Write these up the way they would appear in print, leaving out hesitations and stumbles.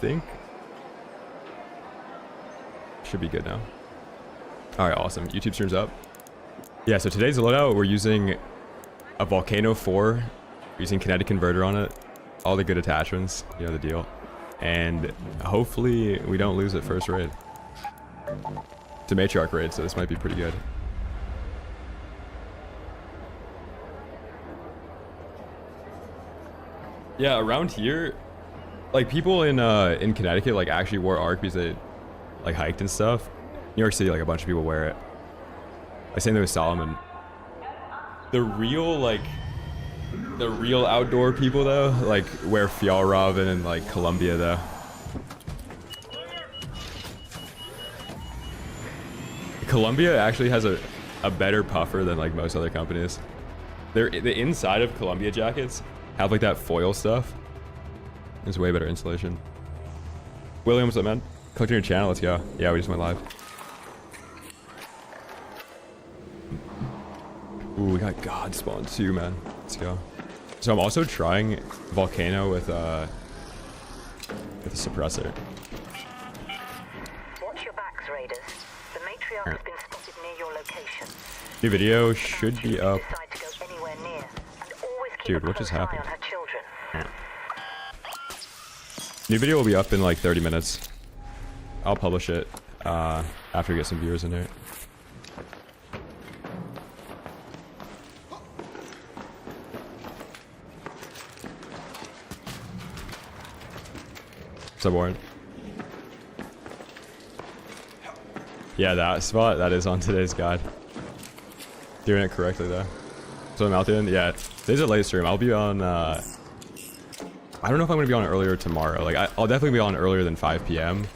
think should be good now. All right, awesome. YouTube stream's up. Yeah, so today's loadout, we're using a Volcano 4. We're using kinetic converter on it. All the good attachments, you know the deal. And hopefully we don't lose at first raid. It's a matriarch raid, so this might be pretty good. Yeah, around here, like people in Connecticut like actually wore ARC because they like hiked and stuff. New York City, like a bunch of people wear it. I say there was Solomon. The real outdoor people though, like wear Fjallraven and like Columbia though. Columbia actually has a better puffer than like most other companies. The inside of Columbia jackets have like that foil stuff. It's way better insulation. William, what's up, man? Click on your channel, let's go. Yeah, we just went live. Ooh, we got God Spawn too, man. Let's go. So I'm also trying Volcano with a suppressor. Watch your backs, raiders. The matriarch has been spotted near your location. New video should be up. Decide to go anywhere near, and always keep Dude, a what just close eye happened? on her children. New video will be up in like 30 minutes. I'll publish it after we get some viewers in there. What's up, Warren? Yeah, that spot, that is on today's guide. Doing it correctly though. So I'm out there, yeah, today's a late stream. I'll be on, I don't know if I'm gonna be on earlier tomorrow. Like, I'll definitely be on earlier than 5 p.m.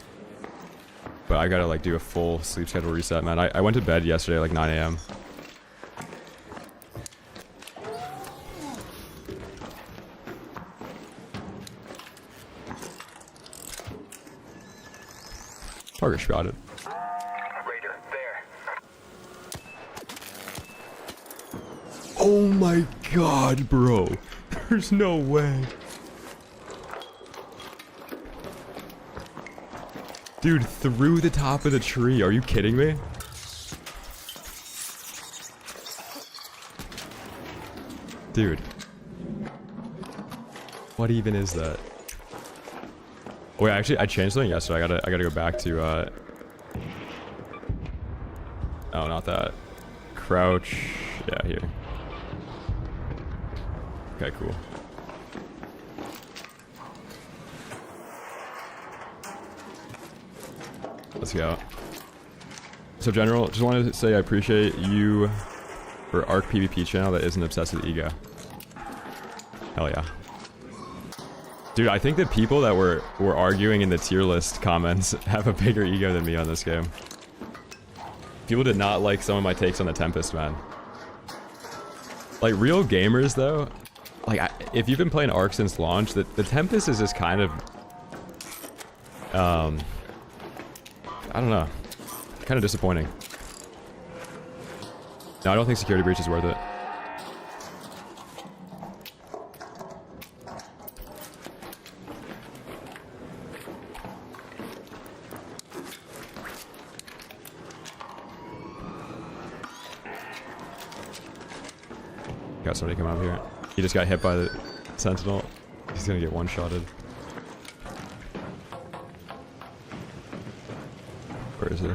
But I gotta like do a full sleep schedule reset, man. I went to bed yesterday like 9 a.m. Parker spotted. Raider, there. Oh my god, bro. There's no way. Dude, through the top of the tree. Are you kidding me? Dude. What even is that? Wait, actually, I changed something yesterday. I gotta go back to, oh, not that. Crouch. Yeah, here. Okay, cool. Let's go. So, General, just wanted to say I appreciate you for ARC PvP channel that isn't obsessed with ego. Hell yeah. Dude, I think the people that were arguing in the tier list comments have a bigger ego than me on this game. People did not like some of my takes on the Tempest, man. Like, real gamers, though, like, if you've been playing ARC since launch, the Tempest is just kind of, I don't know, kind of disappointing. No, I don't think Security Breach is worth it. Got somebody come out here. He just got hit by the Sentinel. He's gonna get one-shotted. Where is he?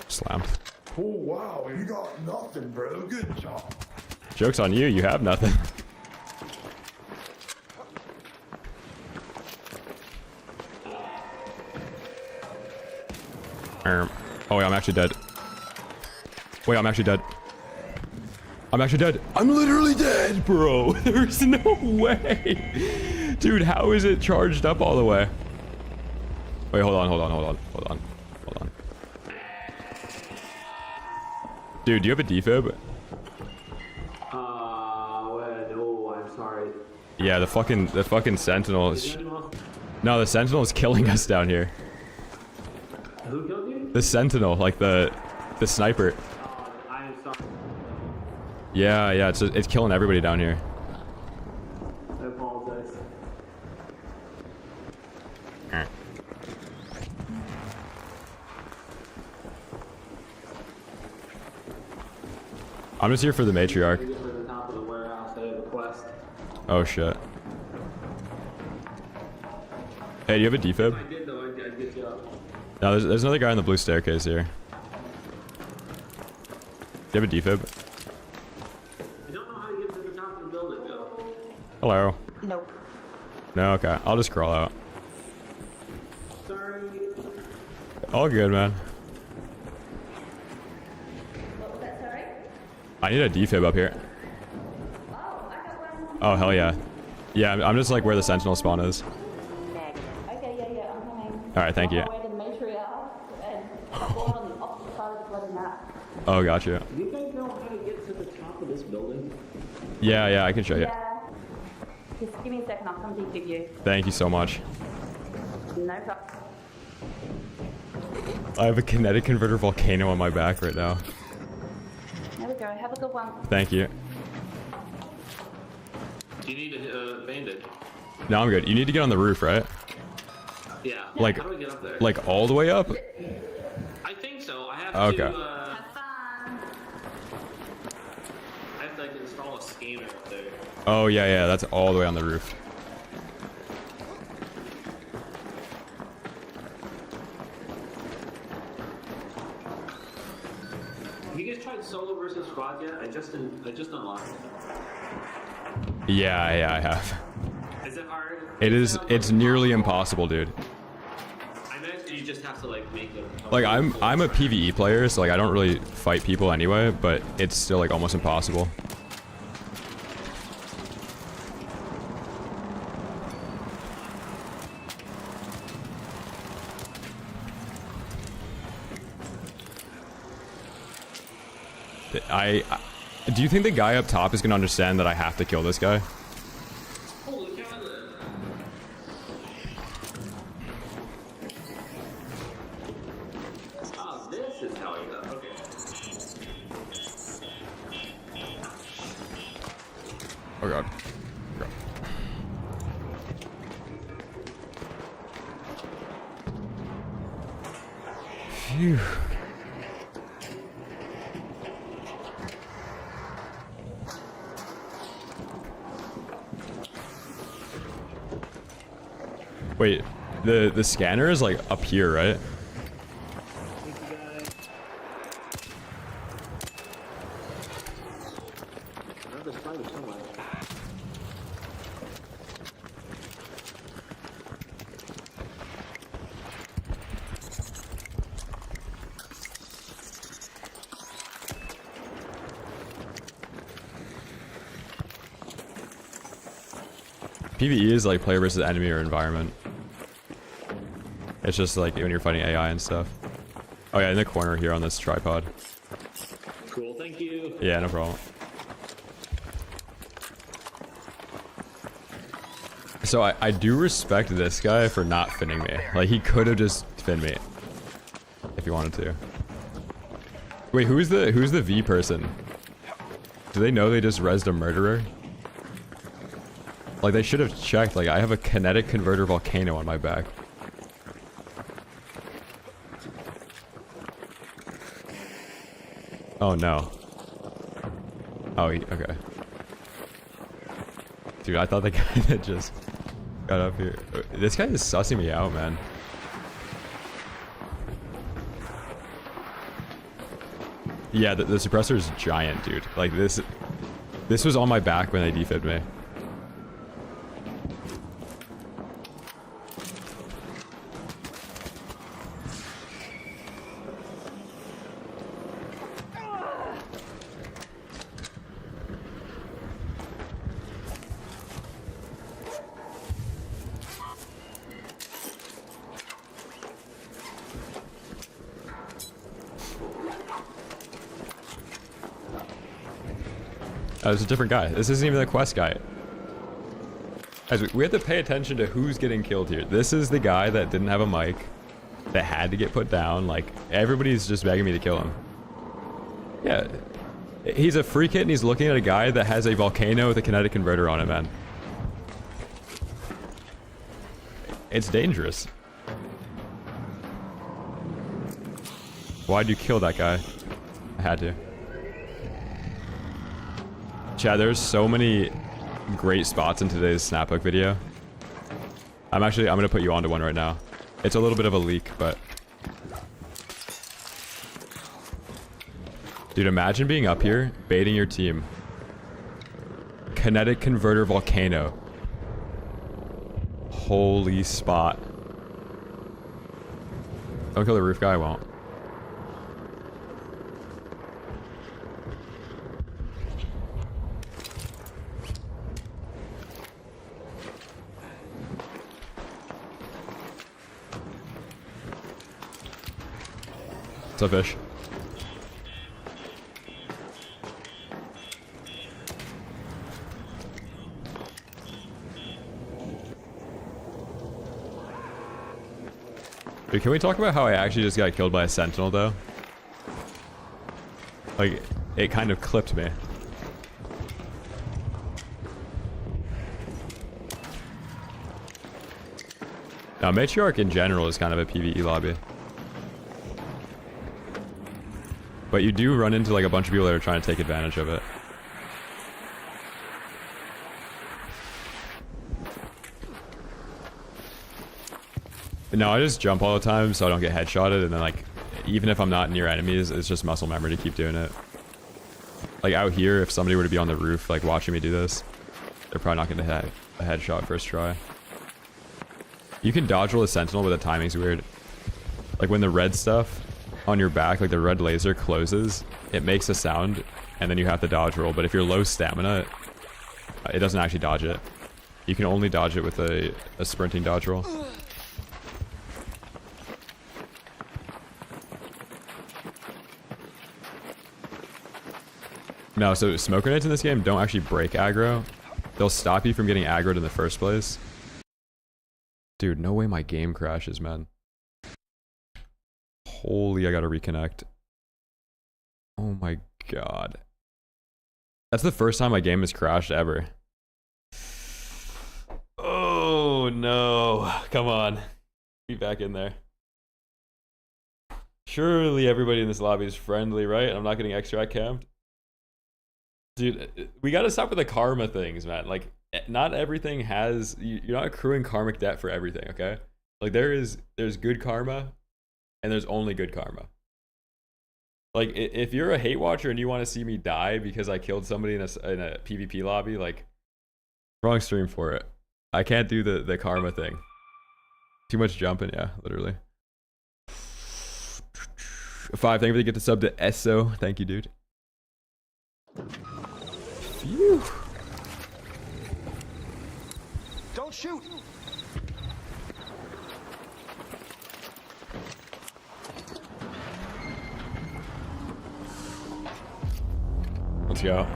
Slammed. Oh wow, you got nothing, bro. Good job. Joke's on you, you have nothing. Oh wait, I'm actually dead. Wait, I'm actually dead. I'm actually dead. I'm literally dead, bro. There's no way. Dude, how is it charged up all the way? Wait, hold on. Dude, do you have a defib? No, I'm sorry. Yeah, the fucking Sentinel is... No, the Sentinel is killing us down here. Who killed you? The Sentinel, like the The sniper. I am sorry. Yeah, yeah, it's killing everybody down here. I apologize. I'm just here for the matriarch. We get to the top of the warehouse. I have a quest. Oh shit. Hey, do you have a defib? If I did though, I'd get you up. No, there's another guy on the blue staircase here. Do you have a defib? I don't know how to get to the top of the building though. Hello. Nope. No, okay. I'll just crawl out. Sorry. All good, man. What was that, sorry? I need a defib up here. Oh, I got one. Oh, hell yeah. Yeah, I'm just like where the sentinel spawn is. Negative. Okay, yeah, I'm coming. Alright, thank you. On my way to matriarch, and I'm going on the opposite side of the bloody map. Oh, gotcha. Do you guys know how to get to the top of this building? Yeah, yeah, I can show you. Yeah. Just give me a second, I'll come defib you. Thank you so much. No problem. I have a kinetic converter volcano on my back right now. There we go, have a good one. Thank you. Do you need a bandage? No, I'm good. You need to get on the roof, right? Yeah. Like, How do we get up there? like all the way up? I think so. I have Okay. to. Have fun. I have to like install a scanner up there. Oh, yeah, yeah, that's all the way on the roof. Have you guys tried solo versus squad yet? I just unlocked it. Yeah, yeah, I have. Is it hard? It's nearly impossible, dude. I imagine you just have to like make a Like, I'm a PvE player, so like I don't really fight people anyway, but it's still like almost impossible. Do you think the guy up top is gonna understand that I have to kill this guy? Holy cow. Oh, this is how you go. Okay. Oh god. Phew. Wait, the scanner is like up here, right? Thank you guys. Another spider somewhere. PvE is like player versus enemy or environment. It's just like when you're fighting AI and stuff. Oh yeah, in the corner here on this tripod. Cool, thank you. Yeah, no problem. So I do respect this guy for not finning me. Like he could have just finned me if he wanted to. Wait, who's the V person? Do they know they just rezzed a murderer? Like they should have checked. Like I have a kinetic converter volcano on my back. Oh no. Oh, okay. Dude, I thought the guy that just got up here. This guy is sussing me out, man. Yeah, the suppressor is giant, dude. Like this was on my back when they defibbed me. Oh, it's a different guy. This isn't even the quest guy. Guys, we have to pay attention to who's getting killed here. This is the guy that didn't have a mic, that had to get put down. Like, everybody's just begging me to kill him. Yeah. He's a free kid and he's looking at a guy that has a volcano with a kinetic converter on it, man. It's dangerous. Why'd you kill that guy? I had to. Chad, there's so many great spots in today's snapbook video. I'm gonna put you onto one right now. It's a little bit of a leak, but... Dude, imagine being up here, baiting your team. Kinetic converter volcano. Holy spot. Don't kill the roof guy, I won't. What's up, fish? Dude, can we talk about how I actually just got killed by a sentinel, though? Like, it kind of clipped me. Now, matriarch in general is kind of a PvE lobby. But you do run into like a bunch of people that are trying to take advantage of it. No, I just jump all the time so I don't get headshotted, and then like, even if I'm not near enemies, it's just muscle memory to keep doing it. Like out here, if somebody were to be on the roof like watching me do this, they're probably not going to hit a headshot first try. You can dodge roll a sentinel, but the timing's weird. Like when the red stuff on your back, like the red laser closes, it makes a sound, and then you have to dodge roll. But if you're low stamina, it doesn't actually dodge it. You can only dodge it with a sprinting dodge roll. No, so smoke grenades in this game don't actually break aggro. They'll stop you from getting aggroed in the first place. Dude, no way my game crashes, man. Holy, I gotta reconnect. Oh my god. That's the first time my game has crashed ever. Oh no. Come on. Be back in there. Surely everybody in this lobby is friendly, right? I'm not getting extract camped. Dude, we gotta stop with the karma things, man. Like, not everything has... You're not accruing karmic debt for everything, okay? Like, there's good karma, and there's only good karma. Like, if you're a hate watcher and you want to see me die because I killed somebody in a PvP lobby, like, wrong stream for it. I can't do the karma thing. Too much jumping, yeah, literally. 5, thank you for the get to sub to Esso. Thank you, dude. Phew. Don't shoot! Let's go.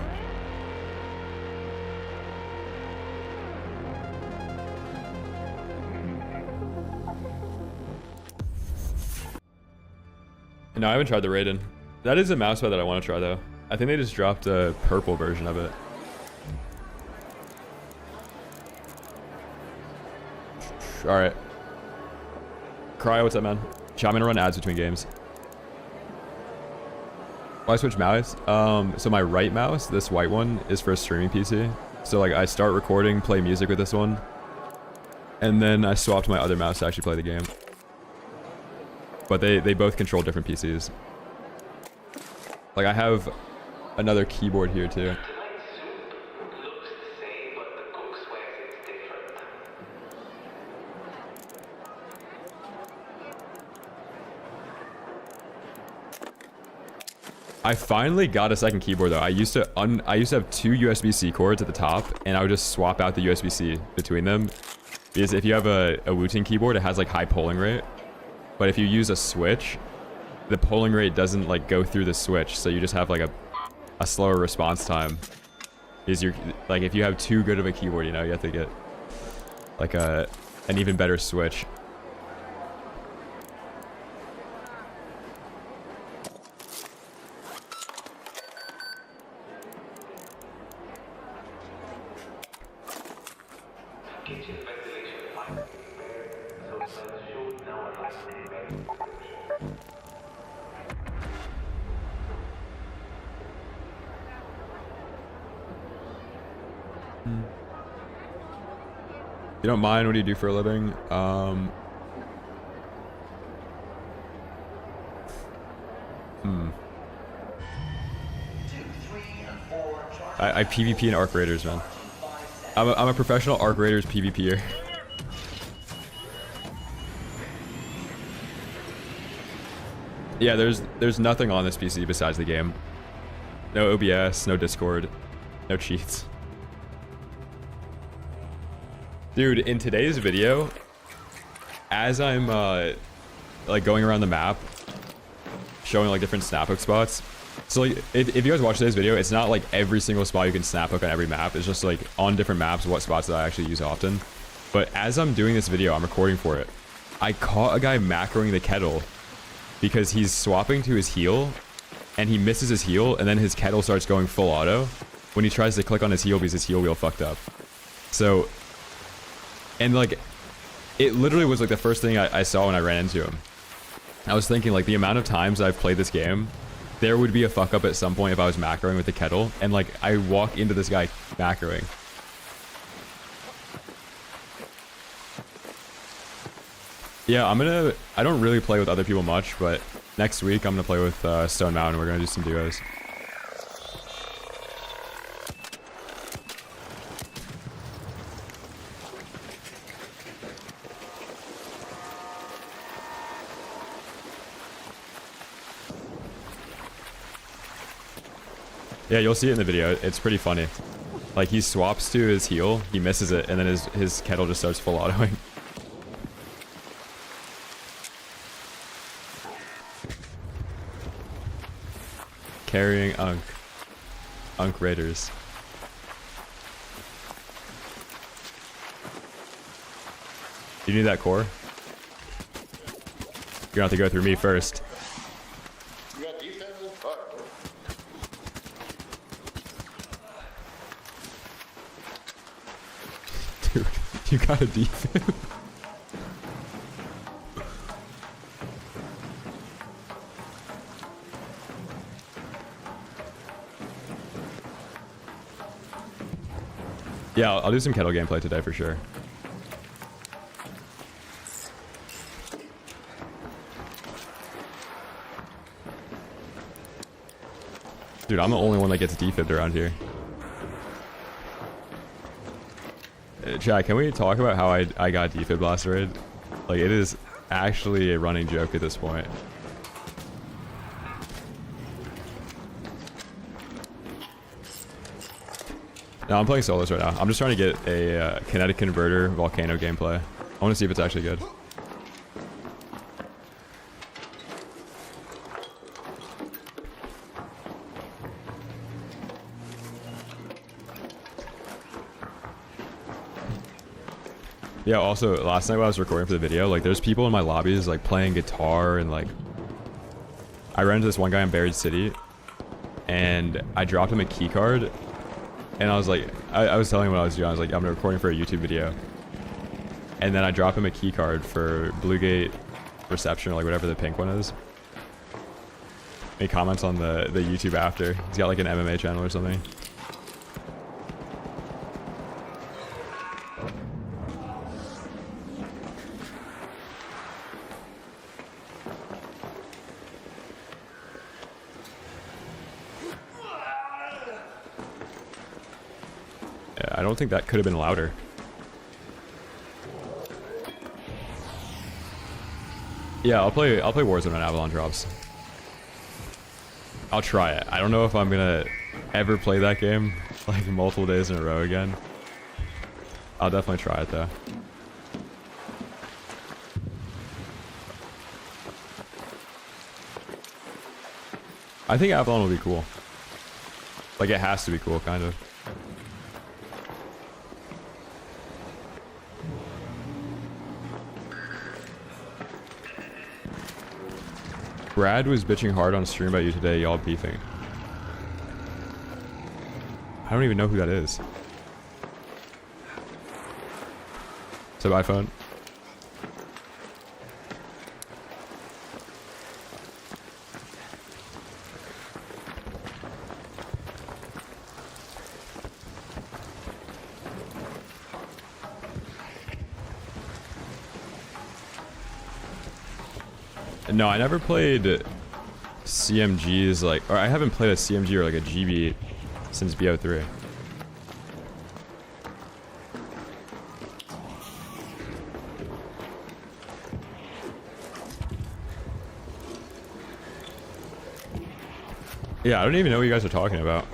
No, I haven't tried the Raiden. That is a mousepad that I want to try, though. I think they just dropped a purple version of it. Alright. Cryo, what's up, man? I'm gonna run ads between games. Why switch mouse? So my right mouse, this white one, is for a streaming PC. So like I start recording, play music with this one, and then I swapped my other mouse to actually play the game. But they both control different PCs. Like I have another keyboard here too. I finally got a second keyboard though. I used to have 2 USB-C cords at the top, and I would just swap out the USB-C between them. Because if you have a Wooting keyboard, it has like high polling rate. But if you use a switch, the polling rate doesn't like go through the switch, so you just have like a slower response time. Because you're like, if you have too good of a keyboard, you know, you have to get like an even better switch. You don't mind? What do you do for a living? I PvP in Arc Raiders, man. I'm a professional Arc Raiders PvPer. Yeah, there's nothing on this PC besides the game. No OBS, no Discord, no cheats. Dude, in today's video, as I'm like going around the map, showing like different snap hook spots. So like, if you guys watch today's video, it's not like every single spot you can snap hook on every map. It's just like on different maps what spots that I actually use often. But as I'm doing this video, I'm recording for it. I caught a guy macroing the kettle because he's swapping to his heal and he misses his heal and then his kettle starts going full auto when he tries to click on his heal because his heal wheel fucked up. So, and like, it literally was like the first thing I saw when I ran into him. I was thinking like the amount of times I've played this game, there would be a fuck up at some point if I was macroing with the kettle, and like I walk into this guy macroing. Yeah, I don't really play with other people much, but next week I'm gonna play with Stone Mountain. We're gonna do some duos. Yeah, you'll see it in the video. It's pretty funny. Like, he swaps to his heal, he misses it, and then his kettle just starts full autoing. Carrying Unk. Unk Raiders. You need that core? You're gonna have to go through me first. You got defense? Fuck. Dude, you got a defib? Yeah, I'll do some kettle gameplay today for sure. Dude, I'm the only one that gets defibbed around here. Chad, can we talk about how I got defib last raid? Like, it is actually a running joke at this point. No, I'm playing solos right now. I'm just trying to get a kinetic converter volcano gameplay. I want to see if it's actually good. Yeah, also, last night when I was recording for the video, like, there's people in my lobbies, like, playing guitar, and, like, I ran into this one guy in Buried City, and I dropped him a key card, and I was like, I was telling him what I was doing. I was like, I'm recording for a YouTube video, and then I dropped him a key card for Bluegate Reception, or, like, whatever the pink one is. He comments on the YouTube after. He's got, like, an MMA channel or something. I don't think that could have been louder. Yeah, I'll play Warzone when Avalon drops. I'll try it. I don't know if I'm gonna ever play that game like multiple days in a row again. I'll definitely try it though. I think Avalon will be cool. Like, it has to be cool, kind of. Brad was bitching hard on stream about you today, y'all beefing. I don't even know who that is. So iPhone. No, I never played CMGs or I haven't played a CMG or like a GB since BO3. Yeah, I don't even know what you guys are talking about.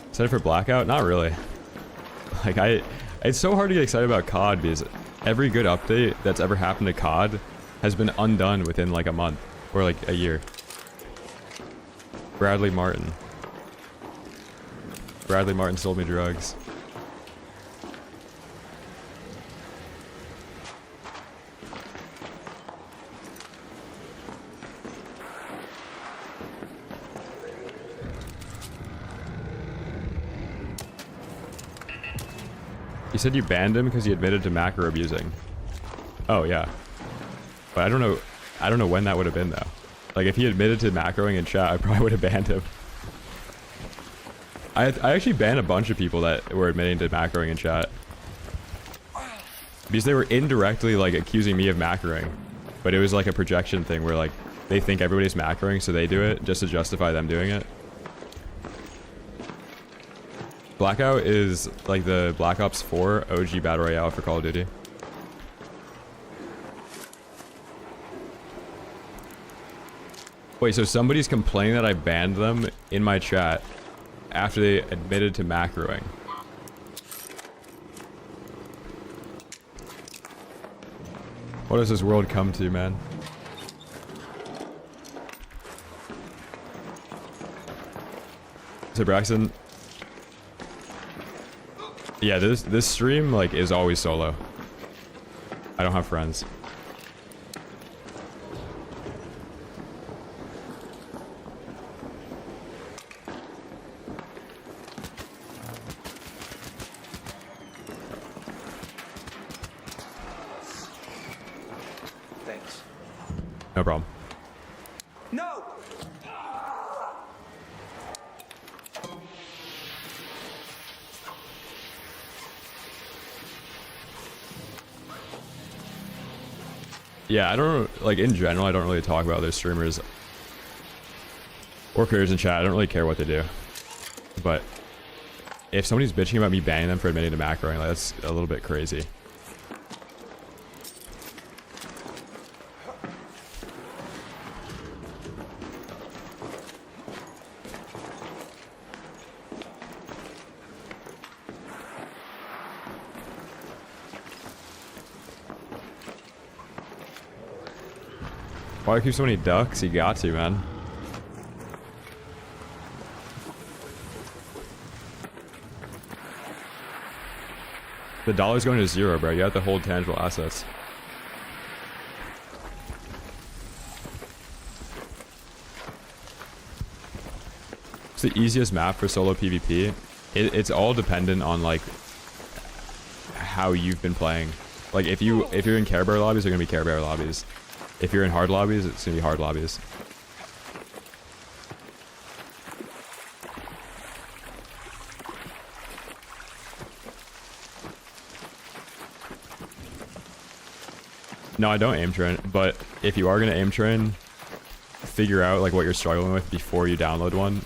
Excited for Blackout? Not really. Like it's so hard to get excited about COD because every good update that's ever happened to COD has been undone within like a month or like a year. Bradley Martin. Bradley Martin sold me drugs. You said you banned him because he admitted to macro abusing. Oh yeah, but I don't know when that would have been though. Like if he admitted to macroing in chat, I probably would have banned him. I actually banned a bunch of people that were admitting to macroing in chat because they were indirectly like accusing me of macroing, but it was like a projection thing where like they think everybody's macroing, so they do it just to justify them doing it. Blackout is like the Black Ops 4 OG Battle Royale for Call of Duty. Wait, so somebody's complaining that I banned them in my chat after they admitted to macroing. What does this world come to, man? So Braxton, yeah, this stream like is always solo. I don't have friends. Thanks. No problem. No! Yeah, I don't, like, in general, I don't really talk about other streamers or creators in chat. I don't really care what they do. But if somebody's bitching about me banning them for admitting to macroing, like, that's a little bit crazy. Why keep so many ducks? You got to, man. The dollar's going to zero, bro. You have to hold tangible assets. It's the easiest map for solo PvP. It's all dependent on like how you've been playing. Like if you're in Care Bear lobbies, they're gonna be Care Bear lobbies. If you're in hard lobbies, it's gonna be hard lobbies. No, I don't aim train, but if you are gonna aim train, figure out like what you're struggling with before you download one.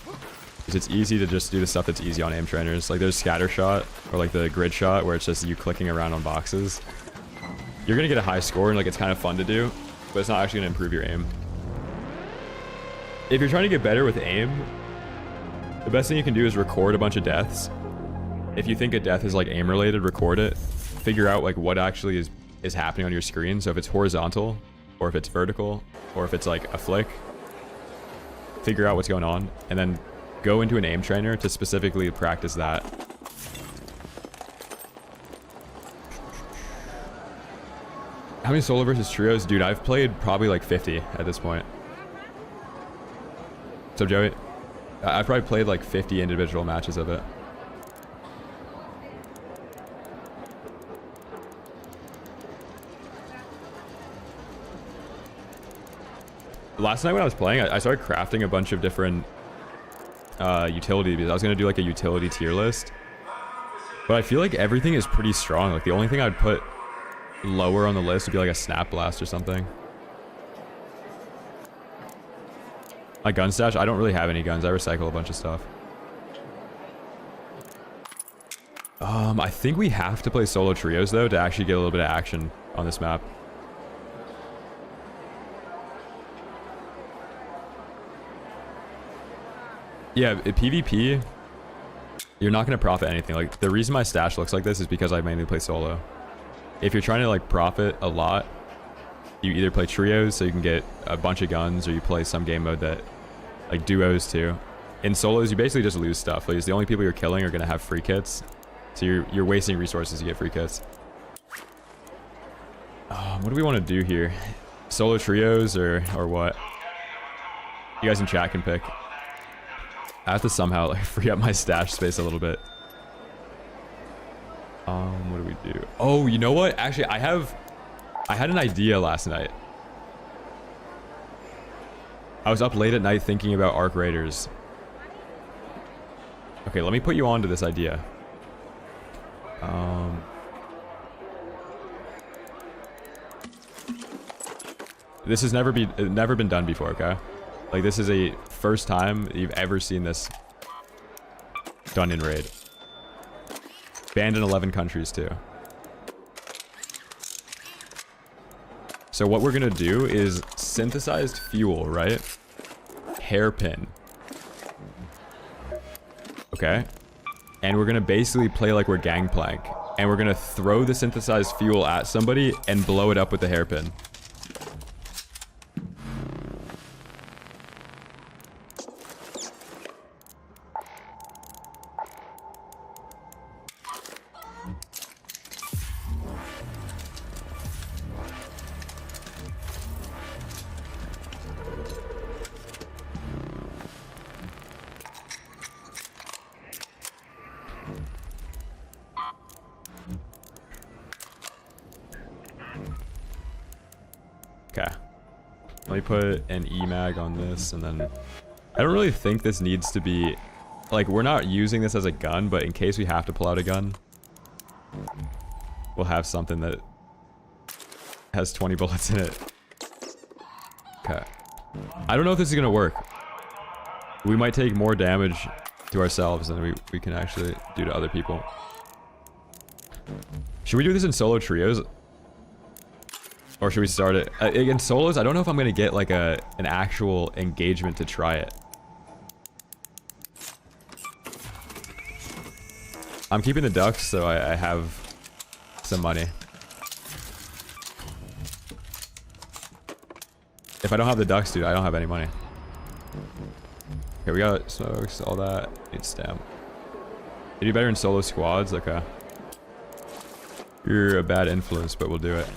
Because it's easy to just do the stuff that's easy on aim trainers. Like there's scatter shot or like the grid shot where it's just you clicking around on boxes. You're gonna get a high score and like it's kind of fun to do, but it's not actually gonna improve your aim. If you're trying to get better with aim, the best thing you can do is record a bunch of deaths. If you think a death is like aim related, record it. Figure out like what actually is happening on your screen. So if it's horizontal, or if it's vertical, or if it's like a flick, figure out what's going on, and then go into an aim trainer to specifically practice that. How many solo versus trios? Dude, I've played probably like 50 at this point. So Joey, I've probably played like 50 individual matches of it. Last night when I was playing, I started crafting a bunch of different utility because I was going to do like a utility tier list. But I feel like everything is pretty strong. Like the only thing I'd put lower on the list would be like a snap blast or something. My gun stash, I don't really have any guns. I recycle a bunch of stuff. I think we have to play solo trios though to actually get a little bit of action on this map. Yeah, PvP, you're not going to profit anything. Like, the reason my stash looks like this is because I mainly play solo. If you're trying to, like, profit a lot, you either play trios so you can get a bunch of guns, or you play some game mode that, like, duos too. In solos, you basically just lose stuff. Like, the only people you're killing are going to have free kits. So you're wasting resources to get free kits. What do we want to do here? Solo trios or what? You guys in chat can pick. I have to somehow like free up my stash space a little bit. What do we do? Oh, you know what? Actually, I had an idea last night. I was up late at night thinking about Arc Raiders. Okay, let me put you on to this idea. This has never been done before, okay? Like, this is a first time you've ever seen this done in raid. Banned in 11 countries too. So what we're gonna do is synthesized fuel, right? Hairpin. Okay. And we're gonna basically play like we're gangplank. And we're gonna throw the synthesized fuel at somebody and blow it up with the hairpin. Okay. Let me put an E-mag on this, and then... I don't really think this needs to be... Like, we're not using this as a gun, but in case we have to pull out a gun, we'll have something that has 20 bullets in it. Okay. I don't know if this is gonna work. We might take more damage to ourselves than we can actually do to other people. Should we do this in solo trios? Or should we start it? In solos, I don't know if I'm gonna get like an actual engagement to try it. I'm keeping the ducks, so I have some money. If I don't have the ducks, dude, I don't have any money. Okay, we got smokes, all that. Need stamp. You do better in solo squads? Okay. You're a bad influence, but we'll do it.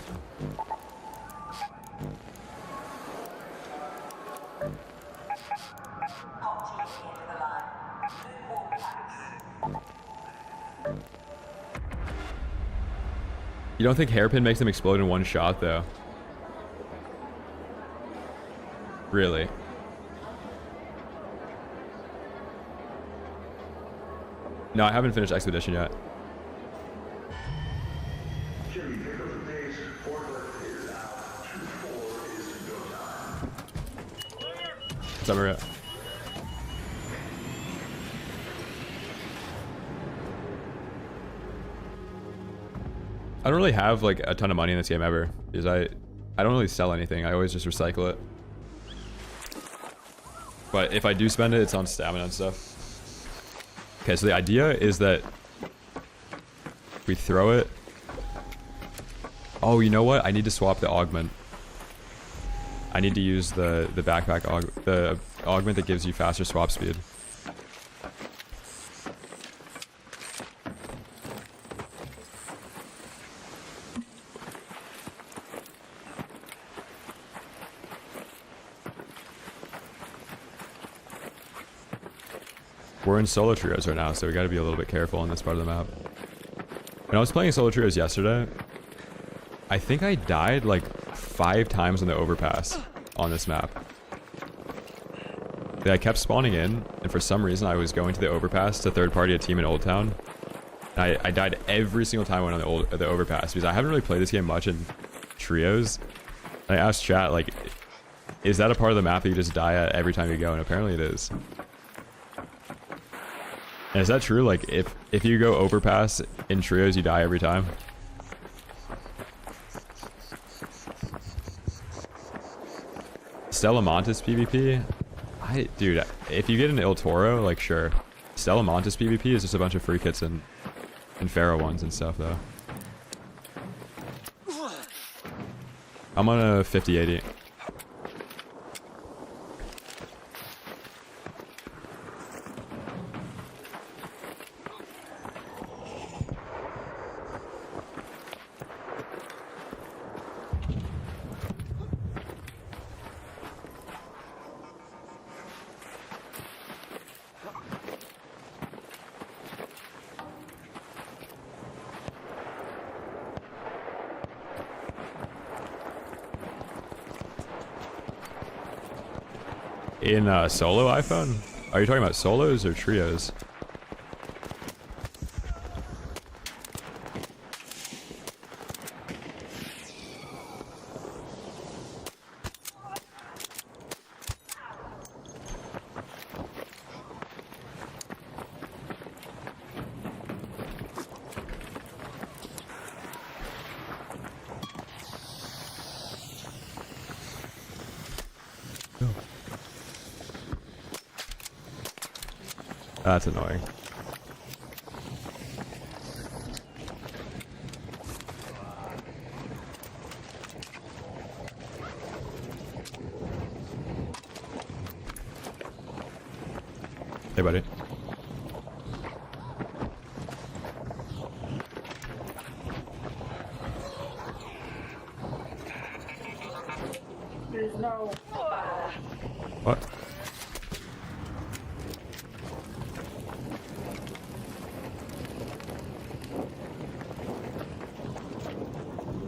You don't think hairpin makes them explode in one shot, though? Really? No, I haven't finished Expedition yet. What's up, Maria? I don't really have like a ton of money in this game ever because I don't really sell anything. I always just recycle it. But if I do spend it, it's on stamina and stuff. Okay, so the idea is that we throw it. Oh, you know what? I need to swap the augment. I need to use the backpack the augment that gives you faster swap speed. we're in solo trios right now, so we gotta be a little bit careful on this part of the map. When I was playing solo trios yesterday, I think I died like 5 times on the overpass on this map. I kept spawning in, and for some reason I was going to the overpass to third party a team in Old Town. I died every single time I went on the overpass because I haven't really played this game much in trios. I asked chat, like, is that a part of the map that you just die at every time you go? And apparently it is. And is that true? Like, if you go overpass in trios, you die every time? Stella Montes PvP? Dude, if you get an Il Toro, like, sure. Stella Montes PvP is just a bunch of free kits and Pharaoh ones and stuff, though. I'm on a 50-80. In solo iPhone? Are you talking about solos or trios? That's annoying. Hey, buddy. There's no... What?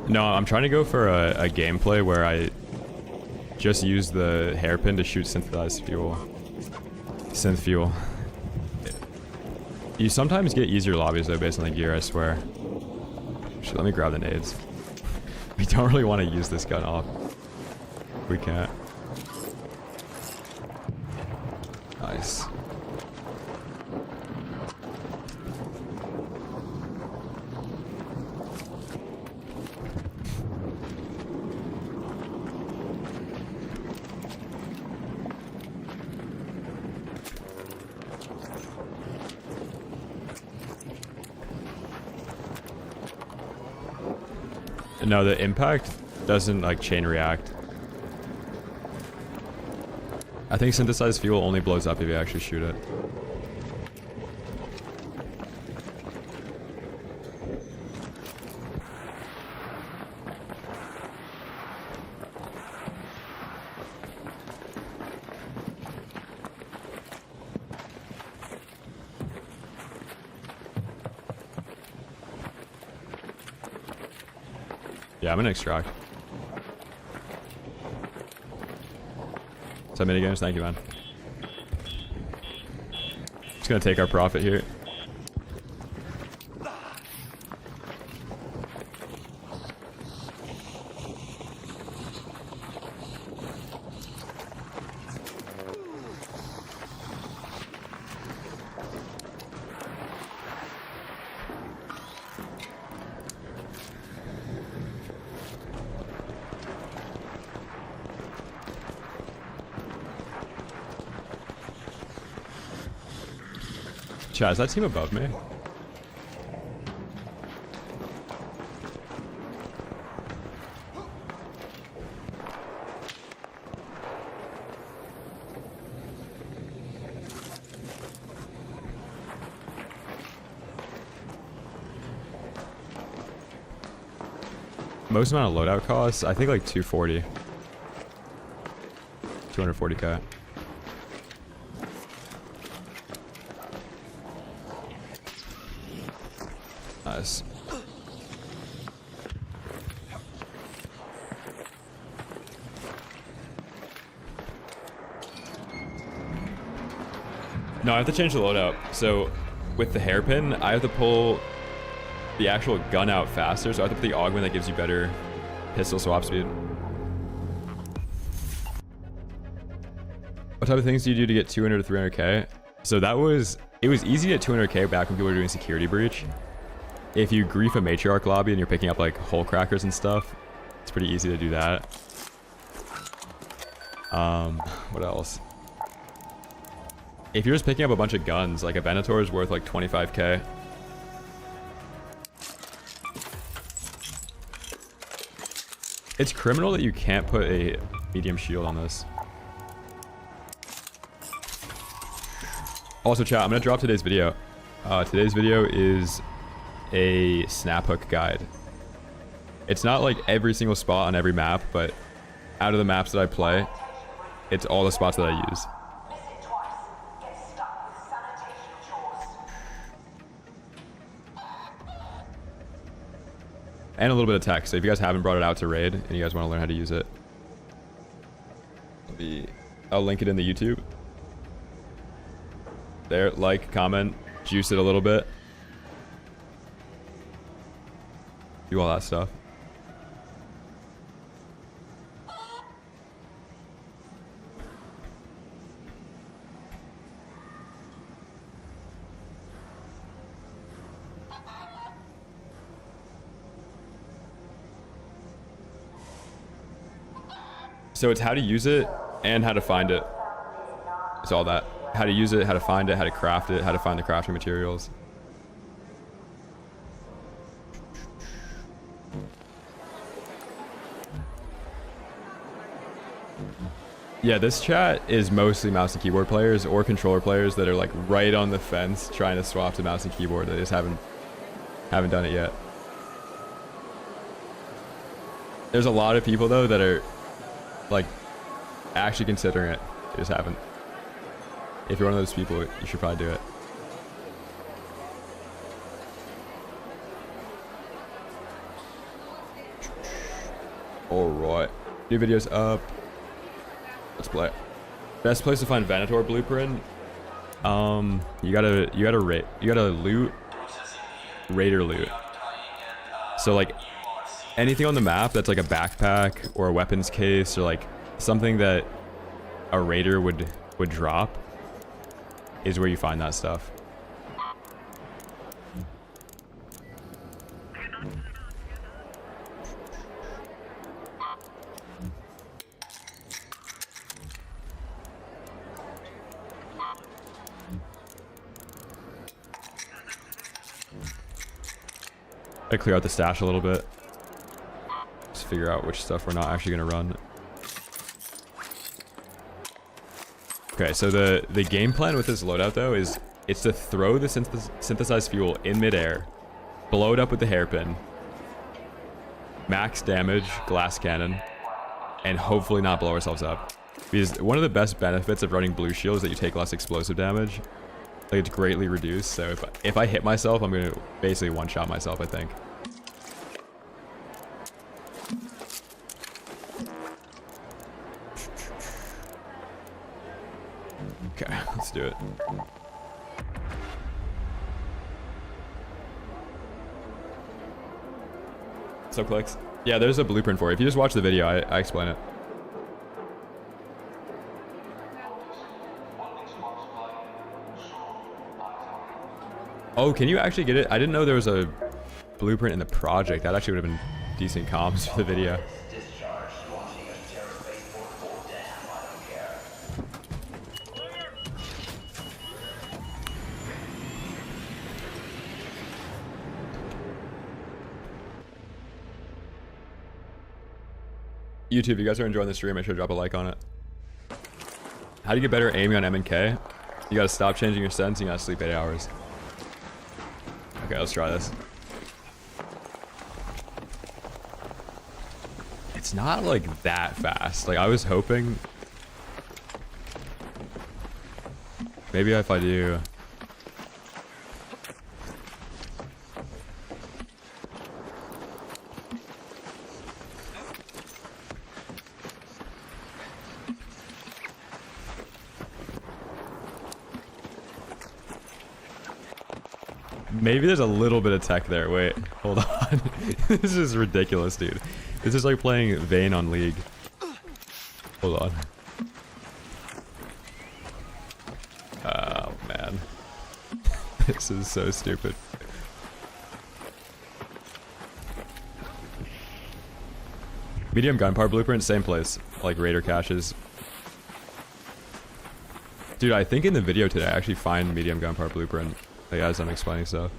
No, I'm trying to go for a gameplay where I just use the hairpin to shoot synthesized fuel. Synth fuel. You sometimes get easier lobbies though based on the gear, I swear. Actually, let me grab the nades. We don't really want to use this gun off. We can't. Nice. No, the impact doesn't like chain react. I think synthesized fuel only blows up if you actually shoot it. Yeah, I'm gonna extract. So minigames, thank you, man. Just gonna take our profit here. Chat, is that team above me? Most amount of loadout costs, I think like 240. 240k. No, I have to change the loadout. So with the hairpin, I have to pull the actual gun out faster. So I have to put the augment that gives you better pistol swap speed. What type of things do you do to get 200 to 300k? So it was easy to get 200k back when people were doing security breach. If you grief a matriarch lobby and you're picking up like hole crackers and stuff, it's pretty easy to do that. What else? If you're just picking up a bunch of guns, like a Venator is worth like 25k. It's criminal that you can't put a medium shield on this. Also, chat, I'm gonna drop today's video. Today's video is a snap hook guide. It's not like every single spot on every map, but out of the maps that I play, it's all the spots that I use. And a little bit of text. So if you guys haven't brought it out to raid and you guys want to learn how to use it, I'll link it in the YouTube. There, like, comment, juice it a little bit. Do all that stuff. So it's how to use it and how to find it. It's all that. How to use it, how to find it, how to craft it, how to find the crafting materials. Yeah, this chat is mostly mouse and keyboard players or controller players that are like right on the fence trying to swap to mouse and keyboard. They just haven't done it yet. There's a lot of people though that are like actually considering it. They just haven't. If you're one of those people, you should probably do it. Alright. New videos up. Let's play. Best place to find Venator blueprint. You gotta loot raider loot. So like anything on the map that's like a backpack or a weapons case or like something that a raider would drop is where you find that stuff. I clear out the stash a little bit. Just figure out which stuff we're not actually gonna run. Okay, so the game plan with this loadout though is it's to throw the synthesized fuel in midair, blow it up with the hairpin, max damage, glass cannon, and hopefully not blow ourselves up. Because one of the best benefits of running blue shield is that you take less explosive damage. Like it's greatly reduced, so if I hit myself, I'm gonna basically one-shot myself, I think. Okay, let's do it. So clicks. Yeah, there's a blueprint for it. If you just watch the video, I explain it. Oh, can you actually get it? I didn't know there was a blueprint in the project. That actually would have been decent comms for the video. YouTube, if you guys are enjoying the stream, make sure to drop a like on it. How do you get better aiming on M and K? You gotta stop changing your sense and you gotta sleep 8 hours. Okay, let's try this. It's not like that fast. Like I was hoping. Maybe if I do. Maybe there's a little bit of tech there. Wait, hold on. This is ridiculous, dude. This is like playing Vayne on League. Hold on. Oh, man. This is so stupid. Medium gunpowder blueprint, same place. Like Raider caches. Dude, I think in the video today I actually find medium gunpowder blueprint. Like as I'm explaining stuff.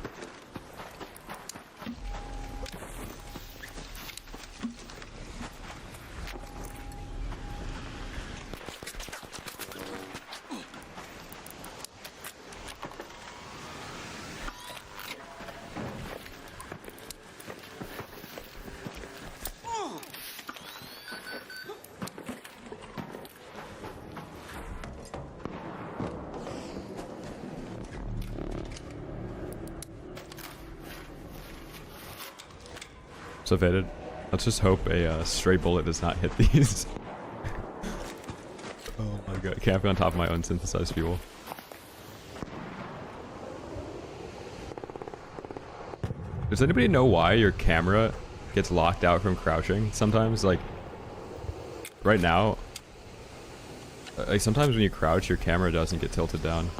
So faded. Let's just hope a stray bullet does not hit these. Oh my god. Camping on top of my own synthesized fuel. Does anybody know why your camera gets locked out from crouching sometimes? Like, right now, like sometimes when you crouch, your camera doesn't get tilted down.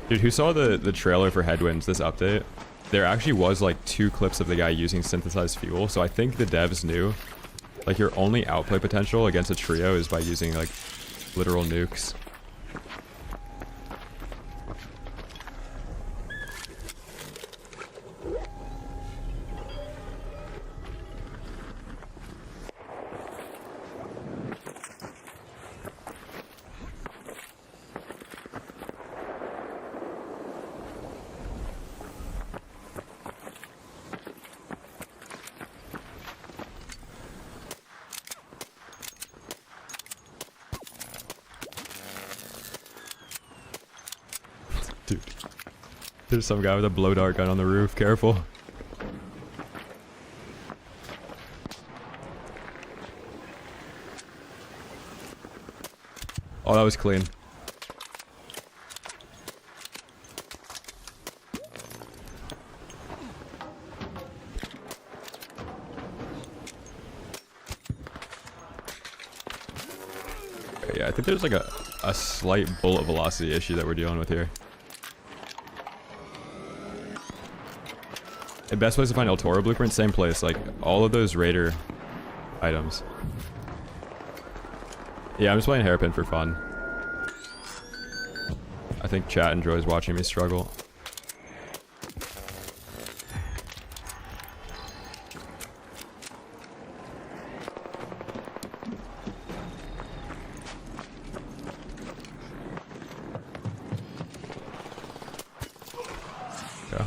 Dude, who saw the trailer for Headwinds, this update? There actually was like 2 clips of the guy using synthesized fuel, so I think the devs knew. Like your only outplay potential against a trio is by using like literal nukes. Dude, there's some guy with a blow dart gun on the roof. Careful. Oh, that was clean. Yeah, I think there's like a slight bullet velocity issue that we're dealing with here. The best place to find El Toro blueprint, same place, like all of those Raider items. Yeah, I'm just playing Hairpin for fun. I think chat enjoys watching me struggle. Yeah.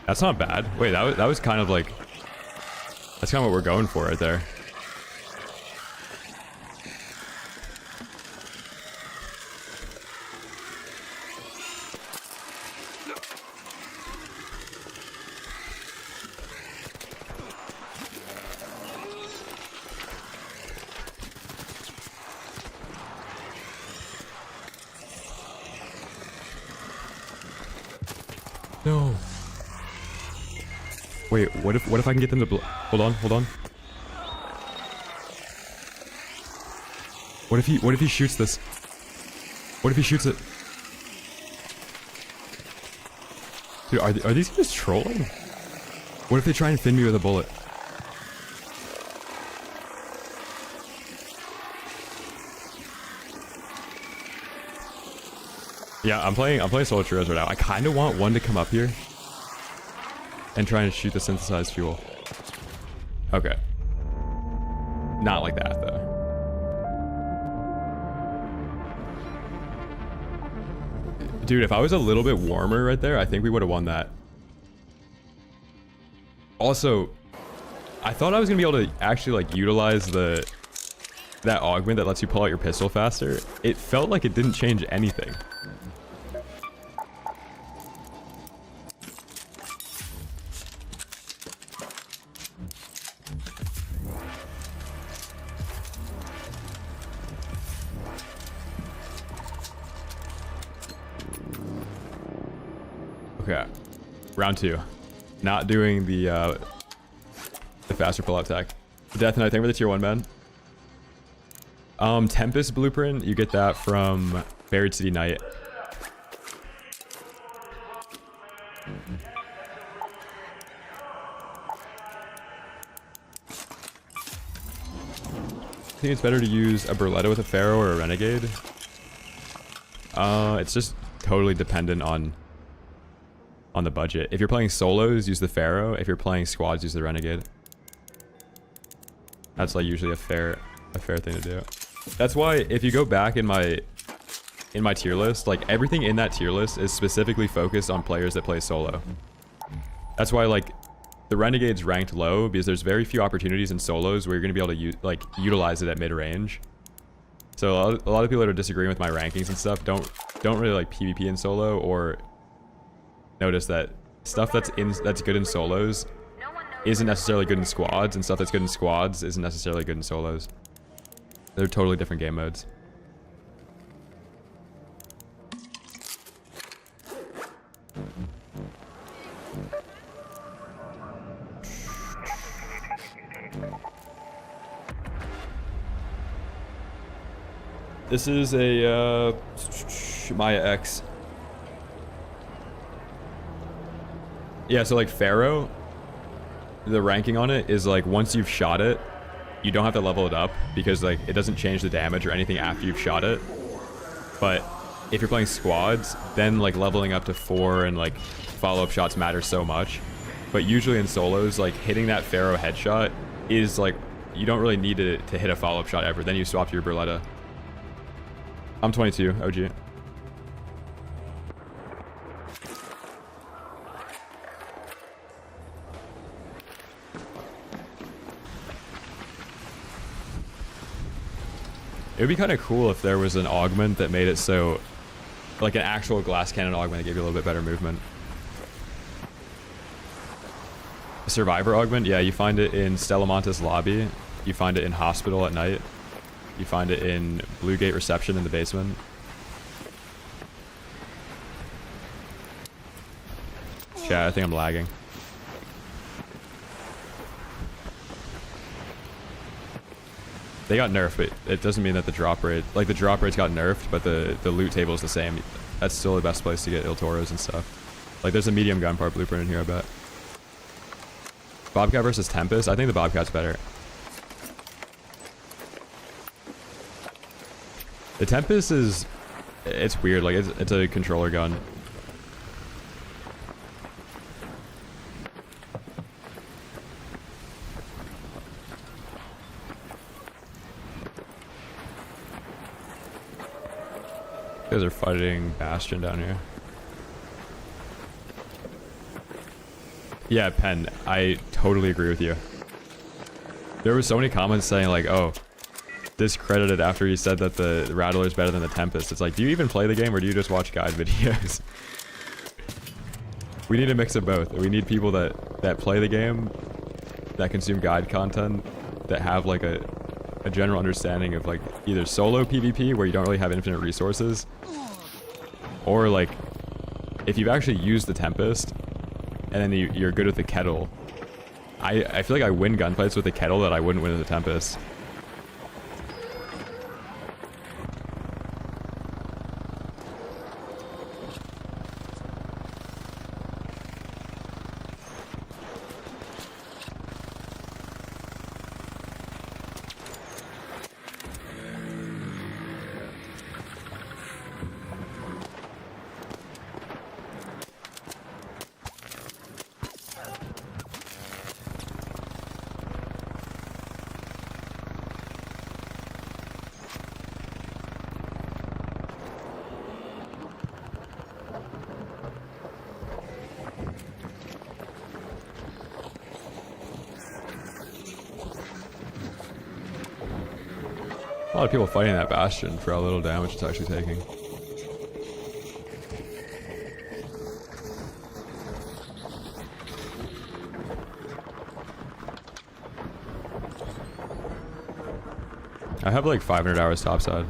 That's not bad. Wait, that was kind of like... That's kind of what we're going for right there. No. Wait, what if I can get them to hold on. What if he shoots this? What if he shoots it? Dude, are these guys trolling? What if they try and fin me with a bullet? Yeah, I'm playing solo trios right now. I kind of want one to come up here and try and shoot the synthesized fuel. Okay. Not like that, though. Dude, if I was a little bit warmer right there, I think we would have won that. Also, I thought I was going to be able to actually, like, utilize the that augment that lets you pull out your pistol faster, it felt like it didn't change anything. Okay, round 2. Not doing the faster pull-out tech. Death Knight, thank you for the tier 1, man. Tempest blueprint, you get that from Buried City Knight. I think it's better to use a Berletta with a Pharaoh or a Renegade. It's just totally dependent on the budget. If you're playing solos, use the Pharaoh. If you're playing squads, use the Renegade. That's like usually a fair thing to do. That's why if you go back in my tier list, like everything in that tier list is specifically focused on players that play solo. That's why like the Renegade's ranked low, because there's very few opportunities in solos where you're gonna be able to utilize it at mid range. So a lot of people that are disagreeing with my rankings and stuff don't really like PvP in solo, or notice that stuff that's good in solos isn't necessarily good in squads, and stuff that's good in squads isn't necessarily good in solos. They're totally different game modes. This is a Maya X. Yeah, so like Pharaoh, the ranking on it is like once you've shot it, you don't have to level it up because like it doesn't change the damage or anything after you've shot it. But if you're playing squads, then like leveling up to 4 and like follow-up shots matter so much. But usually in solos, like hitting that Pharaoh headshot is like, you don't really need to hit a follow-up shot ever. Then you swap to your Berletta. I'm 22, OG. It would be kind of cool if there was an augment that made it so, like an actual glass cannon augment that gave you a little bit better movement. A survivor augment, yeah, you find it in Stellamontis lobby. You find it in hospital at night. You find it in Blue Gate reception in the basement. Yeah, I think I'm lagging. They got nerfed, but it doesn't mean that the drop rate, like the drop rates got nerfed, but the loot table is the same. That's still the best place to get Il Toros and stuff. Like there's a medium gun part blueprint in here, I bet. Bobcat versus Tempest, I think the Bobcat's better. The Tempest is, it's weird, like it's a controller gun. You guys are fighting Bastion down here. Yeah, Pen, I totally agree with you. There were so many comments saying like, oh, discredited after he said that the Rattler is better than the Tempest. It's like, do you even play the game or do you just watch guide videos? We need a mix of both. We need people that play the game, that consume guide content, that have like a general understanding of like either solo PvP where you don't really have infinite resources, or like if you've actually used the Tempest and then you're good with the Kettle. I feel like I win gunfights with the Kettle that I wouldn't win with the Tempest. A lot of people fighting that bastion for how little damage it's actually taking. I have like 500 hours topside.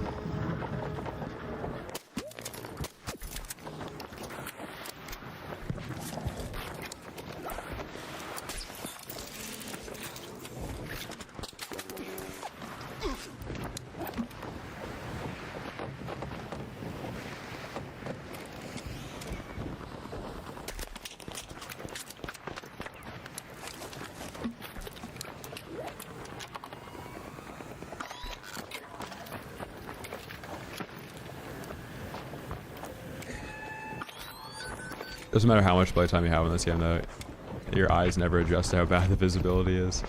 Doesn't matter how much playtime you have in this game though, your eyes never adjust to how bad the visibility is.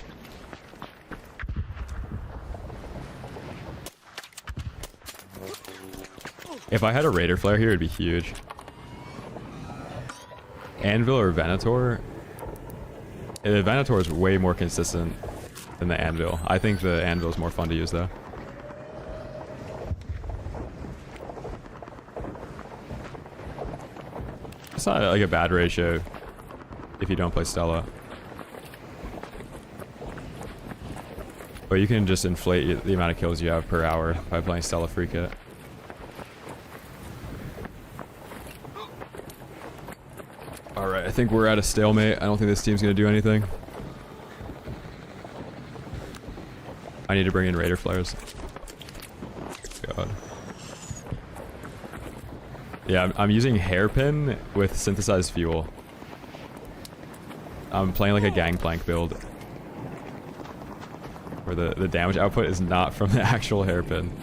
If I had a Raider Flare here, it'd be huge. Anvil or Venator? The Venator is way more consistent than the Anvil. I think the Anvil is more fun to use though. It's not like a bad ratio if you don't play Stella. But you can just inflate the amount of kills you have per hour by playing Stella Free Kit. Alright, I think we're at a stalemate. I don't think this team's gonna do anything. I need to bring in Raider Flares. God. Yeah, I'm using Hairpin with synthesized fuel. I'm playing like a gangplank build. Where the damage output is not from the actual Hairpin.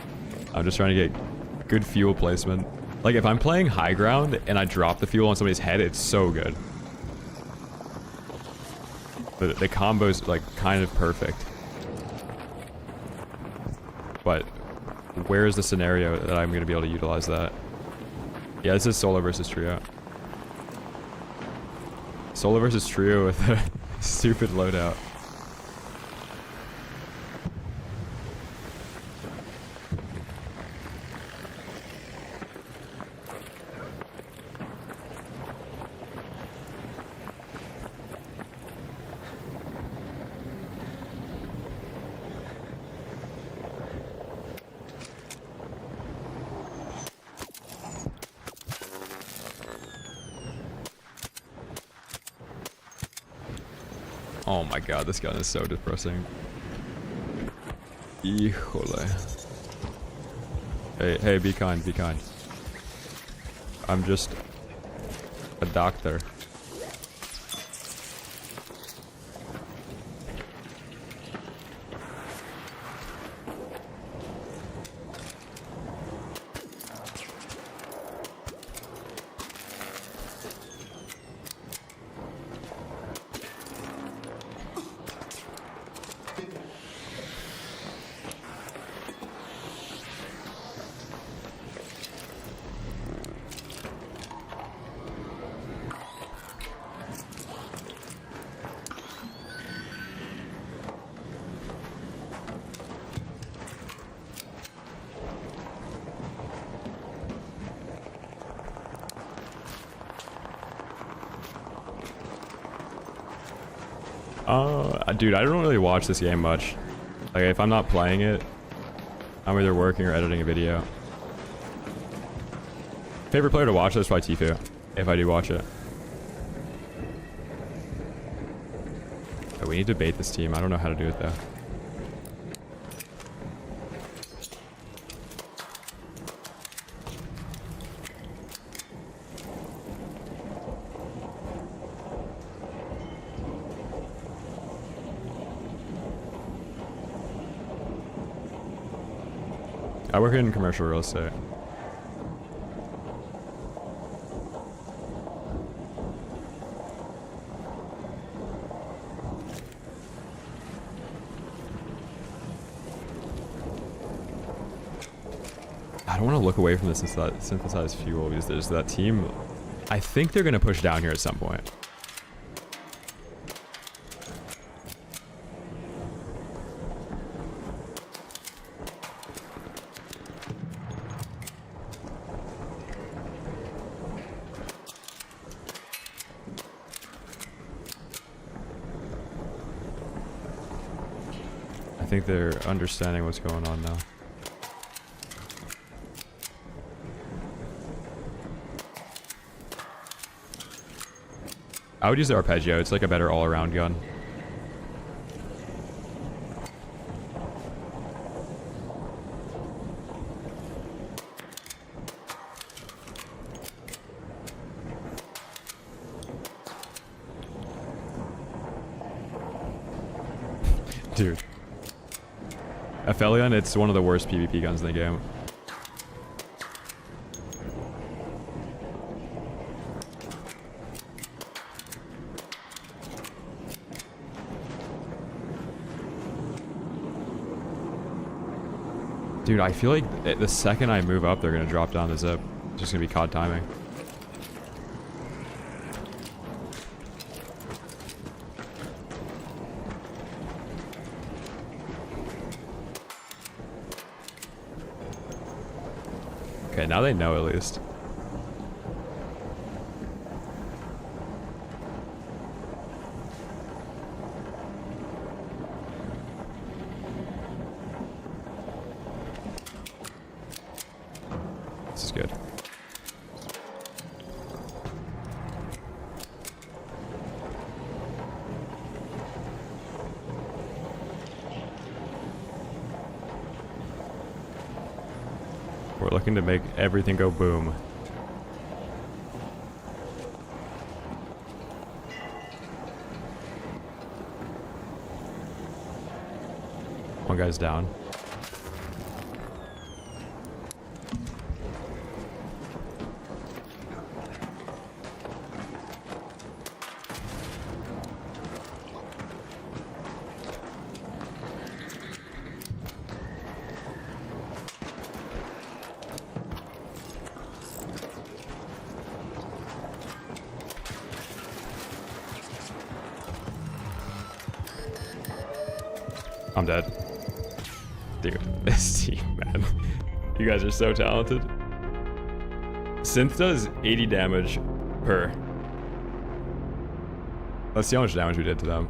I'm just trying to get good fuel placement. Like if I'm playing high ground and I drop the fuel on somebody's head, it's so good. The combo's like kind of perfect. But where's the scenario that I'm gonna be able to utilize that? Yeah, this is solo versus trio. Solo versus trio with a stupid loadout. Oh my god, this gun is so depressing. Híjole. Hey, be kind, be kind. I'm just a doctor. Dude, I don't really watch this game much. Like, if I'm not playing it, I'm either working or editing a video. Favorite player to watch is probably Tfue, if I do watch it. Oh, we need to bait this team. I don't know how to do it, though. I work in commercial real estate. I don't want to look away from the synthesized fuel because there's that team. I think they're going to push down here at some point. think they're understanding what's going on now. I would use the arpeggio. It's like a better all-around gun. Dude. Aphelion, it's one of the worst PvP guns in the game. Dude, I feel like the second I move up, they're gonna drop down the zip. It's just gonna be COD timing. Okay, now they know at least. This is good. We're looking to make everything go boom. One guy's down. I'm dead. Dude, this team, man. You guys are so talented. Synth does 80 damage per. Let's see how much damage we did to them.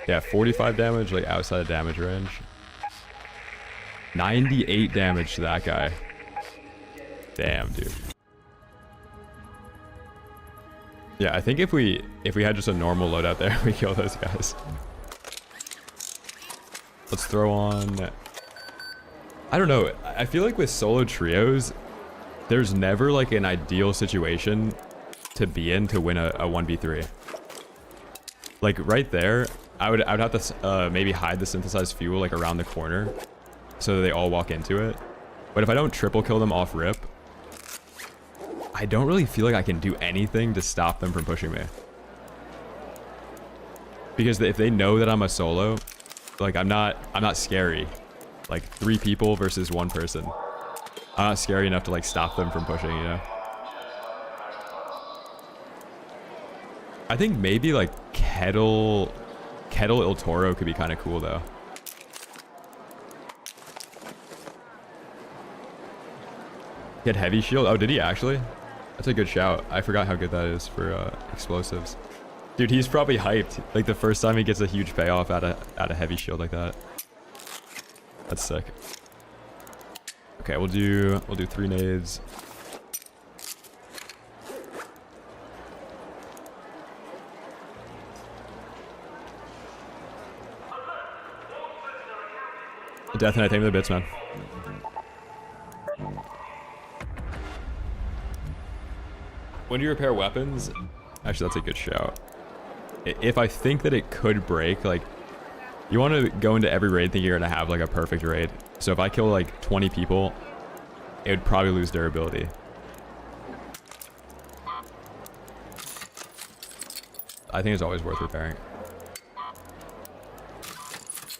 Yeah, 45 damage, like outside of damage range. 98 damage to that guy. Damn, dude. Yeah, I think if we had just a normal loadout there, we kill those guys. Let's throw on... I don't know. I feel like with solo trios, there's never like an ideal situation to be in to win a 1v3. Like right there, I would have to maybe hide the synthesized fuel like around the corner so that they all walk into it. But if I don't triple kill them off rip, I don't really feel like I can do anything to stop them from pushing me. Because if they know that I'm a solo, like I'm not scary. Like 3 people versus 1 person. I'm not scary enough to like stop them from pushing, you know? I think maybe like Kettle Il Toro could be kind of cool though. He had heavy shield. Oh, did he actually? That's a good shout. I forgot how good that is for explosives. Dude, he's probably hyped. Like the first time he gets a huge payoff out of heavy shield like that. That's sick. Okay, we'll do 3 nades. Death and I take the bits, man. When do you repair weapons? Actually, that's a good shout. If I think that it could break, like, you want to go into every raid thinking you're going to have, like, a perfect raid. So if I kill, like, 20 people, it would probably lose durability. I think it's always worth repairing.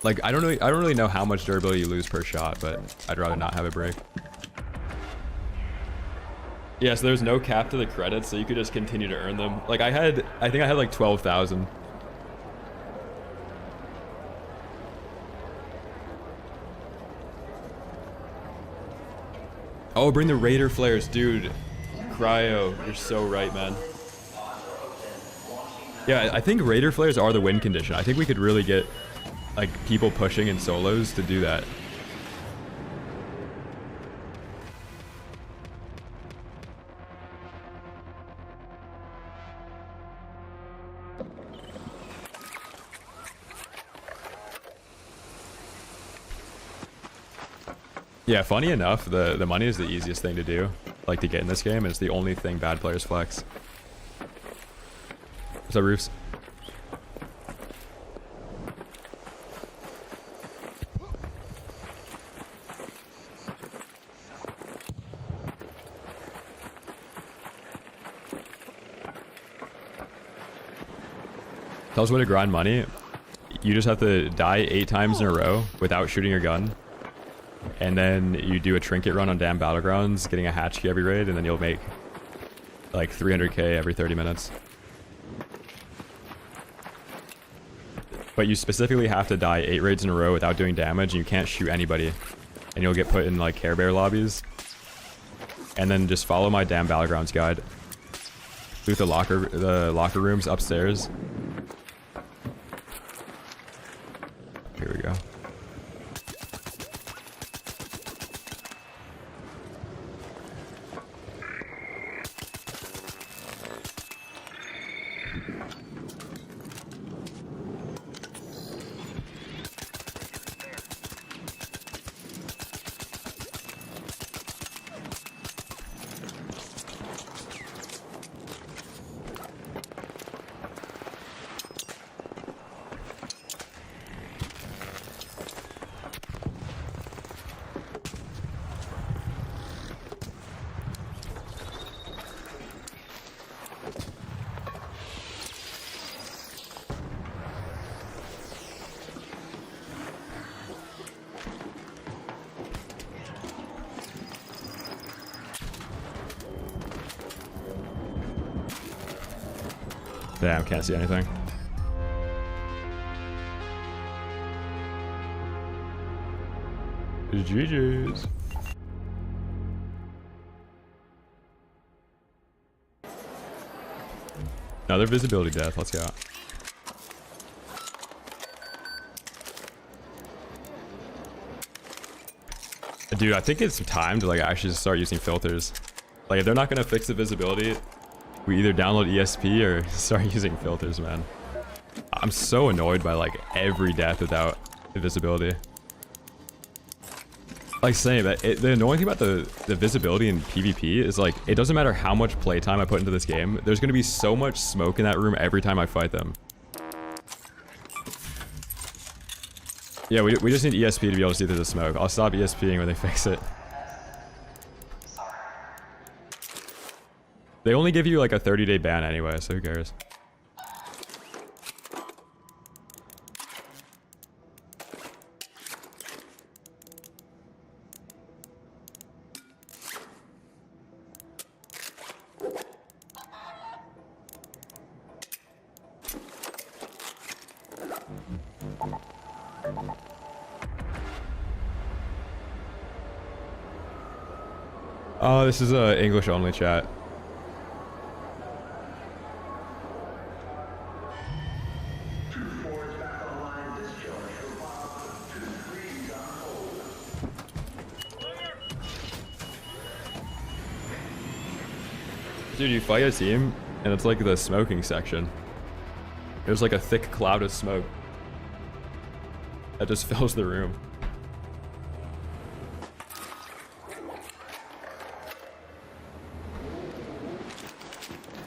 Like, I don't really know how much durability you lose per shot, but I'd rather not have it break. Yeah, so there's no cap to the credits, so you could just continue to earn them. Like I think I had like 12,000. Oh, bring the Raider flares, dude. Cryo, you're so right, man. Yeah, I think Raider flares are the win condition. I think we could really get like people pushing in solos to do that. Yeah, funny enough, the money is the easiest thing to do, like to get in this game, and it's the only thing bad players flex. What's up, Roofs? Tell us what to grind money. You just have to die 8 times in a row without shooting your gun. And then you do a trinket run on damn battlegrounds, getting a hatch key every raid, and then you'll make like 300k every 30 minutes. But you specifically have to die 8 raids in a row without doing damage, and you can't shoot anybody. And you'll get put in like Care Bear lobbies. And then just follow my damn battlegrounds guide. Loot the locker rooms upstairs. Here we go. Damn, can't see anything. GG's. Another visibility death, let's go. Dude, I think it's time to like actually start using filters. Like if they're not gonna fix the visibility, we either download ESP or start using filters, man. I'm so annoyed by like every death without visibility. Like saying that the annoying thing about the visibility in PvP is like it doesn't matter how much playtime I put into this game, there's gonna be so much smoke in that room every time I fight them. Yeah, we just need ESP to be able to see through the smoke. I'll stop ESPing when they fix it. They only give you like a 30-day ban anyway, so who cares? Oh, this is a English only chat. Dude, you fight a team and it's like the smoking section. There's like a thick cloud of smoke that just fills the room.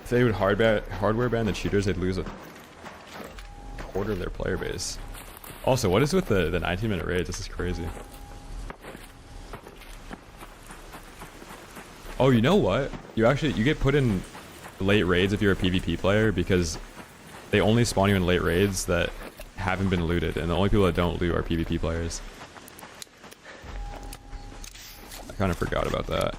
If they would hardware ban the cheaters, they'd lose a quarter of their player base. Also, what is with the 19-minute raids? This is crazy. Oh, you know what? You get put in late raids if you're a PvP player because they only spawn you in late raids that haven't been looted, and the only people that don't loot are PvP players. I kind of forgot about that.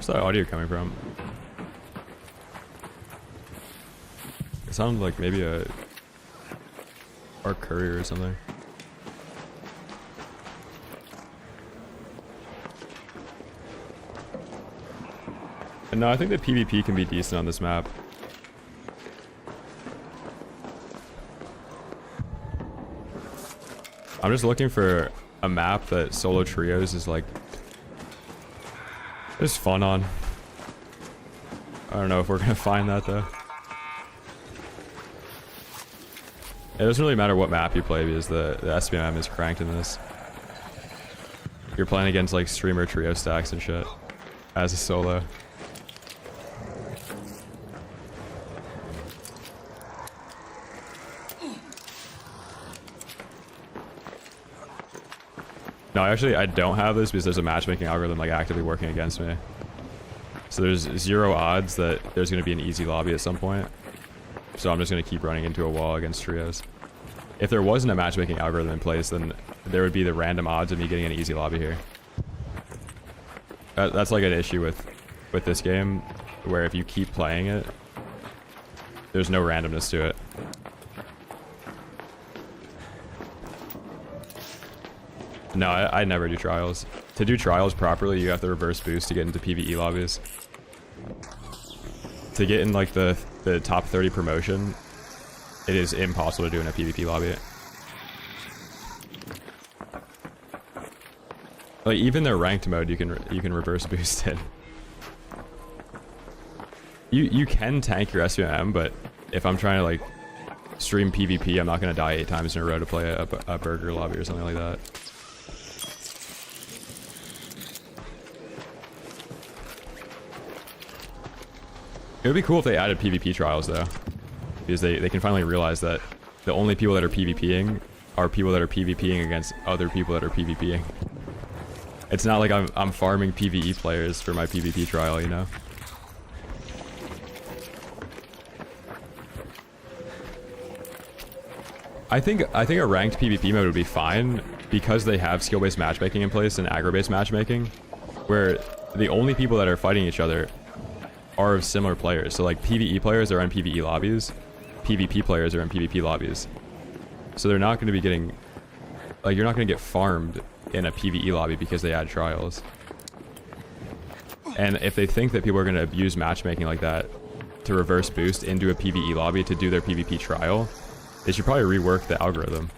Where's that audio coming from? It sounded like maybe a Arc Courier or something. And no, I think that PvP can be decent on this map. I'm just looking for a map that solo trios is like just fun on. I don't know if we're gonna find that though. It doesn't really matter what map you play because the SPM is cranked in this. You're playing against like streamer trio stacks and shit as a solo. No, actually, I don't have this because there's a matchmaking algorithm like actively working against me. So there's 0 odds that there's going to be an easy lobby at some point. So I'm just going to keep running into a wall against trios. If there wasn't a matchmaking algorithm in place, then there would be the random odds of me getting an easy lobby here. That's like an issue with this game, where if you keep playing it, there's no randomness to it. No, I never do trials. To do trials properly, you have to reverse boost to get into PvE lobbies. To get in like the top 30 promotion, it is impossible to do in a PvP lobby. Like even their ranked mode, you can reverse boost it. You can tank your SVM, but if I'm trying to like stream PvP, I'm not gonna die 8 times in a row to play a burger lobby or something like that. It would be cool if they added PvP trials though, because they can finally realize that the only people that are PvPing are people that are PvPing against other people that are PvPing. It's not like I'm farming PvE players for my PvP trial, you know? I think a ranked PvP mode would be fine because they have skill-based matchmaking in place and aggro-based matchmaking, where the only people that are fighting each other are of similar players. So like PvE players are in PvE lobbies, PvP players are in PvP lobbies. So they're not going to be getting, like, you're not going to get farmed in a PvE lobby because they add trials. And if they think that people are going to abuse matchmaking like that to reverse boost into a PvE lobby to do their PvP trial, they should probably rework the algorithm.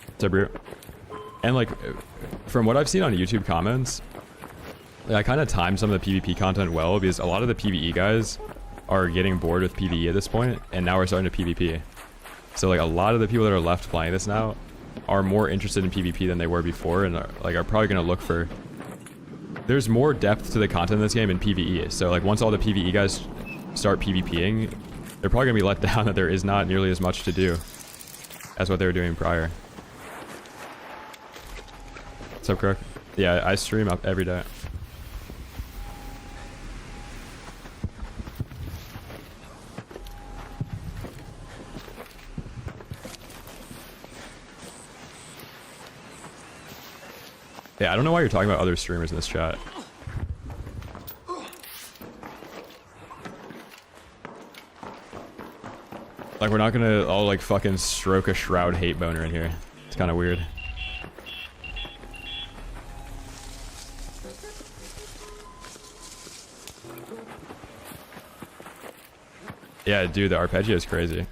What's up, bro? And like, from what I've seen on YouTube comments, I kind of timed some of the PvP content well because a lot of the PvE guys are getting bored with PvE at this point, and now we're starting to PvP. So like a lot of the people that are left playing this now are more interested in PvP than they were before, and are probably going to look for... There's more depth to the content in this game in PvE, so like once all the PvE guys start PvPing, they're probably going to be let down that there is not nearly as much to do as what they were doing prior. What's up, Crook? Yeah, I stream up every day. Yeah, I don't know why you're talking about other streamers in this chat. Like, we're not gonna all, like, fucking stroke a Shroud hate boner in here. It's kind of weird. Yeah, dude, the arpeggio is crazy.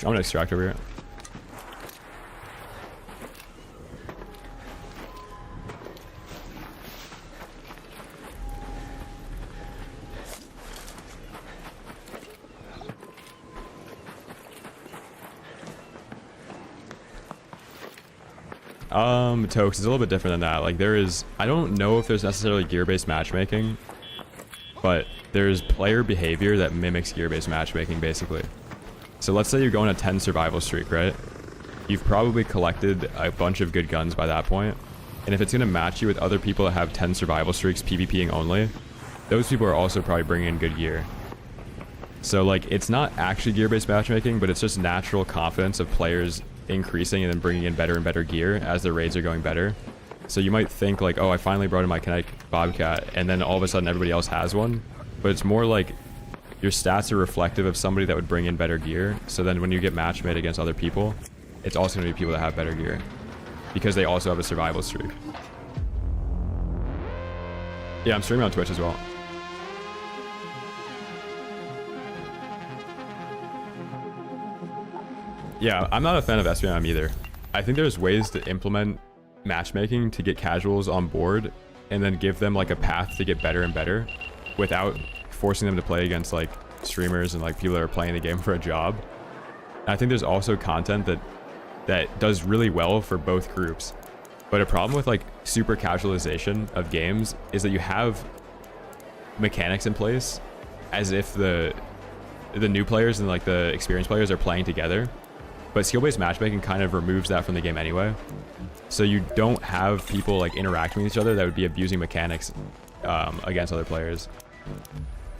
I'm gonna extract over here. Tokes is a little bit different than that. Like there is, I don't know if there's necessarily gear-based matchmaking, but there's player behavior that mimics gear-based matchmaking basically. So let's say you're going a 10 survival streak, right? You've probably collected a bunch of good guns by that point, and if it's going to match you with other people that have 10 survival streaks PvPing only, those people are also probably bringing in good gear. So like, it's not actually gear-based matchmaking, but it's just natural confidence of players increasing and then bringing in better and better gear as their raids are going better. So you might think like, oh, I finally brought in my kinetic bobcat, and then all of a sudden everybody else has one. But it's more like your stats are reflective of somebody that would bring in better gear. So then when you get match made against other people, it's also going to be people that have better gear because they also have a survival streak. Yeah, I'm streaming on Twitch as well. Yeah, I'm not a fan of SBM either. I think there's ways to implement matchmaking to get casuals on board and then give them like a path to get better and better without forcing them to play against like streamers and like people that are playing the game for a job. And I think there's also content that does really well for both groups. But a problem with like super casualization of games is that you have mechanics in place as if the new players and like the experienced players are playing together. But skill-based matchmaking kind of removes that from the game anyway. So you don't have people like interacting with each other that would be abusing mechanics against other players.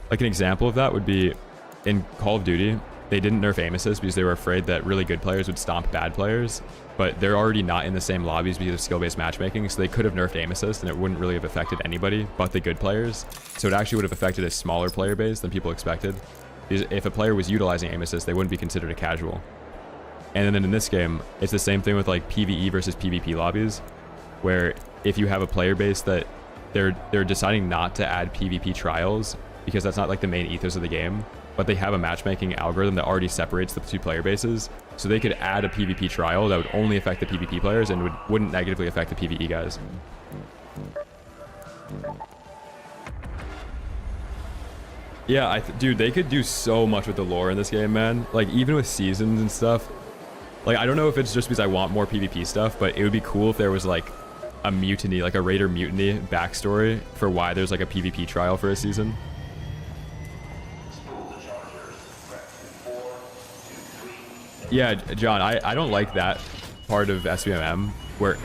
Like an example of that would be in Call of Duty, they didn't nerf aim assist because they were afraid that really good players would stomp bad players, but they're already not in the same lobbies because of skill-based matchmaking, so they could have nerfed aim assist and it wouldn't really have affected anybody but the good players. So it actually would have affected a smaller player base than people expected. Because if a player was utilizing aim assist, they wouldn't be considered a casual. And then in this game, it's the same thing with like PvE versus PvP lobbies, where if you have a player base that they're deciding not to add PvP trials because that's not like the main ethos of the game, but they have a matchmaking algorithm that already separates the two player bases, so they could add a PvP trial that would only affect the PvP players and wouldn't negatively affect the PvE guys. Yeah, dude, they could do so much with the lore in this game, man. Like even with seasons and stuff. Like, I don't know if it's just because I want more PvP stuff, but it would be cool if there was like a mutiny, like a raider mutiny backstory for why there's like a PvP trial for a season. Yeah, John, I don't like that part of SBMM where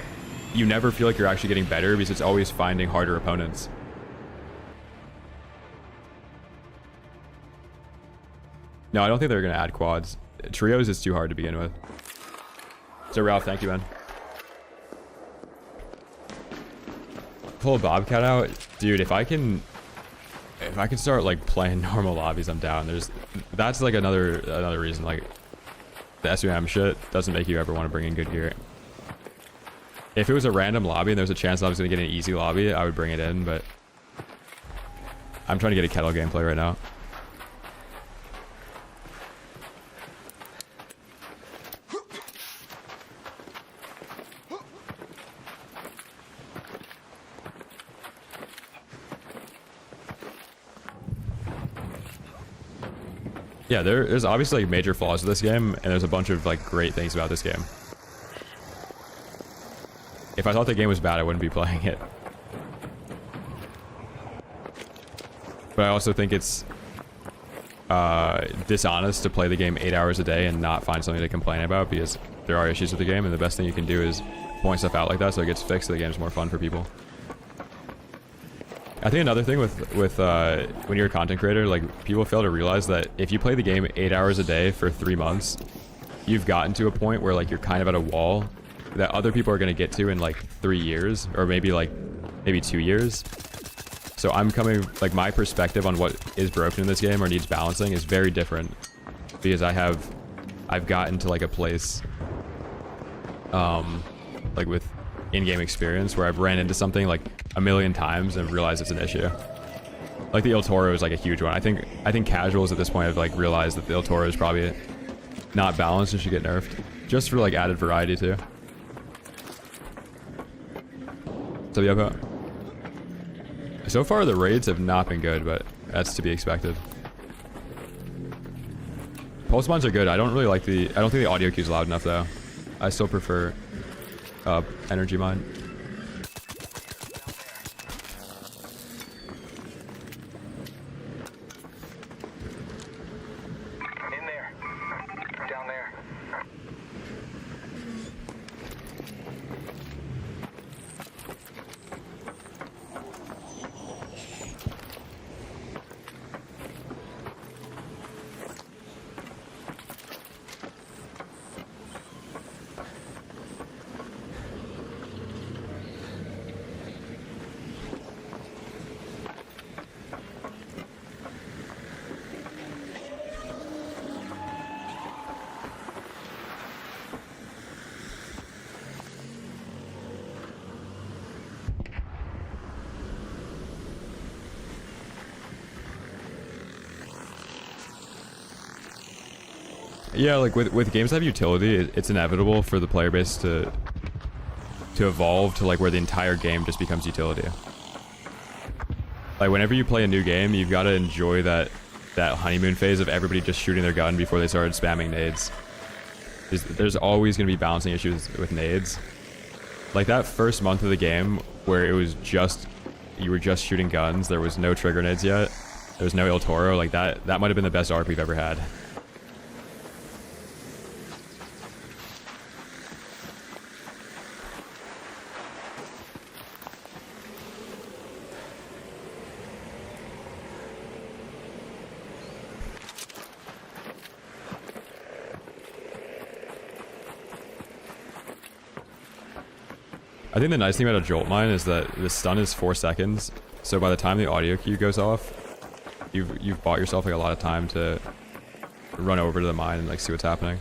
you never feel like you're actually getting better because it's always finding harder opponents. No, I don't think they're going to add quads. Trios is too hard to begin with. So Ralph, thank you, man. Pull a Bobcat out, dude. If I can start like playing normal lobbies, I'm down. That's like another reason. Like the SUM shit doesn't make you ever want to bring in good gear. If it was a random lobby and there was a chance I was gonna get an easy lobby, I would bring it in. But I'm trying to get a kettle gameplay right now. Yeah, there's obviously like major flaws with this game, and there's a bunch of like great things about this game. If I thought the game was bad, I wouldn't be playing it. But I also think it's dishonest to play the game 8 hours a day and not find something to complain about, because there are issues with the game, and the best thing you can do is point stuff out like that so it gets fixed so the game's more fun for people. I think another thing with when you're a content creator, like people fail to realize that if you play the game 8 hours a day for 3 months, you've gotten to a point where like you're kind of at a wall that other people are going to get to in like 3 years or maybe 2 years. So I'm coming, like my perspective on what is broken in this game or needs balancing is very different because I've gotten to like a place like with in-game experience where I've ran into something like a million times and realized it's an issue. Like the El Toro is like a huge one. I think casuals at this point have like realized that the El Toro is probably not balanced and should get nerfed, just for like added variety too. So yeah, so far the raids have not been good, but that's to be expected. Pulse mines are good. I don't think the audio queue is loud enough though. I still prefer energy mine. In there. Down there. Yeah, like with games that have utility, it's inevitable for the player base to evolve to like where the entire game just becomes utility. Like whenever you play a new game, you've got to enjoy that honeymoon phase of everybody just shooting their gun before they started spamming nades. There's always going to be balancing issues with nades. Like that first month of the game where it was just, you were just shooting guns, there was no trigger nades yet, there was no Il Toro, like that might have been the best ARC we've ever had. I think the nice thing about a jolt mine is that the stun is 4 seconds, so by the time the audio cue goes off, you've bought yourself like a lot of time to run over to the mine and like see what's happening.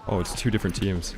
Oh, it's 2 different teams.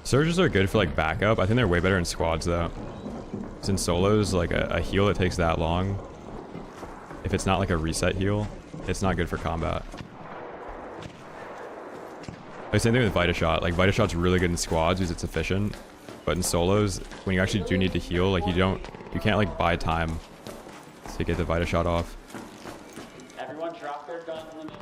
Surges are good for like backup. I think they're way better in squads though. Because in solos, like a heal that takes that long, if it's not like a reset heal, it's not good for combat. Like same thing with Vita Shot. Like Vita Shot's really good in squads because it's efficient, but in solos, when you actually do need to heal, like you can't like buy time to get the Vita Shot off. Everyone drop their gun in the middle.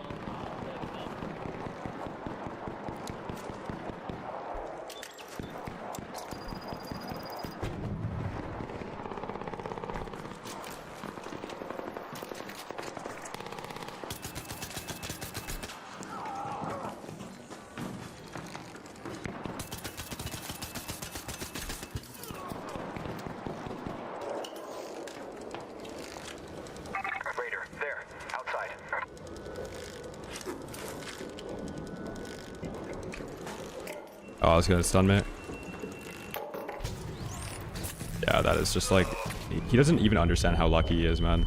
Raider, there, outside. Oh, I was gonna stun me. Yeah, that is just like, he doesn't even understand how lucky he is, man.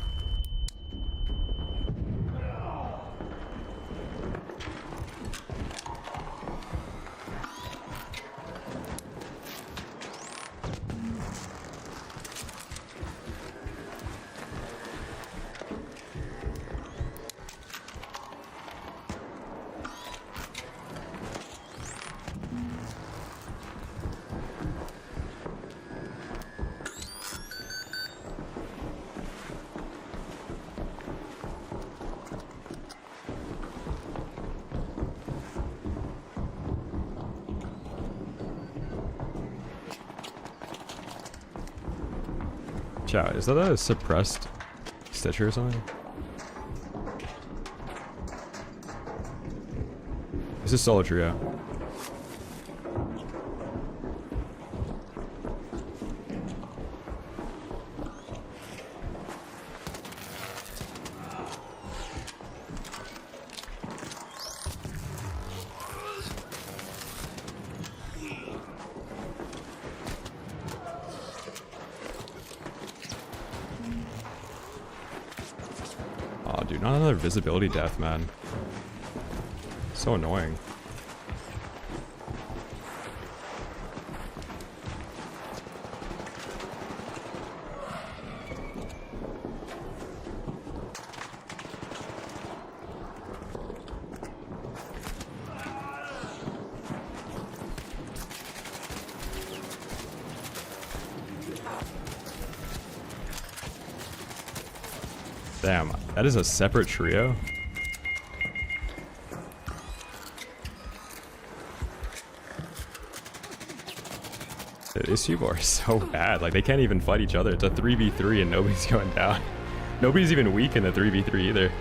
Chat, is that a suppressed Stitcher or something? This is solo trio. dude, not another visibility death, man. So annoying. Damn, that is a separate trio? Dude, these people are so bad. Like, they can't even fight each other. It's a 3v3 and nobody's going down. Nobody's even weak in the 3v3 either.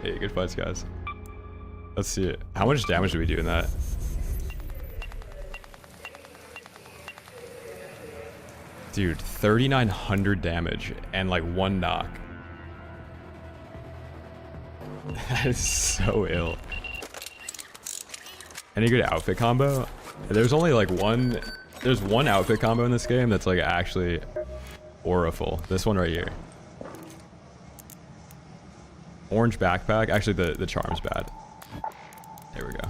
Hey, good fights, guys. Let's see it. How much damage do we do in that? Dude, 3,900 damage and like 1 knock. That is so ill. Any good outfit combo? There's only like there's one outfit combo in this game that's like actually horrible. This one right here. Orange backpack. Actually, the charm's bad. There we go.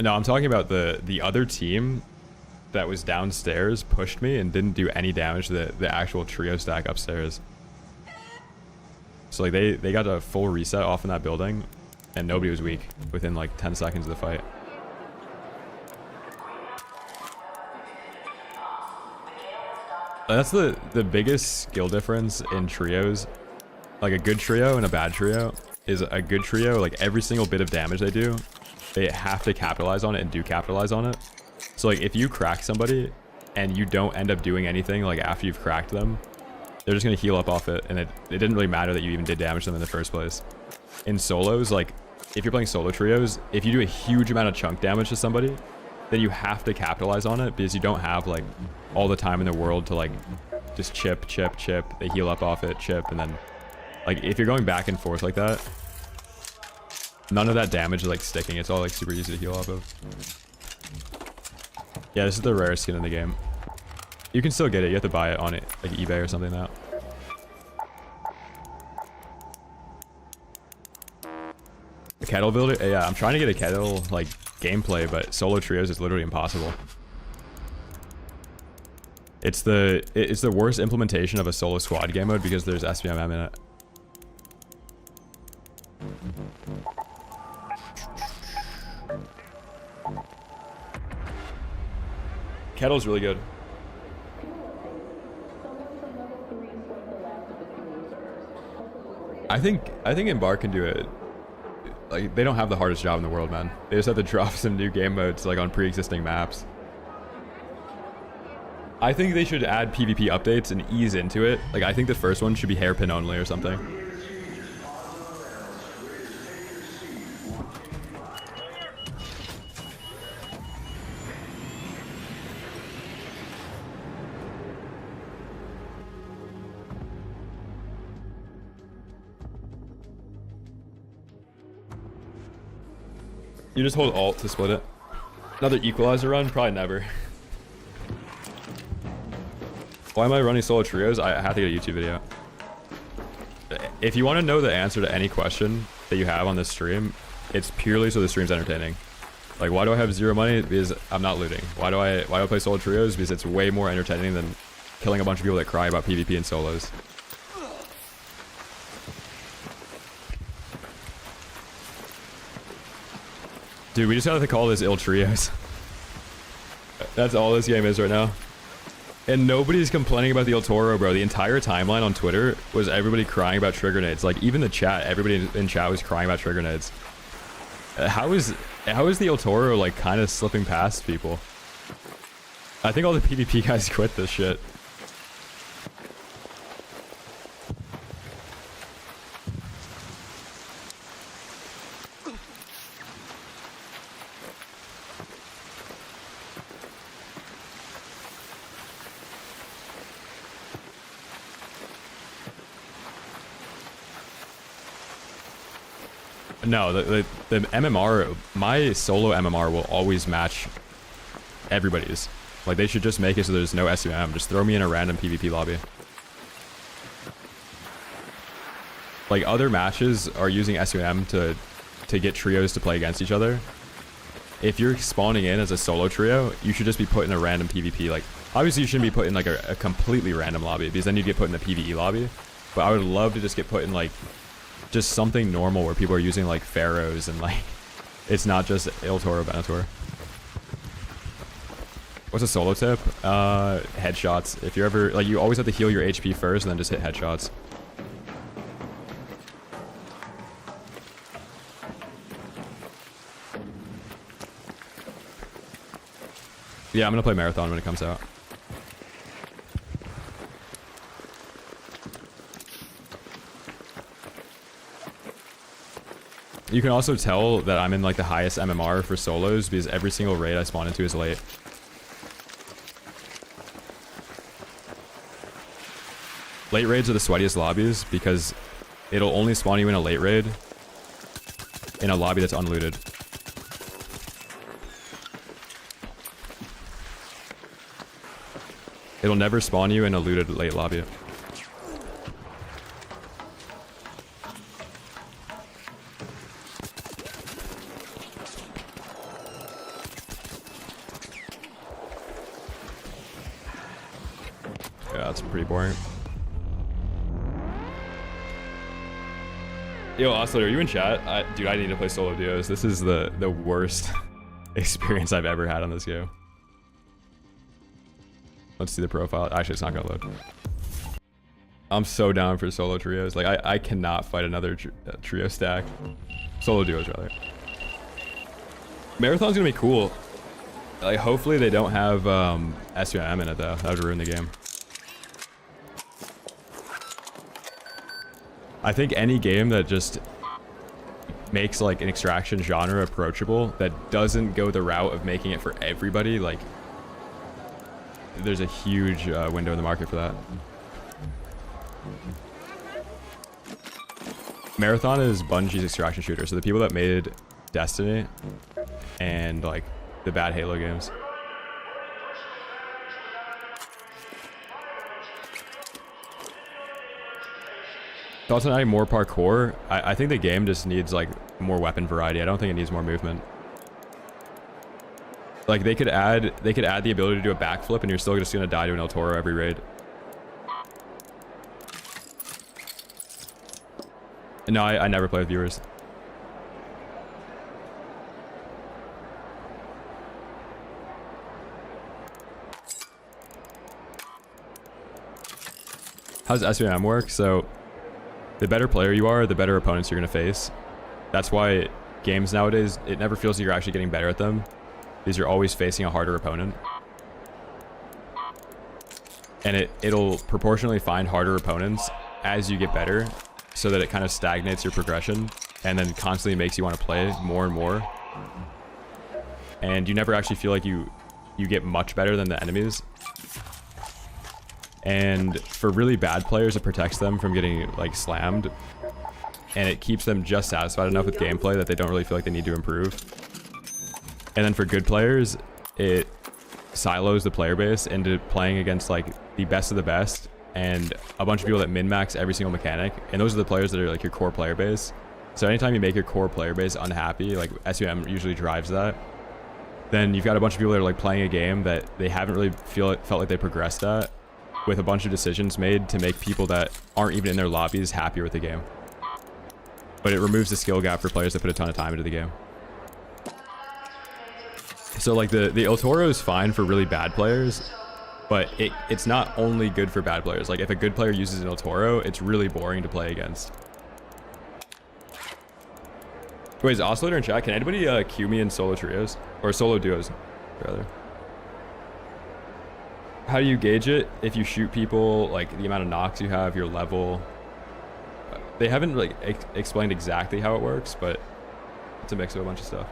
No, I'm talking about the other team that was downstairs pushed me and didn't do any damage to the actual trio stack upstairs. So like they got a full reset off in that building and nobody was weak within like 10 seconds of the fight. That's the biggest skill difference in trios. Like a good trio and a bad trio is a good trio, like every single bit of damage they do, they have to capitalize on it and do capitalize on it. So like if you crack somebody and you don't end up doing anything like after you've cracked them, they're just gonna heal up off it and it didn't really matter that you even did damage to them in the first place. In solos, like if you're playing solo trios, if you do a huge amount of chunk damage to somebody, then you have to capitalize on it because you don't have like all the time in the world to like just chip, they heal up off it, chip, and then like if you're going back and forth like that, none of that damage is like sticking. It's all like super easy to heal off of. Yeah, this is the rarest skin in the game. You can still get it. You have to buy it on it like eBay or something now. The kettle builder? Yeah, I'm trying to get a kettle like gameplay, but solo trios is literally impossible. It's the worst implementation of a solo squad game mode because there's SBMM in it. Kettle's really good. I think Embark can do it. Like they don't have the hardest job in the world, man. They just have to drop some new game modes like on pre-existing maps. I think they should add PvP updates and ease into it. Like I think the first one should be hairpin only or something. You just hold Alt to split it. Another equalizer run? Probably never. Why am I running solo trios? I have to get a YouTube video. If you want to know the answer to any question that you have on this stream, it's purely so the stream's entertaining. Like, why do I have 0 money? Because I'm not looting. Why do I play solo trios? Because it's way more entertaining than killing a bunch of people that cry about PvP and solos. Dude, we just have to call this ill trios. That's all this game is right now. And nobody's complaining about the El Toro, bro. The entire timeline on Twitter was everybody crying about trigger nades. Like, even the chat, everybody in chat was crying about trigger nades. How is the El Toro, like, kind of slipping past people? I think all the PvP guys quit this shit. No, the MMR, my solo MMR will always match everybody's. Like, they should just make it so there's no SUM. Just throw me in a random PvP lobby. Like, other matches are using SUM to get trios to play against each other. If you're spawning in as a solo trio, you should just be put in a random PvP. Like, obviously you shouldn't be put in like a completely random lobby, because then you'd get put in a PvE lobby. But I would love to just get put in like just something normal where people are using like pharaohs and like it's not just Il Toro Benator. What's a solo tip? Headshots. If you're ever like, you always have to heal your HP first and then just hit headshots. Yeah, I'm gonna play Marathon when it comes out. You can also tell that I'm in like the highest MMR for solos because every single raid I spawn into is late. Late raids are the sweatiest lobbies because it'll only spawn you in a late raid in a lobby that's unlooted. It'll never spawn you in a looted late lobby. Yeah, that's pretty boring. Yo, Oscillator, are you in chat? Dude, I need to play solo duos. This is the worst experience I've ever had on this game. Let's see the profile. Actually, it's not gonna load. I'm so down for solo trios. Like, I cannot fight another trio stack. Solo duos, rather. Marathon's gonna be cool. Like, hopefully they don't have SUM in it, though. That would ruin the game. I think any game that just makes, like, an extraction genre approachable, that doesn't go the route of making it for everybody, like, there's a huge window in the market for that. Marathon is Bungie's extraction shooter, so the people that made Destiny and like the bad Halo games. Thoughts on adding more parkour? I think the game just needs like more weapon variety. I don't think it needs more movement. Like, they could add the ability to do a backflip and you're still just gonna die to an El Toro every raid. No, I never play with viewers. How does SUM work? So, the better player you are, the better opponents you're gonna face. That's why games nowadays, it never feels like you're actually getting better at them, because you're always facing a harder opponent. And it'll proportionally find harder opponents as you get better, so that it kind of stagnates your progression and then constantly makes you want to play more and more. And you never actually feel like you get much better than the enemies. And for really bad players, it protects them from getting like slammed, and it keeps them just satisfied enough with gameplay that they don't really feel like they need to improve. And then for good players, it silos the player base into playing against like the best of the best and a bunch of people that min-max every single mechanic. And those are the players that are like your core player base. So anytime you make your core player base unhappy, like SUM usually drives that, then you've got a bunch of people that are like playing a game that they haven't really felt like they progressed at, with a bunch of decisions made to make people that aren't even in their lobbies happier with the game. But it removes the skill gap for players that put a ton of time into the game. So like the El Toro is fine for really bad players, but it's not only good for bad players. Like, if a good player uses an El Toro, it's really boring to play against. Wait, is Oscillator in chat? Can anybody queue me in solo trios? Or solo duos, rather. How do you gauge it? If you shoot people, like the amount of knocks you have, your level. They haven't like explained exactly how it works, but it's a mix of a bunch of stuff.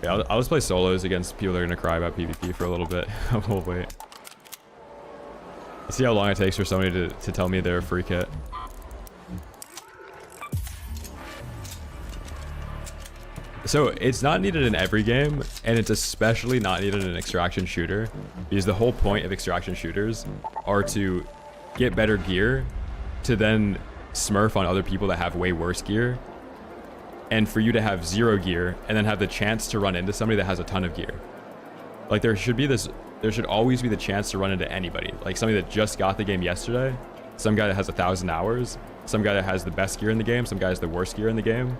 Yeah, I'll just play solos against people that are gonna cry about PvP for a little bit. We'll wait. See how long it takes for somebody to tell me they're a free kit. So it's not needed in every game, and it's especially not needed in an extraction shooter, because the whole point of extraction shooters are to get better gear, to then smurf on other people that have way worse gear, and for you to have 0 gear, and then have the chance to run into somebody that has a ton of gear. Like there should always be the chance to run into anybody. Like somebody that just got the game yesterday, some guy that has 1,000 hours, some guy that has the best gear in the game, some guy has the worst gear in the game,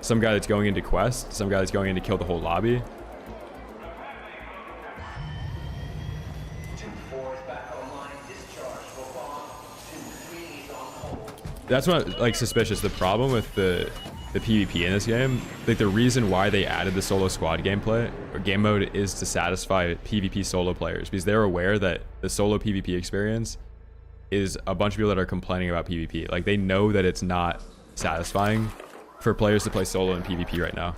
some guy that's going into quest, some guy that's going in to kill the whole lobby. That's what like suspicious. The problem with the PvP in this game, like the reason why they added the solo squad gameplay or game mode is to satisfy PvP solo players, because they're aware that the solo PvP experience is a bunch of people that are complaining about PvP. Like they know that it's not satisfying for players to play solo in PvP right now.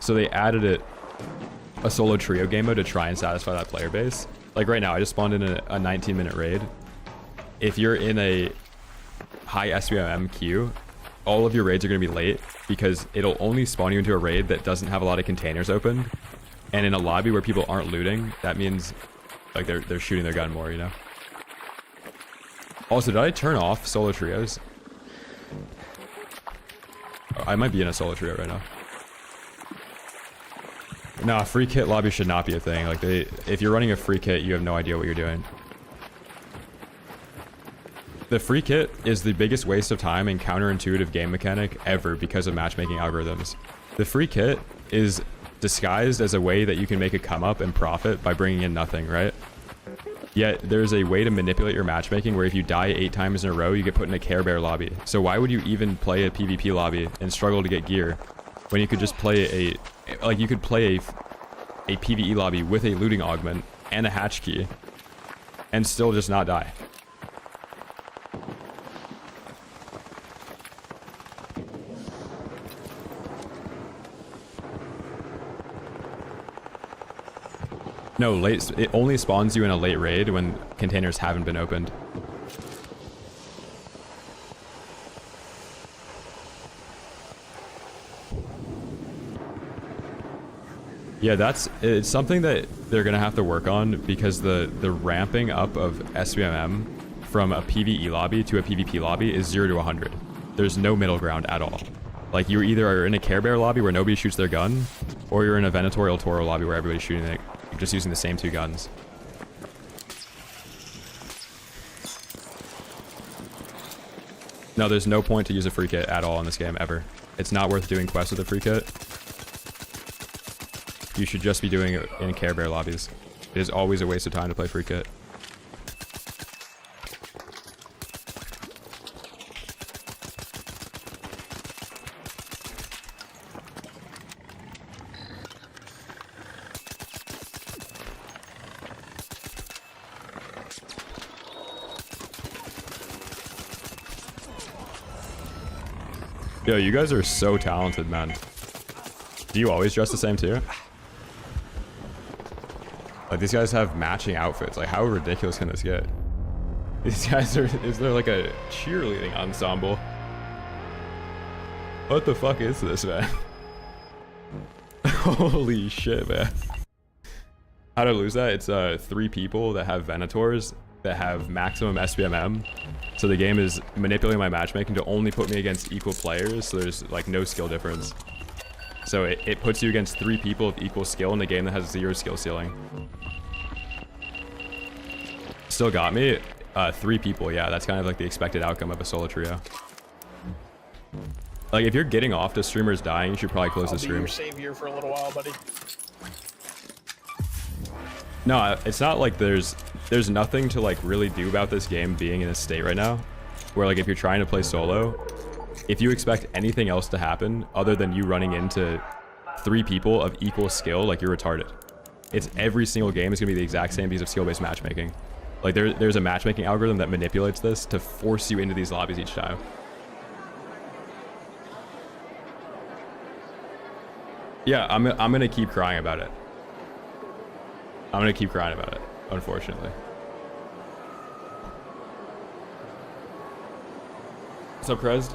So they added a solo trio game mode to try and satisfy that player base. Like right now, I just spawned in a 19-minute raid. If you're in a high SBMM queue, all of your raids are going to be late because it'll only spawn you into a raid that doesn't have a lot of containers open. And in a lobby where people aren't looting, that means like they're shooting their gun more, you know? Also, did I turn off solo trios? Oh, I might be in a solo trio right now. Nah, free kit lobby should not be a thing. Like if you're running a free kit, you have no idea what you're doing. The free kit is the biggest waste of time and counterintuitive game mechanic ever because of matchmaking algorithms. The free kit is disguised as a way that you can make a come up and profit by bringing in nothing, right? Yet there's a way to manipulate your matchmaking where if you die 8 times in a row, you get put in a Care Bear lobby. So why would you even play a PvP lobby and struggle to get gear when you could just play you could play a PvE lobby with a looting augment and a hatch key and still just not die? No, late. It only spawns you in a late raid when containers haven't been opened. Yeah, it's something that they're gonna have to work on because the ramping up of SBMM from a PvE lobby to a PvP lobby is 0 to 100. There's no middle ground at all. Like you either are in a Care Bear lobby where nobody shoots their gun, or you're in a Venatorial Toro lobby where everybody's shooting it. You're just using the same 2 guns. No, there's no point to use a free kit at all in this game, ever. It's not worth doing quests with a free kit. You should just be doing it in Care Bear lobbies. It is always a waste of time to play free kit. Yo, you guys are so talented, man. Do you always dress the same too? Like these guys have matching outfits. Like how ridiculous can this get? These guys is there like a cheerleading ensemble? What the fuck is this, man? Holy shit, man. How to lose that? It's 3 people that have Venators that have maximum SBMM. So the game is manipulating my matchmaking to only put me against equal players, so there's like no skill difference. So it puts you against 3 people of equal skill in a game that has 0 skill ceiling. Still got me. 3 people, yeah, that's kind of like the expected outcome of a solo trio. Like if you're getting off to streamers dying, you should probably close the stream. I'll be your savior for a little while, buddy. No, it's not like there's nothing to like really do about this game being in a state right now where like if you're trying to play solo, if you expect anything else to happen other than you running into 3 people of equal skill, like you're retarded. It's every single game is gonna be the exact same piece of skill-based matchmaking. Like there's a matchmaking algorithm that manipulates this to force you into these lobbies each time. Yeah, I'm gonna keep crying about it. I'm gonna keep crying about it, unfortunately. What's up, Krez?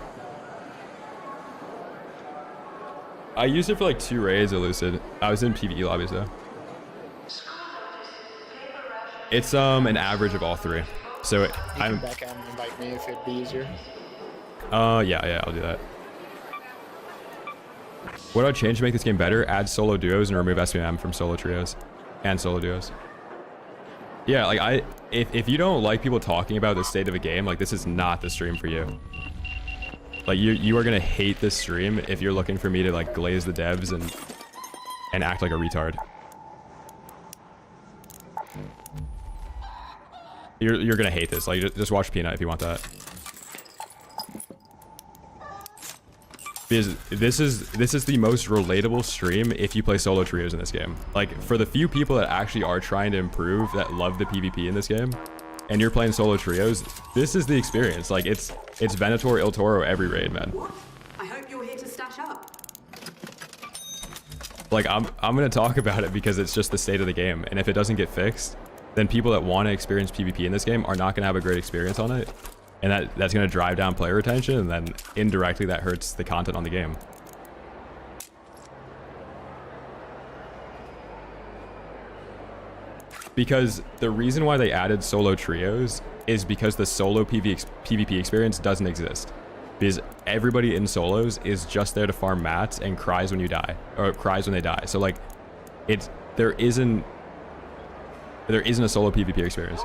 I used it for like 2 raids at Lucid. I was in PvE lobbies though. It's an average of all 3. So I'm back out and invite me if it'd be easier. Yeah, I'll do that. What do I change to make this game better? Add solo duos and remove SBM from solo trios and solo duos. Yeah, like if you don't like people talking about the state of a game, like this is not the stream for you. Like you are gonna hate this stream if you're looking for me to like glaze the devs and act like a retard. You're gonna hate this. Like just watch Peanut if you want that. Because this is the most relatable stream if you play solo trios in this game. Like for the few people that actually are trying to improve, that love the PvP in this game, and you're playing solo trios, this is the experience. Like it's Venator, Il Toro every raid, man. I hope you're here to stash up. Like I'm gonna talk about it because it's just the state of the game, and if it doesn't get fixed, then people that want to experience PvP in this game are not gonna have a great experience on it. And that's going to drive down player retention, and then indirectly that hurts the content on the game. Because the reason why they added solo trios is because the solo PvP experience doesn't exist. Because everybody in solos is just there to farm mats and cries when you die, or cries when they die. So like, there isn't a solo PvP experience.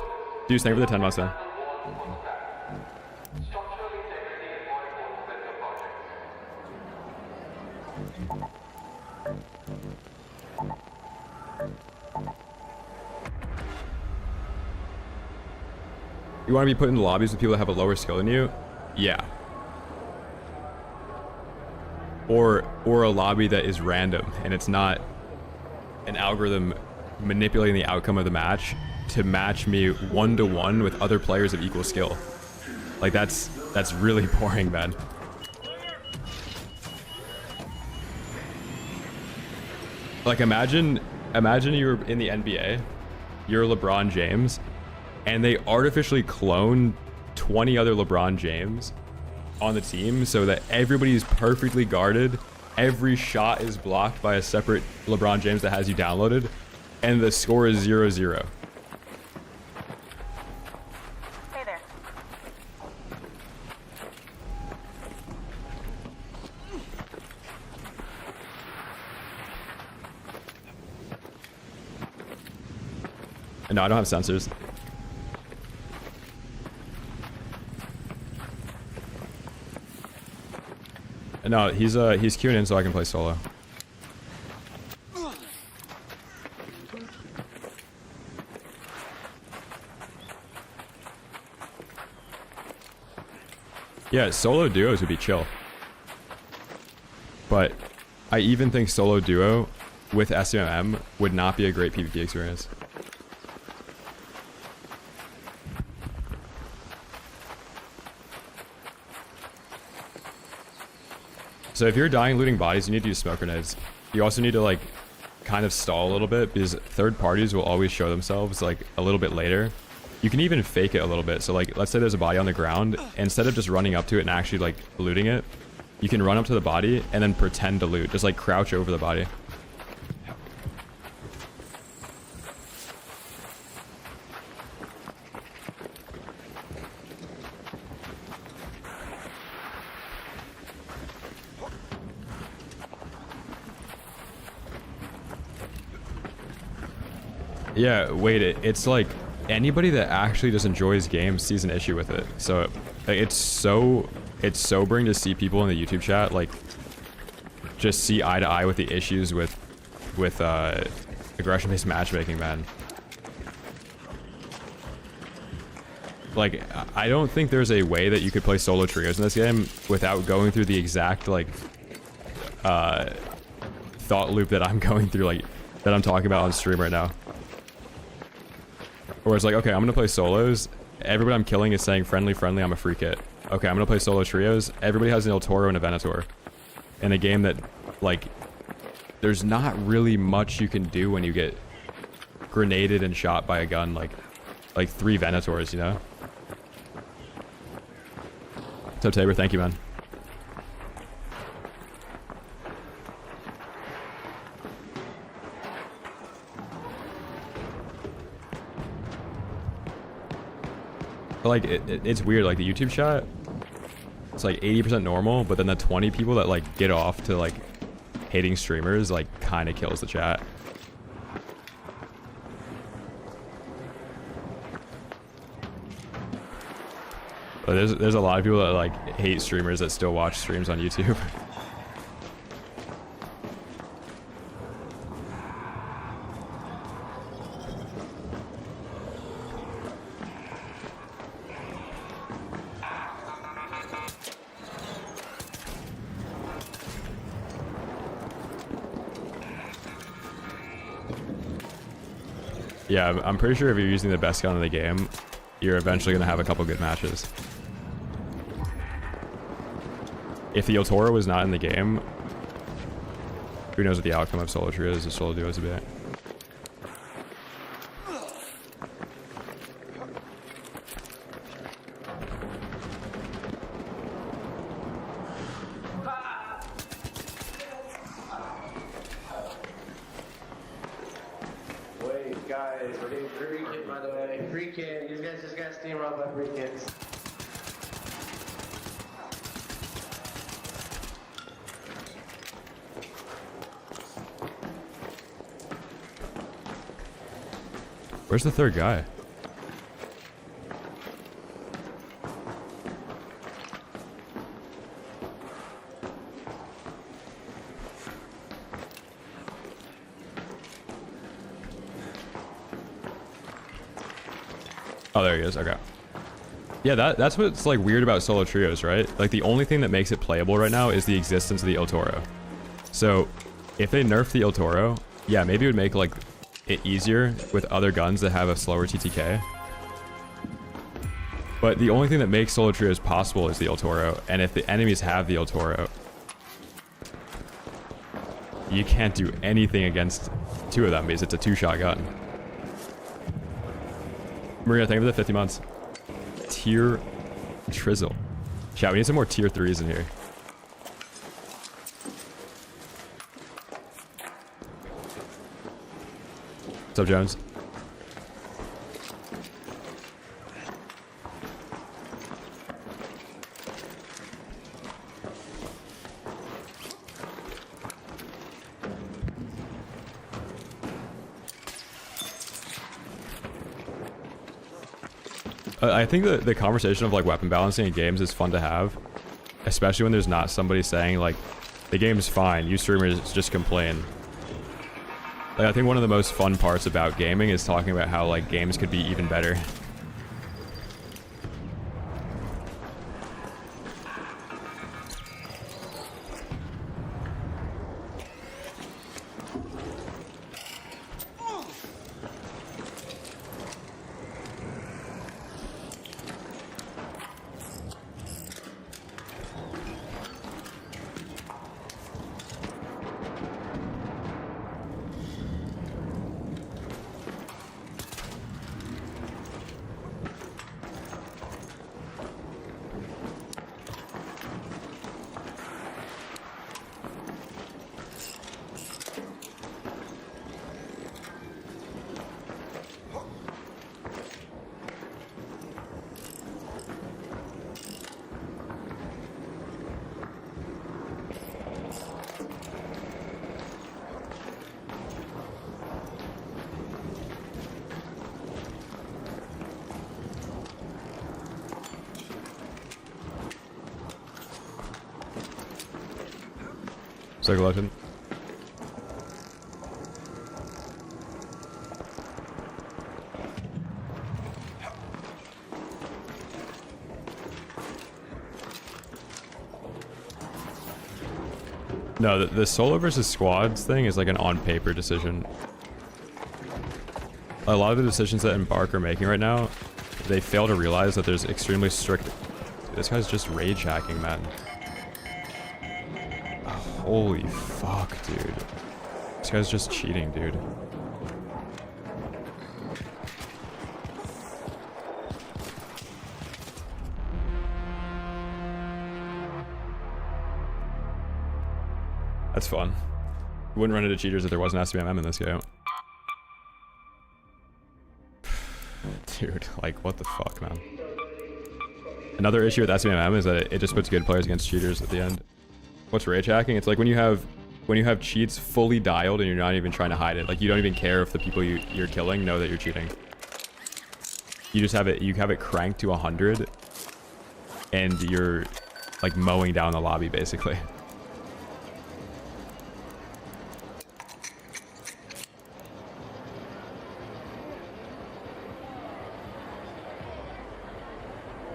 Dude, thank you for the 10 months then. You want to be put in lobbies with people that have a lower skill than you? Yeah. Or a lobby that is random and it's not an algorithm manipulating the outcome of the match to match me 1-to-1 with other players of equal skill. Like that's really boring, man. Like imagine you're in the NBA, you're LeBron James, and they artificially clone 20 other LeBron James on the team so that everybody's perfectly guarded, every shot is blocked by a separate LeBron James that has you downloaded, and the score is 0-0. Hey there. No, I don't have sensors. No, he's queuing in so I can play solo. Yeah, solo duos would be chill. But I even think solo duo with SMM would not be a great PvP experience. So if you're dying looting bodies, you need to use smoke grenades. You also need to like kind of stall a little bit because third parties will always show themselves like a little bit later. You can even fake it a little bit. So like, let's say there's a body on the ground. Instead of just running up to it and actually like looting it, you can run up to the body and then pretend to loot. Just like crouch over the body. Yeah, wait, it's like anybody that actually just enjoys games sees an issue with it. So like, it's sobering to see people in the YouTube chat like just see eye to eye with the issues with aggression-based matchmaking, man. Like I don't think there's a way that you could play solo trios in this game without going through the exact like thought loop that I'm going through, like that I'm talking about on stream right now. Where it's like, okay, I'm gonna play solos. Everybody I'm killing is saying friendly, friendly, I'm a free kit. Okay, I'm gonna play solo trios. Everybody has an Il Toro and a Venator. In a game that, like, there's not really much you can do when you get grenaded and shot by a gun like 3 Venators, you know? So Tabor, thank you, man. But like it's weird, like the YouTube chat, it's like 80% normal, but then the 20 people that like get off to like hating streamers like kind of kills the chat. But there's a lot of people that like hate streamers that still watch streams on YouTube. Yeah, I'm pretty sure if you're using the best gun in the game, you're eventually going to have a couple good matches. If the El Toro was not in the game, who knows what the outcome of solo trios or solo duos would be. Wait, guys, we're getting free kit, by the way. Free kit. You guys just got steamrolled by free kits. Where's the third guy? Oh, there he is. Okay. Yeah, that's what's like weird about solo trios, right? Like the only thing that makes it playable right now is the existence of the El Toro. So if they nerf the El Toro, yeah, maybe it would make like it easier with other guns that have a slower TTK. But the only thing that makes solo trios possible is the El Toro, and if the enemies have the El Toro, you can't do anything against two of them because it's a two-shot gun. Maria, thank you for the 50 months. Tier Trizzle. Chat, we need some more tier 3s in here. What's up, Jones? I think that the conversation of like weapon balancing in games is fun to have, especially when there's not somebody saying like the game's fine, you streamers just complain. Like, I think one of the most fun parts about gaming is talking about how like games could be even better. Psychologian. No, the solo versus squads thing is like an on-paper decision. A lot of the decisions that Embark are making right now, they fail to realize that there's extremely strict... This guy's just rage hacking, man. Holy fuck, dude. This guy's just cheating, dude. That's fun. Wouldn't run into cheaters if there wasn't SBMM in this game. Dude, like, what the fuck, man? Another issue with SBMM is that it just puts good players against cheaters at the end. What's rage hacking? It's like when you have cheats fully dialed and you're not even trying to hide it. Like, you don't even care if the people you're killing know that you're cheating. You just have it cranked to 100 and you're like mowing down the lobby basically.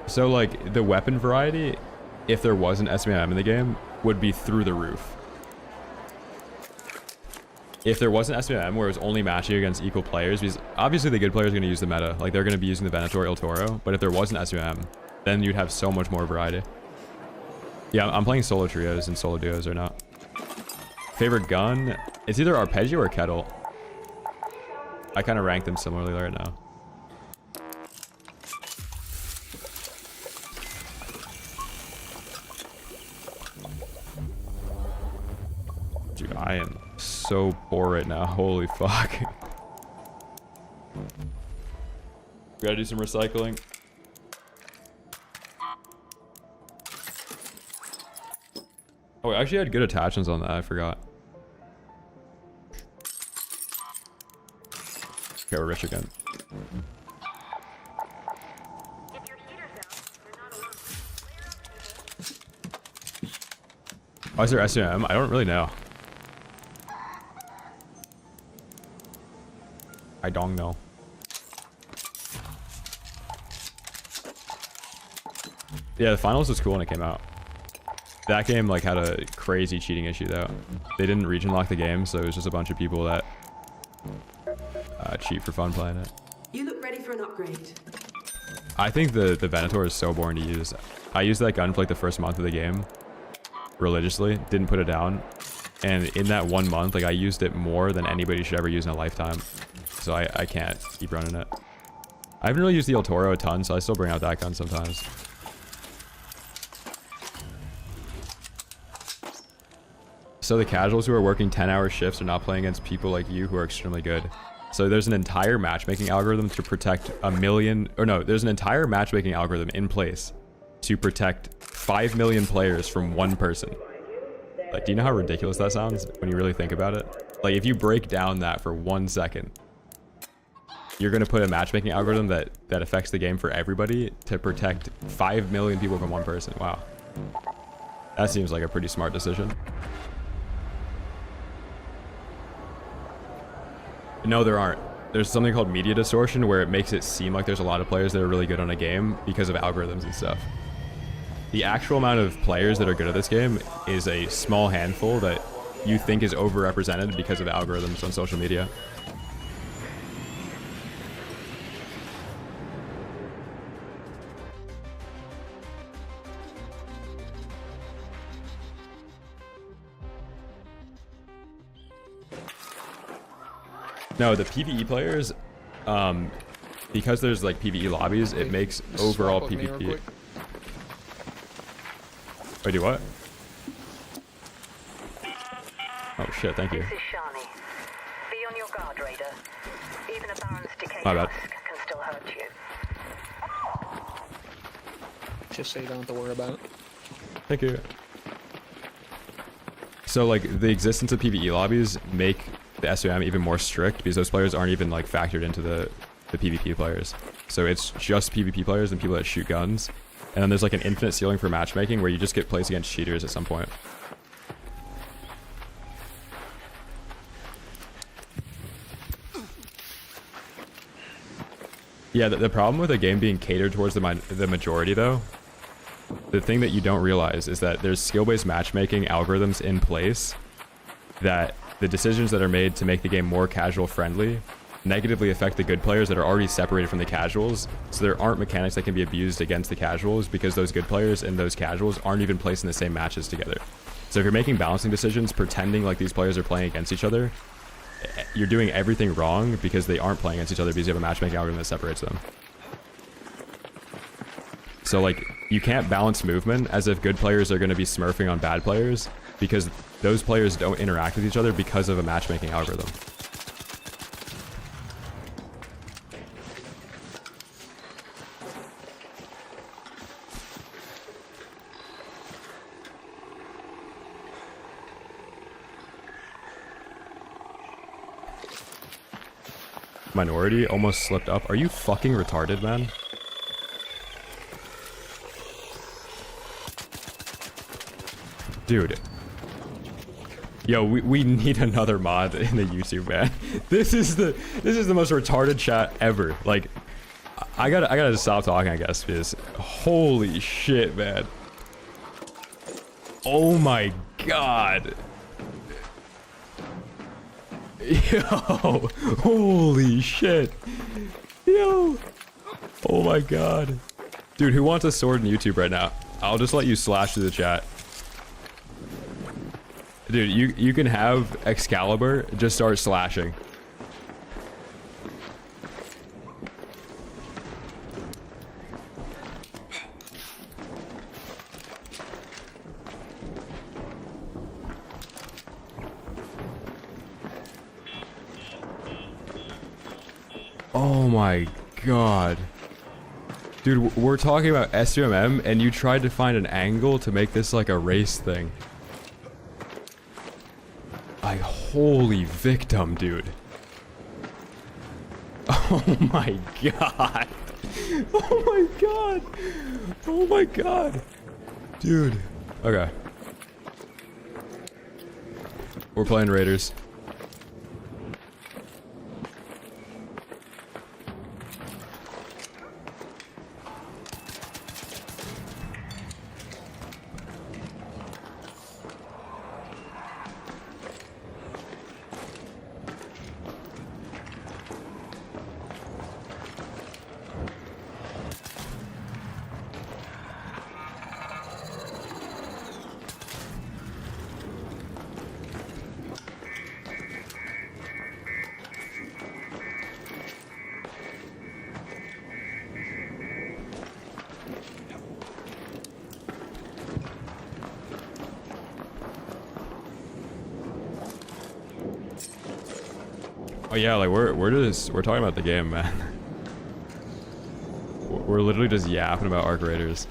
So like the weapon variety, if there wasn't SBMM in the game, would be through the roof. If there wasn't SBMM where it was only matching against equal players, because obviously the good players are going to use the meta, like they're going to be using the Venator Il Toro, but if there wasn't SBMM, then you'd have so much more variety. Yeah, I'm playing solo trios and solo duos right now. Favorite gun? It's either Arpeggio or Kettle. I kind of rank them similarly right now. Dude, I am so poor right now. Holy fuck. We gotta do some recycling. Oh, I actually had good attachments on that. I forgot. Okay, we're rich again. Oh, is there SUM? I don't really know. I don't know. Yeah, the finals was cool when it came out. That game like had a crazy cheating issue though. They didn't region lock the game, so it was just a bunch of people that cheat for fun playing it. You look ready for an upgrade. I think the Venator is so boring to use. I used that gun for like the first month of the game religiously, didn't put it down, and in that 1 month, like I used it more than anybody should ever use in a lifetime. So I can't keep running it. I haven't really used the Il Toro a ton, so I still bring out that gun sometimes. So the casuals who are working 10-hour shifts are not playing against people like you who are extremely good. So there's an entire matchmaking algorithm to protect there's an entire matchmaking algorithm in place to protect 5 million players from one person. Like, do you know how ridiculous that sounds when you really think about it? Like, if you break down that for 1 second, you're going to put a matchmaking algorithm that affects the game for everybody to protect 5 million people from one person. Wow. That seems like a pretty smart decision. No, there aren't. There's something called media distortion where it makes it seem like there's a lot of players that are really good on a game because of algorithms and stuff. The actual amount of players that are good at this game is a small handful that you think is overrepresented because of algorithms on social media. No, the PvE players, because there's like PvE lobbies, it makes overall PvP. Wait, do what? Oh shit, thank you. This is Shani. Be on your guard, Raider. Even a Baron's decay My bad. husk can still hurt you. Just so you don't have to worry about it. Thank you. So like the existence of PvE lobbies make the SOM even more strict because those players aren't even like factored into the PvP players. So it's just PvP players and people that shoot guns. And then there's like an infinite ceiling for matchmaking where you just get placed against cheaters at some point. Yeah, the problem with a game being catered towards the majority though, the thing that you don't realize is that there's skill-based matchmaking algorithms in place that the decisions that are made to make the game more casual friendly negatively affect the good players that are already separated from the casuals. So there aren't mechanics that can be abused against the casuals because those good players and those casuals aren't even placed in the same matches together. So if you're making balancing decisions pretending like these players are playing against each other, you're doing everything wrong because they aren't playing against each other because you have a matchmaking algorithm that separates them. So like you can't balance movement as if good players are going to be smurfing on bad players because those players don't interact with each other because of a matchmaking algorithm. Minority almost slipped up. Are you fucking retarded, man? Dude. Yo, we need another mod in the YouTube, man. This is the most retarded chat ever. Like, I gotta stop talking, I guess, because holy shit, man. Oh my god. Yo, holy shit. Yo. Oh my god. Dude, who wants a sword in YouTube right now? I'll just let you slash through the chat. Dude, you can have Excalibur just start slashing. Oh my god. Dude, we're talking about SUMM and you tried to find an angle to make this like a race thing. Like, holy victim, dude. Oh my god. Oh my god. Oh my god. Dude. Okay. We're playing Raiders. Oh yeah, like we're talking about the game, man. We're literally just yapping about Arc Raiders.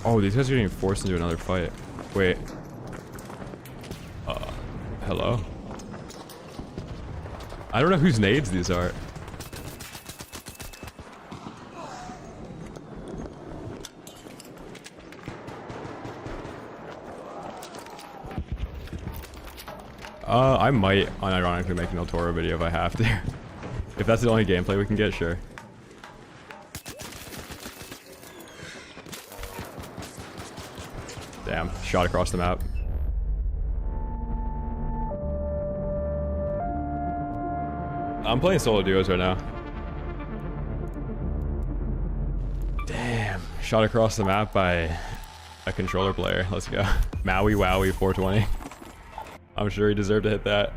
Oh, these guys are getting forced into another fight. Wait. Hello? I don't know whose nades these are. I might unironically make an El Toro video if I have to. If that's the only gameplay we can get, sure. Damn, shot across the map. I'm playing solo duos right now. Damn, shot across the map by a controller player. Let's go. Maui Wowie 420. I'm sure he deserved to hit that.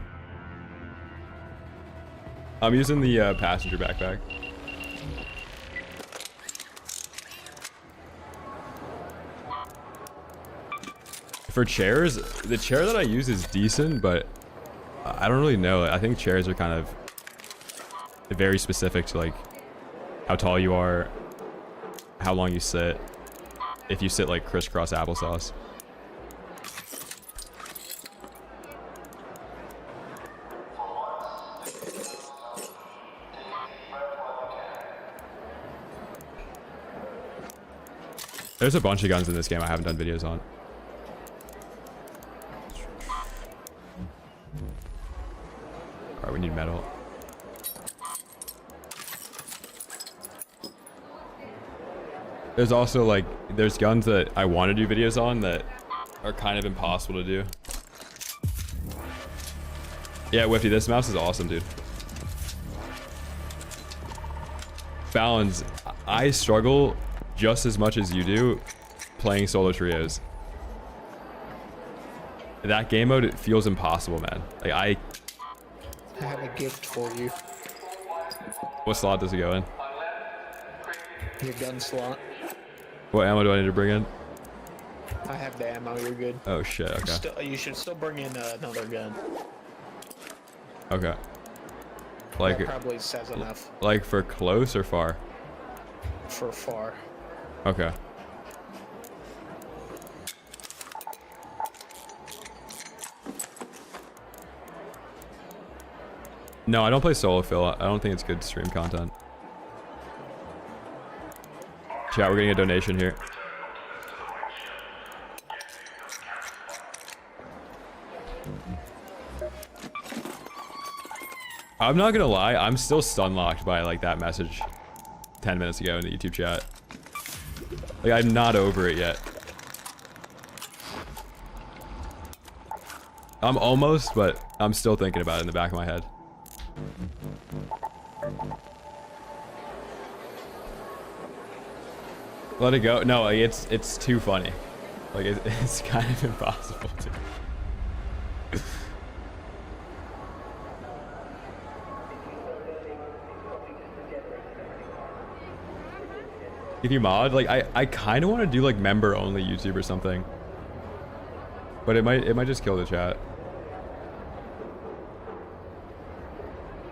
I'm using the passenger backpack. For chairs, the chair that I use is decent, but I don't really know. I think chairs are kind of very specific to like how tall you are, how long you sit, if you sit like crisscross applesauce. There's a bunch of guns in this game I haven't done videos on. Alright, we need metal. There's also like, there's guns that I want to do videos on that are kind of impossible to do. Yeah, Whiffy, this mouse is awesome, dude. Balance, I struggle just as much as you do playing solo trios. That game mode, it feels impossible, man. Like, I have a gift for you. what slot does it go in? Your gun slot. What ammo do I need to bring in? I have the ammo, you're good. Oh shit, okay. You should still bring in another gun. Okay. That Like, probably says enough like for close or far? for far. Okay. No, I don't play solo, Phil. I don't think it's good stream content. Chat, we're getting a donation here. I'm not gonna lie, I'm still stun locked by like that message 10 minutes ago in the YouTube chat. Like, I'm not over it yet. I'm almost, but I'm still thinking about it in the back of my head. Let it go. No, like, it's too funny. Like, it's kind of impossible to. If you mod, like, I kind of want to do like member only YouTube or something, but it might just kill the chat.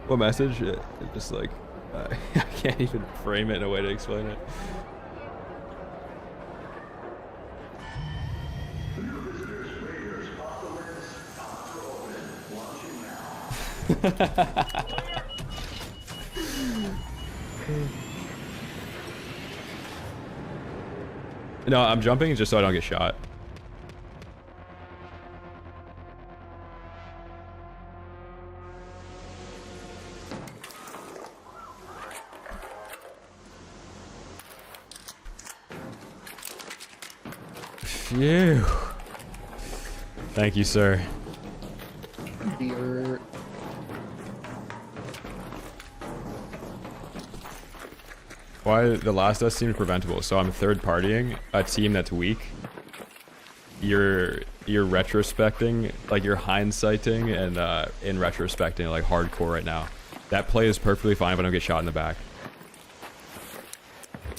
What message? It just like I can't even frame it in a way to explain it. No, I'm jumping just so I don't get shot. Phew. Thank you, sir. Beer. Why the last us seemed preventable? So I'm third partying a team that's weak. You're retrospecting, like you're hindsighting and in retrospecting like hardcore right now. That play is perfectly fine if I don't get shot in the back.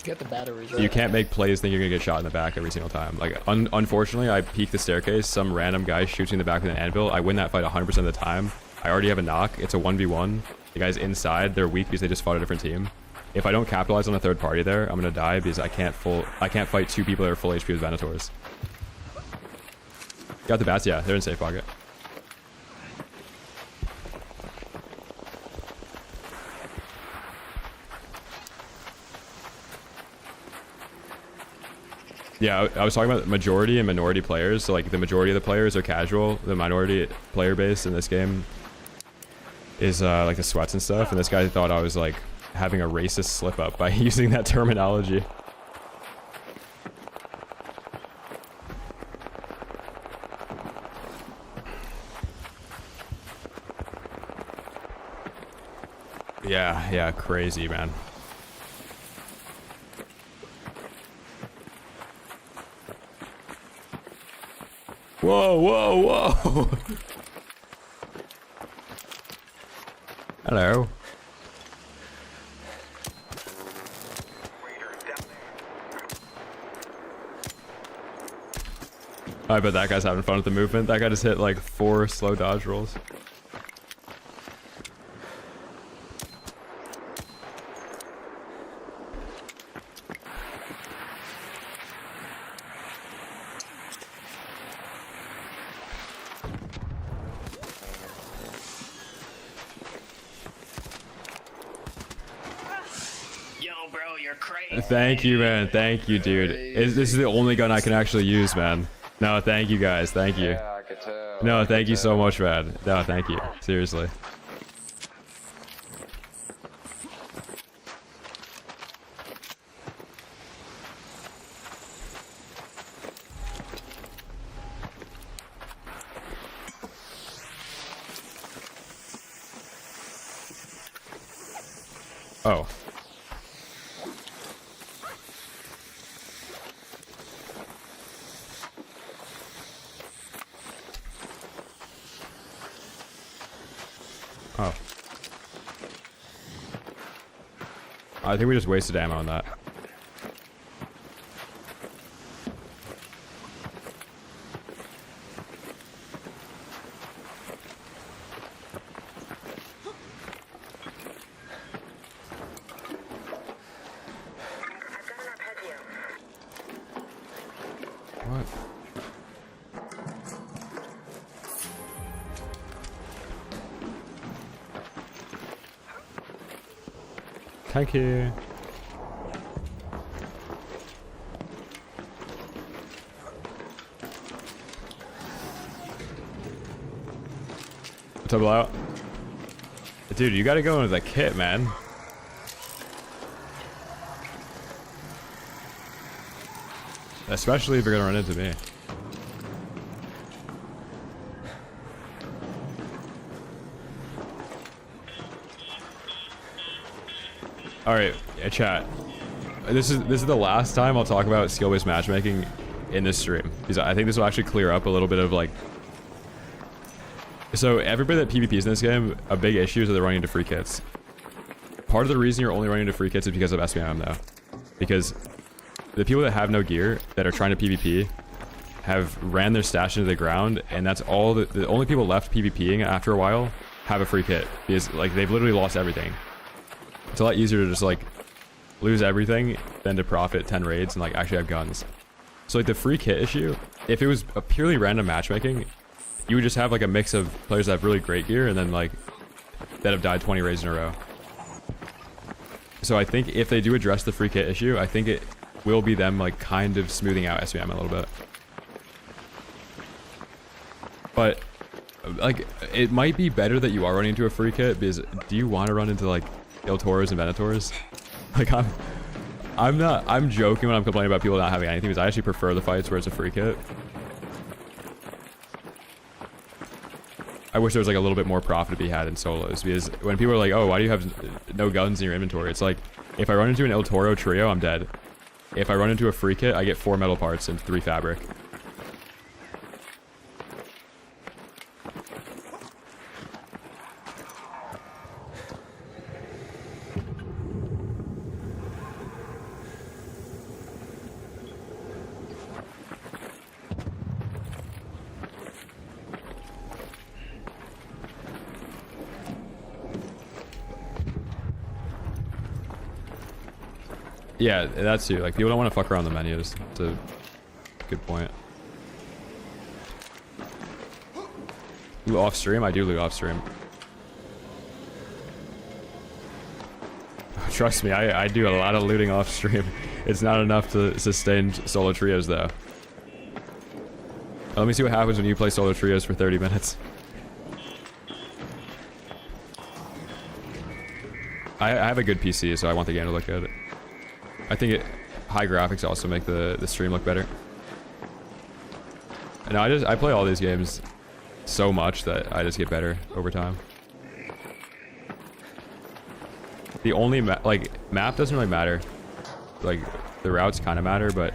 Get the batteries right. You can't make plays think you're gonna get shot in the back every single time. Like unfortunately, I peek the staircase, some random guy shoots me in the back with an anvil. I win that fight 100% of the time. I already have a knock. It's a 1v1. The guys inside, they're weak because they just fought a different team. If I don't capitalize on a third party there, I'm gonna die because I can't fight two people that are full HP with Venators. Got the bats? Yeah, they're in safe pocket. Yeah, I was talking about majority and minority players. So like the majority of the players are casual. The minority player base in this game is like the sweats and stuff. And this guy thought I was like having a racist slip up by using that terminology. Yeah, crazy, man. Whoa. Hello. I bet that guy's having fun with the movement. That guy just hit like 4 slow dodge rolls. Thank you, man. Thank you, dude. This is the only gun I can actually use, man. No, thank you, guys. Thank you. Yeah, I could tell. No, thank you so much, man. No, thank you. Seriously. Oh. Oh. I think we just wasted ammo on that. What? Thank you. Double out. Dude, you gotta go into the kit, man. Especially if you're gonna run into me. Alright, yeah, chat. This is the last time I'll talk about skill-based matchmaking in this stream. Because I think this will actually clear up a little bit of like... So everybody that PvPs in this game, a big issue is that they're running into free kits. Part of the reason you're only running into free kits is because of SBM though. Because the people that have no gear, that are trying to PvP, have ran their stash into the ground, and that's all the only people left PvPing after a while have a free kit. Because like they've literally lost everything. It's a lot easier to just like lose everything than to profit 10 raids and like actually have guns. So like the free kit issue, if it was a purely random matchmaking, you would just have like a mix of players that have really great gear and then like that have died 20 raids in a row. So I think if they do address the free kit issue, I think it will be them like kind of smoothing out SBM a little bit. But like it might be better that you are running into a free kit, because do you want to run into like Il Toros and Venators? Like I'm joking when I'm complaining about people not having anything, because I actually prefer the fights where it's a free kit. I wish there was like a little bit more profit to be had in solos, because when people are like, oh, why do you have no guns in your inventory? It's like, if I run into an Il Toro trio, I'm dead. If I run into a free kit, I get 4 metal parts and 3 fabric. Yeah, that's too. Like, people don't want to fuck around the menus. It's a good point. Loot off stream? I do loot off stream. Trust me, I do a lot of looting off stream. It's not enough to sustain solo trios, though. Let me see what happens when you play solo trios for 30 minutes. I have a good PC, so I want the game to look good. I think high graphics also make the stream look better. And I play all these games so much that I just get better over time. The only map doesn't really matter. Like the routes kind of matter, but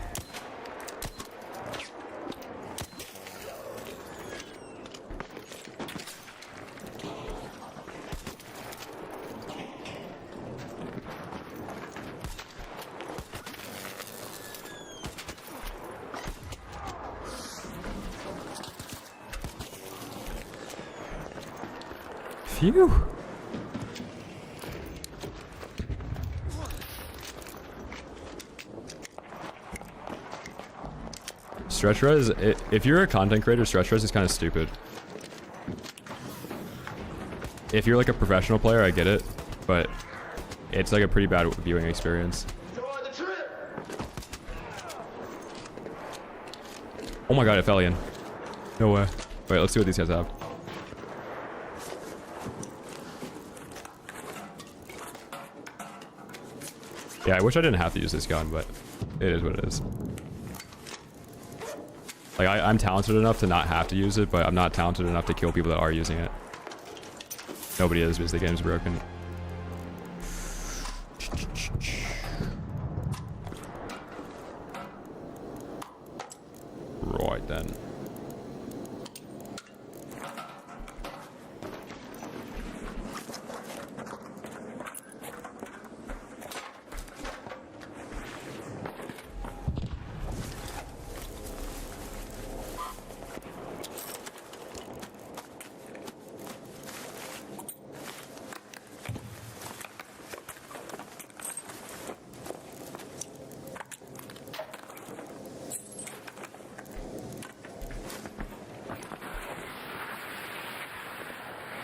phew. Stretch res, if you're a content creator, stretch res is kind of stupid. If you're like a professional player, I get it, but it's like a pretty bad viewing experience. Oh my god, it fell in. No way. Wait, let's see what these guys have. Yeah, I wish I didn't have to use this gun, but it is what it is. Like, I'm talented enough to not have to use it, but I'm not talented enough to kill people that are using it. Nobody is, because the game's broken. then.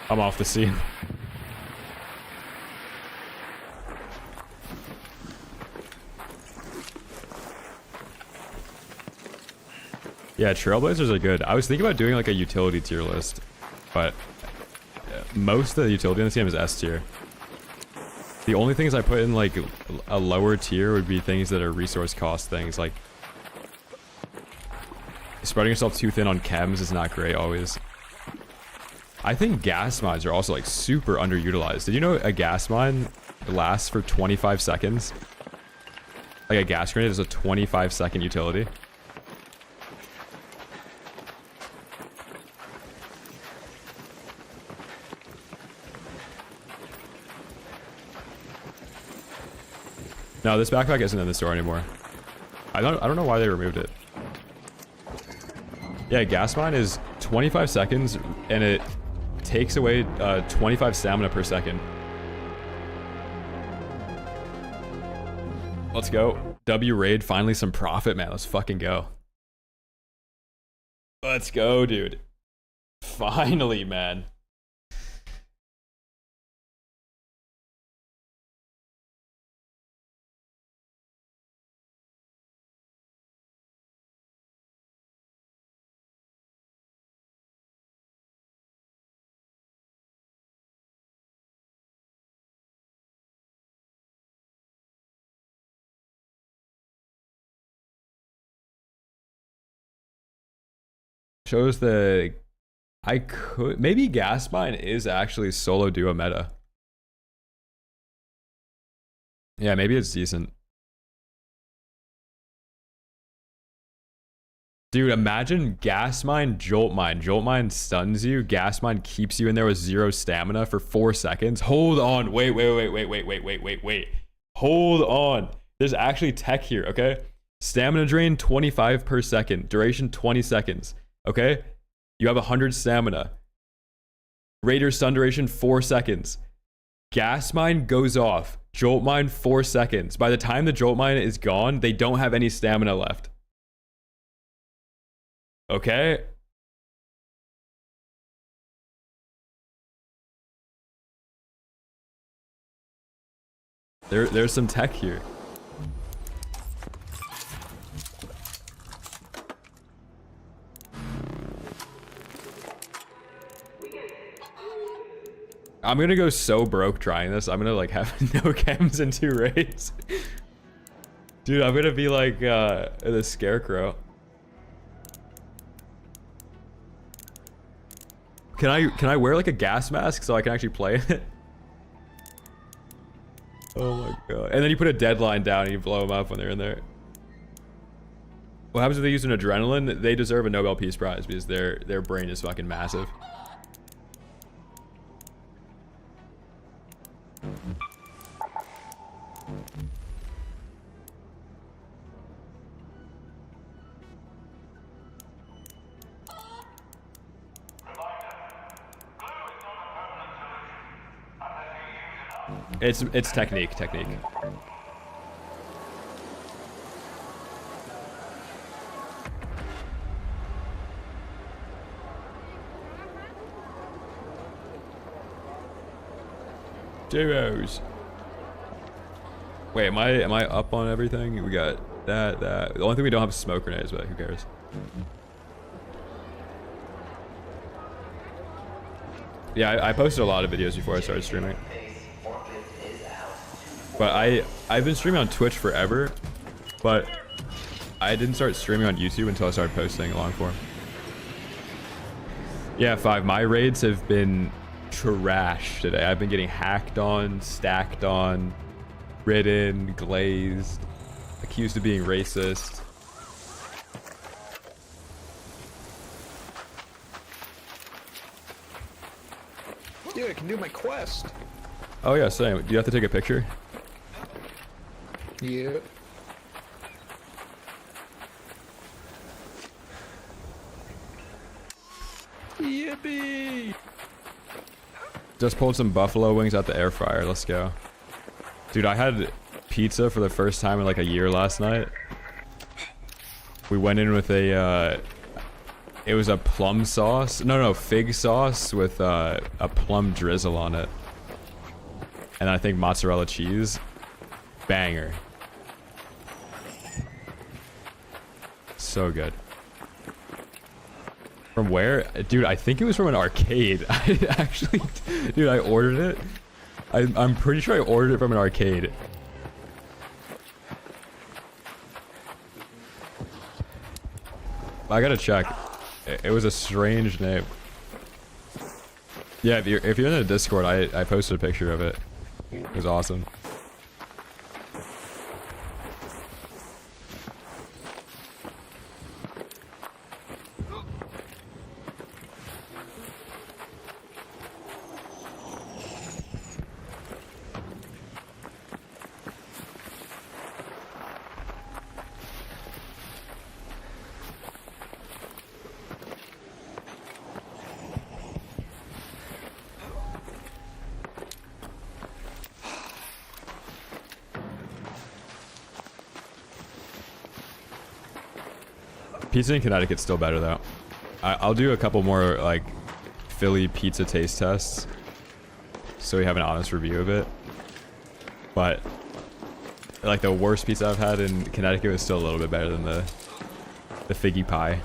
I'm off the scene. Yeah, Trailblazers are good. I was thinking about doing like a utility tier list, but most of the utility in this game is S tier. The only things I put in like a lower tier would be things that are resource cost things, like spreading yourself too thin on chems is not great always. I think gas mines are also like super underutilized. Did you know a gas mine lasts for 25 seconds? Like a gas grenade is a 25-second utility. No, this backpack isn't in the store anymore. I don't know why they removed it. Yeah, gas mine is 25 seconds and it takes away 25 stamina per second. Let's go. W raid, finally some profit, man. Let's fucking go. Let's go, dude. Finally, man. Shows the maybe gas mine is actually solo duo meta. Yeah, maybe it's decent. Dude, imagine gas mine, jolt mine. Jolt mine stuns you. Gas mine keeps you in there with 0 stamina for 4 seconds. Hold on. Wait. Hold on. There's actually tech here, okay? Stamina drain 25 per second. Duration 20 seconds. Okay? You have 100 stamina. Raider stun duration 4 seconds. Gas mine goes off. Jolt mine 4 seconds. By the time the jolt mine is gone, they don't have any stamina left. Okay? There's some tech here. I'm gonna go so broke trying this. I'm gonna like have no chems in 2 raids. Dude, I'm gonna be like the scarecrow. Can I wear like a gas mask so I can actually play it? Oh my god. And then you put a deadline down and you blow them up when they're in there. What happens if they use an adrenaline? They deserve a Nobel Peace Prize because their brain is fucking massive. It's technique. Duos. Wait, am I up on everything? We got that. The only thing we don't have is smoke grenades, but who cares? Yeah, I posted a lot of videos before I started streaming. But I've been streaming on Twitch forever, but I didn't start streaming on YouTube until I started posting long form. Yeah, 5. My raids have been trash today. I've been getting hacked on, stacked on, ridden, glazed, accused of being racist. Dude, I can do my quest. Oh yeah, same. Do you have to take a picture? Yeah. Yippee! Just pulled some buffalo wings out the air fryer. Let's go. Dude, I had pizza for the first time in like a year last night. We went in with a, it was a plum sauce. No, fig sauce with a plum drizzle on it. And I think mozzarella cheese. Banger. So good. From where? Dude, I think it was from an arcade. I actually... Dude, I ordered it. I'm pretty sure I ordered it from an arcade. I gotta check. It was a strange name. Yeah, if you're in the Discord, I posted a picture of it. It was awesome. Pizza in Connecticut's still better though. I'll do a couple more like Philly pizza taste tests so we have an honest review of it. But like the worst pizza I've had in Connecticut was still a little bit better than the figgy pie.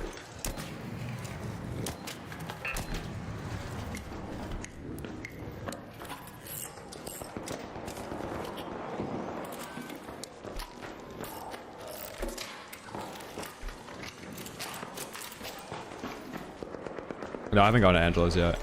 No, I haven't gone to Angela's yet.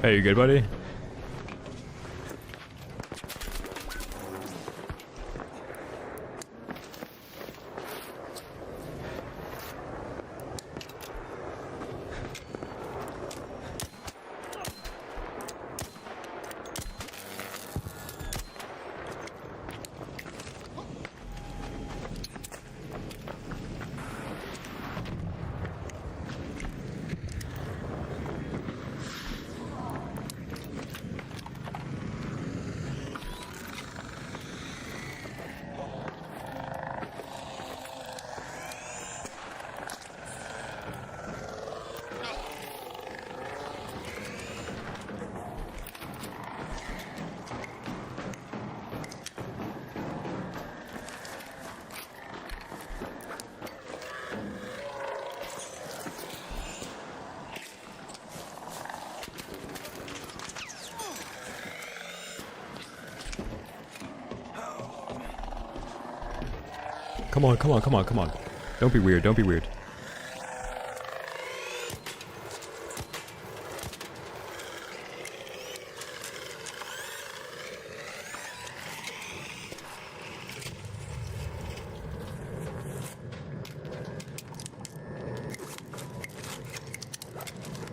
Hey, you good, buddy? Come on, come on, come on, come on. Don't be weird, don't be weird.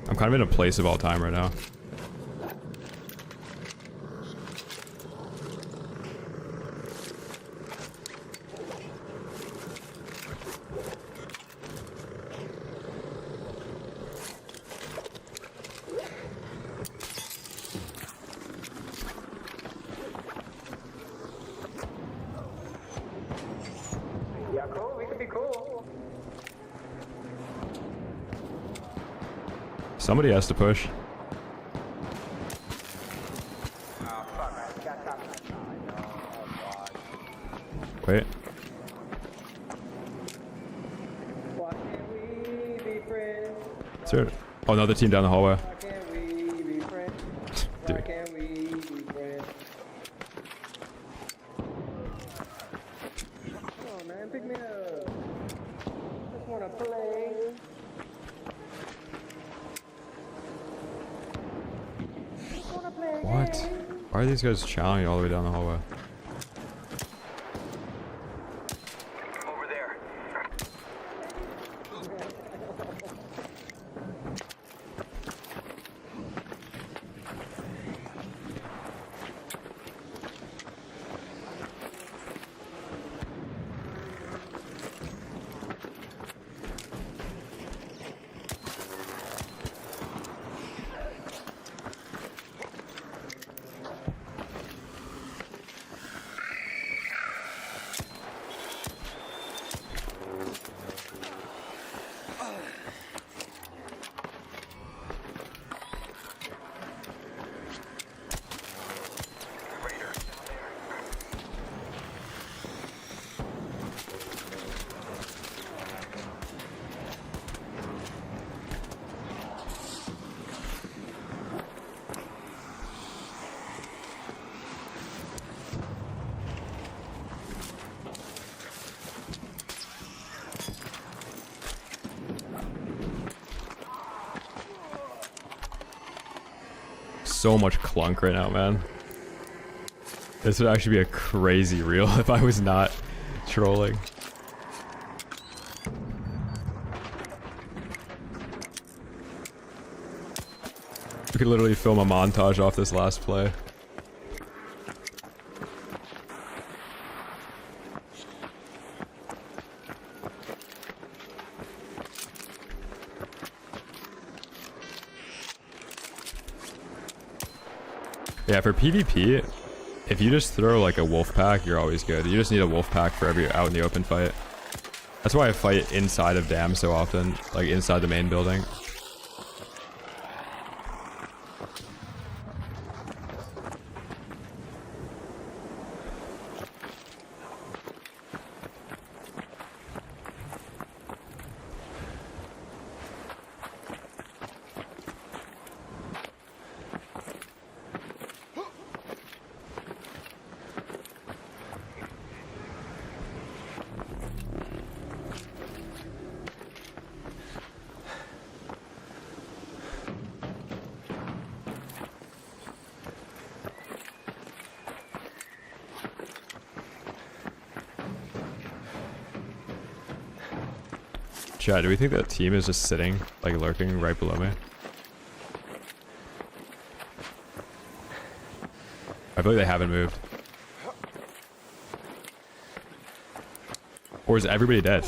I'm kind of in a place of all time right now. Somebody has to push. Wait. Is there... Oh, another team down the hallway. Why can't we be friends? Why Dude. can't we be friends? Come on, man, pick me up. Just wanna play. Just wanna play a What? game. Why are these guys challenging all the way down the hallway? Over there. Raider. So much clunk right now, man. This would actually be a crazy reel if I was not trolling. We could literally film a montage off this last play. Yeah, for PvP, if you just throw like a wolf pack, you're always good. You just need a wolf pack for every out in the open fight. That's why I fight inside of dams so often, like inside the main building. Chad, do we think that team is just sitting, like lurking right below me? I feel like they haven't moved. Or is everybody dead?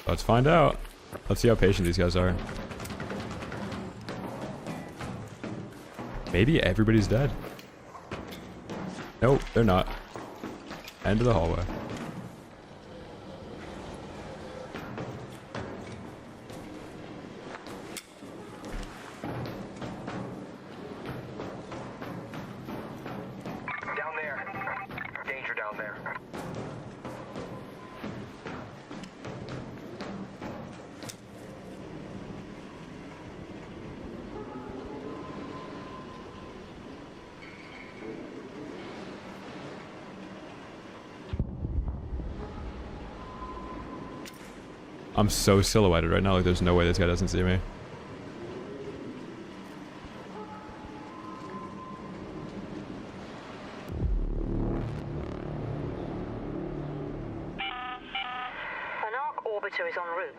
Let's find out. Let's see how patient these guys are. Maybe everybody's dead. Nope, they're not. End of the hallway. Down there. Danger down there. I'm so silhouetted right now, like there's no way this guy doesn't see me. An arc orbiter is en route.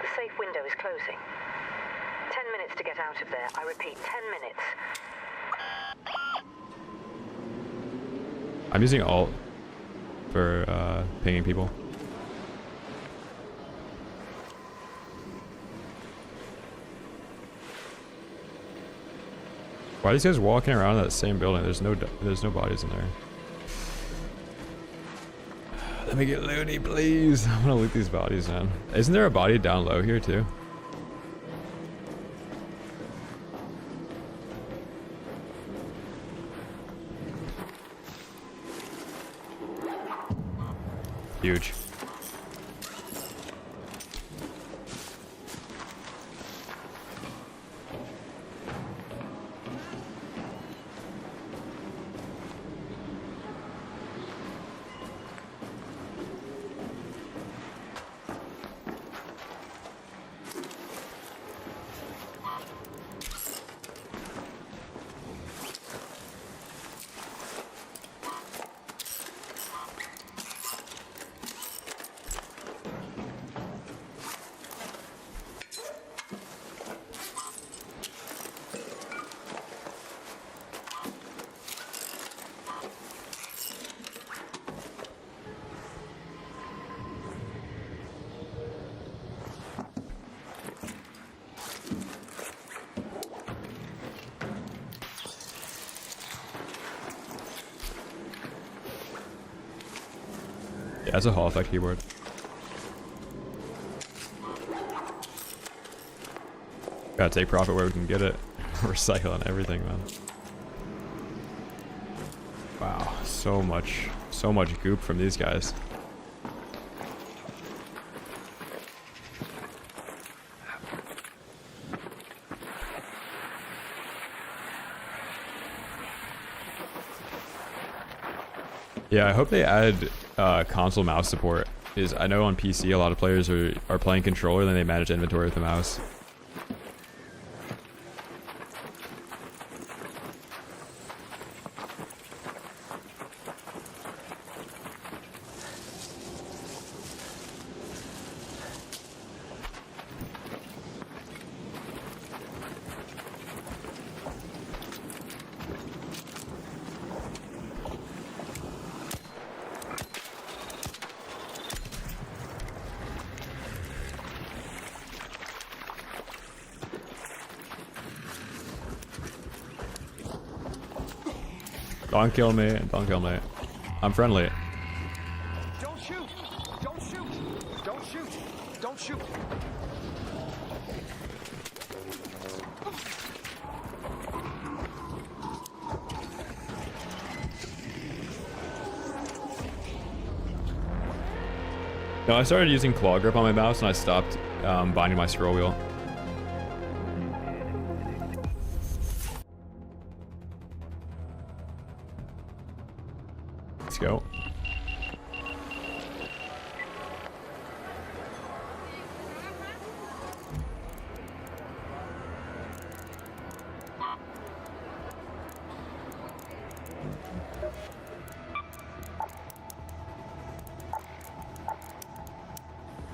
The safe window is closing. 10 minutes to get out of there. I repeat, 10 minutes. I'm using alt for pinging people. Why are these guys walking around that same building? There's no bodies in there. Let me get loony, please. I'm gonna loot these bodies, man. Isn't there a body down low here too? Huge. Yeah, it's a Hall effect keyboard. Gotta take profit where we can get it. Recycling everything, man. Wow, so much goop from these guys. Yeah, I hope they add console mouse support. Because I know on PC a lot of players are playing controller, then they manage inventory with the mouse. Don't kill me, don't kill me. I'm friendly. Don't shoot! Don't shoot! Don't shoot! Don't shoot! No, I started using claw grip on my mouse and I stopped binding my scroll wheel. Let's go.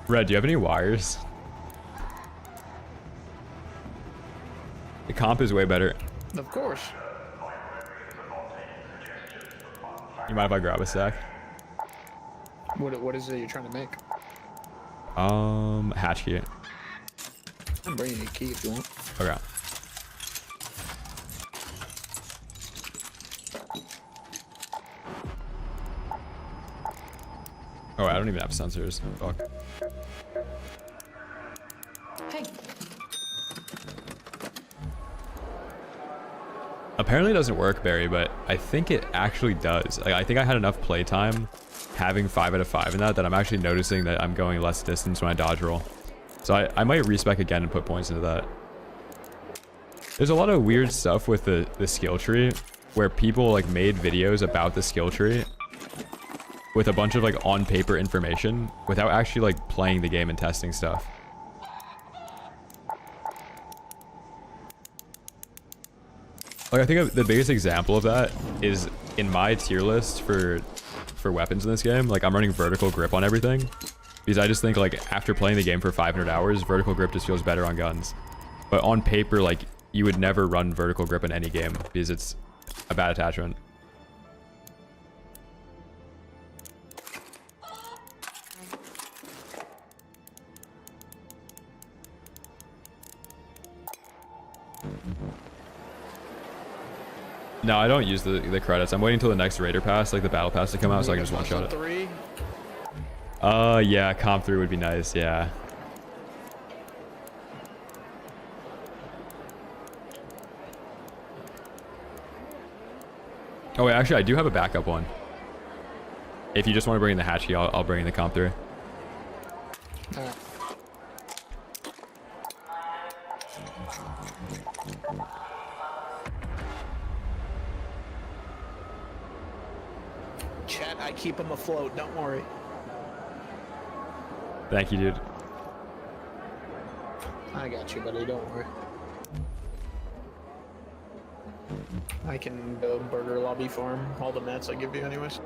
Red, do you have any wires? The comp is way better. Of course. You mind if I grab a stack? What is it you're trying to make? Hatch key. I'm bringing you a key if you want. Okay. Oh, I don't even have sensors. Fuck. Hey, Apparently it doesn't work, Barry, but I think it actually does. Like, I think I had enough playtime having 5 out of 5 in that I'm actually noticing that I'm going less distance when I dodge roll. So I might respec again and put points into that. There's a lot of weird stuff with the skill tree where people like made videos about the skill tree with a bunch of like on paper information without actually like playing the game and testing stuff. Like, I think the biggest example of that is in my tier list for weapons in this game. Like, I'm running vertical grip on everything because I just think like after playing the game for 500 hours, vertical grip just feels better on guns. But on paper, like, you would never run vertical grip in any game because it's a bad attachment. No, I don't use the credits. I'm waiting until the next Raider Pass, like the Battle Pass, to come out so I can just one-shot it. 3? Yeah, Comp 3 would be nice, yeah. Oh wait, actually I do have a backup one. If you just want to bring in the hatch key, I'll bring in the Comp 3. Alright. Chat, I keep them afloat, don't worry. Thank you, dude. I got you, buddy, don't worry. I can go burger lobby farm all the mats I give you anyways.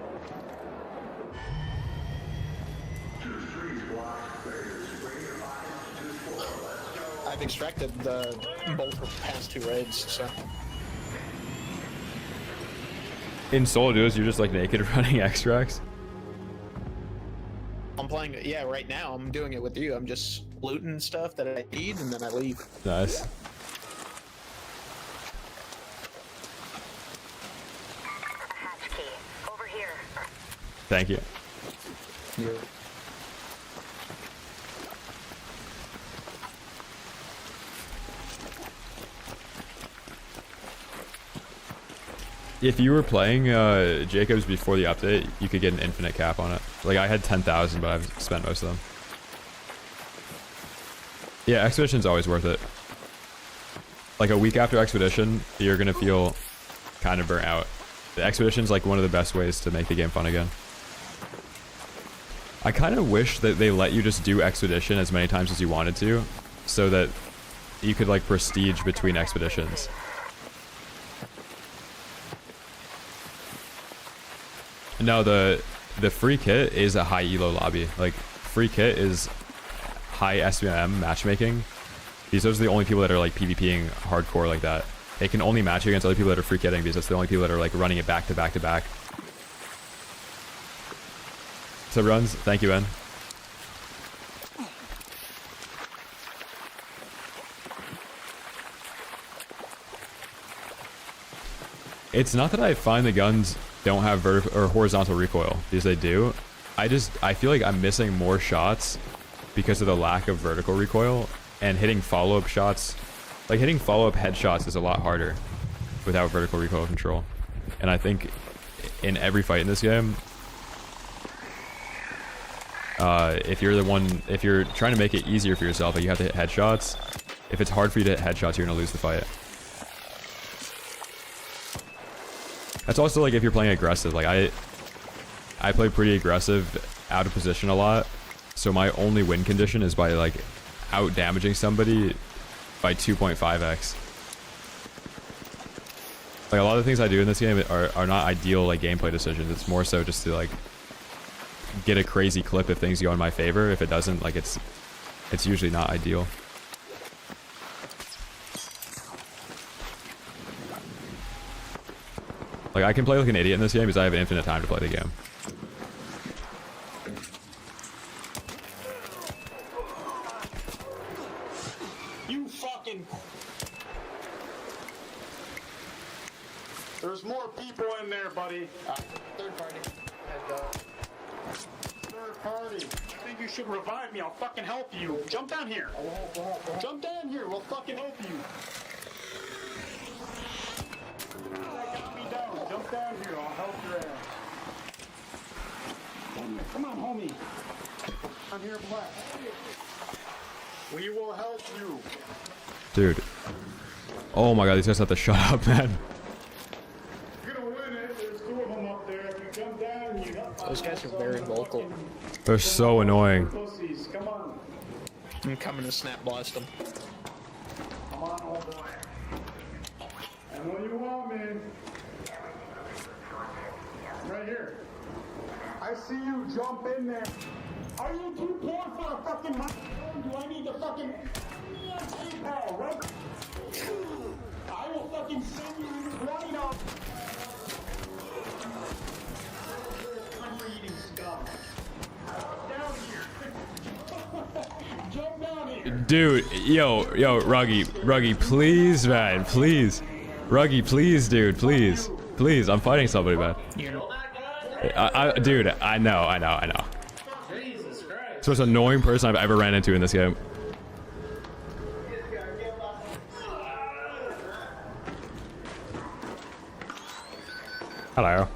I've extracted the both past 2 raids, so. In solo duos, you're just like naked running extracts? I'm playing, yeah, right now I'm doing it with you. I'm just looting stuff that I need and then I leave. Nice. A hatch key. Over here. Thank you. If you were playing Jacobs before the update, you could get an infinite cap on it. Like, I had 10,000, but I've spent most of them. Yeah, Expedition's always worth it. Like, a week after Expedition, you're gonna feel kind of burnt out. The Expedition's like one of the best ways to make the game fun again. I kind of wish that they let you just do Expedition as many times as you wanted to, so that you could like prestige between expeditions. No, the free kit is a high elo lobby. Like, free kit is high SBM matchmaking. These are the only people that are like PvPing hardcore like that. They can only match against other people that are free kitting because that's the only people that are like running it back to back to back. So runs, thank you, Ben. It's not that I find the guns don't have vertical or horizontal recoil, because they do. I feel like I'm missing more shots because of the lack of vertical recoil, and hitting follow-up shots, like hitting follow-up headshots is a lot harder without vertical recoil control. And I think in every fight in this game, if you're trying to make it easier for yourself, like you have to hit headshots. If it's hard for you to hit headshots, you're gonna lose the fight. That's also like if you're playing aggressive. Like I play pretty aggressive, out of position a lot. So my only win condition is by like out damaging somebody by 2.5x. Like a lot of the things I do in this game are not ideal like gameplay decisions. It's more so just to like get a crazy clip if things go in my favor. If it doesn't, like it's usually not ideal. Like, I can play like an idiot in this game because I have infinite time to play the game. You fucking... There's more people in there, buddy. Third party. Third party. I think you should revive me. I'll fucking help you. Jump down here. Jump down here. We'll fucking help you. Got me down. Jump down here. I'll help your ass. Come on, homie. I'm here, black. We will help you. Dude. Oh my god, these guys have to shut up, man. You're gonna win it. There's two of them up there. If you jump down, you got... Those guys are very vocal. They're so annoying. Pussies. Come on. I'm coming to snap blast them. Come on, old boy. I know you want me. Right here. I see you jump in there. Are you too poor for a fucking microphone? Do I need to fucking PayPal, right? I will fucking send you right up. Country-eating scum. Down here. Jump down here. Dude, yo, Ruggy, please, man, please. Ruggy, please, dude, please. Please, I'm fighting somebody, man. Dude, I know. Jesus Christ. It's the most annoying person I've ever ran into in this game. Hello.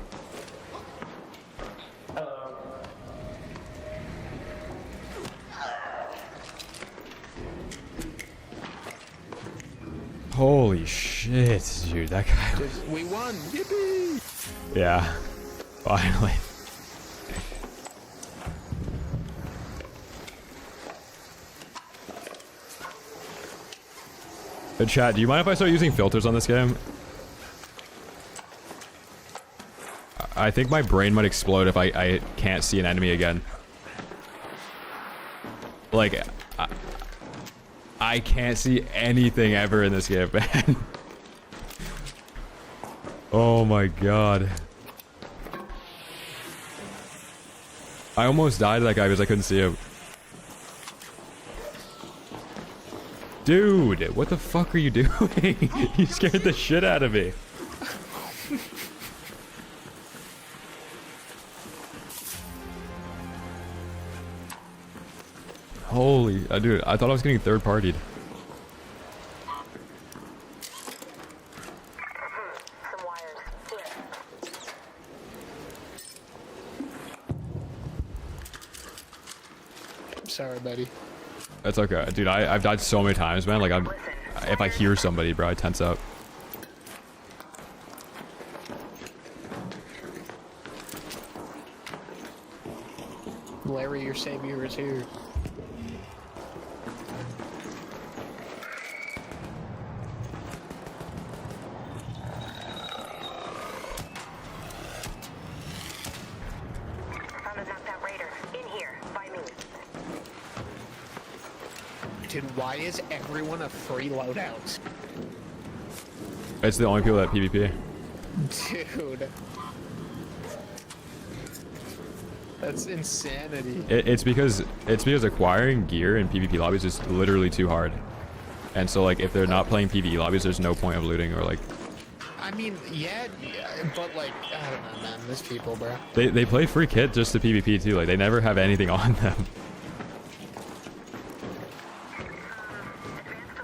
Holy shit, dude, that guy. We won. Yippee! Yeah, finally. Hey, chat, do you mind if I start using filters on this game? I think my brain might explode if I can't see an enemy again. Like, I can't see anything ever in this game, man. Oh my god. I almost died to that guy because I couldn't see him. Dude, what the fuck are you doing? You scared the shit out of me. Holy, dude, I thought I was getting third partied. Some wires. Here. Sorry, buddy. That's okay, dude. I've died so many times, man. Like if I hear somebody, bro, I tense up. Larry, your savior is here. Found a knocked out raider. In here, by me. Dude, why is everyone a free loadout? It's the only people that PvP. Dude. That's insanity. It's because acquiring gear in PvP lobbies is literally too hard. And so like if they're not playing PvE lobbies, there's no point of looting or like. I mean, yeah, but like, I don't know, man. These people, bro. They play free kit just to PvP too. Like they never have anything on them.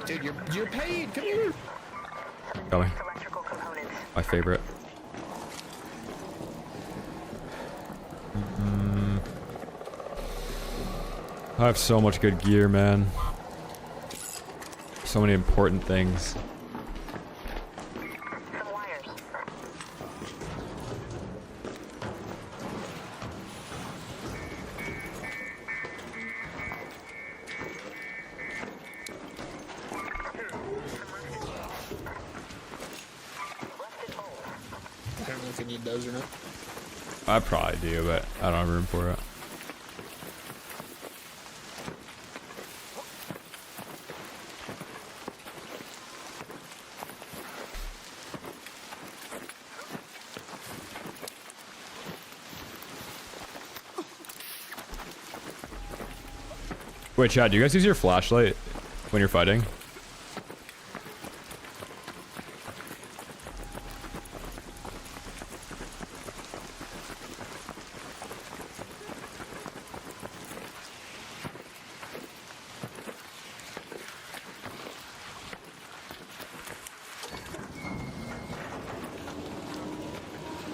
Dude, you're paid. Come here. Going. Electrical components. My favorite. I have so much good gear, man. So many important things. Some wires. I don't know if you need those or not. I probably do, but I don't have room for it. Wait, Chad, do you guys use your flashlight when you're fighting?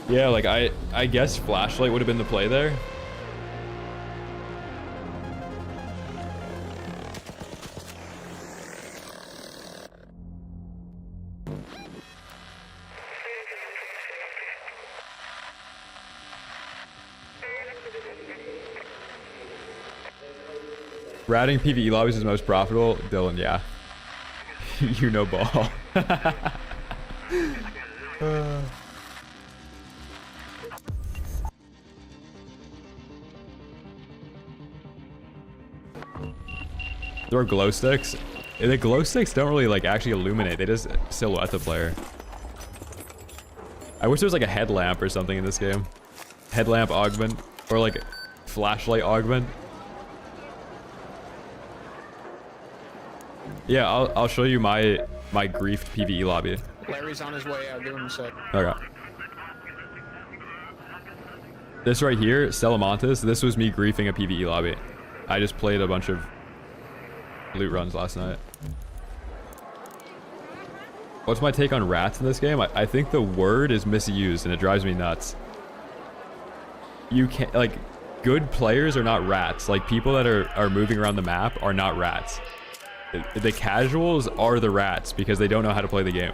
Yeah, like I guess flashlight would have been the play there. Ratting PvE lobbies is most profitable. Dylan, yeah. You know ball. There are glow sticks. The glow sticks don't really like actually illuminate. They just silhouette the player. I wish there was like a headlamp or something in this game. Headlamp augment or like flashlight augment. Yeah, I'll show you my griefed PvE lobby. Larry's on his way out doing so. Okay. This right here, Salamantis, this was me griefing a PvE lobby. I just played a bunch of loot runs last night. What's my take on rats in this game? I think the word is misused and it drives me nuts. You can't, like, good players are not rats. Like, people that are moving around the map are not rats. The casuals are the rats because they don't know how to play the game.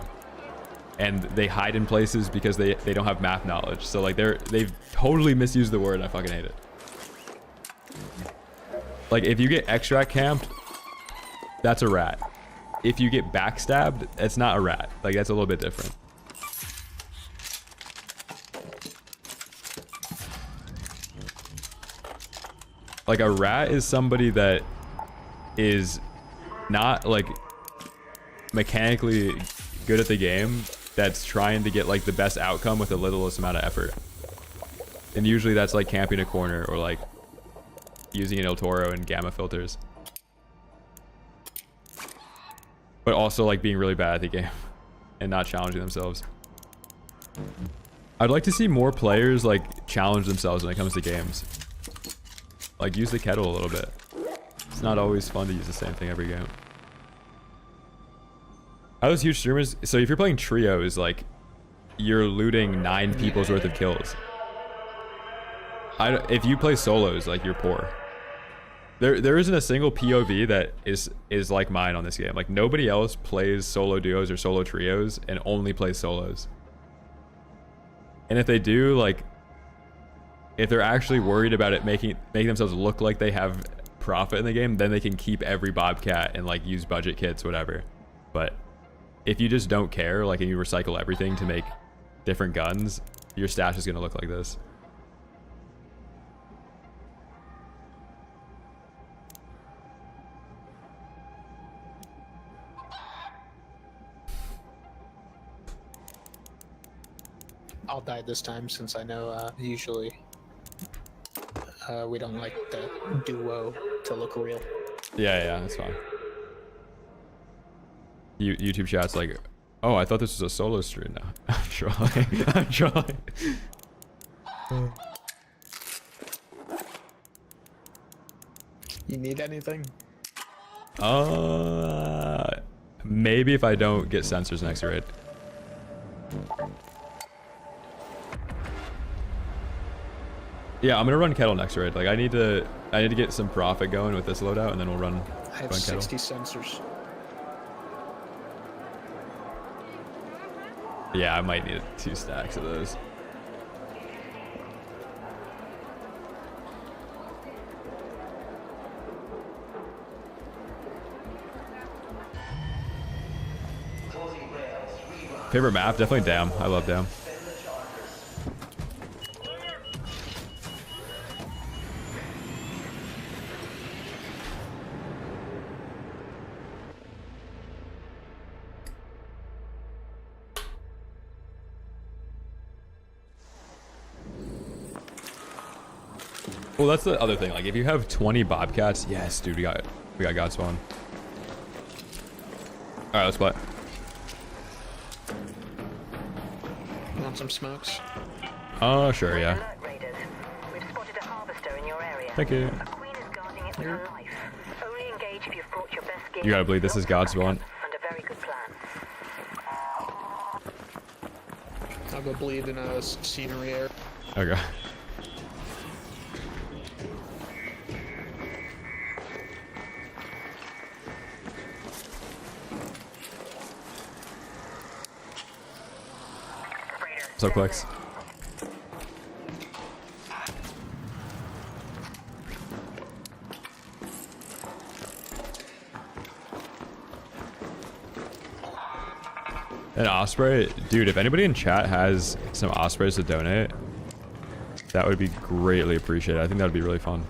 And they hide in places because they don't have map knowledge. So like they've totally misused the word and I fucking hate it. Like if you get extract camped, that's a rat. If you get backstabbed, it's not a rat. Like that's a little bit different. Like a rat is somebody that is not like mechanically good at the game, that's trying to get like the best outcome with the littlest amount of effort. And usually that's like camping a corner or like using an El Toro and gamma filters. But also like being really bad at the game and not challenging themselves. I'd like to see more players like challenge themselves when it comes to games. Like use the kettle a little bit. It's not always fun to use the same thing every game. Are those huge streamers? So if you're playing trios, like, you're looting 9 people's worth of kills. If you play solos, like, you're poor. There isn't a single POV that is like mine on this game. Like, nobody else plays solo duos or solo trios and only plays solos. And if they do, like, if they're actually worried about it making themselves look like they have profit in the game, then they can keep every Bobcat and, like, use budget kits, whatever. But if you just don't care, like, and you recycle everything to make different guns, your stash is gonna look like this. I'll die this time since I know usually we don't like the duo to look real. Yeah, that's fine. YouTube chat's like, oh, I thought this was a solo stream now. I'm trying. I'm trying. You need anything? Maybe if I don't get sensors next raid. Yeah, I'm gonna run kettle next raid. Like, I need to get some profit going with this loadout, and then we'll run. I have kettle. 60 sensors. Yeah, I might need 2 stacks of those. Favorite map? Definitely Dam. I love Dam. Well, that's the other thing. Like, if you have 20 Bobcats, yes, dude, we got God spawn. All right, let's play. Want some smokes? Oh, sure, yeah. Alert, Raiders. We've spotted a harvester in your area. Thank you. A queen is guarding it with a knife. Only engage if you've brought your best gear. You gotta believe this is God spawn. And a very good plan. I'll go bleed in a scenery area. Okay. So clicks. An Osprey? Dude, if anybody in chat has some Ospreys to donate, that would be greatly appreciated. I think that would be really fun.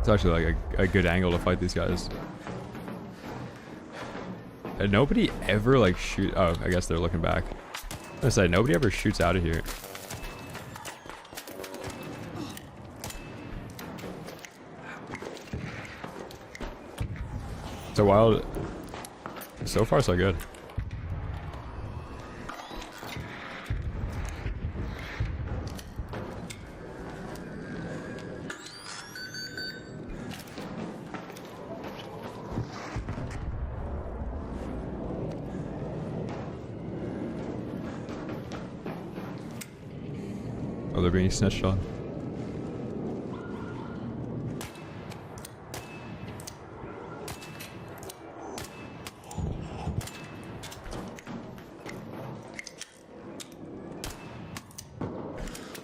It's actually like a good angle to fight these guys. And nobody ever like shoot. Oh, I guess they're looking back. I was gonna say, nobody ever shoots out of here. So wild. So far, so good. Oh, they're being snitched on.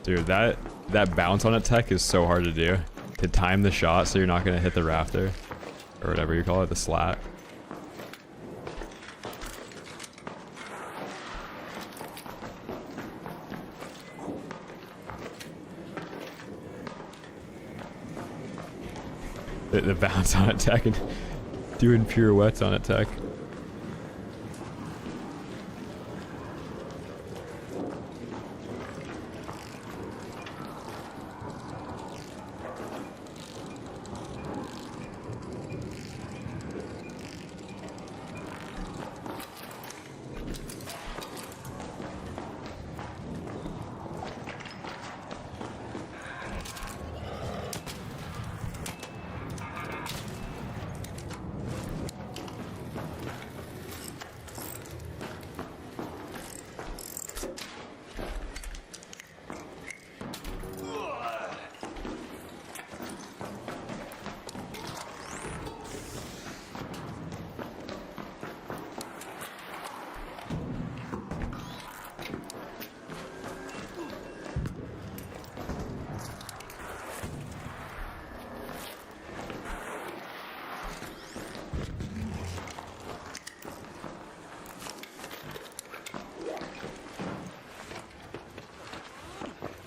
Dude, that bounce on a tech is so hard to do. To time the shot so you're not gonna hit the rafter. Or whatever you call it, the slat. The bounce on attack and doing pirouettes on attack.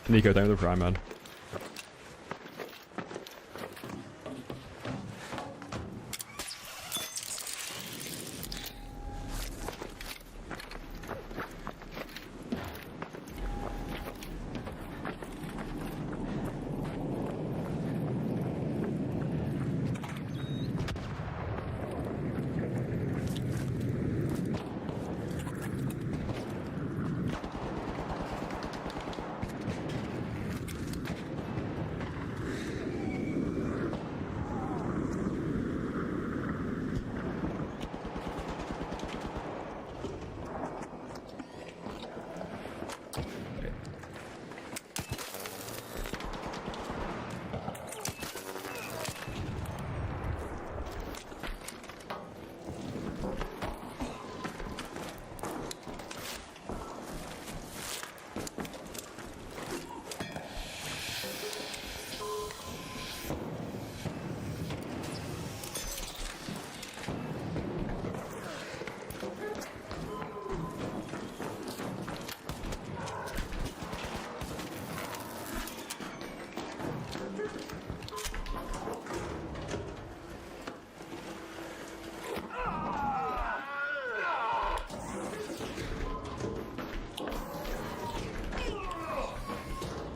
Nico, thank you for the prime, man.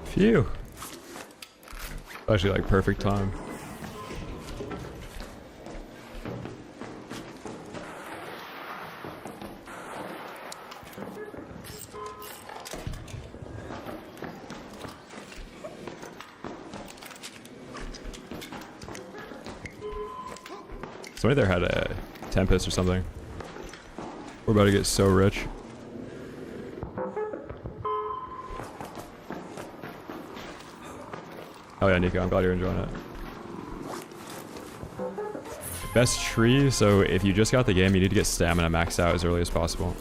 Phew. Actually, like, perfect time. Somebody there had a Tempest or something. We're about to get so rich. Oh yeah, Nico, I'm glad you're enjoying it. Best tree, so if you just got the game, you need to get stamina maxed out as early as possible.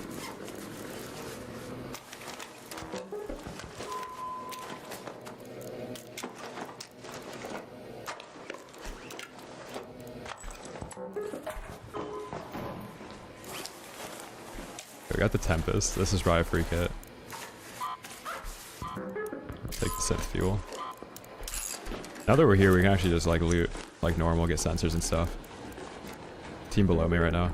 We got the Tempest. This is probably a free kit. Take the set fuel. Now that we're here, we can actually just like loot like normal, get sensors and stuff. Team below me right now.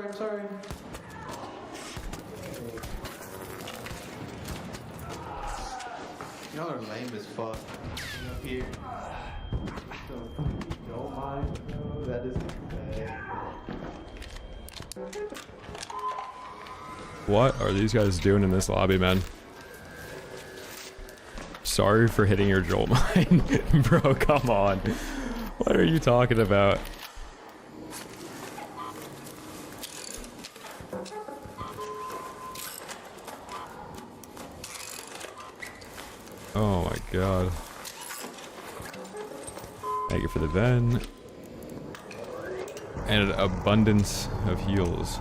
I'm sorry. Y'all are lame as fuck. Up here. Don't mind. No, that is bad. What are these guys doing in this lobby, man? Sorry for hitting your jolt mine. Bro, come on. What are you talking about? Oh my god. Thank you for the ven. And an abundance of heals.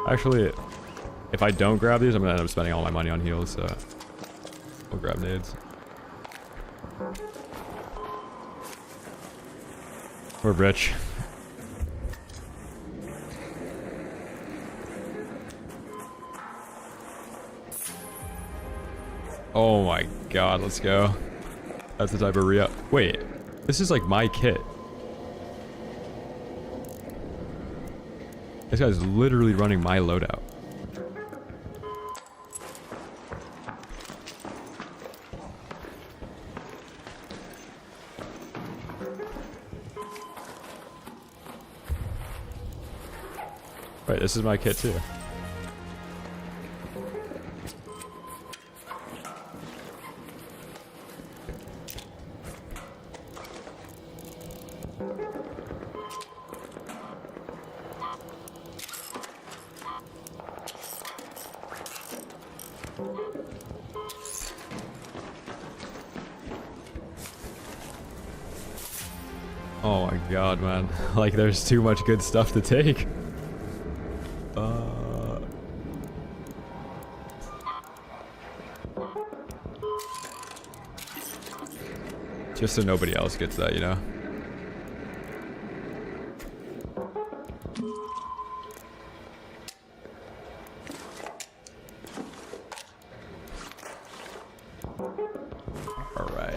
Actually, if I don't grab these, I'm gonna end up spending all my money on heals, so we'll grab nades. We're rich. Oh my god, let's go. That's the type of re-up. Wait, this is like my kit. This guy's literally running my loadout. Wait, this is my kit too. Oh my god, man. Like, there's too much good stuff to take. Just so nobody else gets that, you know? Alright.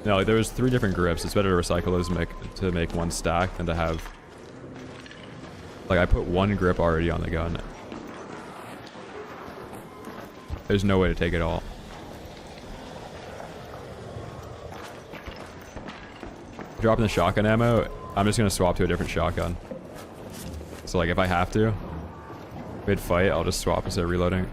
No, like, there was 3 different grips. It's better to recycle those to make one stack than to have... Like, I put 1 grip already on the gun. There's no way to take it all. Dropping the shotgun ammo, I'm just gonna swap to a different shotgun. So, like, if I have to, mid-fight, I'll just swap instead of reloading.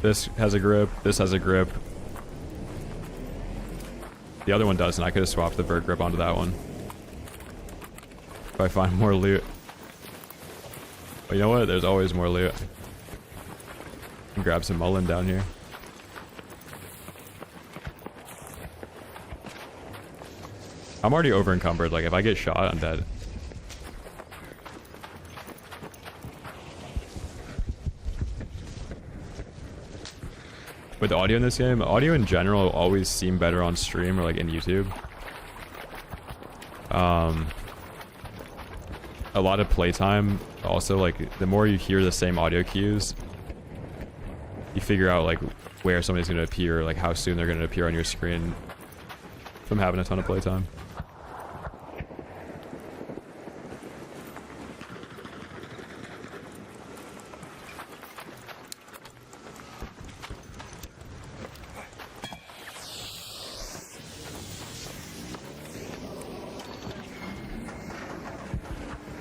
This has a grip, this has a grip. The other one doesn't. I could have swapped the vert grip onto that one. If I find more loot. But you know what? There's always more loot. Can grab some mullen down here. I'm already over encumbered. Like, if I get shot, I'm dead. With the audio in this game, audio in general will always seem better on stream or like in YouTube. A lot of playtime also, like, the more you hear the same audio cues, you figure out like where somebody's going to appear, like how soon they're going to appear on your screen from having a ton of playtime.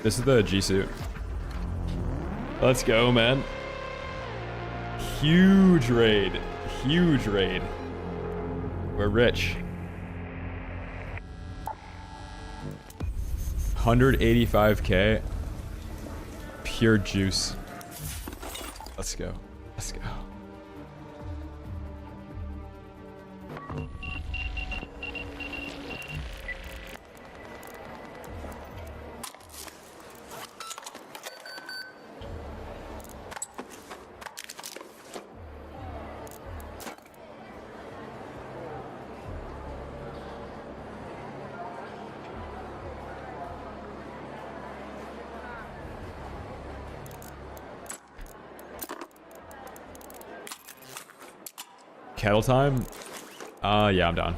This is the G suit. Let's go, man. Huge raid. Huge raid. We're rich. 185k. Pure juice. Let's go. Let's go. Kettle time? Yeah, I'm down.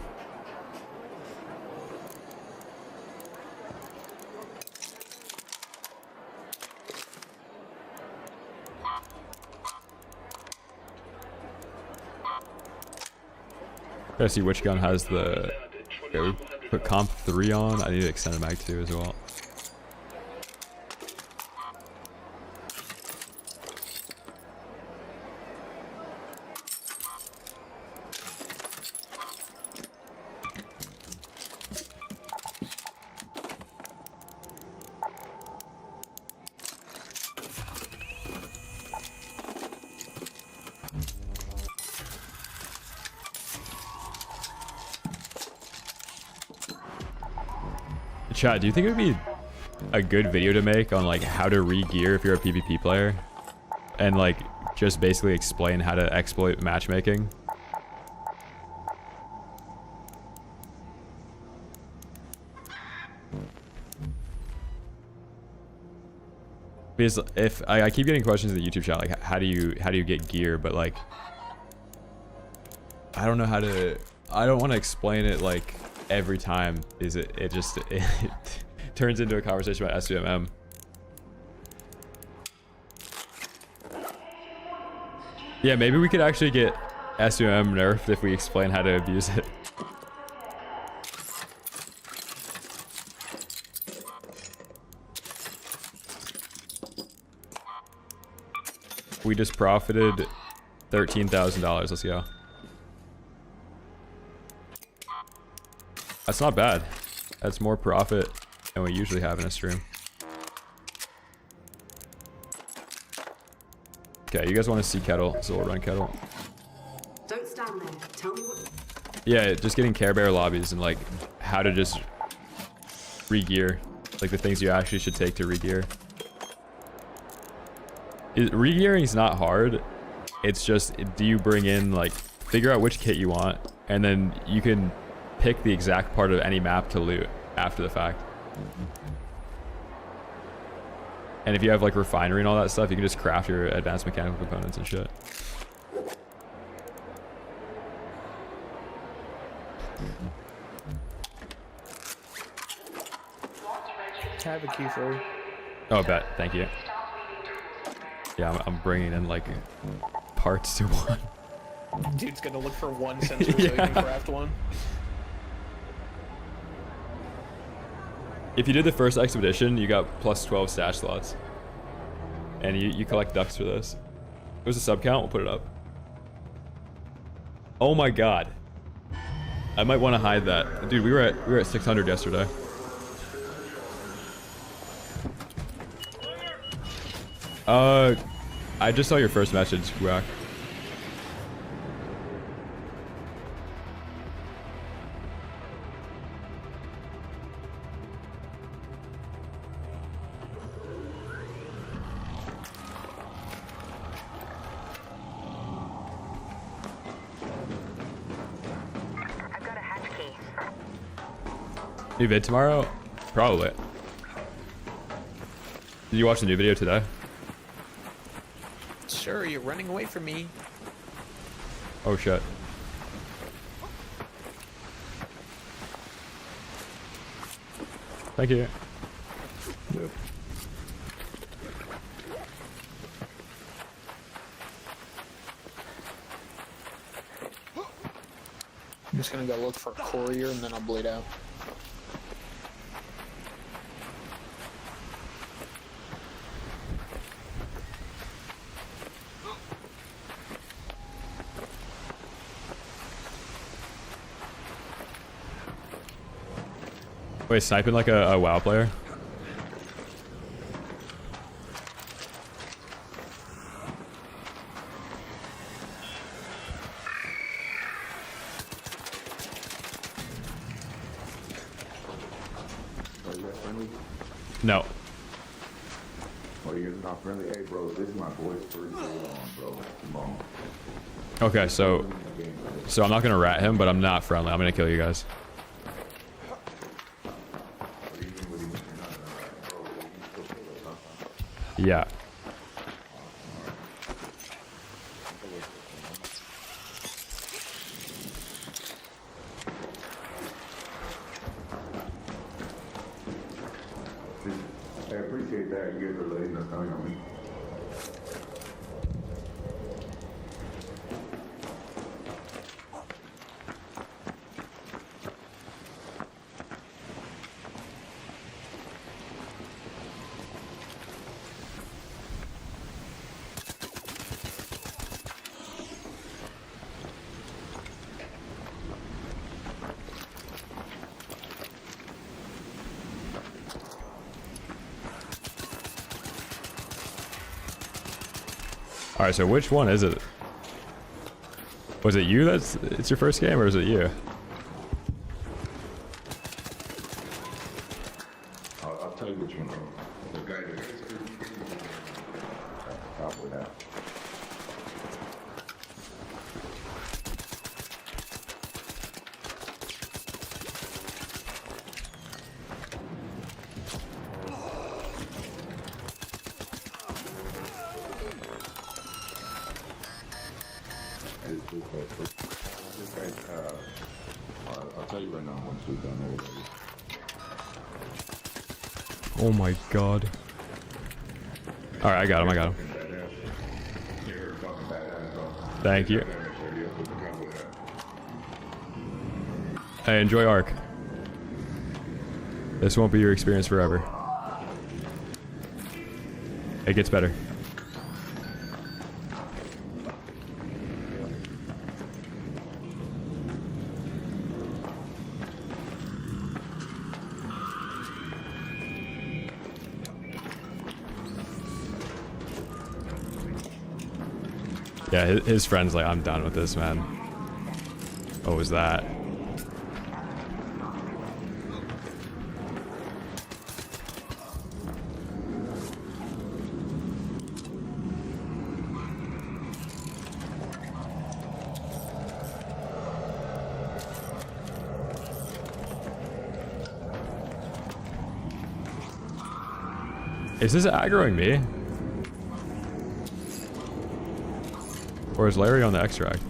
Gotta see which gun has the... Okay, we put comp 3 on. I need to extend mag 2 as well. Chat, do you think it would be a good video to make on like how to re-gear if you're a PvP player? And like just basically explain how to exploit matchmaking? Because if I keep getting questions in the YouTube chat like how do you get gear, but like I don't know how to, I don't want to explain it like every time. Is it turns into a conversation about SUMM. Yeah, maybe we could actually get SUMM nerfed if we explain how to abuse it. We just profited $13,000. Let's go. That's not bad. That's more profit than we usually have in a stream. Okay, you guys want to see kettle, so we'll run kettle. Don't stand there. Tell me what. Yeah, just getting Care Bear lobbies and like how to just re-gear, like the things you actually should take to re-gear. Re-gearing is not hard. It's just, do you bring in like, figure out which kit you want, and then you can pick the exact part of any map to loot after the fact. And if you have like refinery and all that stuff, you can just craft your advanced mechanical components and shit. I have a key for you. Oh, bet. Thank you. Yeah, I'm bringing in like parts to one. Dude's gonna look for one sensor so he can craft one. If you did the first expedition, you got plus 12 stash slots. And you collect ducks for this. It was a sub count, we'll put it up. Oh my god. I might want to hide that. Dude, we were at 600 yesterday. I just saw your first message, Wack. New vid tomorrow? Probably. Did you watch the new video today? Sure, you're running away from me. Oh shit. Thank you. Yep. I'm just gonna go look for a courier and then I'll bleed out. Wait, sniping like a WoW player? No. Oh, you're not friendly? Hey, bro, this is my voice first. Hold on, bro. Come on. Okay, so I'm not gonna rat him, but I'm not friendly. I'm gonna kill you guys. Yeah. I appreciate that. You guys are letting us know, you know me. Alright, so which one is it? Was it you it's your first game, or is it you? I'll tell you which one. The guy that top of that. I'll tell you right now once we're done already. Oh my god. Alright, I got him, I got him. Thank you. Hey, enjoy Ark. This won't be your experience forever. It gets better. Yeah, his friend's like, I'm done with this, man. What was that? Is this aggroing me? Or is Larry on the extract?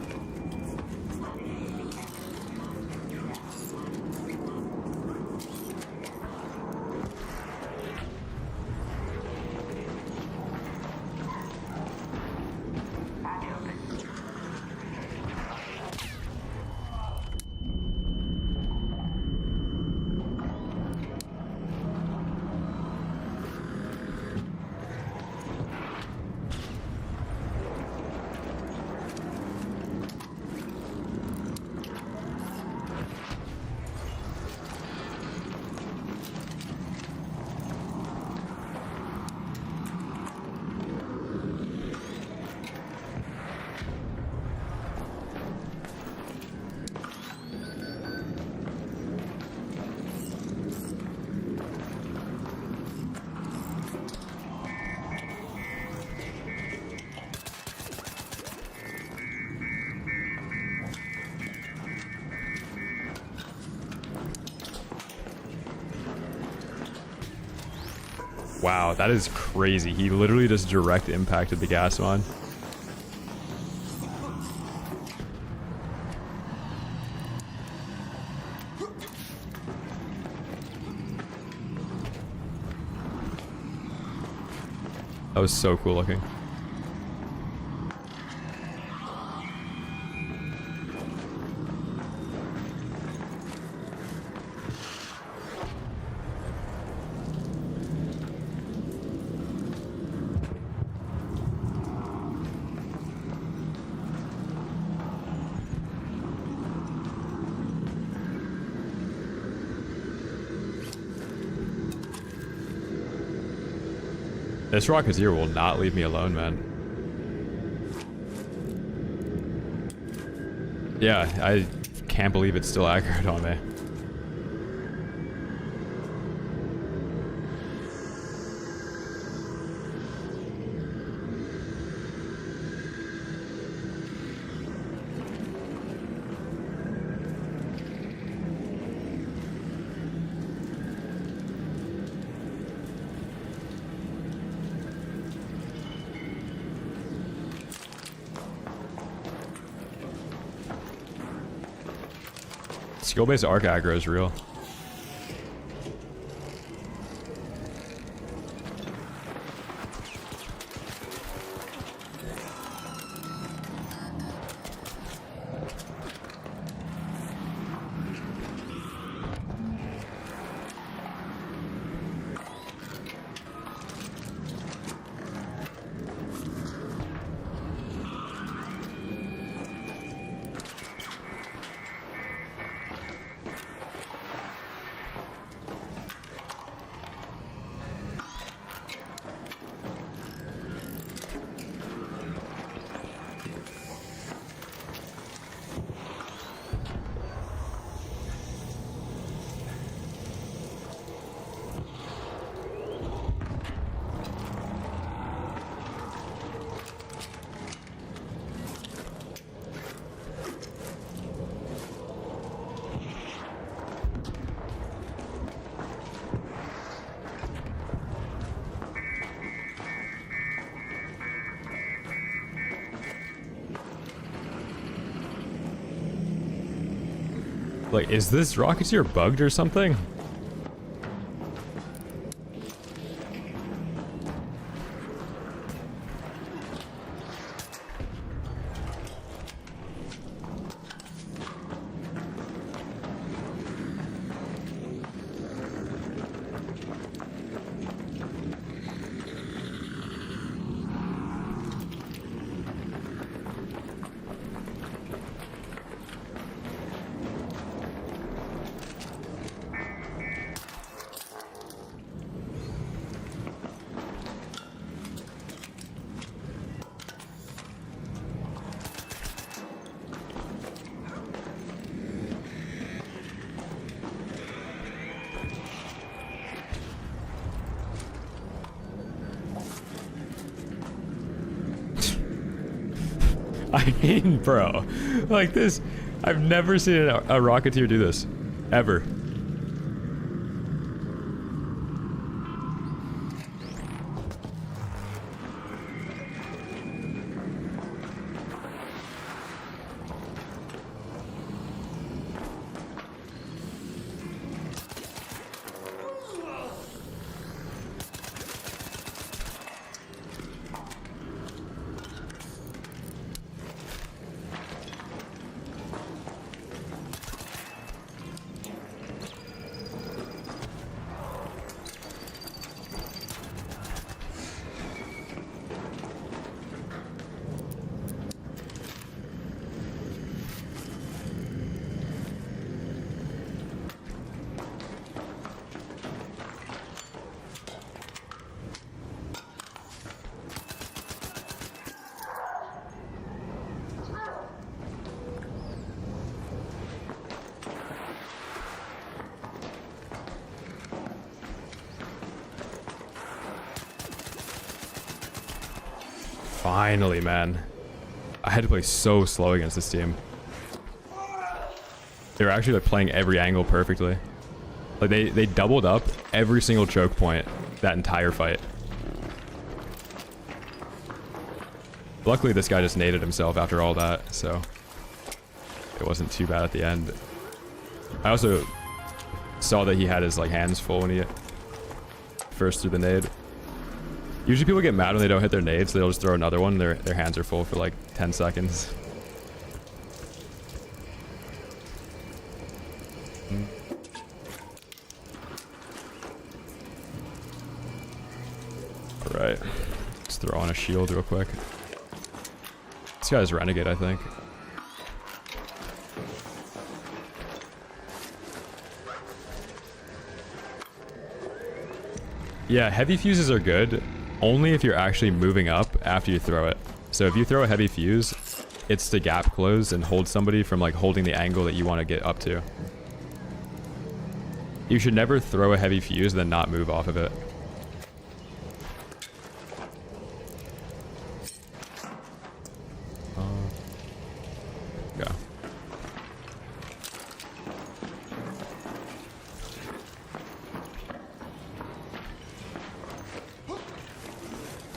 Wow, that is crazy. He literally just direct impacted the gas line. That was so cool looking. This Rocketeer will not leave me alone, man. Yeah, I can't believe it's still accurate on me. Skill-based arc aggro is real. Like, is this Rocketeer bugged or something? I mean, bro, like this, I've never seen a Rocketeer do this, ever. Finally, man. I had to play so slow against this team. They were actually like playing every angle perfectly. Like they doubled up every single choke point that entire fight. Luckily this guy just naded himself after all that, so it wasn't too bad at the end. I also saw that he had his like hands full when he first threw the nade. Usually people get mad when they don't hit their nades, so they'll just throw another one. Their hands are full for like 10 seconds. Alright. Let's throw on a shield real quick. This guy's Renegade, I think. Yeah, heavy fuses are good. Only if you're actually moving up after you throw it. So if you throw a heavy fuse, it's to gap close and hold somebody from like holding the angle that you want to get up to. You should never throw a heavy fuse and then not move off of it. Go.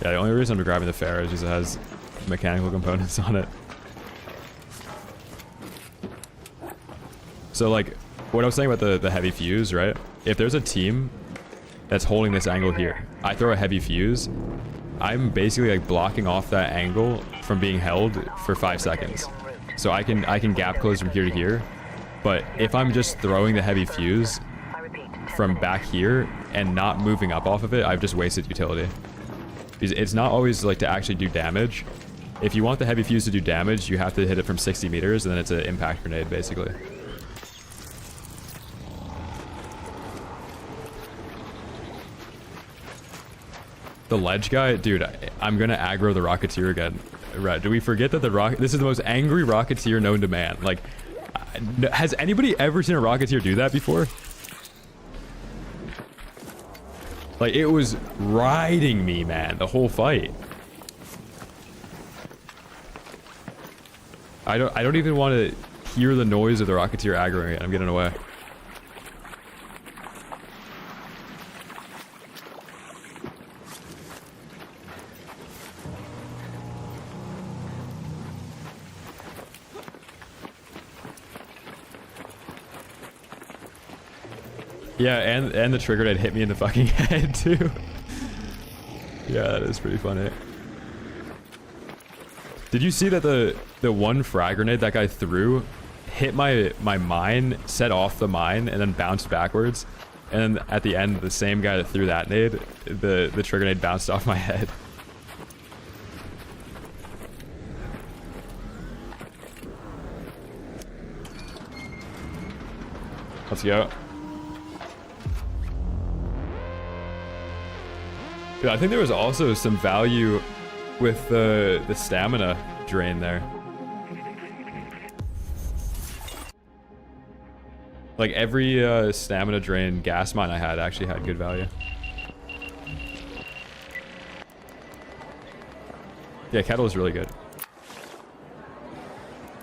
Yeah, the only reason I'm grabbing the Pharaoh is because it has mechanical components on it. So like, what I was saying about the heavy fuse, right? If there's a team that's holding this angle here, I throw a heavy fuse, I'm basically like blocking off that angle from being held for 5 seconds. So I can gap close from here to here, but if I'm just throwing the heavy fuse from back here and not moving up off of it, I've just wasted utility. Because it's not always like to actually do damage. If you want the heavy fuse to do damage, you have to hit it from 60 meters, and then it's an impact grenade, basically. The ledge guy? Dude, I'm gonna aggro the Rocketeer again. Right, do we forget that this is the most angry Rocketeer known to man? Like, has anybody ever seen a Rocketeer do that before? Like, it was riding me, man, the whole fight. I don't even want to hear the noise of the Rocketeer aggroing it. I'm getting away. Yeah, and the trigger grenade hit me in the fucking head too. Yeah, that is pretty funny. Did you see that the one frag grenade that guy threw hit my mine, set off the mine, and then bounced backwards? And then at the end, the same guy that threw that nade, the trigger nade bounced off my head. Let's go. Yeah, I think there was also some value with the stamina drain there. Like every stamina drain gas mine I had actually had good value. Yeah, kettle is really good.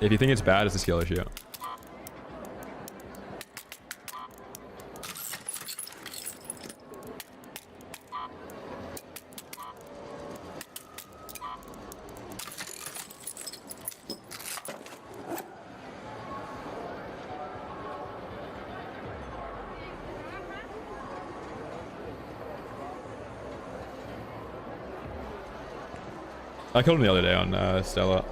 If you think it's bad, it's a skill issue. I killed him the other day on Stella.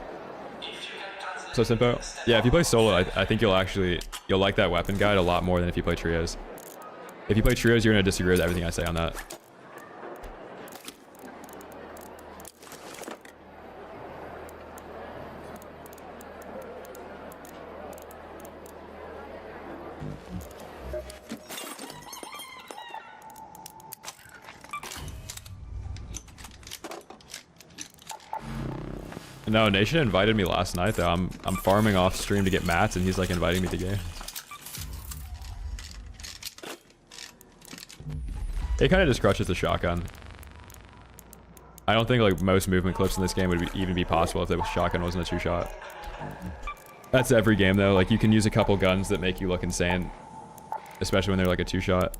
So Simpo. Yeah, if you play solo, I think you'll like that weapon guide a lot more than if you play trios. If you play trios, you're gonna disagree with everything I say on that. No, Nation invited me last night though. I'm farming off stream to get mats, and he's like inviting me to game. It kind of just crushes the shotgun. I don't think like most movement clips in this game would even be possible if the shotgun wasn't a two-shot. That's every game though. Like you can use a couple guns that make you look insane, especially when they're like a two-shot.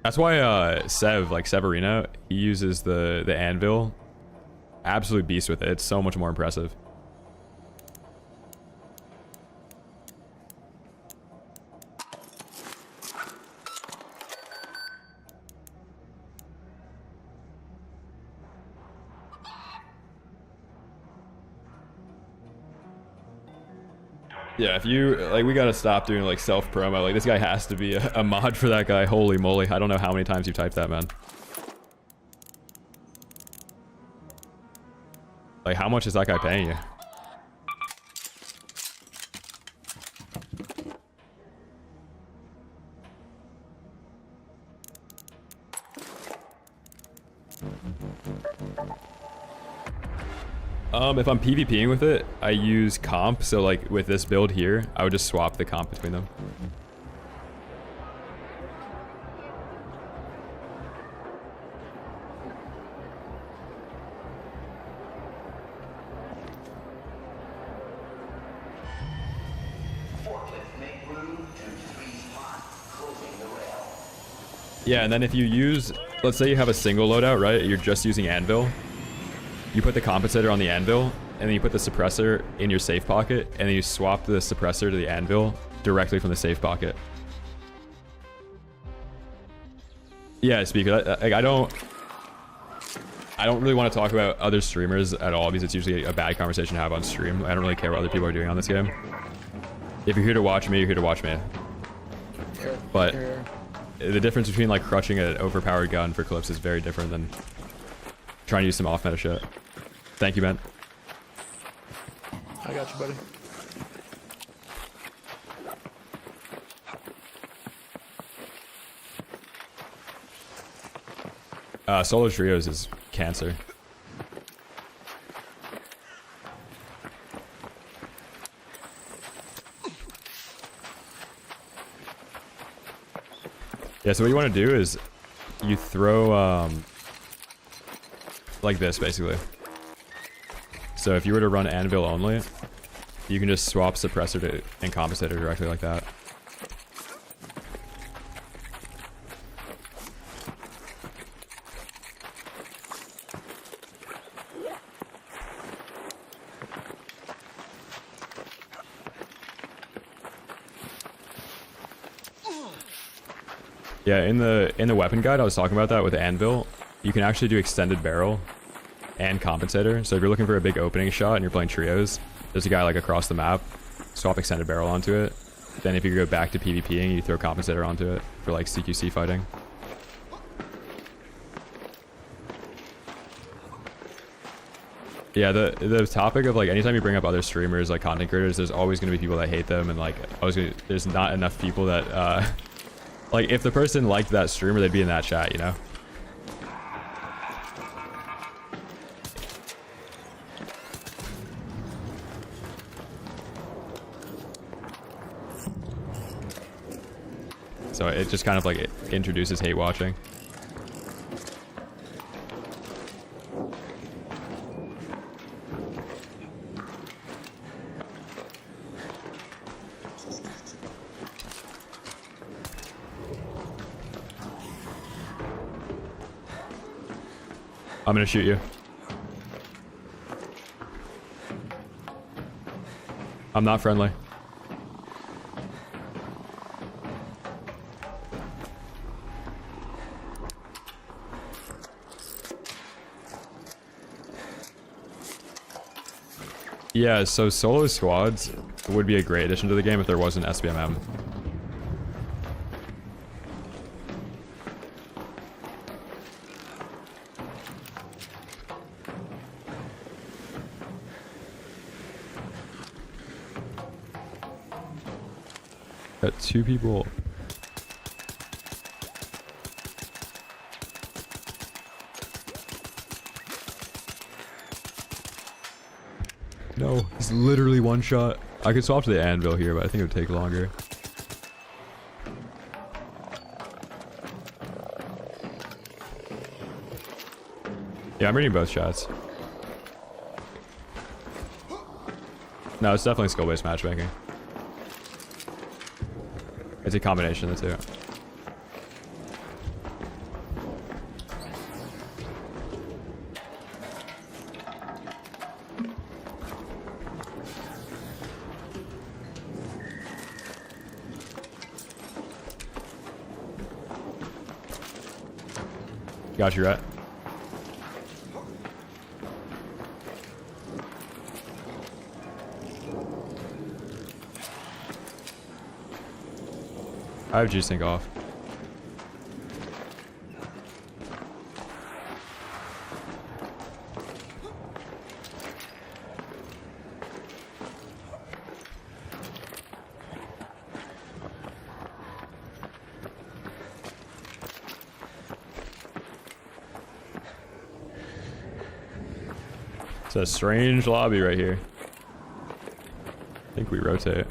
That's why Sev, like Severino, he uses the anvil. Absolute beast with it. It's so much more impressive. Yeah, if you, like, we gotta stop doing, like, self-promo. Like, this guy has to be a mod for that guy. Holy moly. I don't know how many times you typed that, man. Like, how much is that guy paying you? If I'm PvPing with it, I use comp. So like with this build here, I would just swap the comp between them. Yeah, and then if you use, let's say you have a single loadout, right? You're just using anvil. You put the compensator on the anvil, and then you put the suppressor in your safe pocket, and then you swap the suppressor to the anvil directly from the safe pocket. Yeah, Speaker, like, I don't really want to talk about other streamers at all, because it's usually a bad conversation to have on stream. I don't really care what other people are doing on this game. If you're here to watch me, you're here to watch me. But the difference between like crushing an overpowered gun for clips is very different than trying to use some off-meta shit. Thank you, man. I got you, buddy. Solo trios is cancer. Yeah, so what you want to do is you throw like this basically. So if you were to run anvil only, you can just swap suppressor to and compensator directly like that. Yeah, in the weapon guide, I was talking about that with Anvil. You can actually do extended barrel and compensator. So if you're looking for a big opening shot and you're playing trios, there's a guy like across the map. Swap extended barrel onto it. Then if you go back to PvPing, you throw compensator onto it for like CQC fighting. Yeah, the topic of like anytime you bring up other streamers, like content creators, there's always going to be people that hate them, and like there's not enough people that like if the person liked that streamer, they'd be in that chat, you know. So it just kind of like it introduces hate watching. I'm gonna shoot you. I'm not friendly. Yeah, so solo squads would be a great addition to the game if there wasn't SBMM. Got 2 people. No, he's literally one shot. I could swap to the anvil here, but I think it would take longer. Yeah, I'm reading both shots. No, it's definitely skill-based matchmaking. It's a combination of the two. Got you right. I have G-Sync off. It's a strange lobby right here. I think we rotate.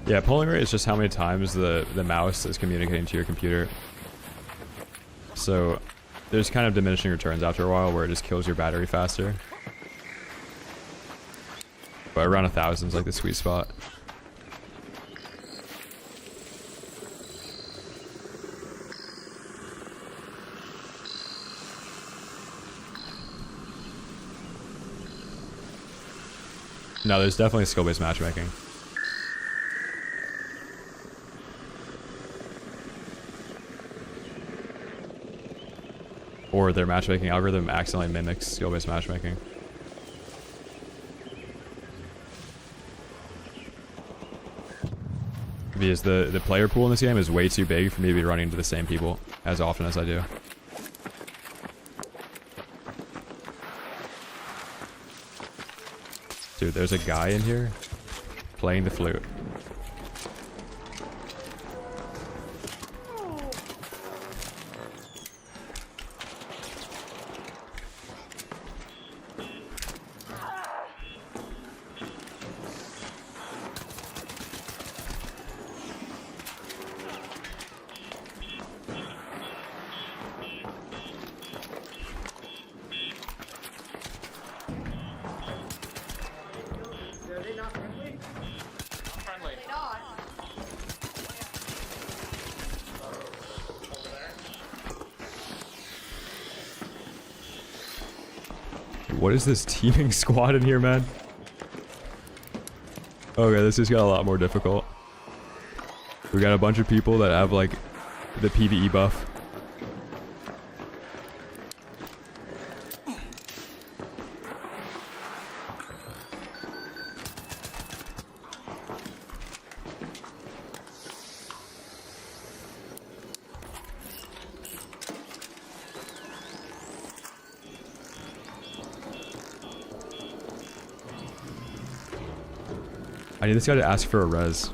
Yeah, polling rate is just how many times the mouse is communicating to your computer. So there's kind of diminishing returns after a while where it just kills your battery faster. But around 1,000 is like the sweet spot. No, there's definitely skill-based matchmaking. Or their matchmaking algorithm accidentally mimics skill-based matchmaking. Because the player pool in this game is way too big for me to be running into the same people as often as I do. Dude, there's a guy in here playing the flute. What is this teaming squad in here, man? Okay, this just got a lot more difficult. We got a bunch of people that have like the PvE buff. I need this guy to ask for a res.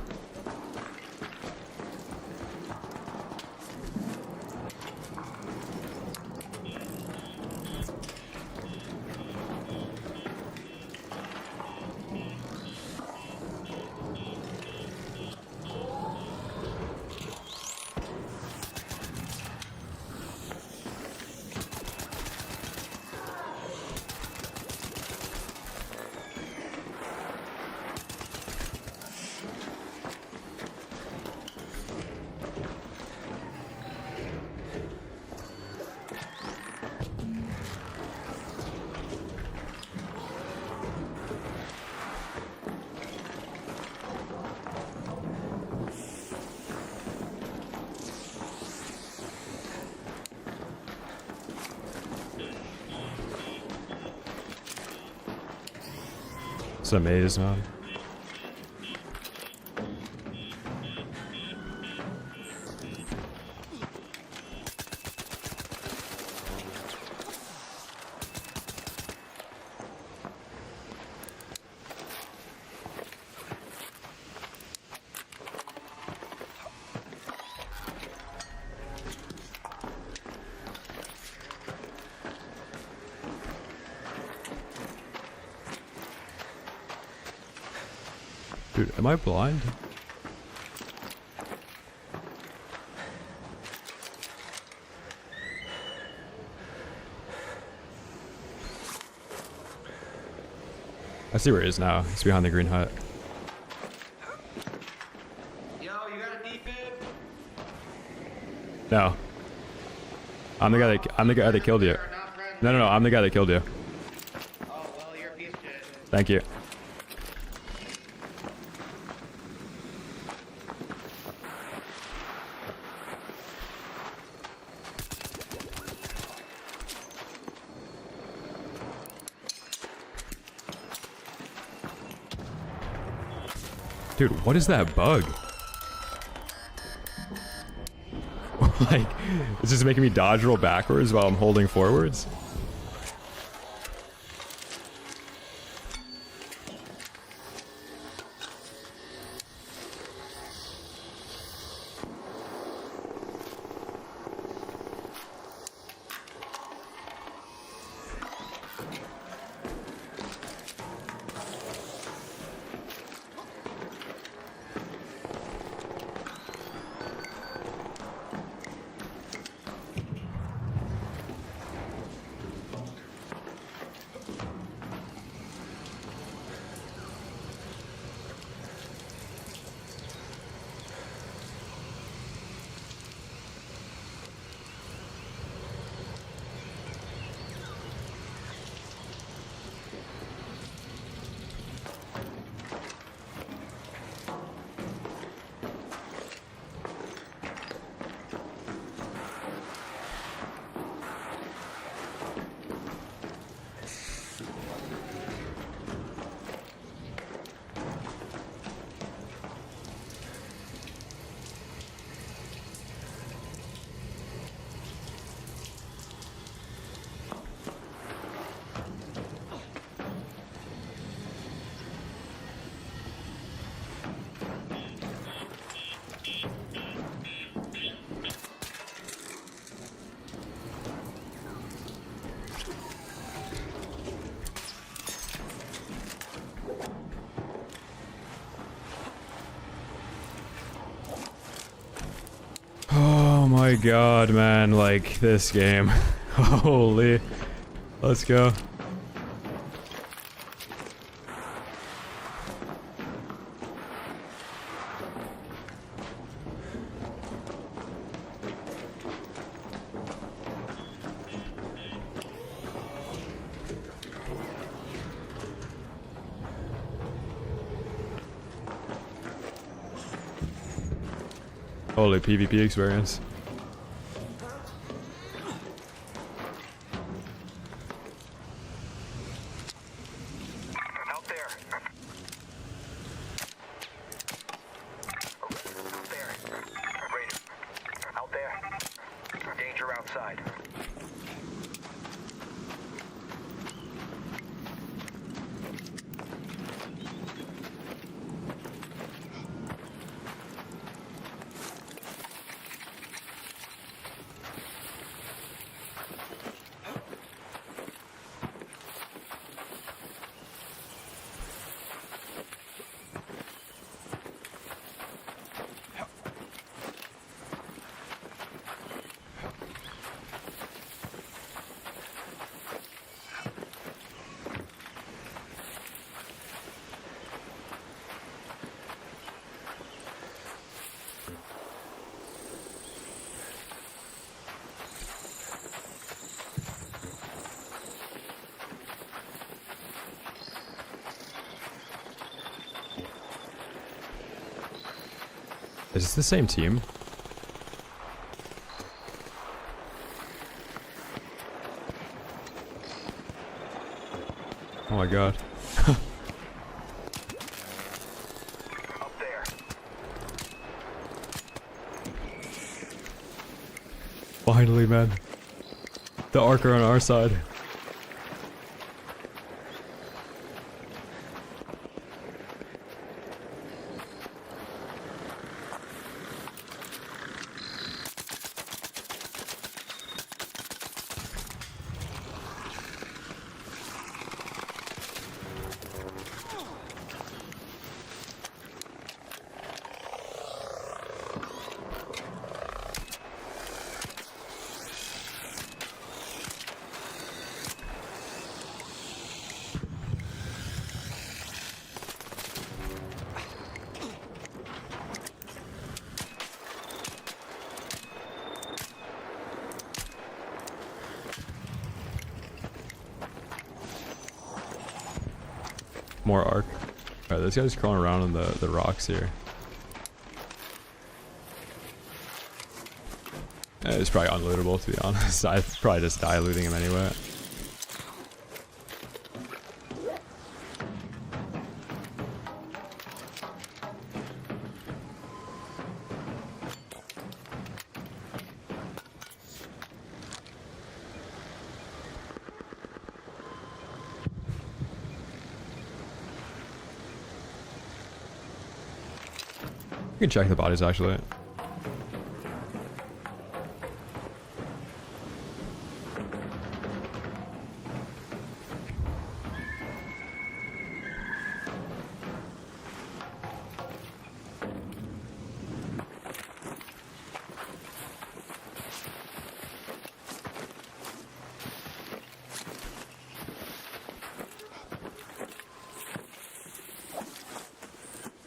It's a maze, man. Dude, am I blind? I see where it is now. It's behind the green hut. Yo, you got a defib? No. I'm the guy that killed you. No, I'm the guy that killed you. Oh, well, you're a piece of shit. Thank you. Dude, what is that bug? Like, it's just making me dodge roll backwards while I'm holding forwards? Oh my god, man, like, this game. Holy. Let's go. Holy PvP experience. Out there. There. Raider. Out there. Danger outside. Is this the same team? Oh my god. Up there. Finally, man. The Ark are on our side. More Ark. Alright, this guy's crawling around on the rocks here. It's probably unlootable, to be honest. I'd probably just die looting him anyway. You can check the bodies actually.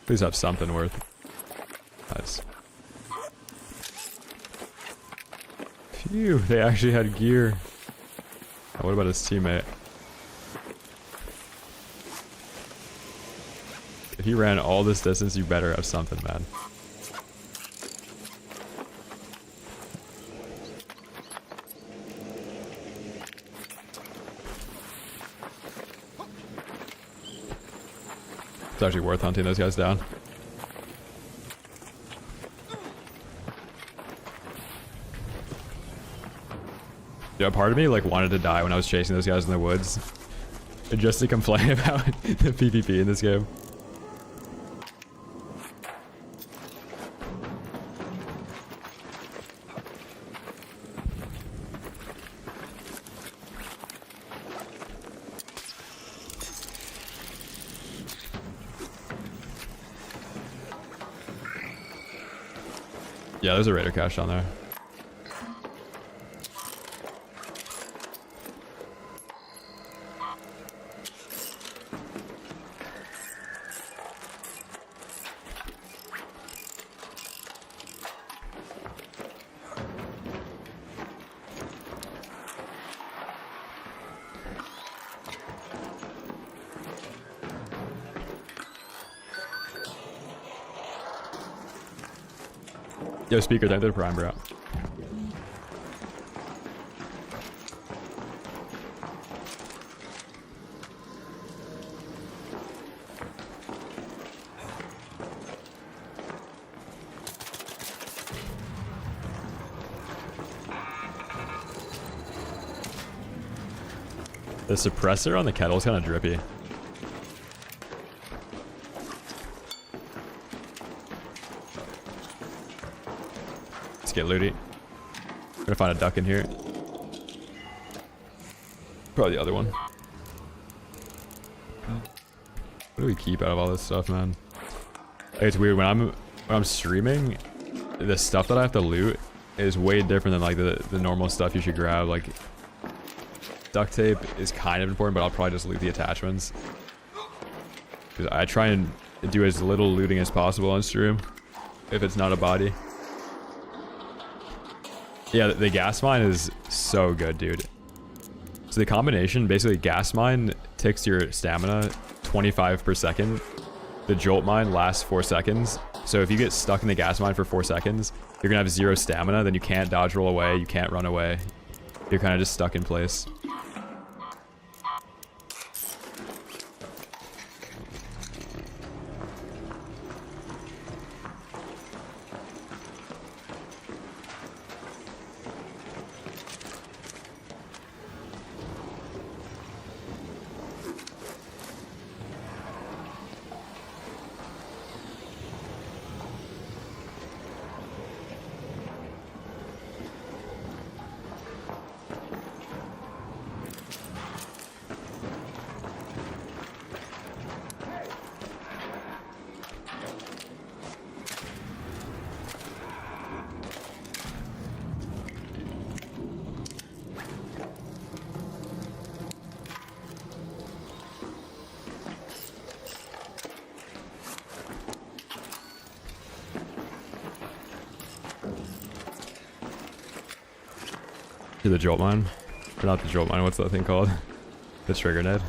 Please have something worth. Nice. Phew, they actually had gear. Oh, what about his teammate? If he ran all this distance, you better have something, man. It's actually worth hunting those guys down. Yeah, part of me like wanted to die when I was chasing those guys in the woods, just to complain about the PvP in this game. Yeah, there's a raider cache on there. Yo, speaker, thank you for Prime, bro. The suppressor on the kettle is kind of drippy. Let's get looty. Gonna find a duck in here. Probably the other one. What do we keep out of all this stuff, man? Like, it's weird when I'm streaming, the stuff that I have to loot is way different than like the normal stuff you should grab. Like, duct tape is kind of important, but I'll probably just loot the attachments. Because I try and do as little looting as possible on stream, if it's not a body. Yeah, the gas mine is so good, dude. So the combination, basically gas mine ticks your stamina 25 per second. The jolt mine lasts 4 seconds. So if you get stuck in the gas mine for 4 seconds, you're gonna have 0 stamina, then you can't dodge roll away, you can't run away. You're kind of just stuck in place. To the jolt mine. Or not the jolt mine, what's that thing called? The trigger net.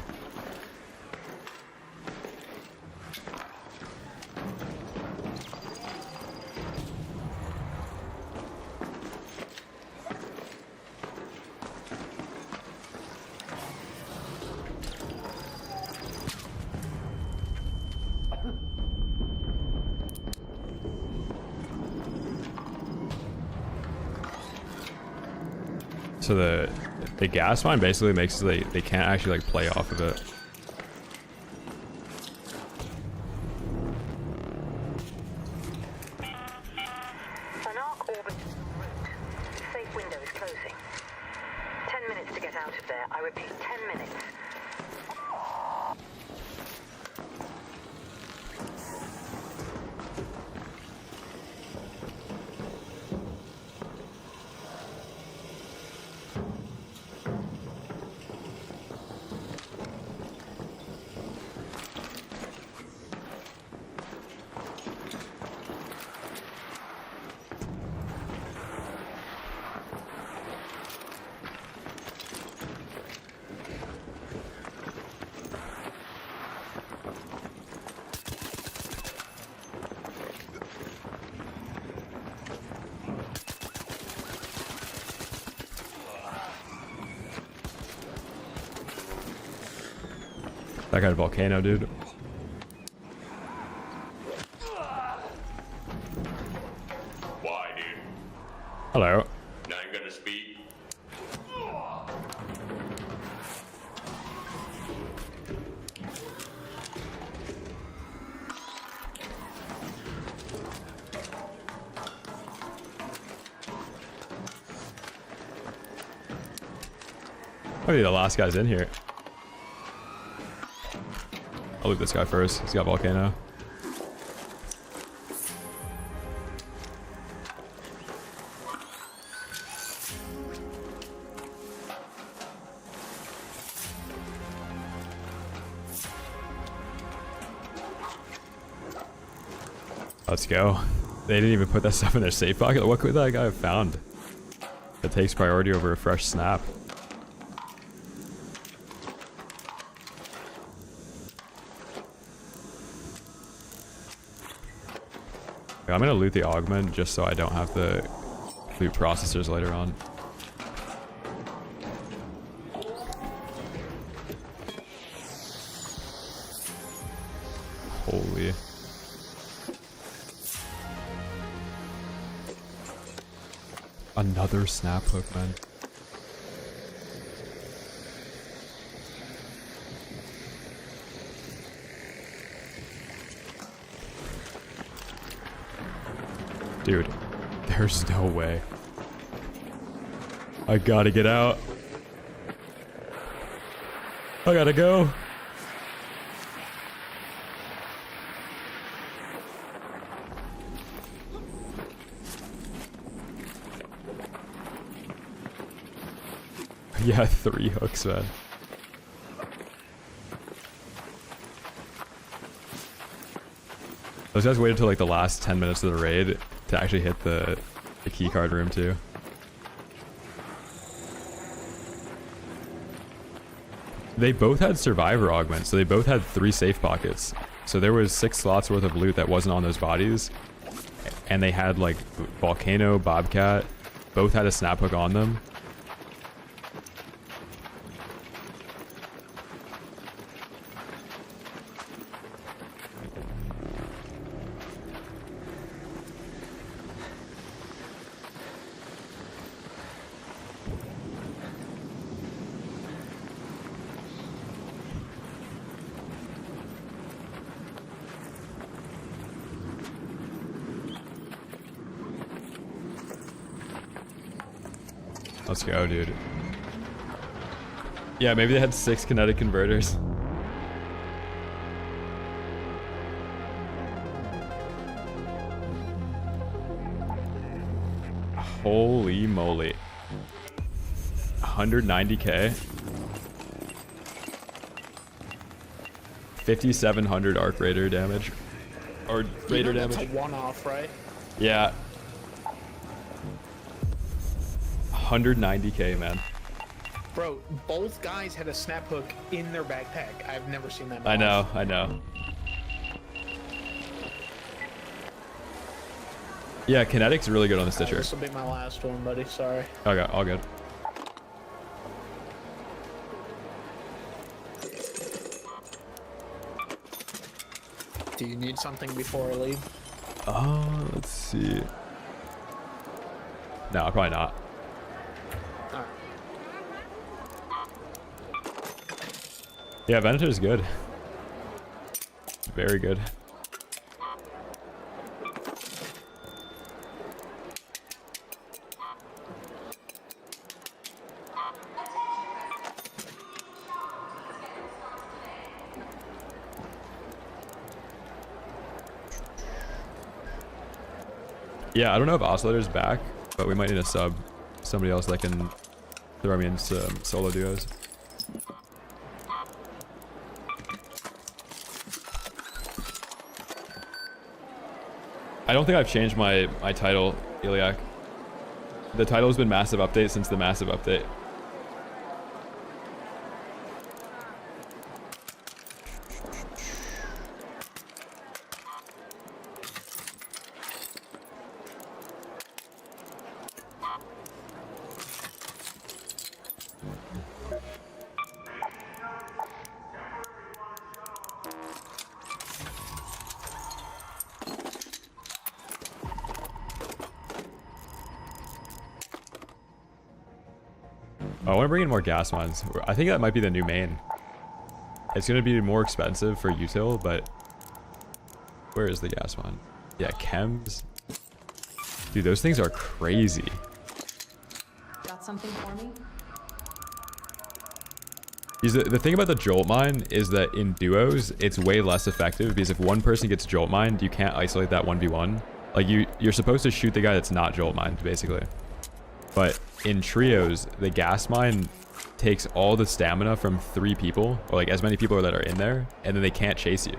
So the gas mine basically makes it they can't actually like play off of it. An arc orbit route. The safe window is closing. 10 minutes to get out of there. I repeat, 10 minutes. That kind of volcano, dude. Why, dude? Hello. Now you're gonna speak. Maybe the last guy's in here. I'll loot this guy first. He's got volcano. Let's go. They didn't even put that stuff in their safe pocket. What could that guy have found? That takes priority over a fresh snap. I'm gonna loot the augment just so I don't have to loot processors later on. Holy. Another snap hook, man. Dude, there's no way. I gotta get out. I gotta go. Yeah, 3 hooks, man. Those guys waited until like the last 10 minutes of the raid to actually hit the keycard room too. They both had survivor augments, so they both had 3 safe pockets. So there was 6 slots worth of loot that wasn't on those bodies. And they had like Volcano, Bobcat, both had a snap hook on them. Let's go, dude. Yeah, maybe they had 6 kinetic converters. Holy moly. 190k. 5,700 arc raider damage. Or raider damage. That's a one-off, right? Yeah. 190k, man. Bro, both guys had a snap hook in their backpack. I've never seen that. I know, I know. Yeah, kinetic's really good on the Stitcher. This will be my last one, buddy. Sorry. Okay, all good. Do you need something before I leave? Let's see. No, probably not. Alright. Yeah, Venator's good. Very good. Yeah, I don't know if Oscillator's back, but we might need a sub. Somebody else that can throw me in some solo duos. I don't think I've changed my title, Iliac. The title has been massive update since the massive update. I want to bring in more gas mines. I think that might be the new main. It's going to be more expensive for util, but where is the gas mine? Yeah, chems. Dude, those things are crazy. Got something for me? The thing about the jolt mine is that in duos, it's way less effective because if one person gets jolt mined, you can't isolate that 1v1. Like you're supposed to shoot the guy that's not jolt mined, basically. But in trios, the gas mine takes all the stamina from 3 people, or like as many people that are in there, and then they can't chase you.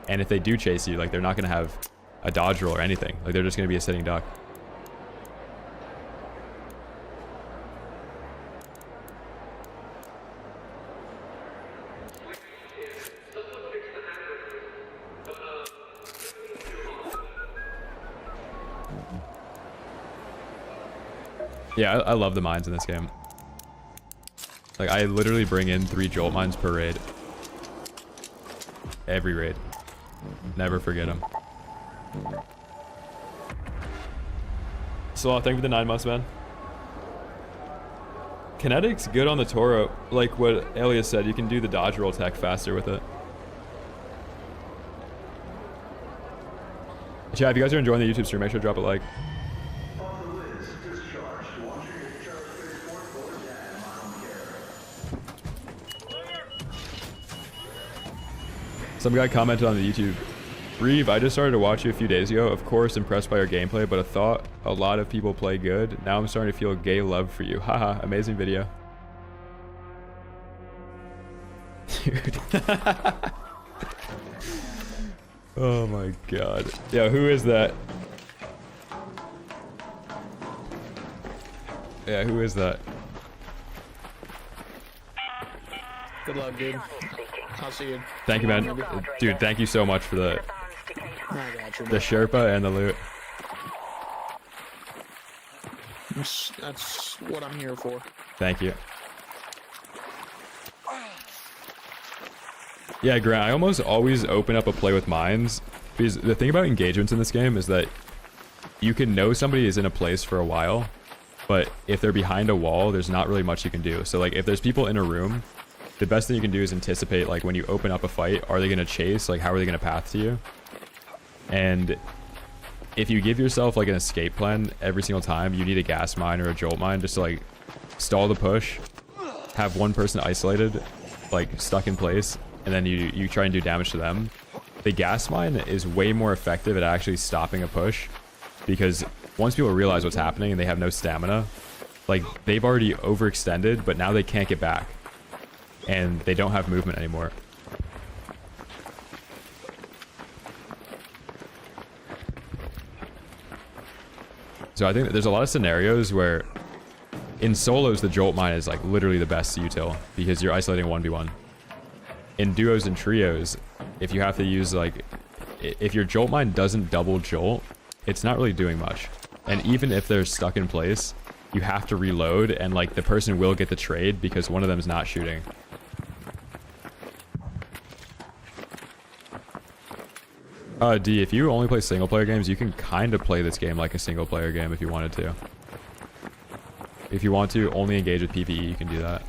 And if they do chase you, like they're not going to have a dodge roll or anything. Like they're just going to be a sitting duck. Yeah, I love the mines in this game. Like, I literally bring in 3 jolt mines per raid. Every raid. Never forget them. So, thank you for the 9 months, man. Kinetic's good on the Toro. Like what Elias said, you can do the dodge roll tech faster with it. Chat, if you guys are enjoying the YouTube stream, make sure to drop a like. Some guy commented on the YouTube, Reave, I just started to watch you a few days ago. Of course, impressed by your gameplay, but I thought a lot of people play good. Now I'm starting to feel gay love for you. Haha, amazing video. Dude. Oh my god. Yeah, who is that? Yeah, who is that? Good luck, dude. I'll see you. Thank you, man. Dude, thank you so much for the Sherpa and the loot. That's what I'm here for. Thank you. Yeah, Grant, I almost always open up a play with mines, because the thing about engagements in this game is that you can know somebody is in a place for a while, but if they're behind a wall, there's not really much you can do. So like if there's people in a room, the best thing you can do is anticipate, like when you open up a fight, are they going to chase? Like how are they going to path to you? And if you give yourself like an escape plan every single time, you need a gas mine or a jolt mine just to like stall the push, have one person isolated, like stuck in place, and then you try and do damage to them. The gas mine is way more effective at actually stopping a push, because once people realize what's happening and they have no stamina, like they've already overextended, but now they can't get back. And they don't have movement anymore. So I think that there's a lot of scenarios where in solos the jolt mine is like literally the best util, because you're isolating 1v1. In duos and trios, if you have to use like, if your jolt mine doesn't double jolt, it's not really doing much. And even if they're stuck in place, you have to reload, and like the person will get the trade because one of them is not shooting. D, if you only play single player games, you can kind of play this game like a single player game if you wanted to. If you want to only engage with PvE, you can do that.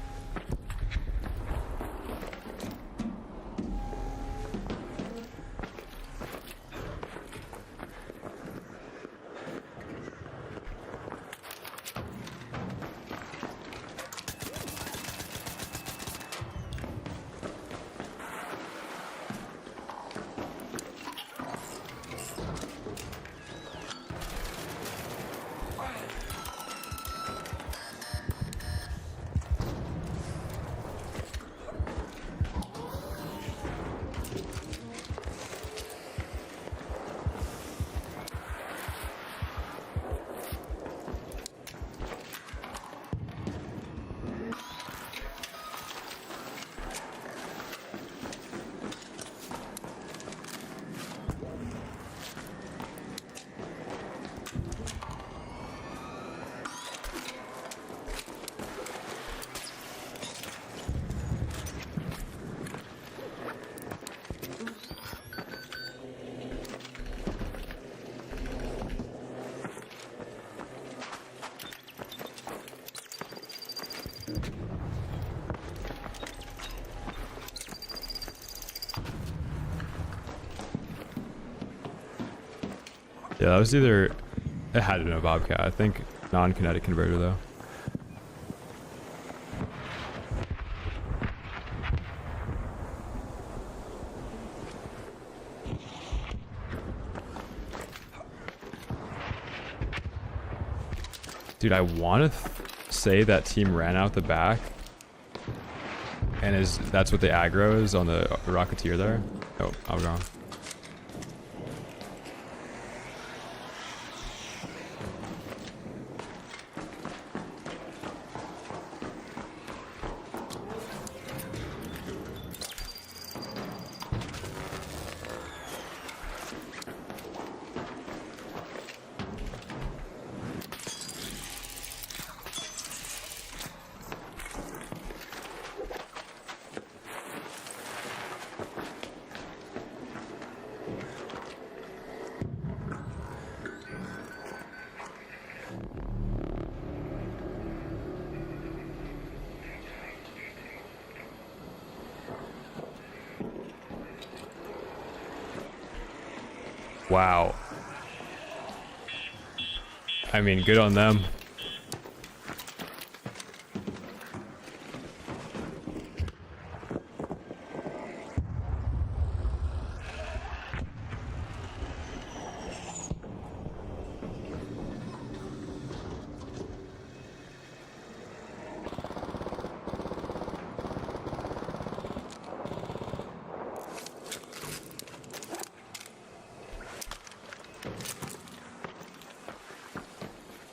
Yeah, that was either... It had to be a Bobcat. I think non-kinetic converter, though. Dude, I want to say that team ran out the back. And that's what the aggro is on the Rocketeer there. Oh, I was wrong. Wow. I mean, good on them.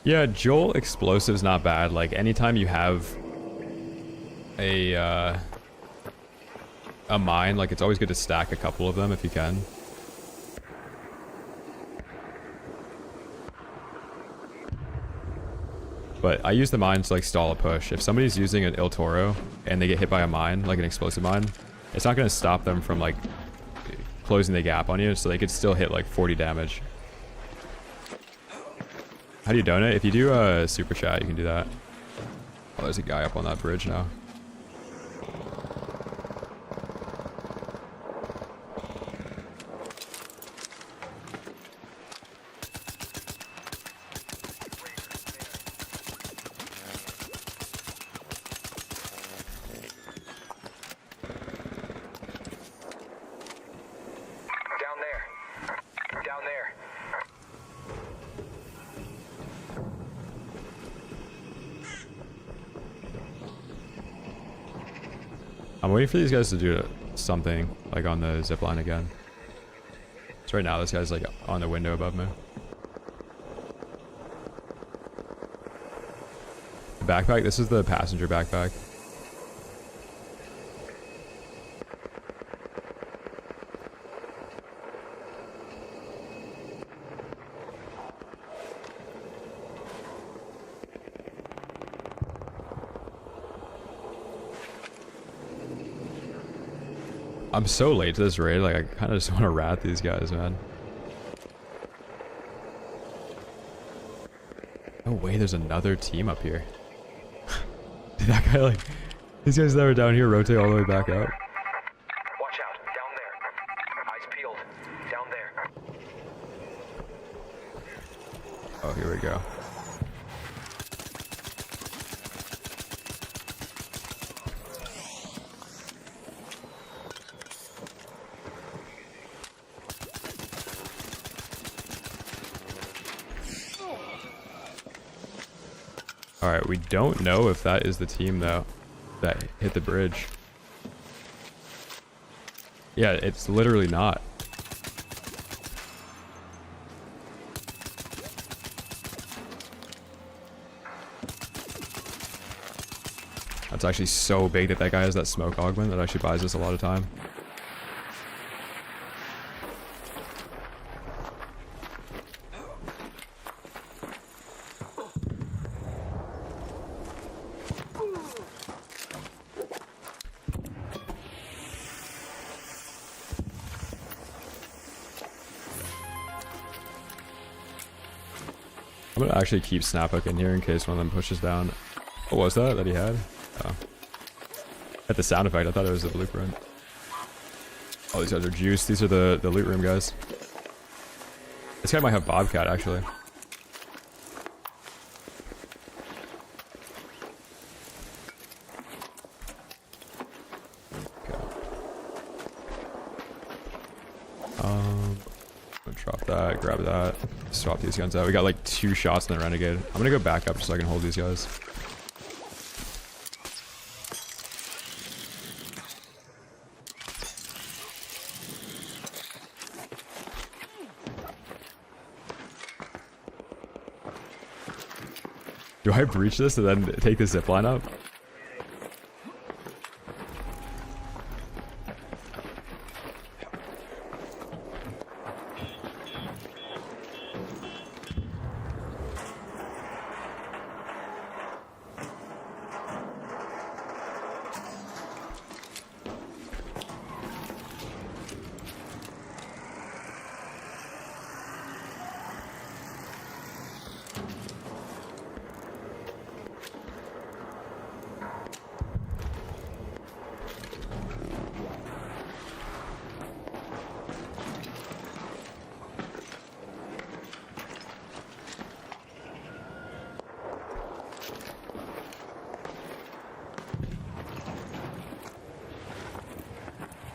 Yeah, Joel explosive's not bad. Like anytime you have a mine, like it's always good to stack a couple of them if you can. But I use the mines to like stall a push. If somebody's using an Il Toro and they get hit by a mine, like an explosive mine, it's not going to stop them from like closing the gap on you, so they could still hit like 40 damage. How do you donate? If you do a super chat, you can do that. Oh, there's a guy up on that bridge now. I'm waiting for these guys to do something, like on the zipline again. So right now, this guy's like on the window above me. The backpack, this is the passenger backpack. I'm so late to this raid, like I kind of just want to rat these guys, man. Oh wait, there's another team up here. Did that guy like... These guys that were down here rotate all the way back up? Watch out, down there. Eyes peeled. Down there. Oh, here we go. Alright, we don't know if that is the team, though, that hit the bridge. Yeah, it's literally not. That's actually so big that that guy has that smoke augment that actually buys us a lot of time. I'm gonna actually keep snaphook in here in case one of them pushes down. What was that he had? Oh. At the sound effect, I thought it was the blueprint. Oh, these guys are juiced. These are the loot room guys. This guy might have Bobcat, actually. Drop that, grab that, swap these guns out. We got like 2 shots in the Renegade. I'm gonna go back up just so I can hold these guys. Do I breach this and then take the zipline up?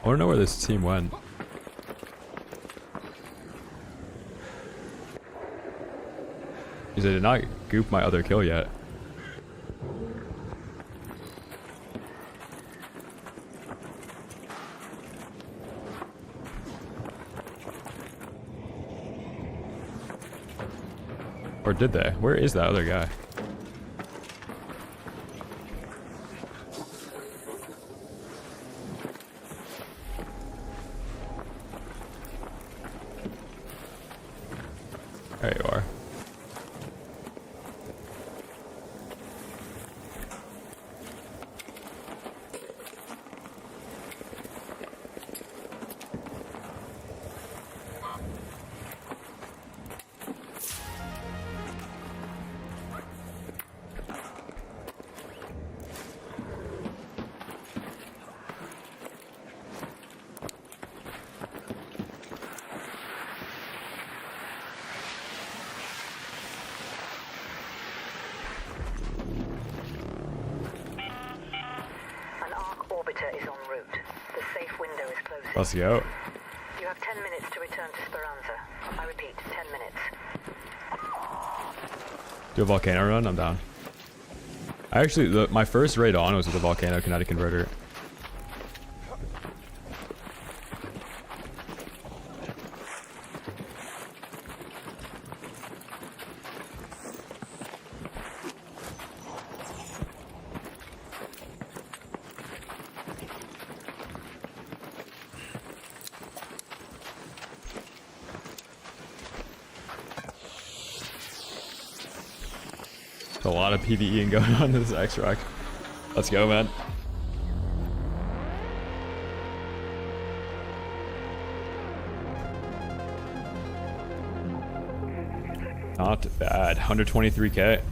I wanna know where this team went. Because I did not goop my other kill yet. Or did they? Where is that other guy? There you are. An arc orbiter is en route. The safe window is closing. Let's go. You have 10 minutes to return to Speranza. I repeat, 10 minutes. Do a volcano run? I'm down. I actually, my first raid on was with a volcano kinetic converter. A lot of PvE going on to this X-Rock. Let's go, man. Not bad. 123k.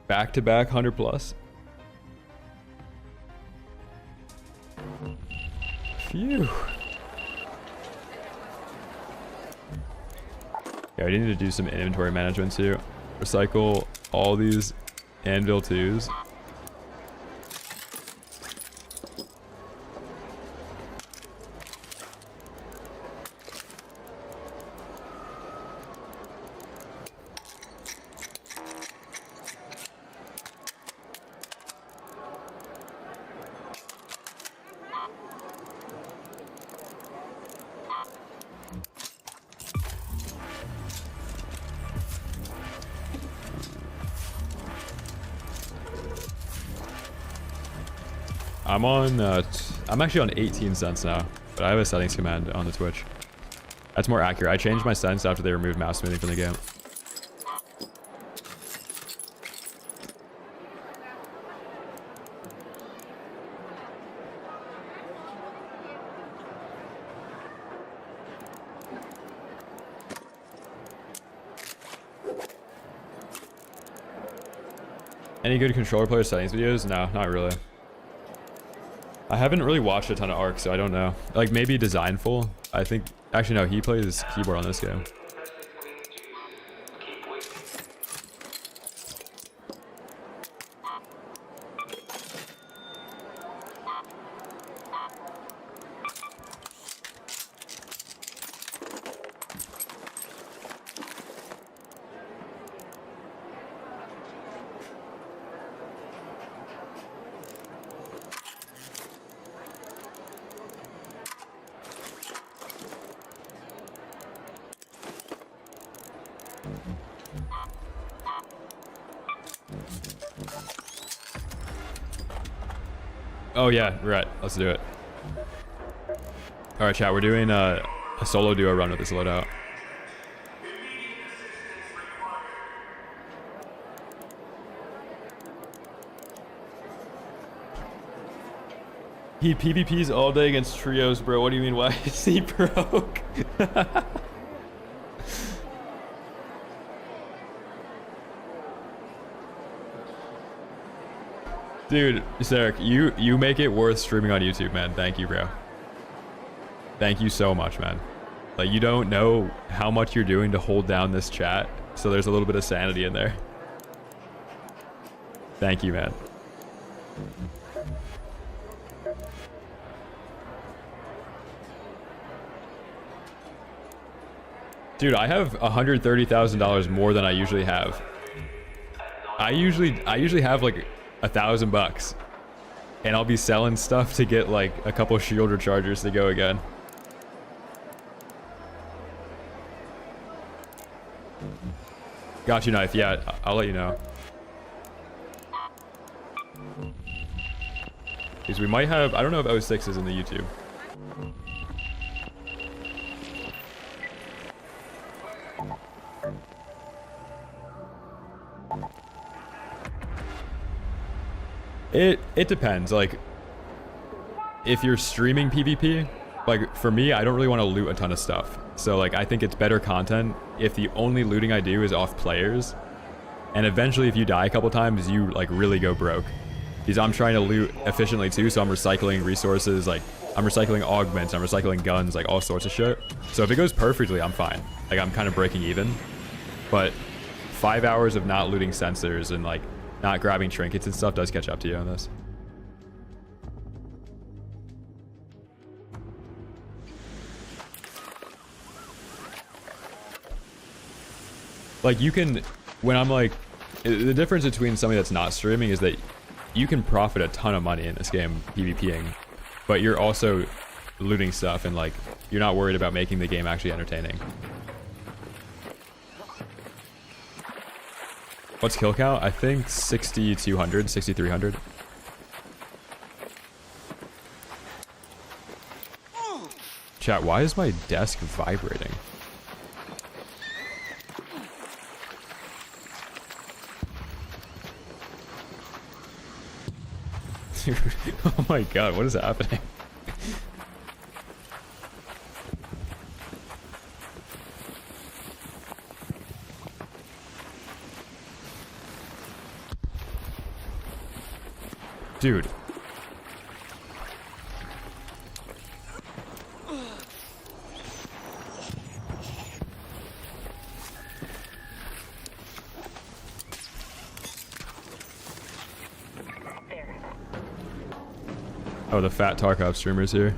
Back to back 100 plus. Phew. Yeah, we need to do some inventory management too. Recycle all these anvil 2s. I'm on, I'm actually on 18 cents now, but I have a settings command on the Twitch. That's more accurate. I changed my cents after they removed mouse smoothing from the game. Any good controller player settings videos? No, not really. I haven't really watched a ton of Arc, so I don't know. Like maybe Designful. I think actually no, he plays keyboard on this game. Oh yeah, right. Let's do it. All right, chat. We're doing a solo duo run with this loadout. He PvPs all day against trios, bro. What do you mean? Why is he broke? Dude, Sarek, you make it worth streaming on YouTube, man. Thank you, bro. Thank you so much, man. Like, you don't know how much you're doing to hold down this chat, so there's a little bit of sanity in there. Thank you, man. Dude, I have $130,000 more than I usually have. I usually have like $1,000, and I'll be selling stuff to get like a couple shield rechargers to go again. Got you, knife. Yeah, I'll let you know. Because we might have, I don't know if 06 is in the YouTube. It depends. Like, if you're streaming PvP, like for me, I don't really want to loot a ton of stuff. So like, I think it's better content if the only looting I do is off players. And eventually, if you die a couple times, you like really go broke. Because I'm trying to loot efficiently too, so I'm recycling resources, like I'm recycling augments, I'm recycling guns, like all sorts of shit. So if it goes perfectly, I'm fine. Like I'm kind of breaking even. But 5 hours of not looting sensors and like not grabbing trinkets and stuff does catch up to you on this. Like you can, when I'm like, the difference between somebody that's not streaming is that you can profit a ton of money in this game PvPing, but you're also looting stuff and like, you're not worried about making the game actually entertaining. What's kill count? I think 6,200, 6,300. Chat, why is my desk vibrating? Oh my god, what is happening? Dude. Oh, the fat Tarkov streamers here.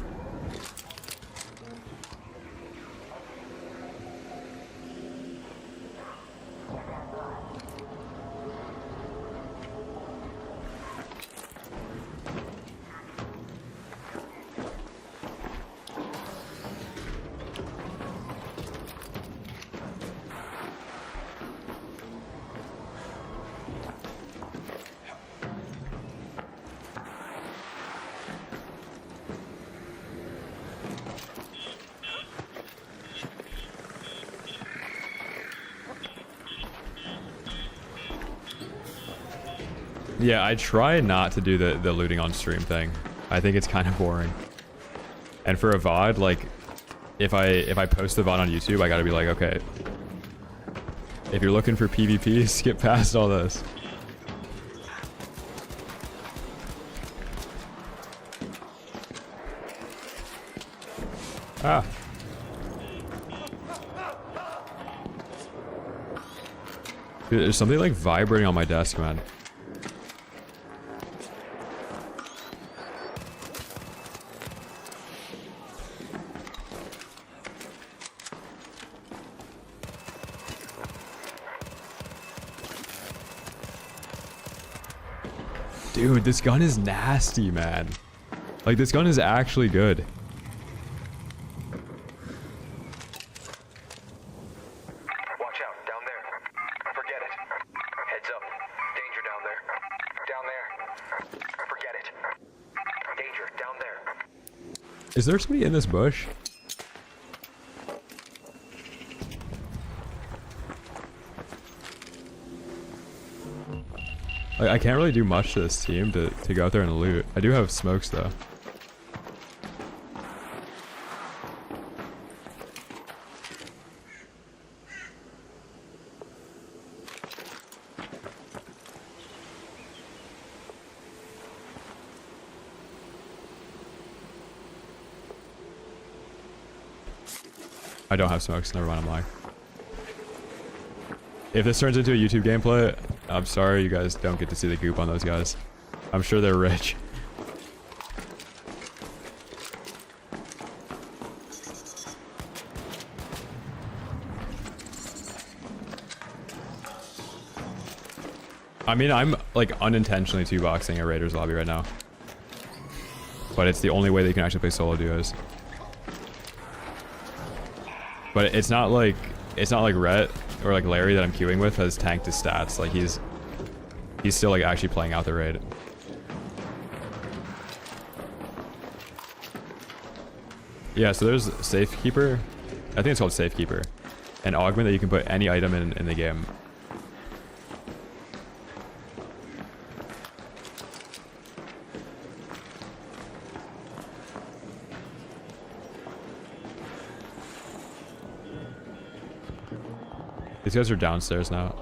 Yeah, I try not to do the looting on stream thing. I think it's kind of boring. And for a VOD, like, if I post the VOD on YouTube, I gotta be like, okay, if you're looking for PvP, skip past all this. Ah. Dude, there's something like vibrating on my desk, man. Dude, this gun is nasty, man. Like, this gun is actually good. Watch out, down there. Forget it. Heads up. Danger down there. Down there. Forget it. Danger, down there. Is there somebody in this bush? Like, I can't really do much to this team to go out there and loot. I do have smokes, though. I don't have smokes, never mind, I'm lying. If this turns into a YouTube gameplay, I'm sorry you guys don't get to see the goop on those guys. I'm sure they're rich. I mean, I'm like unintentionally two-boxing a Raiders lobby right now. But it's the only way that you can actually play solo duos. But it's not like Rhett or like Larry that I'm queuing with has tanked his stats. Like he's still like actually playing out the raid. Yeah, so there's Safekeeper. I think it's called Safekeeper. An augment that you can put any item in the game. These guys are downstairs now.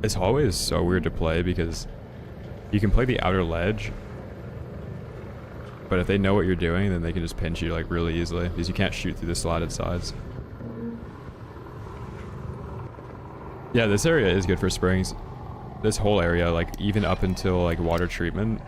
This hallway is so weird to play because you can play the outer ledge, but if they know what you're doing, then they can just pinch you like really easily because you can't shoot through the slotted sides. Yeah, this area is good for springs. This whole area, like even up until like water treatment.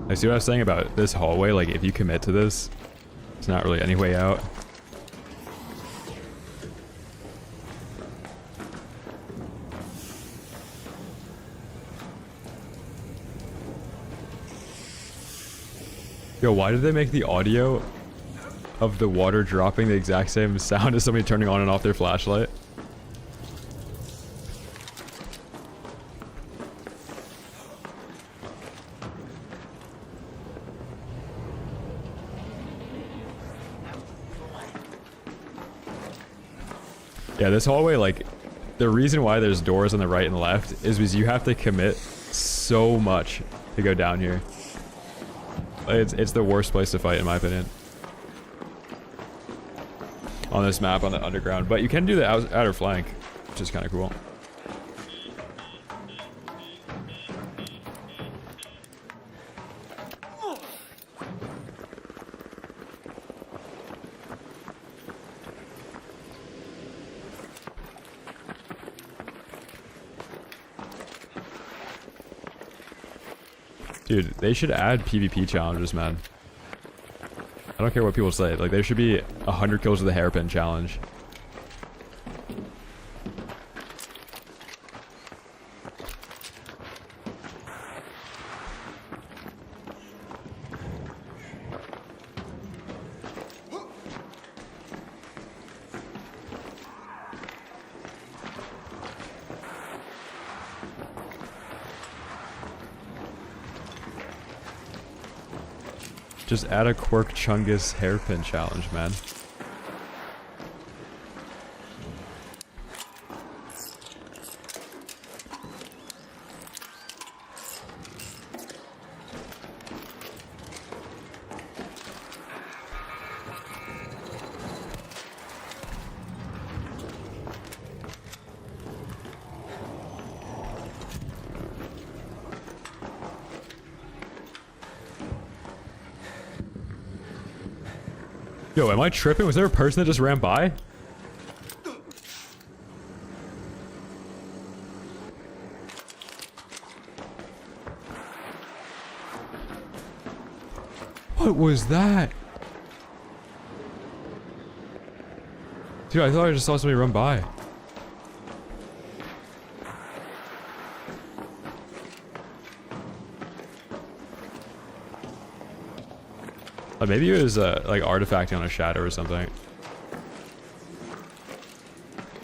I see what I was saying about this hallway, like if you commit to this, it's not really any way out. Yo, why did they make the audio of the water dropping the exact same sound as somebody turning on and off their flashlight? Yeah, this hallway, like, the reason why there's doors on the right and left is because you have to commit so much to go down here. It's the worst place to fight, in my opinion. On this map, on the underground. But you can do the outer flank, which is kind of cool. Dude, they should add PvP challenges, man. I don't care what people say. Like, there should be 100 kills with a hairpin challenge. Just add a Quirk Chungus hairpin challenge, man. Yo, am I tripping? Was there a person that just ran by? What was that? Dude, I thought I just saw somebody run by. Maybe it was like artifacting on a shadow or something.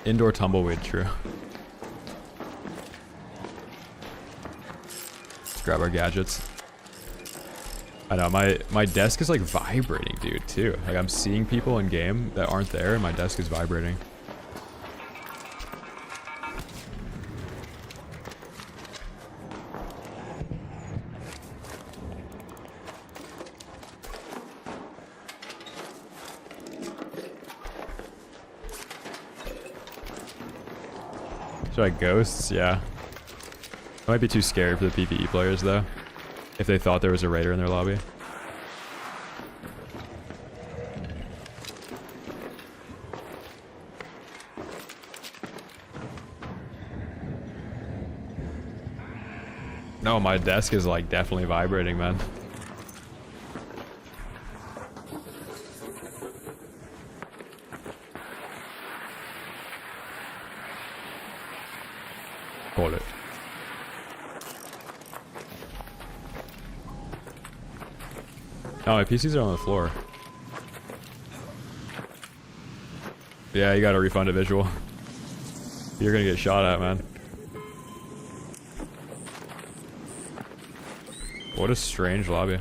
Indoor tumbleweed, true. Let's grab our gadgets. I know, my desk is like vibrating, dude, too. Like I'm seeing people in game that aren't there and my desk is vibrating. Try ghosts, yeah. I might be too scared for the PvE players though, if they thought there was a raider in their lobby. No, my desk is like definitely vibrating, man. Hold it. Oh, my PCs are on the floor. Yeah, you gotta refund a visual. You're gonna get shot at, man. What a strange lobby.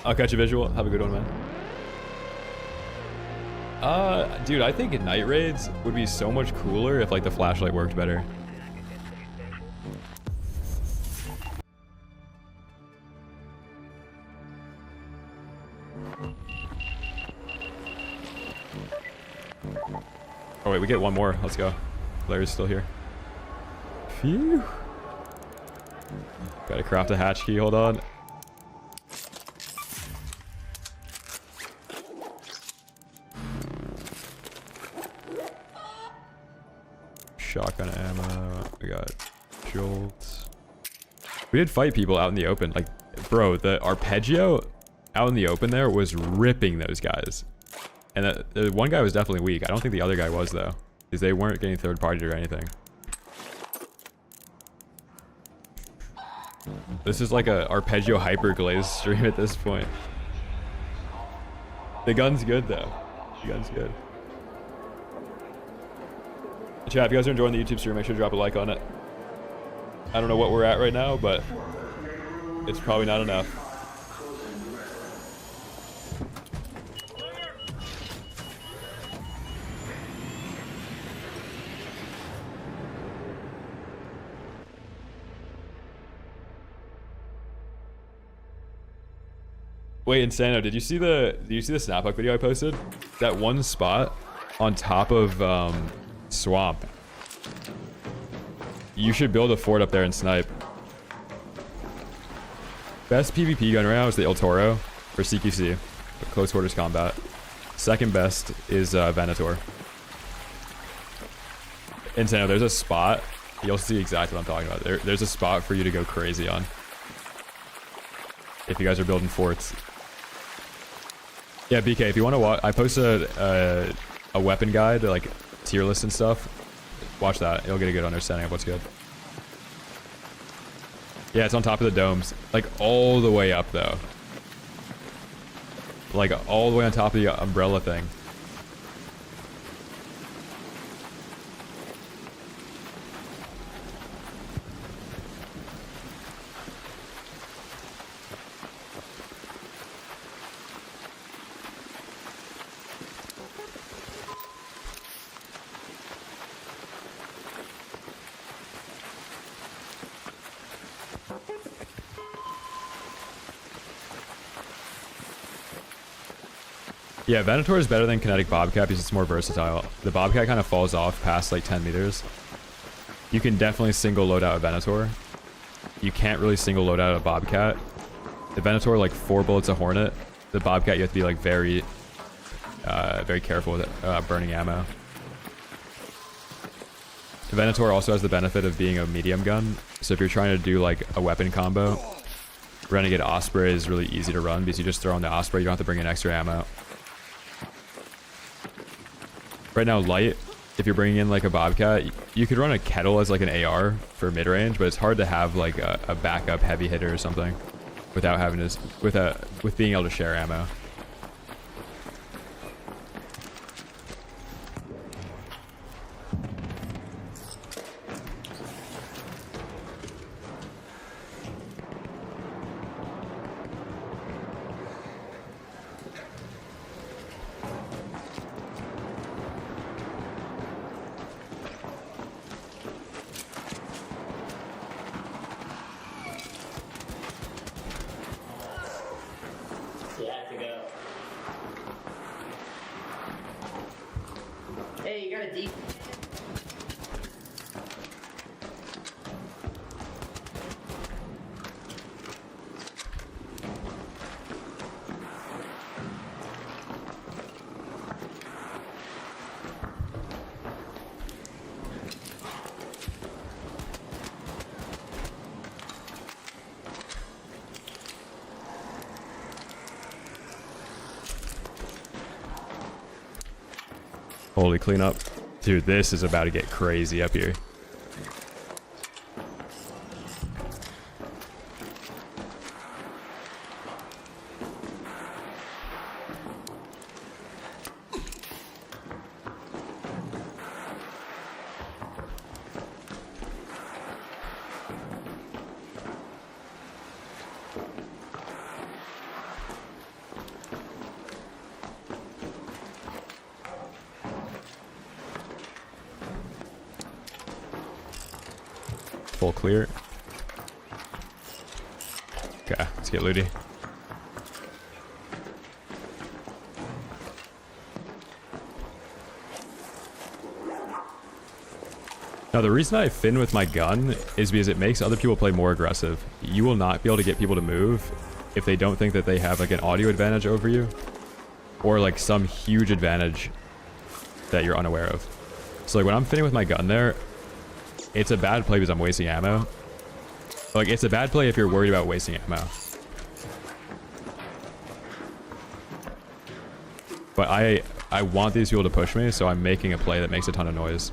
I'll catch a visual. Have a good one, man. Dude, I think night raids would be so much cooler if like the flashlight worked better. Oh wait, we get one more. Let's go. Larry's still here. Phew. Gotta craft a hatch key. Hold on. Shotgun ammo. We got jolts. We did fight people out in the open. Like, bro, the arpeggio out in the open there was ripping those guys. And the one guy was definitely weak. I don't think the other guy was, though. Because they weren't getting third-partied or anything. This is like a arpeggio hyper glaze stream at this point. The gun's good, though. The gun's good. Chat, if you guys are enjoying the YouTube stream, make sure to drop a like on it. I don't know what we're at right now, but it's probably not enough. Wait, Insano, did you see the snapback video I posted? That one spot on top of swamp. You should build a fort up there and snipe. Best PvP gun right now is the El Toro for CQC, close quarters combat. Second best is Venator. Insano, there's a spot. You'll see exactly what I'm talking about. There's a spot for you to go crazy on. If you guys are building forts. Yeah, BK, if you want to watch, I posted a weapon guide, like tier list and stuff. Watch that. You'll get a good understanding of what's good. Yeah, it's on top of the domes. Like, all the way up, though. Like, all the way on top of the umbrella thing. Yeah, Venator is better than Kinetic Bobcat because it's more versatile. The Bobcat kind of falls off past like 10 meters. You can definitely single load out a Venator. You can't really single load out a Bobcat. The Venator, like 4 bullets a Hornet. The Bobcat, you have to be like very careful with burning ammo. The Venator also has the benefit of being a medium gun. So if you're trying to do like a weapon combo, Renegade Osprey is really easy to run because you just throw on the Osprey, you don't have to bring in extra ammo. Right now, light, if you're bringing in like a Bobcat, you could run a Kettle as like an AR for mid-range, but it's hard to have like a backup heavy hitter or something without having to, with being able to share ammo. he... Holy cleanup. Dude, this is about to get crazy up here. Full clear. Okay, let's get looty. Now the reason I fin with my gun is because it makes other people play more aggressive. You will not be able to get people to move if they don't think that they have like an audio advantage over you or like some huge advantage that you're unaware of. So like when I'm finning with my gun there, it's a bad play because I'm wasting ammo. Like, it's a bad play if you're worried about wasting ammo. But I want these people to push me, so I'm making a play that makes a ton of noise.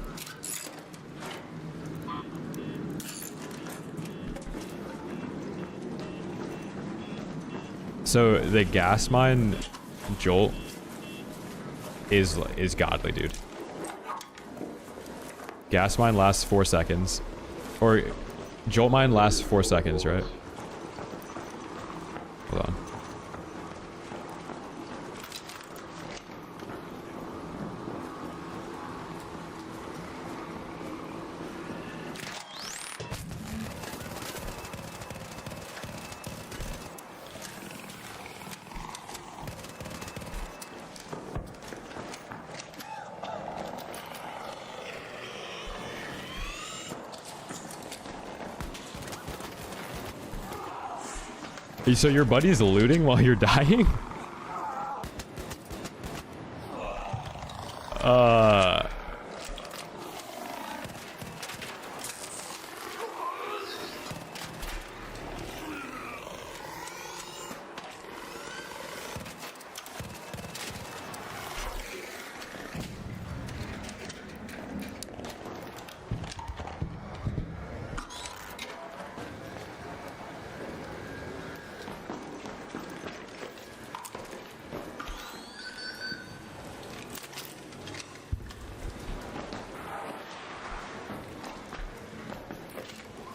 So the gas mine jolt is godly, dude. Gas mine lasts 4 seconds. Or jolt mine lasts 4 seconds, right? Hold on. So your buddy's looting while you're dying?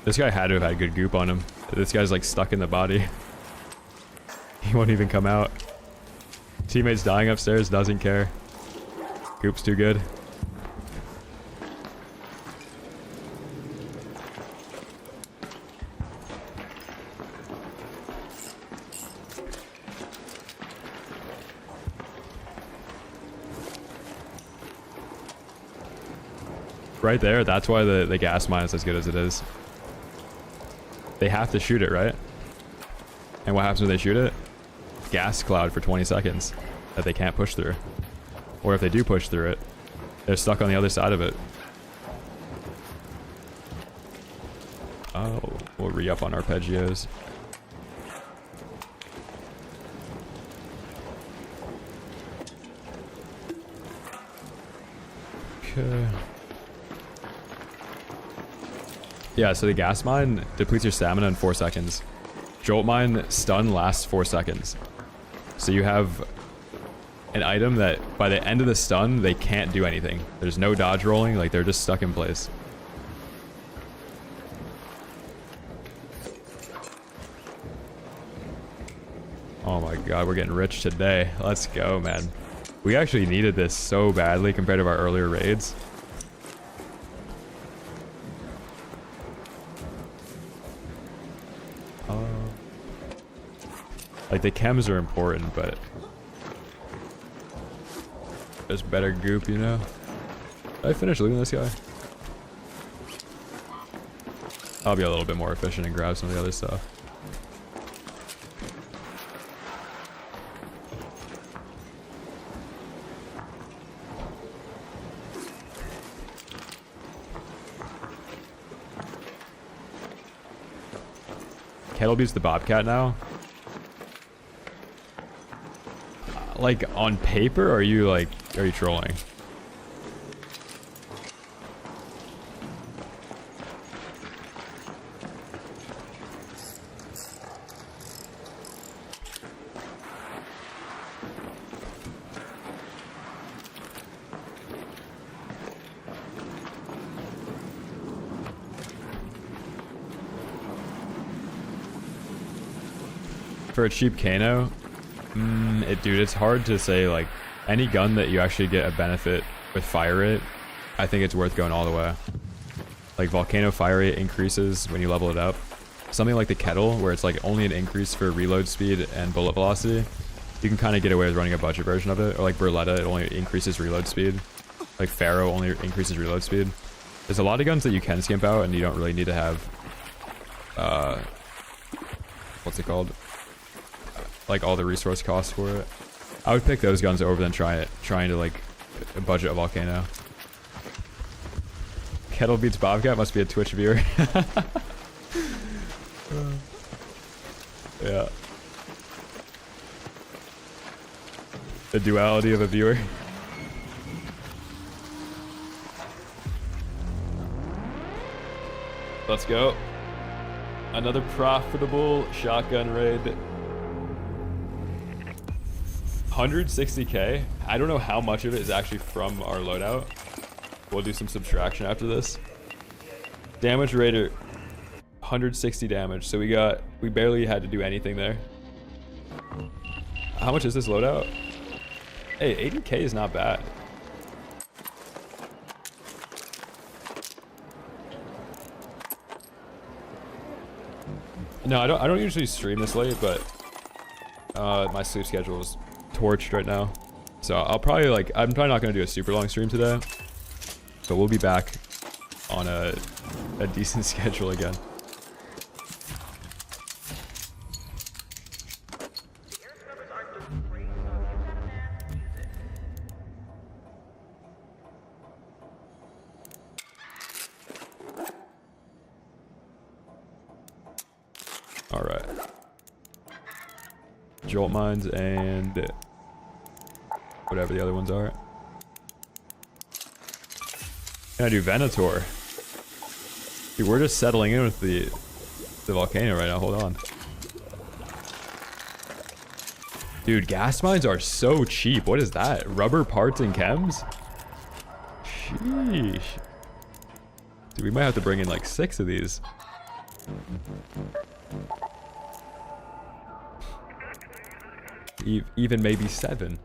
This guy had to have had good goop on him. This guy's like stuck in the body. He won't even come out. Teammate's dying upstairs, doesn't care. Goop's too good. Right there, that's why the gas mine is as good as it is. They have to shoot it, right? And what happens when they shoot it? Gas cloud for 20 seconds that they can't push through. Or if they do push through it, they're stuck on the other side of it. Oh, we'll re-up on arpeggios. Okay. Yeah, so the gas mine depletes your stamina in 4 seconds. Jolt mine stun lasts 4 seconds. So you have an item that by the end of the stun, they can't do anything. There's no dodge rolling, like they're just stuck in place. Oh my god, we're getting rich today. Let's go, man. We actually needed this so badly compared to our earlier raids. Like, the chems are important, but there's better goop, you know? Did I finish looting this guy? I'll be a little bit more efficient and grab some of the other stuff. Kettle beats the Bobcat now. Like on paper, or are you trolling? For a cheap Kano, dude, it's hard to say. Like, any gun that you actually get a benefit with fire rate, I think it's worth going all the way. Like, Volcano fire rate increases when you level it up. Something like the Kettle, where it's like only an increase for reload speed and bullet velocity, you can kind of get away with running a budget version of it. Or like Berletta, it only increases reload speed. Like Pharaoh only increases reload speed. There's a lot of guns that you can skimp out, and you don't really need to have, what's it called? Like all the resource costs for it. I would pick those guns over than trying to like budget a Volcano. Kettle beats Bobcat must be a Twitch viewer. Yeah. The duality of a viewer. Let's go. Another profitable shotgun raid. 160k. I don't know how much of it is actually from our loadout. We'll do some subtraction after this. Damage raider, 160 damage. So we barely had to do anything there. How much is this loadout? Hey, 80k is not bad. No, I don't usually stream this late, but my sleep schedule is torched right now, so I'm probably not gonna do a super long stream today, but we'll be back on a decent schedule again. All right, jolt mines and whatever the other ones are. Can I do Venator? Dude, we're just settling in with the Volcano right now. Hold on. Dude, gas mines are so cheap. What is that? Rubber parts and chems? Sheesh. Dude, we might have to bring in like 6 of these. Even maybe 7.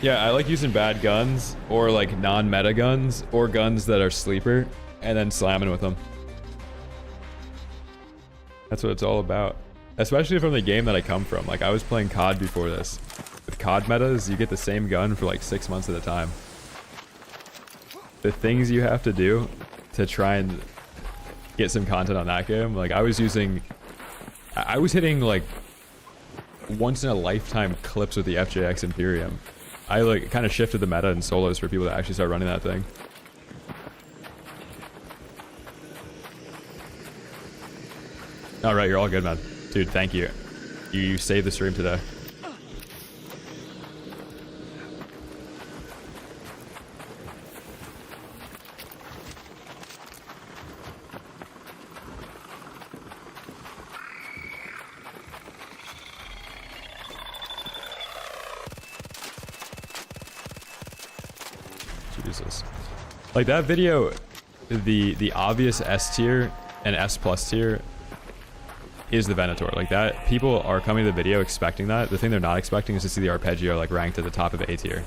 Yeah, I like using bad guns, or like non-meta guns, or guns that are sleeper, and then slamming with them. That's what it's all about. Especially from the game that I come from. Like, I was playing COD before this. With COD metas, you get the same gun for like 6 months at a time. The things you have to do to try and get some content on that game, like I was hitting like once in a lifetime clips with the FJX Imperium. I like kind of shifted the meta in solos for people to actually start running that thing. All right, you're all good, man. Dude, thank you. You saved the stream today. Jesus. Like that video, the obvious S tier and S plus tier is the Venator. Like that, people are coming to the video expecting that. The thing they're not expecting is to see the Arpeggio like ranked at the top of A tier.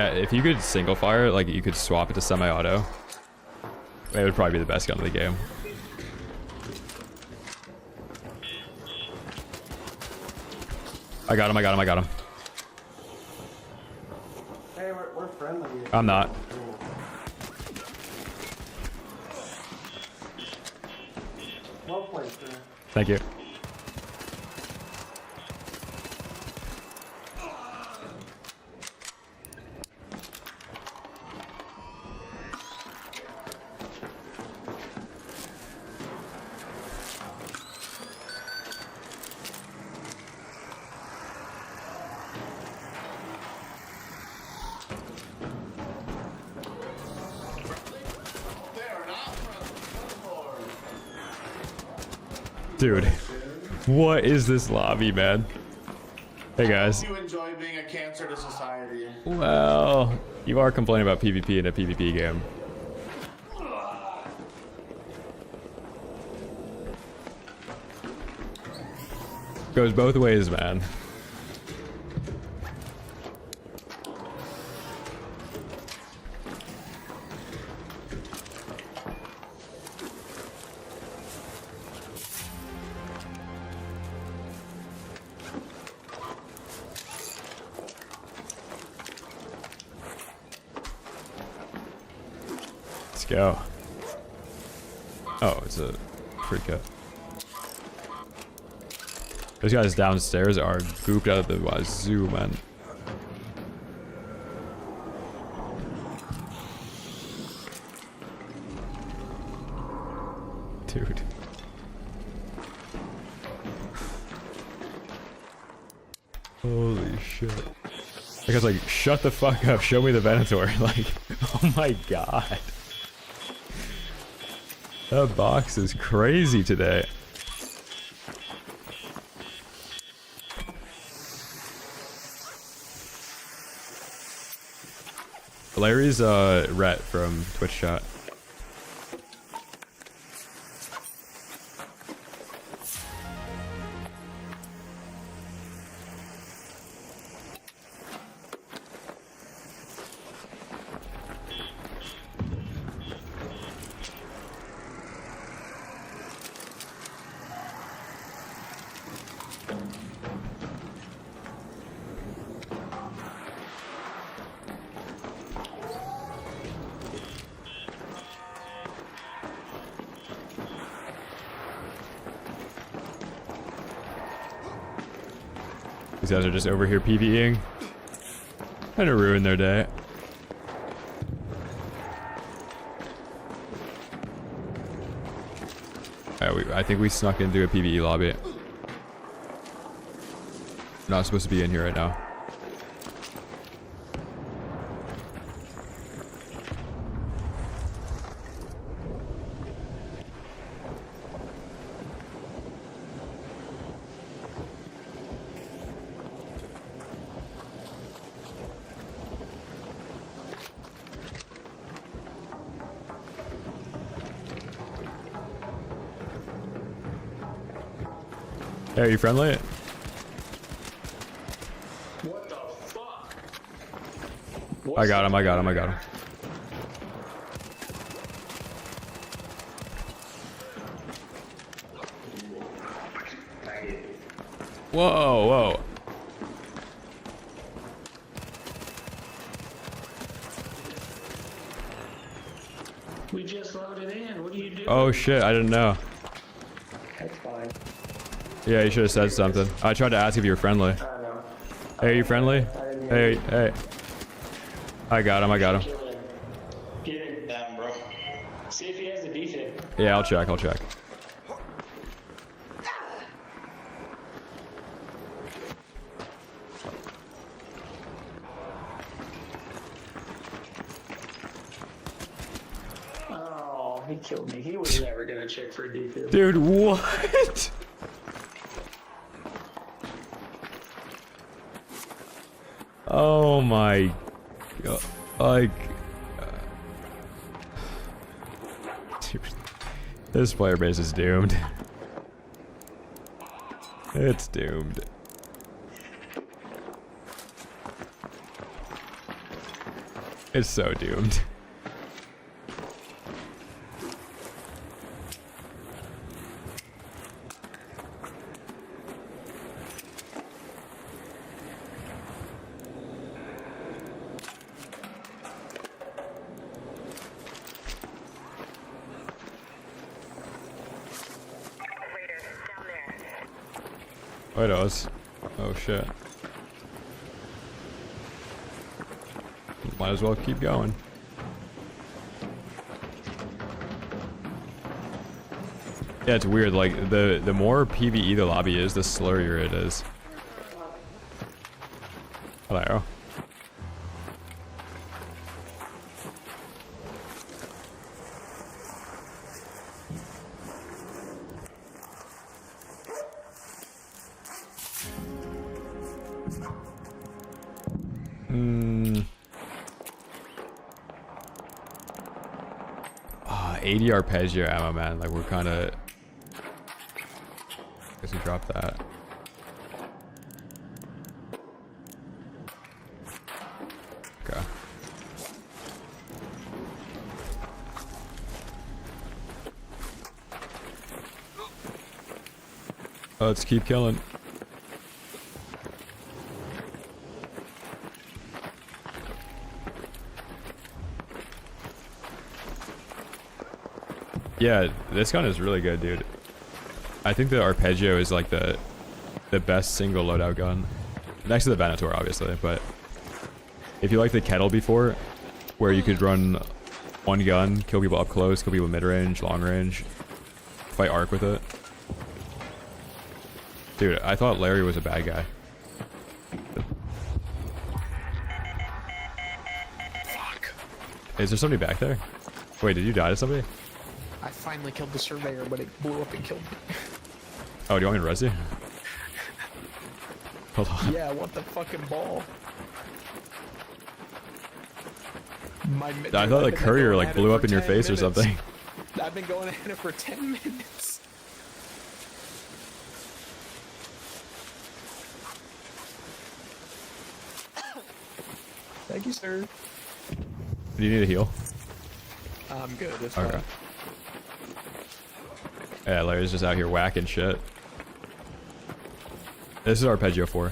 If you could single fire, like you could swap it to semi-auto, it would probably be the best gun of the game. I got him, I got him, I got him. Hey, we're friendly. I'm not. Well played, sir. Thank you. Dude, what is this lobby, man? Hey guys. You enjoy being a cancer to society. Well, you are complaining about PvP in a PvP game. Goes both ways, man. Let's go. Oh, it's a free cut. Those guys downstairs are gooped out of the wazoo, man. Dude. Holy shit. That guy's like, shut the fuck up, show me the Venator. Like, oh my god. That box is crazy today. Larry's Rhett from Twitch chat. These guys are just over here PvEing. Trying to ruin their day. Alright, I think we snuck into a PvE lobby. Not supposed to be in here right now. Hey, are you friendly? What the fuck? I got him, I got him, I got him. Whoa, whoa. We just loaded in. What are you doing? Oh shit, I didn't know. That's fine. Yeah, you should have said something. I tried to ask if you were friendly. I don't know. Hey, are you friendly? Hey, hey. I got him, I got him. Get it down, bro. See if he has a defib. Yeah, I'll check, I'll check. Oh, he killed me. He was never gonna check for a defib. Dude, what? Oh my god. Like... Dude, this player base is doomed. It's doomed. It's so doomed. Raider, down there. Photos. Oh shit. Might as well keep going. Yeah, it's weird, like the more PvE the lobby is, the slurrier it is. Hello. Hmm. 80 arpeggio ammo, man. Like, we're kind of... Guess we dropped that. Okay. Let's keep killing. Yeah, this gun is really good, dude. I think the arpeggio is like the best single loadout gun. Next to the Venator, obviously, but if you like the kettle before, where you could run one gun, kill people up close, kill people mid-range, long-range, fight arc with it. Dude, I thought Larry was a bad guy. Fuck. Is there somebody back there? Wait, did you die to somebody? I finally killed the surveyor, but it blew up and killed me. Oh, do you want me to res you? Hold on. Yeah, what the fucking ball? I thought the courier like blew up in your face or something. I've been going at it for 10 minutes. Thank you, sir. Do you need a heal? I'm good. It's Okay. fine. Yeah, Larry's just out here whacking shit. This is arpeggio 4.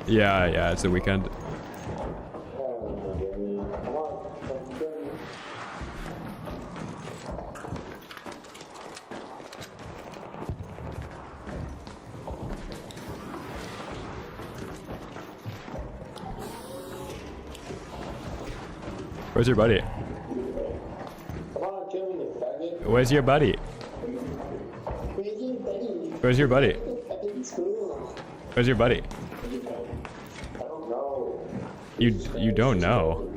Yeah, it's the weekend. Where's your buddy? Where's your buddy? Where's your buddy? Where's your buddy? You don't know.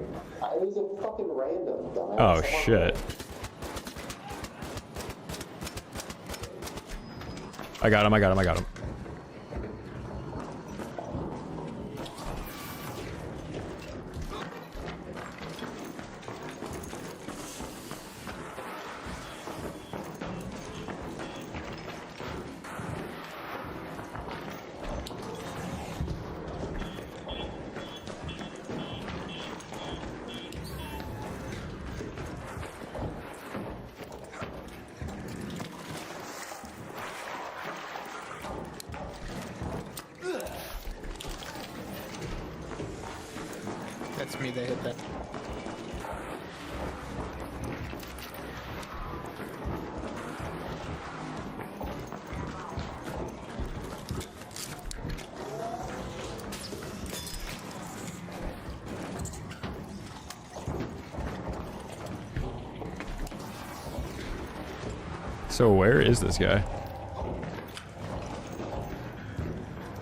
Oh shit. I got him. That's me. They hit that. So where is this guy?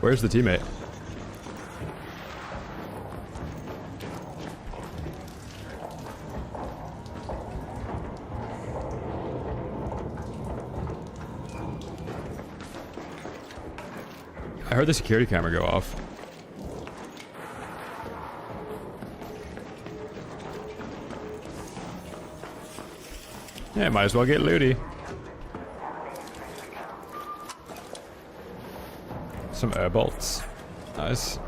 Where's the teammate? I heard the security camera go off. Yeah, might as well get looty. Some air bolts. Nice.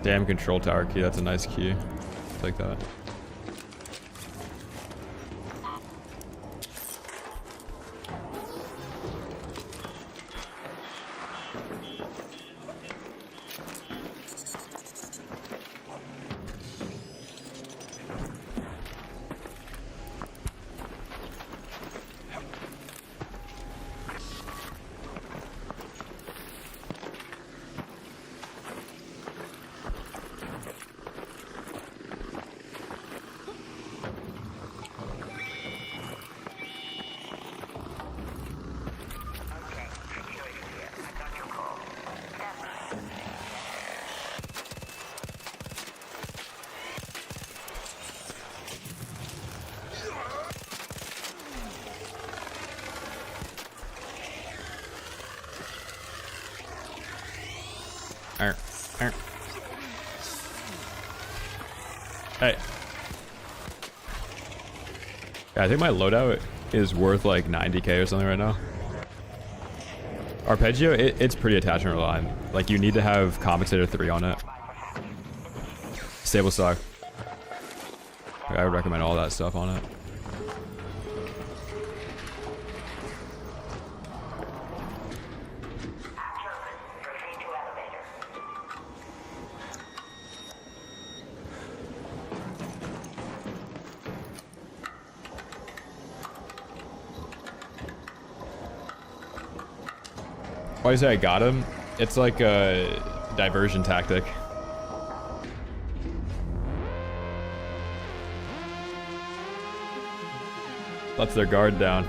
Damn control tower key. That's a nice key. Take that. Hey. Yeah, I think my loadout is worth like 90k or something right now. Arpeggio, it's pretty attachment reliant. Like, you need to have compensator 3 on it. Stable stock. I would recommend all that stuff on it. Why do you say I got him? It's like a diversion tactic. Lets their guard down.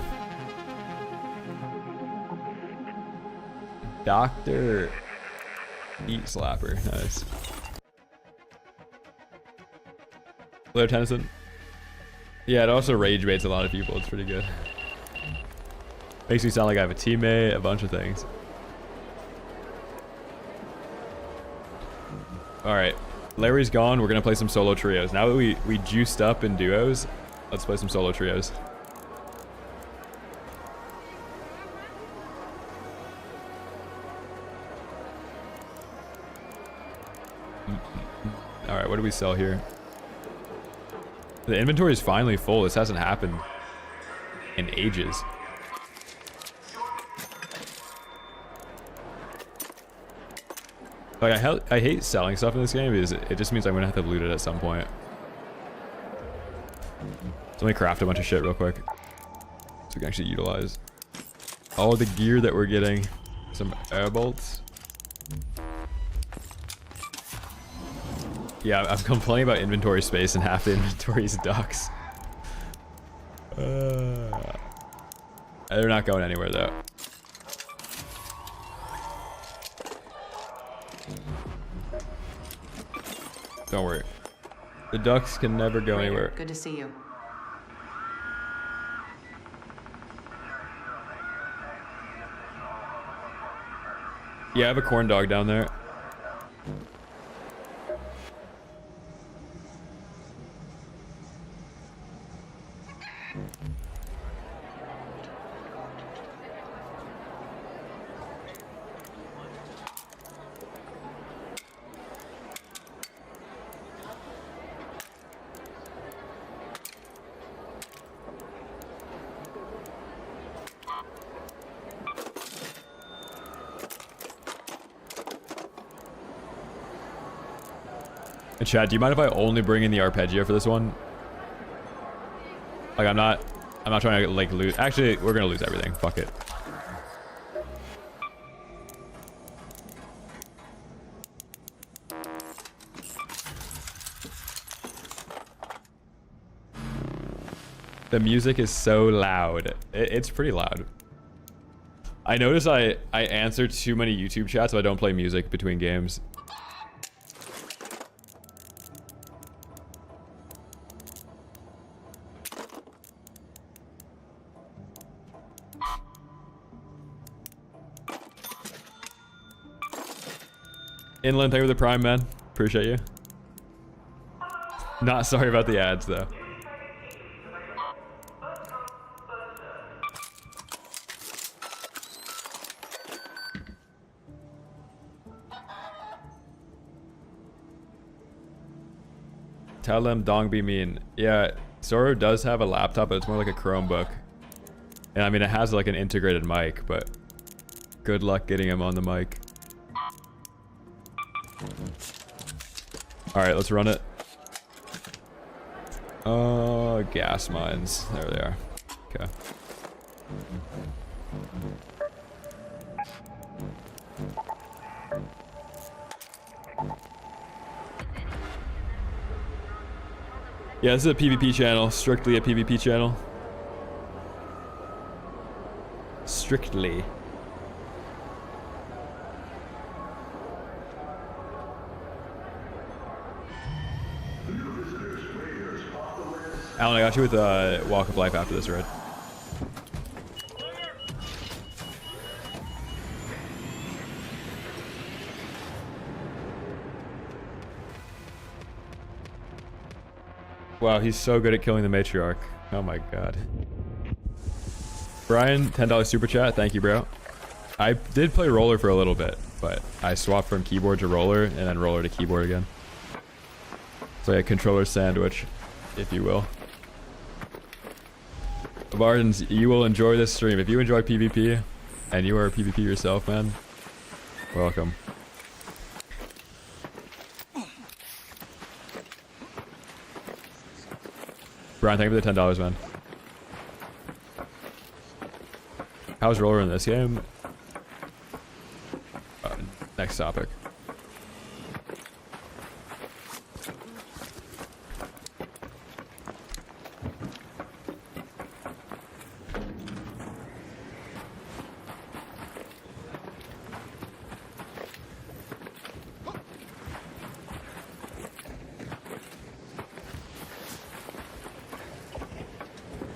Dr. Eat Slapper. Nice. Hello, Tennyson. Yeah, it also rage baits a lot of people. It's pretty good. Makes me sound like I have a teammate, a bunch of things. Alright, Larry's gone. We're gonna play some solo trios. Now that we juiced up in duos, let's play some solo trios. Alright, what do we sell here? The inventory is finally full. This hasn't happened in ages. Like, I hate selling stuff in this game because it just means I'm gonna have to loot it at some point. So let me craft a bunch of shit real quick so we can actually utilize all the gear that we're getting. Some air bolts. Yeah, I'm complaining about inventory space and half the inventory is ducks. They're not going anywhere though. Don't worry. The ducks can never go anywhere. Good to see you. Yeah, I have a corn dog down there. Chad, do you mind if I only bring in the arpeggio for this one? Like, I'm not trying to like lose. Actually, we're gonna lose everything. Fuck it. The music is so loud. It's pretty loud. I notice I answer too many YouTube chats, so I don't play music between games. Inland, thank you for the prime, man. Appreciate you. Not sorry about the ads, though. Tell them dong be mean. Yeah, Zoro does have a laptop, but it's more like a Chromebook. And I mean, it has like an integrated mic, but good luck getting him on the mic. All right, let's run it. Gas mines. There they are. Okay. Yeah, this is a PvP channel. Strictly a PvP channel. Strictly. Alan, I got you with Walk of Life after this, right? Wow, he's so good at killing the matriarch. Oh my god. Brian, $10 super chat. Thank you, bro. I did play roller for a little bit, but I swapped from keyboard to roller and then roller to keyboard again. So yeah, controller sandwich, if you will. Bardens, you will enjoy this stream. If you enjoy PvP, and you are a PvP yourself, man, welcome. Brian, thank you for the $10, man. How's roller in this game? Next topic.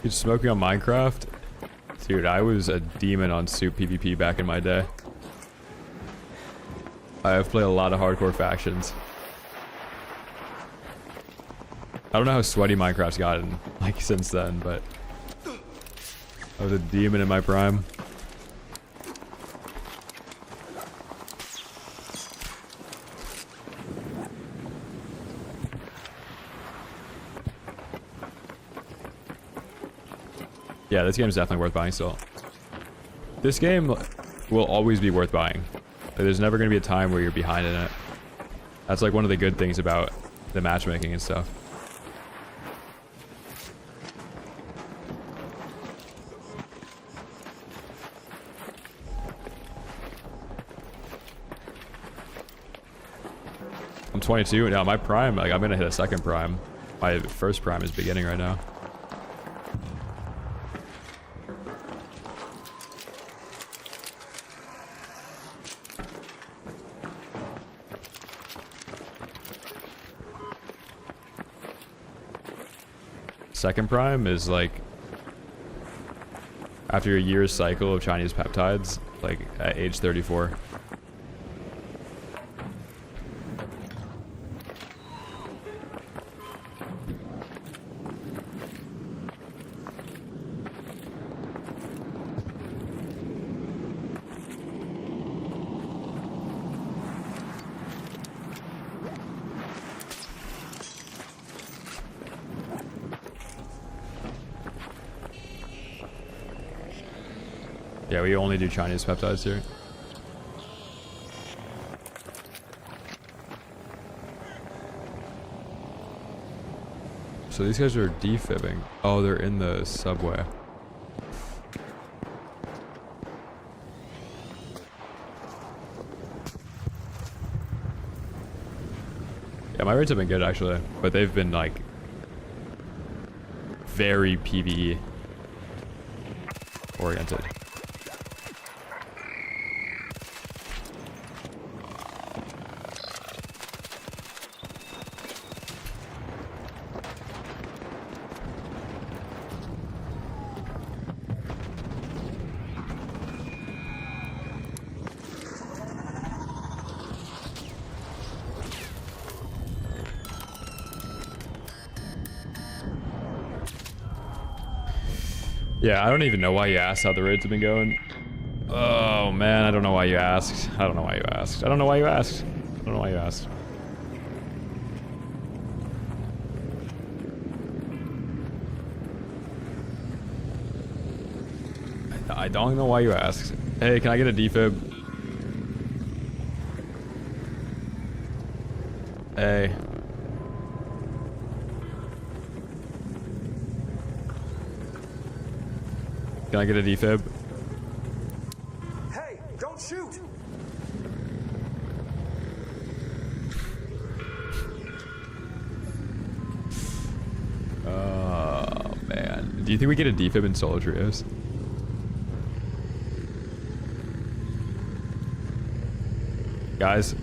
Dude, smoking on Minecraft? Dude, I was a demon on Soup PvP back in my day. I have played a lot of hardcore factions. I don't know how sweaty Minecraft's gotten, like, since then, but I was a demon in my prime. Yeah, this game is definitely worth buying still. This game will always be worth buying. There's never going to be a time where you're behind in it. That's like one of the good things about the matchmaking and stuff. I'm 22 now. My prime, like, I'm going to hit a second prime. My first prime is beginning right now. Second prime is like after a year's cycle of Chinese peptides, like at age 34. Yeah, we only do Chinese peptides here. So these guys are defibbing. Oh, they're in the subway. Yeah, my raids have been good actually, but they've been like very PvE oriented. Yeah, I don't even know why you asked how the raids have been going. Oh man, I don't know why you asked. I don't know why you asked. I don't know why you asked. I don't know why you asked. I don't know why you asked. Hey, can I get a defib? Hey. Can I get a defib? Hey, don't shoot! Oh man. Do you think we get a defib in solo trios? Guys.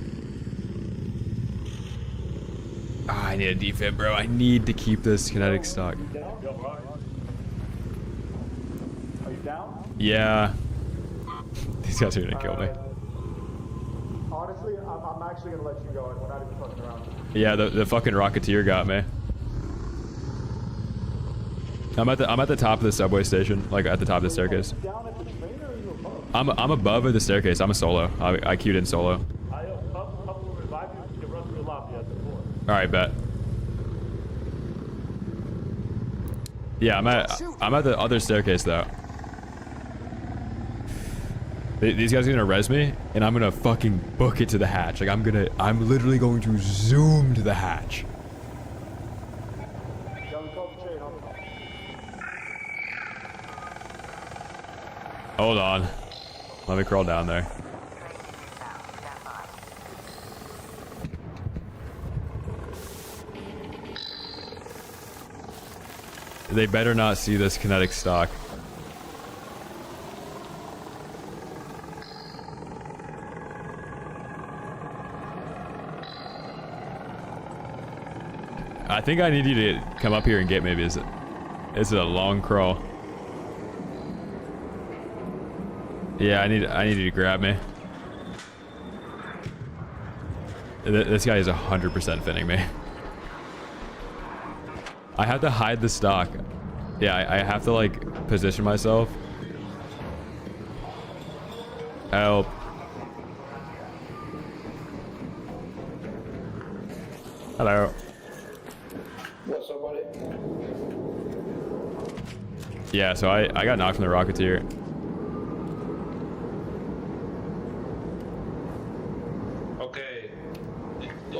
Ah, I need a defib, bro. I need to keep this kinetic stock. Are you down? Yeah. These guys are gonna kill me. Honestly, I'm actually gonna let you go. We're not even fucking around. Yeah, the fucking Rocketeer got me. I'm at the top of the subway station, like at the top of the staircase. Down at the train or are you above? I'm above the staircase. I'm a solo. I queued in solo. I will revive you. You can run through the lobby at the floor. All right, bet. Yeah, I'm at the other staircase though. These guys are gonna res me, and I'm gonna fucking book it to the hatch. Like I'm literally going to zoom to the hatch. Hold on. Let me crawl down there. They better not see this kinetic stock. I think I need you to come up here and get me. Is it a long crawl? Yeah, I need you to grab me. This guy is 100% finning me. I have to hide the stock. Yeah, I have to like position myself. Help. Hello. What's up, buddy? Yeah, so I got knocked from the Rocketeer. Okay. No.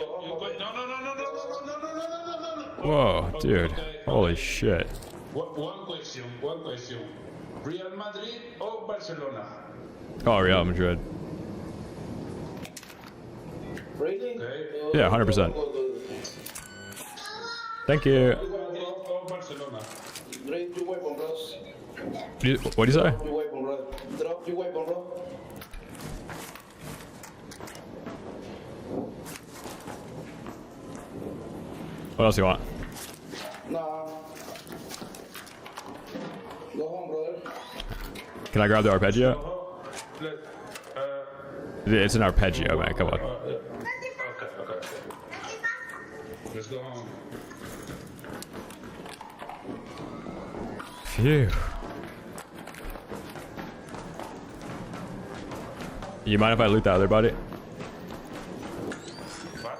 Whoa, dude. Holy shit. One question. Real Madrid or Barcelona? Oh, Real Madrid. Really? Okay. Yeah, 100%. Thank you. Or Barcelona? Drop your weapon, bros. What do you say? Drop your weapon, bro. Drop your weapon, bro. What else do you want? Nah. Go home, brother. Can I grab the arpeggio? It's an arpeggio, man. Come on. Okay. Let's go home. Phew. You mind if I loot the other body? What?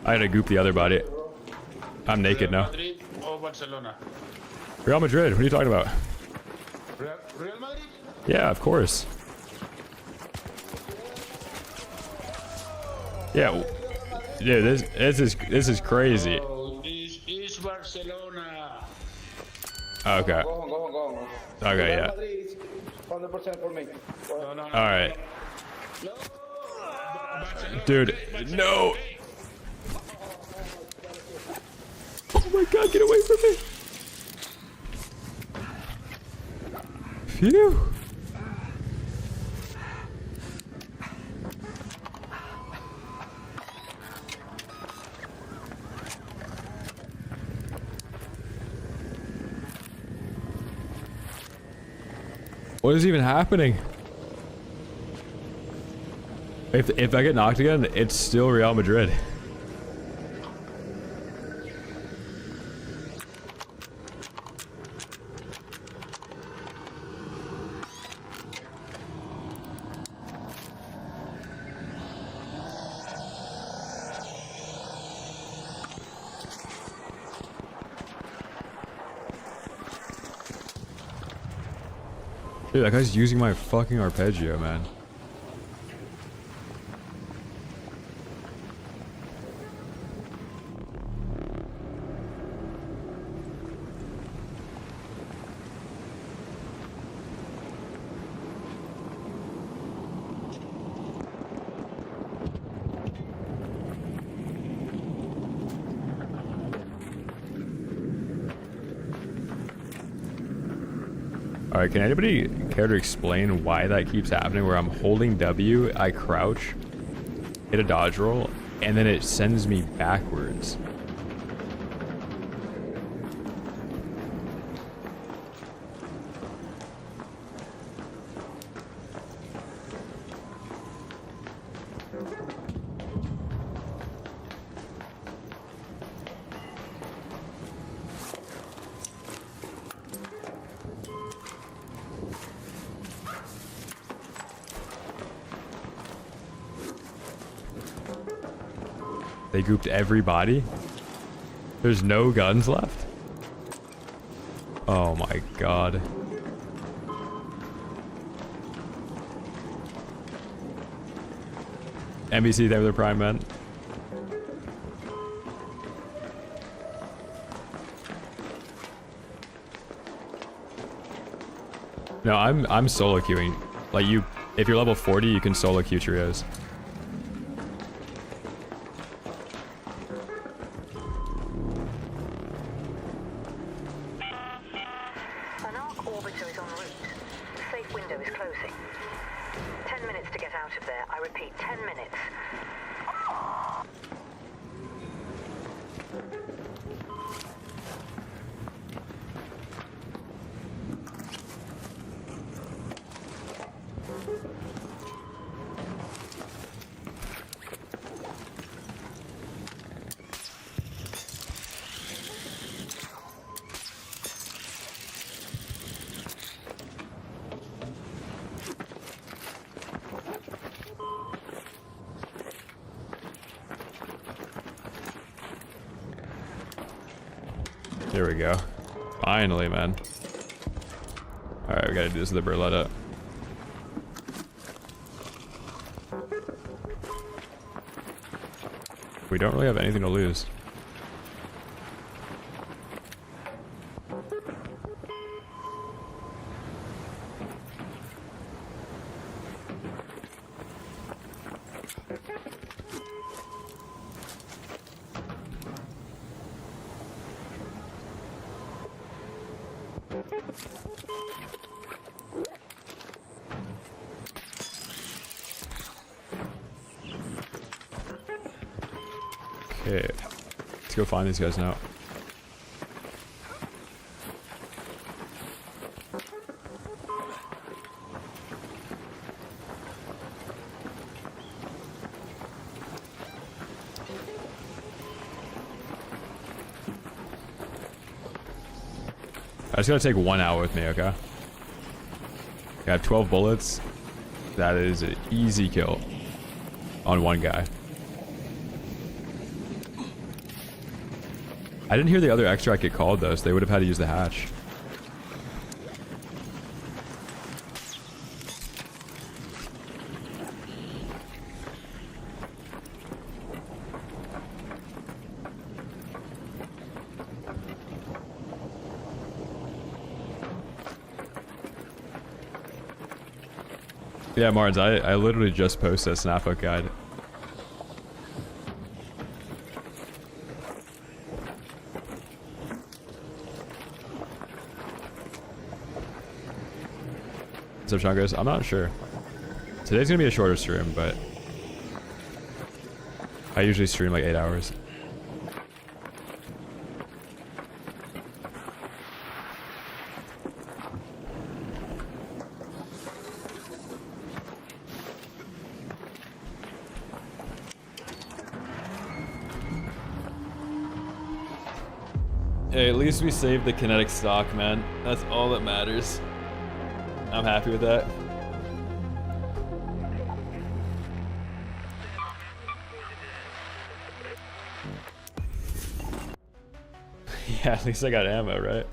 I had to goop the other body. I'm naked now. Madrid or Barcelona? Real Madrid, what are you talking about? Real Madrid? Yeah, of course. Yeah, dude, this is crazy. Oh, it's Barcelona. Okay. Go on. Okay, yeah. Madrid is 100% for me. All right. Dude, no. Oh my god, get away from me. Phew. What is even happening? If I get knocked again, it's still Real Madrid. Dude, that guy's using my fucking arpeggio, man. Alright, can anybody care to explain why that keeps happening where I'm holding W, I crouch, hit a dodge roll, and then it sends me backwards? They grouped everybody? There's no guns left? Oh my god. NBC, they were the prime men. No, I'm solo queuing. Like you, if you're level 40, you can solo queue trios. An arc orbiter is en route. The safe window is closing. 10 minutes to get out of there. I repeat, 10 minutes. Here we go. Finally, man. Alright, we gotta do this with the Berletta. We don't really have anything to lose. Okay, let's go find these guys now. I just gotta take one out with me, okay? I have 12 bullets. That is an easy kill on one guy. I didn't hear the other extract get called though, so they would have had to use the hatch. Yeah, Martins, I literally just posted a snapbook guide. What's up, Chungos? I'm not sure. Today's gonna be a shorter stream, but I usually stream like 8 hours. Hey, at least we saved the kinetic stock, man. That's all that matters. I'm happy with that. Yeah, at least I got ammo, right?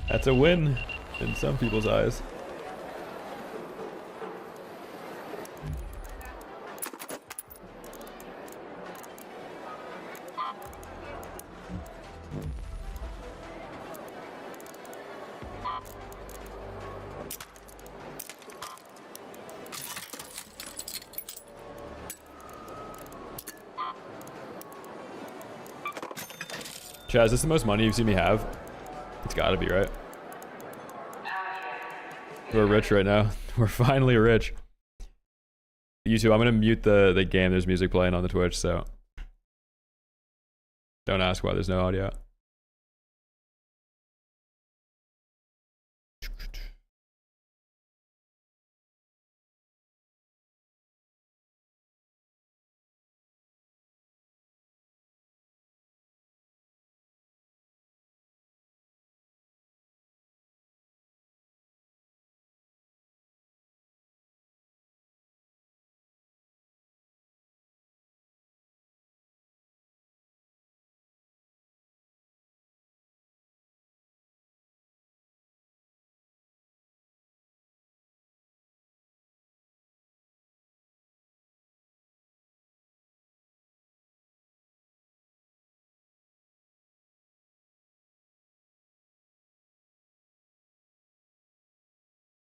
That's a win in some people's eyes. Chaz, is this the most money you've seen me have? It's gotta be, right? We're rich right now. We're finally rich. YouTube, I'm gonna mute the game. There's music playing on the Twitch, so don't ask why there's no audio.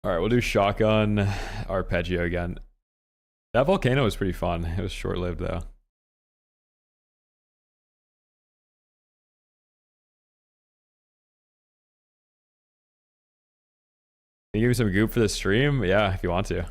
Alright, we'll do shotgun arpeggio again. That volcano was pretty fun. It was short-lived though. Can you give me some goop for the stream? Yeah, if you want to.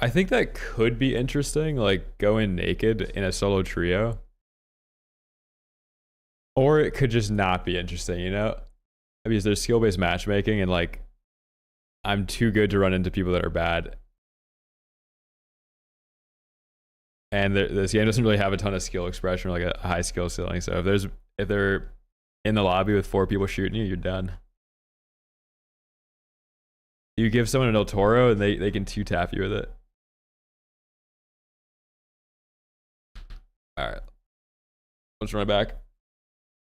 I think that could be interesting, like going naked in a solo trio. Or it could just not be interesting, you know? Because there's skill-based matchmaking and like, I'm too good to run into people that are bad. And this game doesn't really have a ton of skill expression or like a high skill ceiling. So if they're in the lobby with 4 people shooting you, you're done. You give someone an El Toro and they can 2-tap you with it. Alright. Let's run it back.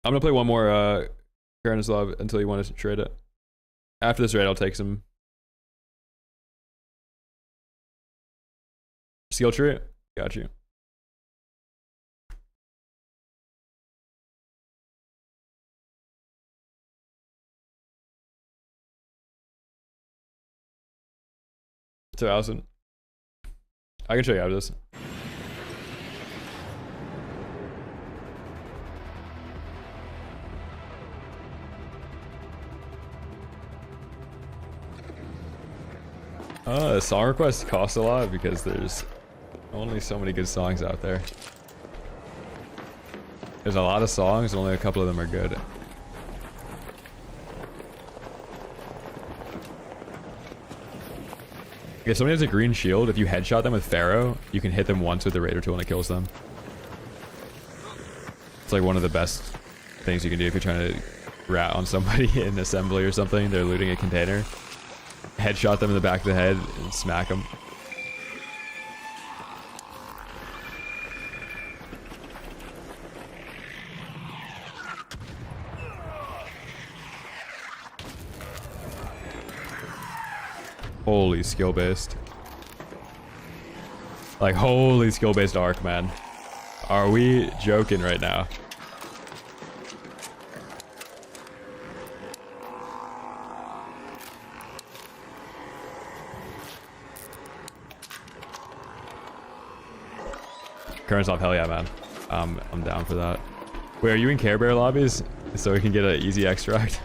I'm gonna play one more Karanislav until you want to trade it. After this raid, I'll take some skill tree. Got you. So Allison, I can show you how to do this. Song requests cost a lot because there's only so many good songs out there. There's a lot of songs, only a couple of them are good. If somebody has a green shield, if you headshot them with Pharaoh, you can hit them once with the Raider tool and it kills them. It's like one of the best things you can do if you're trying to rat on somebody in assembly or something. They're looting a container. Headshot them in the back of the head and smack them. Holy skill based. Like holy skill based arc, man. Are we joking right now? Currents off, hell yeah, man. I'm down for that. Wait, are you in Care Bear lobbies so we can get an easy extract?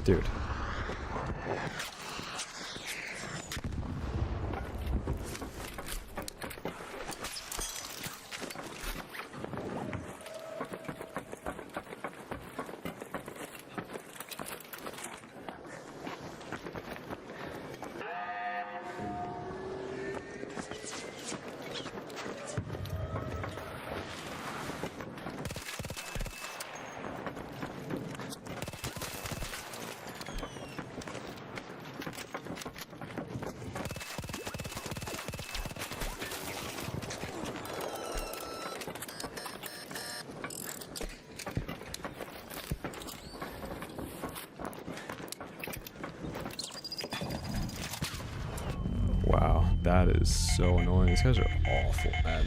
Dude. Wow, that is so annoying. These guys are awful, man.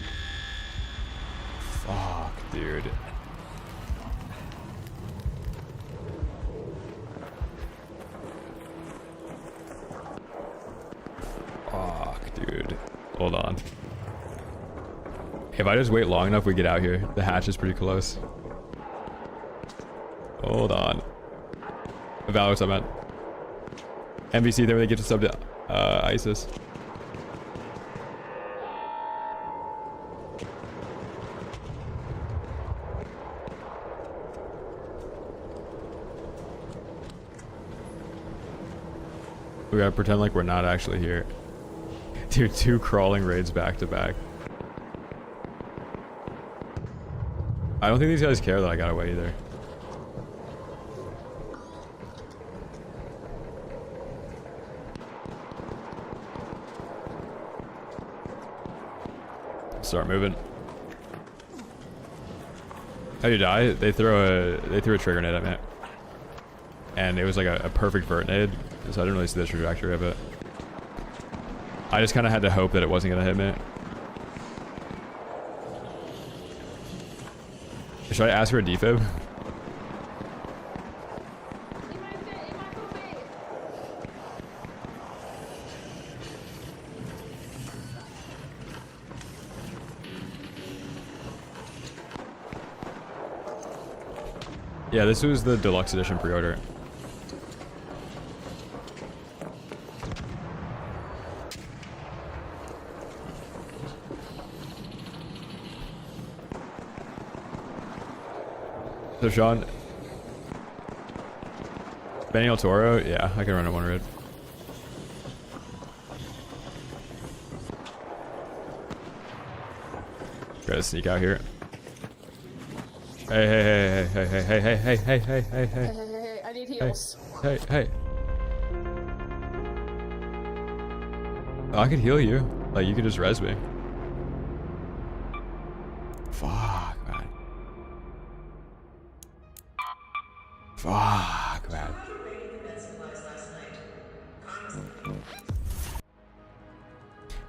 Fuck, dude. Fuck, dude. Hold on. If I just wait long enough, we get out here. The hatch is pretty close. Hold on. Val, what's up, man? MVC, there they get to sub to ISIS. We gotta pretend like we're not actually here. Dude, 2 crawling raids back to back. I don't think these guys care that I got away either. Start moving. How do you die? They threw a trigger nade at me. And it was like a perfect vert nade. So I didn't really see the trajectory of it. I just kind of had to hope that it wasn't going to hit me. Should I ask for a defib? Yeah, this was the deluxe edition pre-order. So Sean, Benny Toro, yeah, I can run a 1 red. Gotta sneak out here. Hey, I need heals. Hey. Oh, I could heal you. Like, you could just res me. Fuck, man. Fuck, man.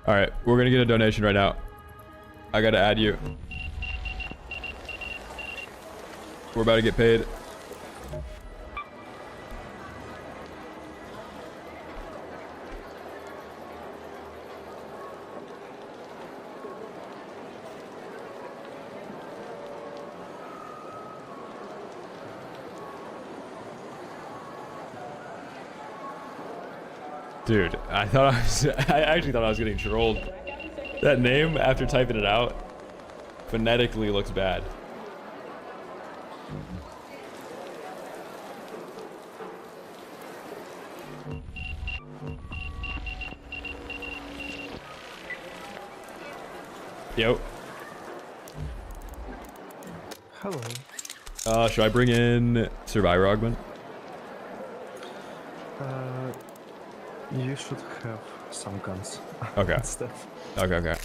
Alright, we're gonna get a donation right now. I gotta add you. We're about to get paid. Dude, I thought I actually thought I was getting trolled. That name, after typing it out, phonetically looks bad. Yo. Hello. Should I bring in Survivor Augment? You should have some guns. Okay. Stuff. Okay, okay.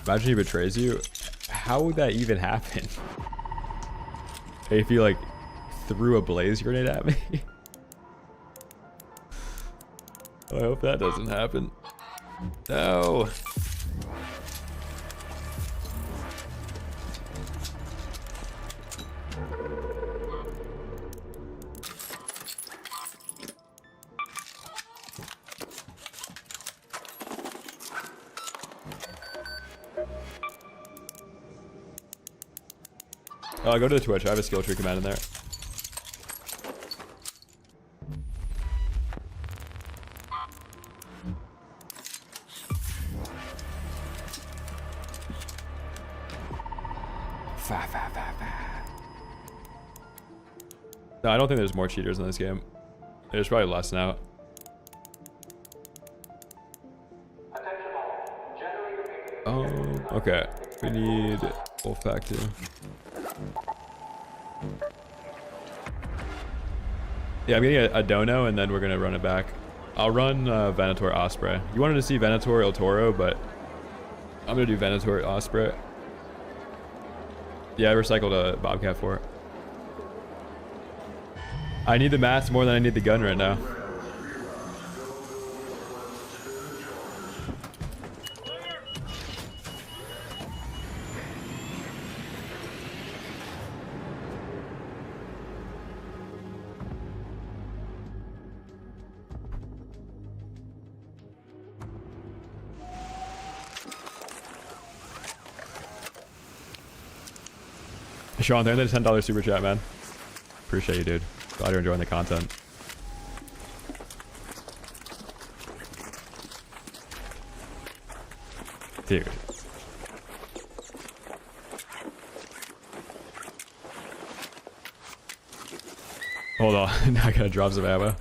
Imagine he betrays you. How would that even happen? If he like threw a blaze grenade at me? I hope that doesn't happen. No. Go to the Twitch. I have a skill tree command in there. No, I don't think there's more cheaters in this game. There's probably less now. Oh, okay. We need olfactive. Yeah, I'm getting a dono and then we're gonna run it back. I'll run Venator Osprey. You wanted to see Venator El Toro, but I'm gonna do Venator Osprey. Yeah, I recycled a Bobcat for it. I need the mats more than I need the gun right now. Sean, thank you for the $10 super chat, man. Appreciate you, dude. Glad you're enjoying the content. Dude. Hold on, now I gotta drop some ammo.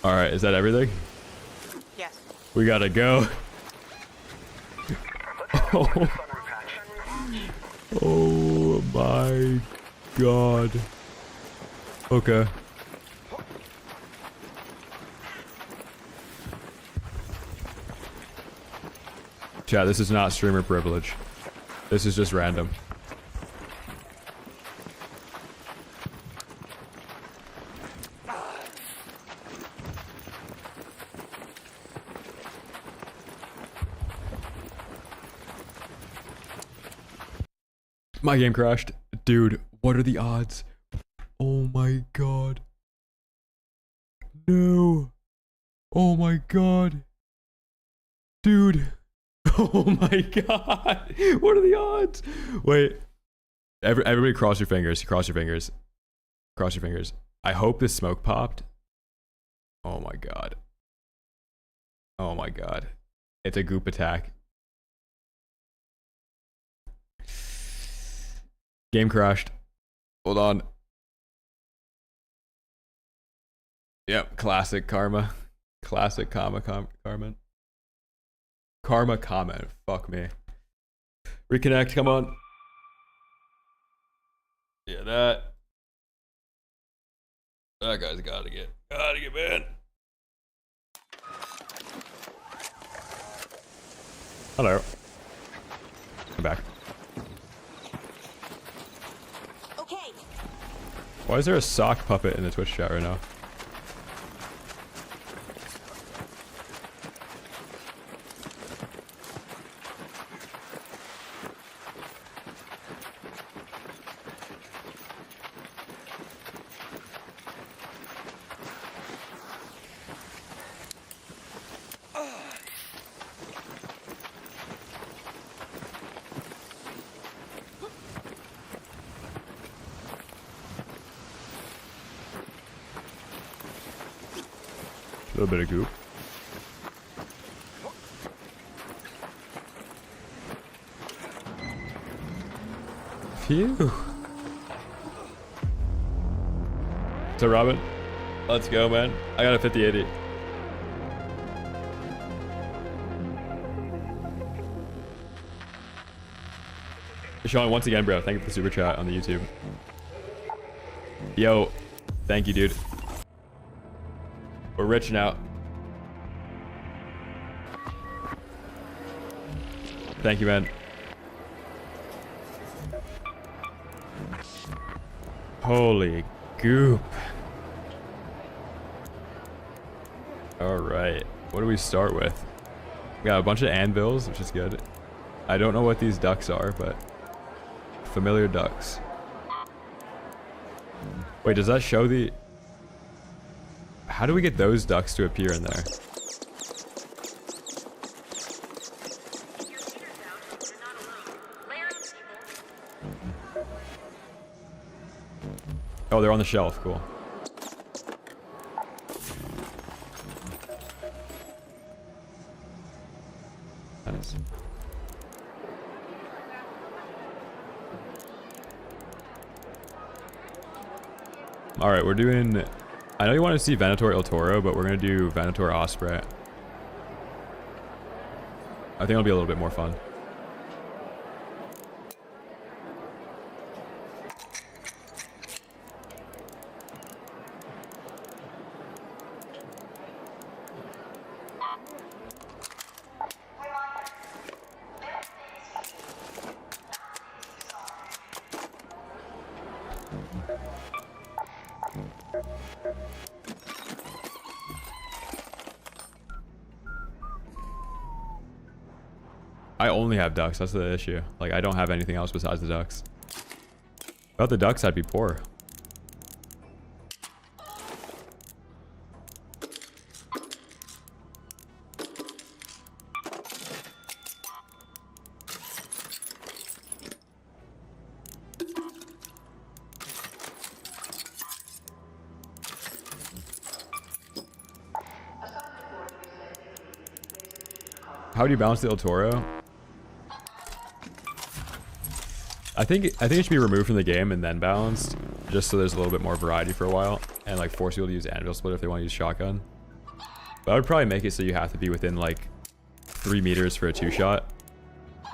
Alright, is that everything? Yes. We gotta go. Oh. Oh my god. Okay. Chat, this is not streamer privilege. This is just random. My game crashed. Dude, what are the odds? Oh my god. No. Oh my god. Dude. Oh my god. What are the odds? Wait. Everybody cross your fingers. Cross your fingers. Cross your fingers. I hope this smoke popped. Oh my god. Oh my god. It's a goop attack. Game crashed. Hold on. Yep, classic karma. Classic karma comment. Karma comment. Fuck me. Reconnect, come on. Yeah, that guy's gotta get man. Hello. I'm back. Why is there a sock puppet in the Twitch chat right now? A little bit of goop. Phew. So Robin, let's go, man. I got a 50-80. Sean, once again, bro, thank you for the super chat on the YouTube. Yo, thank you, dude. We're rich now. Thank you, man. Holy goop. Alright. What do we start with? We got a bunch of anvils, which is good. I don't know what these ducks are, but familiar ducks. Wait, does that show the... How do we get those ducks to appear in there? Oh, they're on the shelf. Cool. Nice. All right, we're doing... I know you want to see Venator Il Toro, but we're going to do Venator Osprey. I think it'll be a little bit more fun. I only have ducks. That's the issue. Like, I don't have anything else besides the ducks. Without the ducks, I'd be poor. How do you balance the El Toro? I think it should be removed from the game and then balanced, just so there's a little bit more variety for a while, and like force people to use anvil split if they want to use shotgun. But I would probably make it so you have to be within like 3 meters for a 2-shot,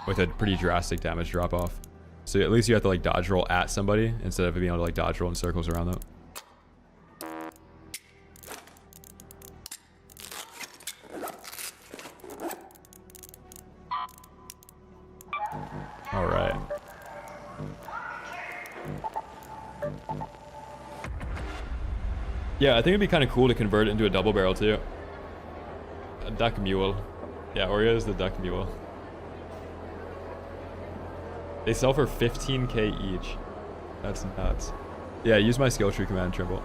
with a pretty drastic damage drop off. So at least you have to like dodge roll at somebody instead of being able to like dodge roll in circles around them. All right. Yeah, I think it'd be kind of cool to convert it into a double barrel too. A duck mule. Yeah, Oreo is the duck mule. They sell for 15k each. That's nuts. Yeah, use my skill tree command, Trimble.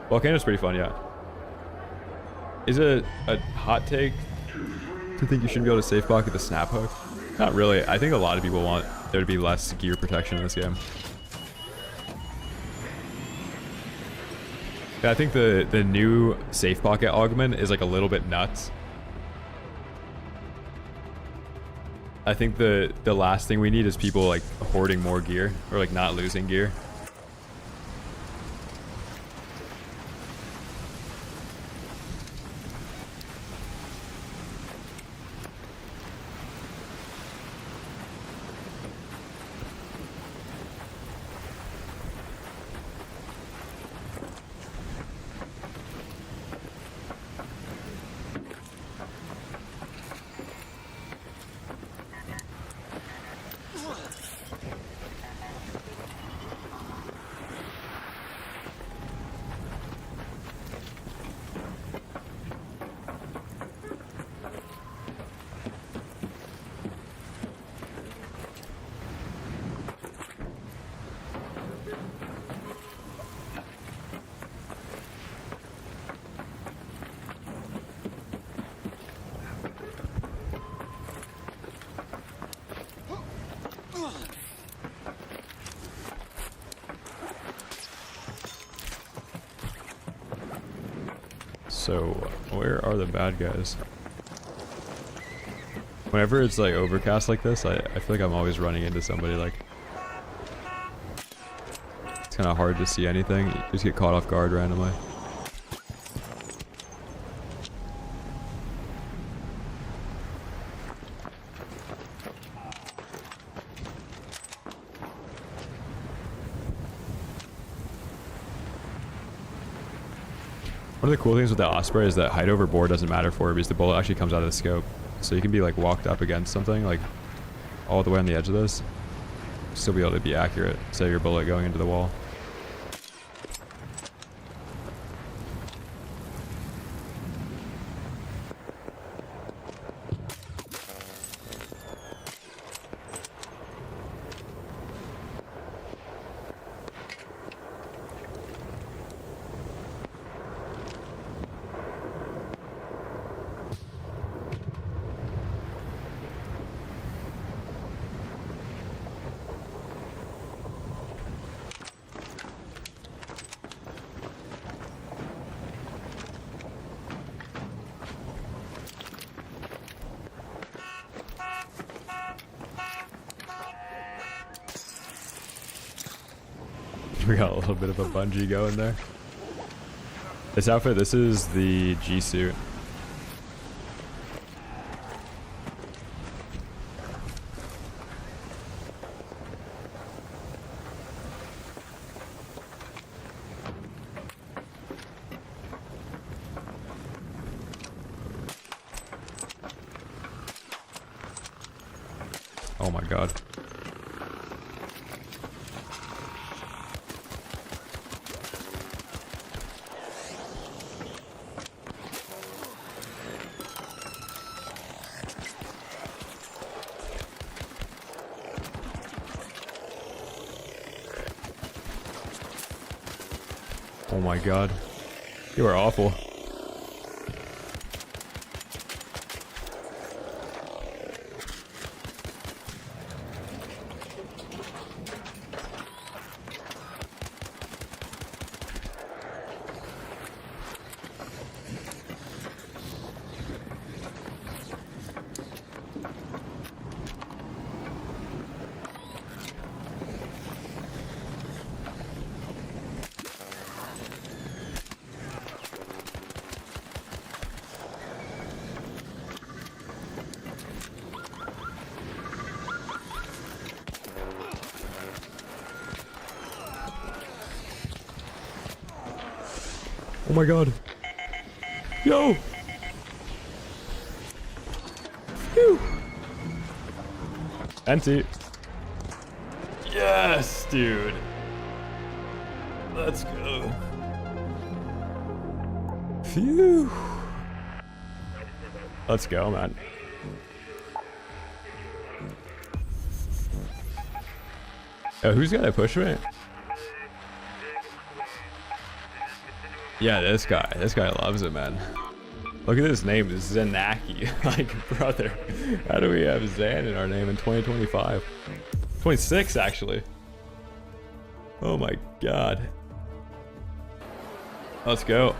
Volcano's pretty fun, yeah. Is it a hot take to think you shouldn't be able to safe pocket the snap hook? Not really. I think a lot of people want there to be less gear protection in this game. Yeah, I think the new safe pocket augment is like a little bit nuts. I think the last thing we need is people like hoarding more gear or like not losing gear. So, where are the bad guys? Whenever it's like overcast like this, I feel like I'm always running into somebody. Like, it's kind of hard to see anything. You just get caught off guard randomly. One of the cool things with the Osprey is that height over bore doesn't matter for it because the bullet actually comes out of the scope. So you can be like walked up against something like all the way on the edge of this, still be able to be accurate. Say your bullet going into the wall. We got a little bit of a bungee going there. This outfit, this is the G suit. Oh my god. Oh my god. You are awful. Oh my god. Yo! Phew! Empty. Yes, dude. Let's go. Phew. Let's go, man. Oh, who's gonna push me? Yeah, this guy loves it, man. Look at his name, Zanaki. Like, brother, how do we have Zan in our name in 2025? 26, actually. Oh my god. Let's go.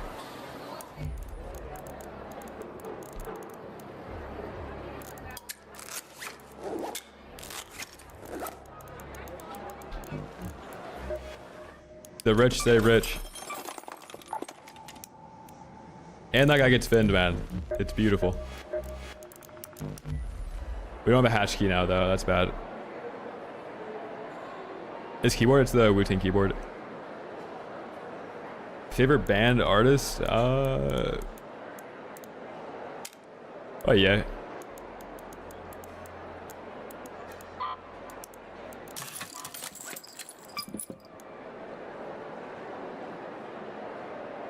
The rich stay rich. And that guy gets finned, man. It's beautiful. We don't have a hatch key now, though. That's bad. This keyboard, it's the Wooting keyboard. Favorite band artist? Oh, yeah.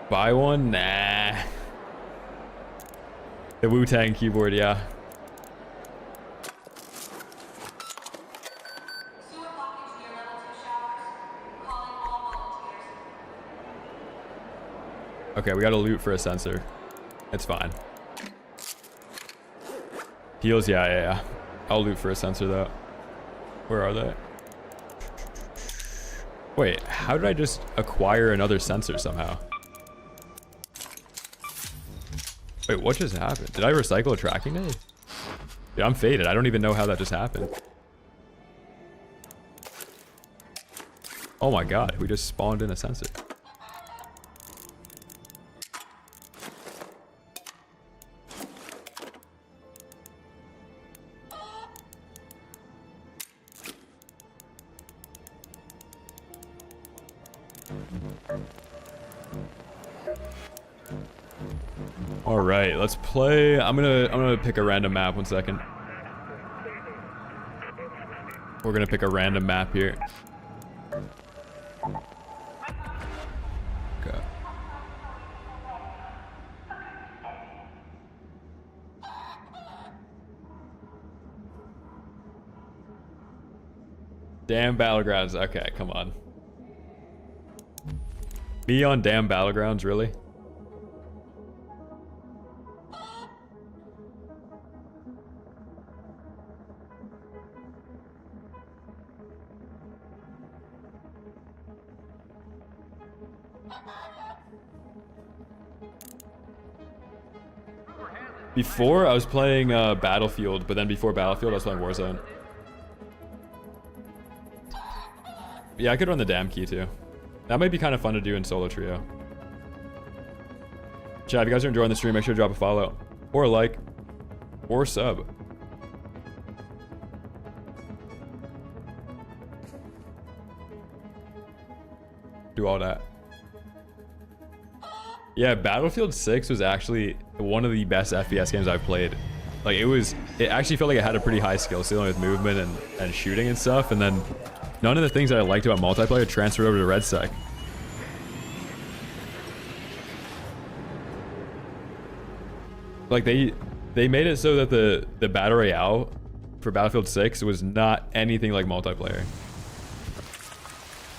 Buy one? Nah. The Wu-Tang keyboard, yeah. Okay, we gotta loot for a sensor. It's fine. Heals, yeah. I'll loot for a sensor, though. Where are they? Wait, how did I just acquire another sensor somehow? Wait, what just happened? Did I recycle a tracking nade? Dude, I'm faded. I don't even know how that just happened. Oh my god, we just spawned in a sensor. All right, let's play. I'm gonna pick a random map. 1 second. We're gonna pick a random map here. Okay. Damn Battlegrounds. Okay, come on. Me on damn Battlegrounds, really? Before, I was playing Battlefield, but then before Battlefield, I was playing Warzone. Yeah, I could run the damn key too. That might be kind of fun to do in solo trio. Chat, if you guys are enjoying the stream, make sure to drop a follow, or a like, or sub. Do all that. Yeah, Battlefield 6 was actually one of the best FPS games I've played. Like, it actually felt like it had a pretty high skill ceiling with movement and shooting and stuff, and then none of the things that I liked about multiplayer transferred over to RedSec. Like, they made it so that the Battle Royale for Battlefield 6 was not anything like multiplayer.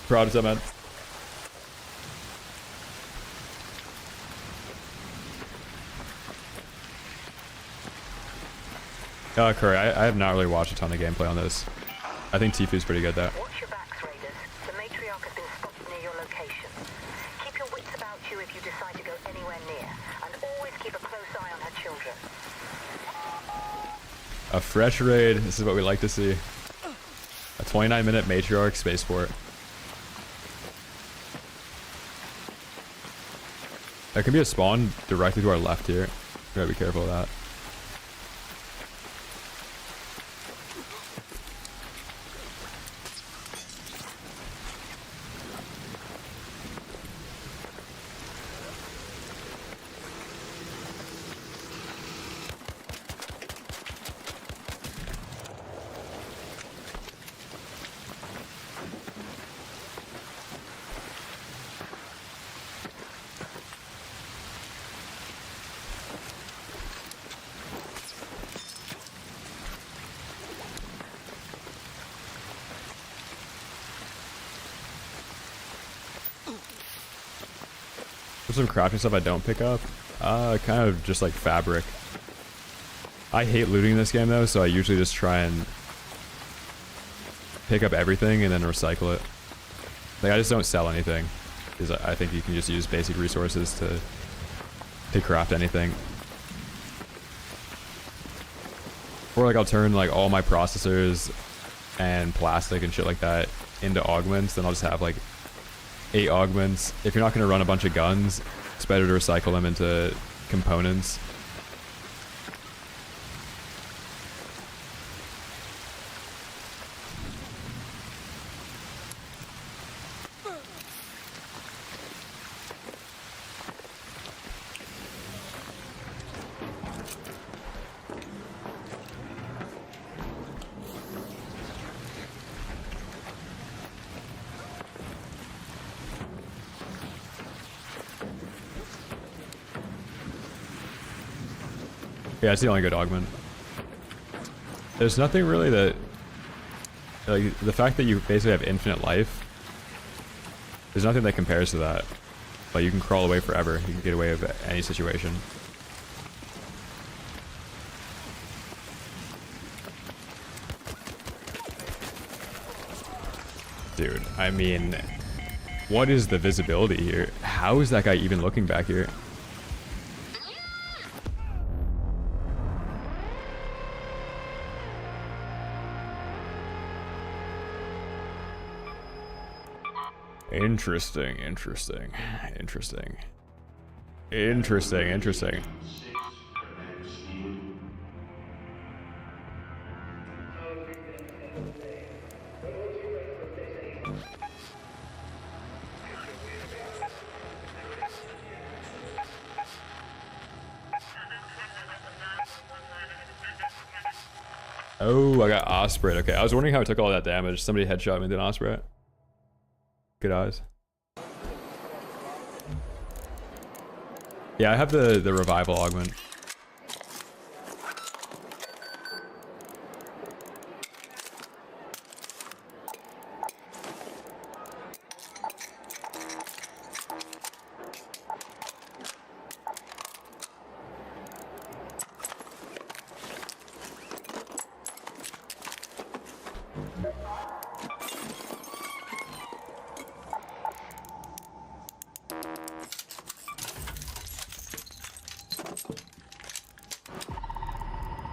Proud of that, man. Curry, I have not really watched a ton of gameplay on this. I think Tifu's pretty good though. Watch your backs, Raiders. The matriarch has been spotted near your location. Keep your wits about you if you decide to go anywhere near, and always keep a close eye on her children. A fresh raid. This is what we like to see. A 29-minute matriarch spaceport. There could be a spawn directly to our left here. We gotta be careful of that. Some crafting stuff I don't pick up. Kind of just like fabric. I hate looting in this game though, so I usually just try and pick up everything and then recycle it. Like, I just don't sell anything because I think you can just use basic resources to craft anything. Or like I'll turn like all my processors and plastic and shit like that into augments, then I'll just have like 8 augments. If you're not going to run a bunch of guns, it's better to recycle them into components. Yeah, it's the only good augment. There's nothing really that... Like, the fact that you basically have infinite life, there's nothing that compares to that. Like, you can crawl away forever. You can get away with any situation. Dude, I mean... What is the visibility here? How is that guy even looking back here? Interesting, interesting, interesting. Interesting, interesting. Oh, I got Osprey. Okay, I was wondering how I took all that damage. Somebody headshot me, did Osprey. Good eyes. Yeah, I have the revival augment.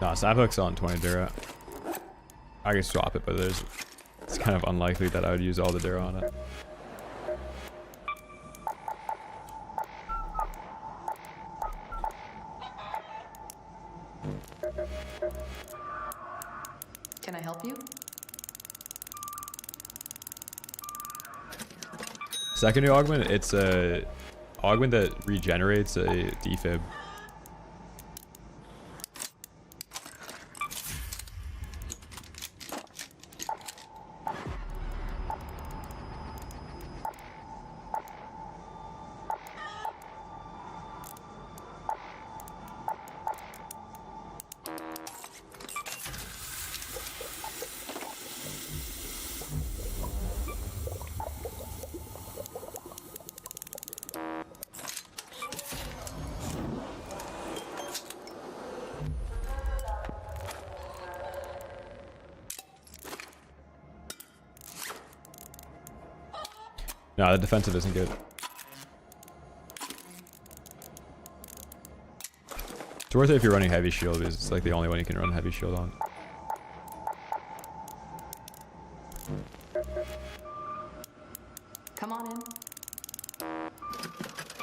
Nah, Snaphook's on 20 Dura. I can swap it, but it's kind of unlikely that I would use all the Dura on it. Can I help you? Secondary augment, it's a augment that regenerates a defib. No, the defensive isn't good. It's worth it if you're running heavy shield because it's like the only one you can run heavy shield on. Come on in.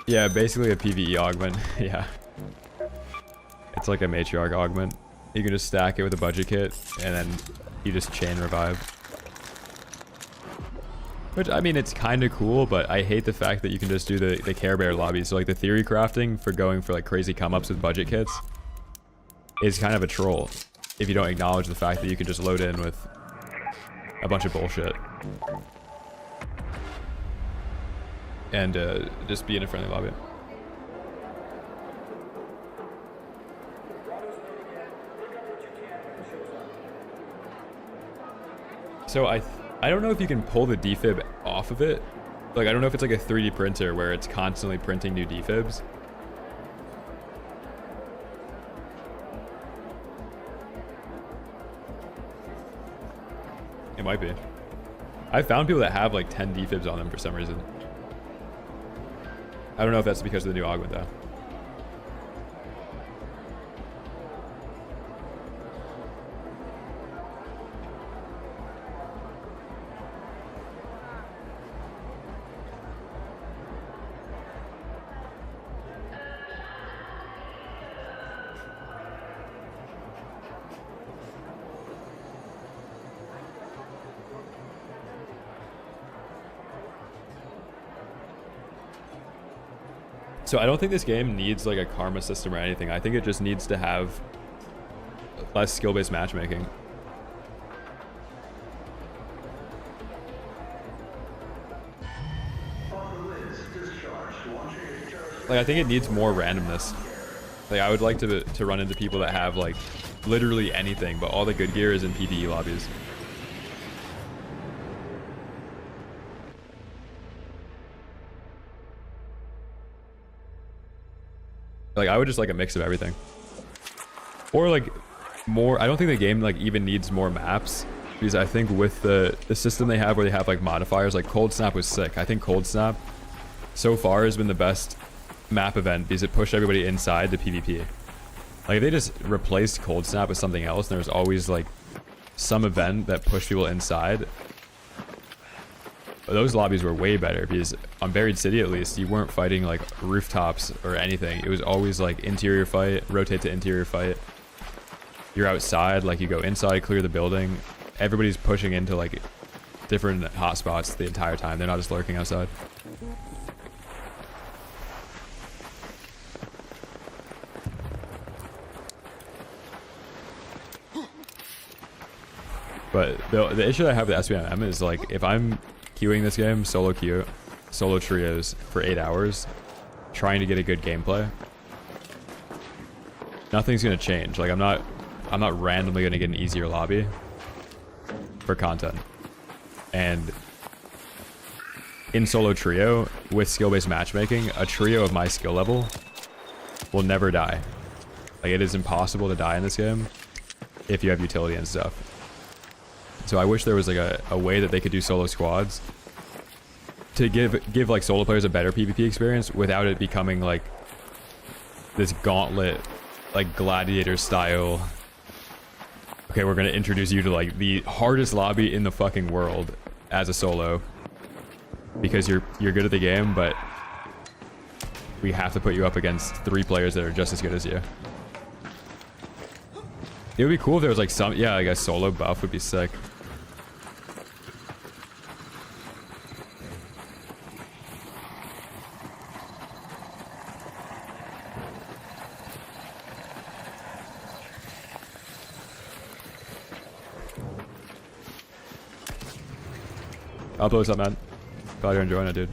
Yeah, basically a PvE augment. Yeah. It's like a matriarch augment. You can just stack it with a budget kit and then you just chain revive. Which, I mean, it's kind of cool, but I hate the fact that you can just do the Care Bear lobby. So, like, the theory crafting for going for, like, crazy come-ups with budget kits is kind of a troll if you don't acknowledge the fact that you can just load in with a bunch of bullshit. And just be in a friendly lobby. So, I don't know if you can pull the defib off of it. Like, I don't know if it's like a 3D printer where it's constantly printing new defibs. It might be. I found people that have like 10 defibs on them for some reason. I don't know if that's because of the new augment though. So I don't think this game needs like a karma system or anything. I think it just needs to have less skill-based matchmaking. Like, I think it needs more randomness. Like, I would like to run into people that have like literally anything, but all the good gear is in PvE lobbies. Like, I would just like a mix of everything. Or like more, I don't think the game like even needs more maps, because I think with the system they have where they have like modifiers, like Cold Snap was sick. I think Cold Snap so far has been the best map event because it pushed everybody inside to PvP. Like, if they just replaced Cold Snap with something else and there was always like some event that pushed people inside, those lobbies were way better because on Buried City, at least, you weren't fighting like rooftops or anything. It was always like interior fight, rotate to interior fight. You're outside, like you go inside, clear the building. Everybody's pushing into like different hotspots the entire time. They're not just lurking outside. But the issue that I have with SBMM is like if I'm queuing this game, solo queue, solo trios for 8 hours, trying to get a good gameplay, nothing's gonna change. Like I'm not randomly gonna get an easier lobby for content. And in solo trio with skill-based matchmaking, a trio of my skill level will never die. Like it is impossible to die in this game if you have utility and stuff. So I wish there was like a way that they could do solo squads to give like solo players a better PvP experience without it becoming like this gauntlet, like gladiator style. Okay, we're gonna introduce you to like the hardest lobby in the fucking world as a solo because you're good at the game, but we have to put you up against 3 players that are just as good as you. It would be cool if there was like some, yeah, like a solo buff would be sick. I'll blow this up, man. Glad you're enjoying it, dude.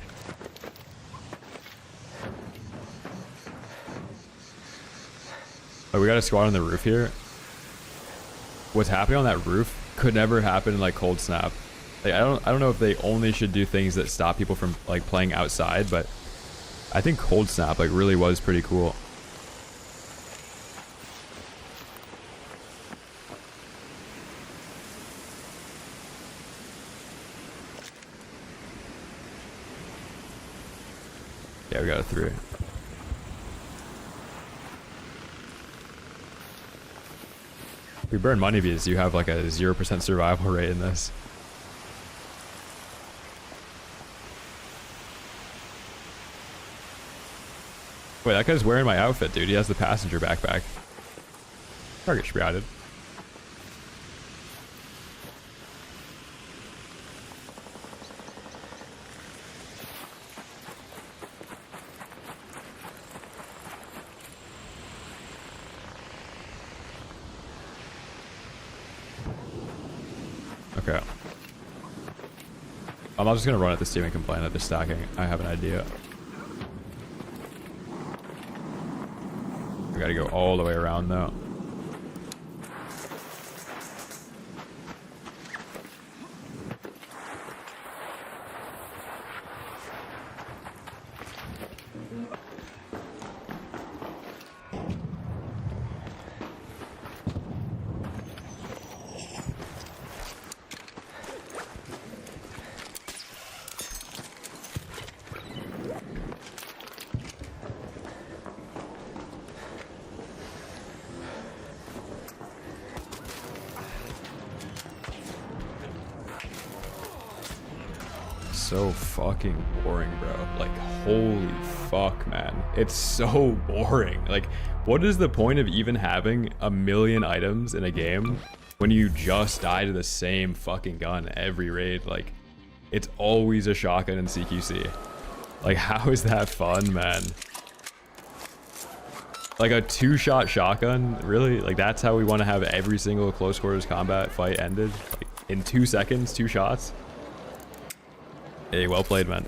Oh, we got a squad on the roof here. What's happening on that roof could never happen in like Cold Snap. Like I don't know if they only should do things that stop people from like playing outside, but I think Cold Snap like really was pretty cool. Yeah, we got a 3. We burn money because you have like a 0% survival rate in this. Wait, that guy's wearing my outfit, dude. He has the passenger backpack. Target sprouted. Okay. I'm not just gonna run at this team and complain that they're stacking. I have an idea. We gotta go all the way around though. So fucking boring, bro. Like, holy fuck, man. It's so boring. Like, what is the point of even having a million items in a game when you just die to the same fucking gun every raid? Like, it's always a shotgun in CQC. Like, how is that fun, man? Like a 2-shot shotgun? Really? Like, that's how we want to have every single close quarters combat fight ended? Like, in 2 seconds, 2 shots? Hey, well played, man.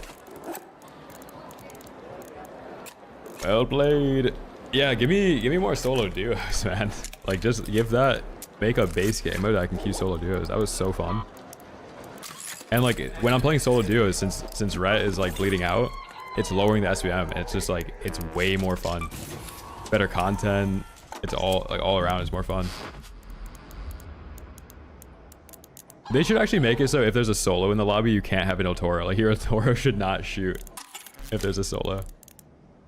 Well played. Yeah, give me more solo duos, man. Like, just give that, make a base game mode I can queue solo duos. That was so fun. And like, when I'm playing solo duos, since Rhett is like bleeding out, it's lowering the SBM. And it's just like, it's way more fun. Better content. It's all like all around is more fun. They should actually make it so if there's a solo in the lobby, you can't have an El Toro. Like, your El Toro should not shoot if there's a solo.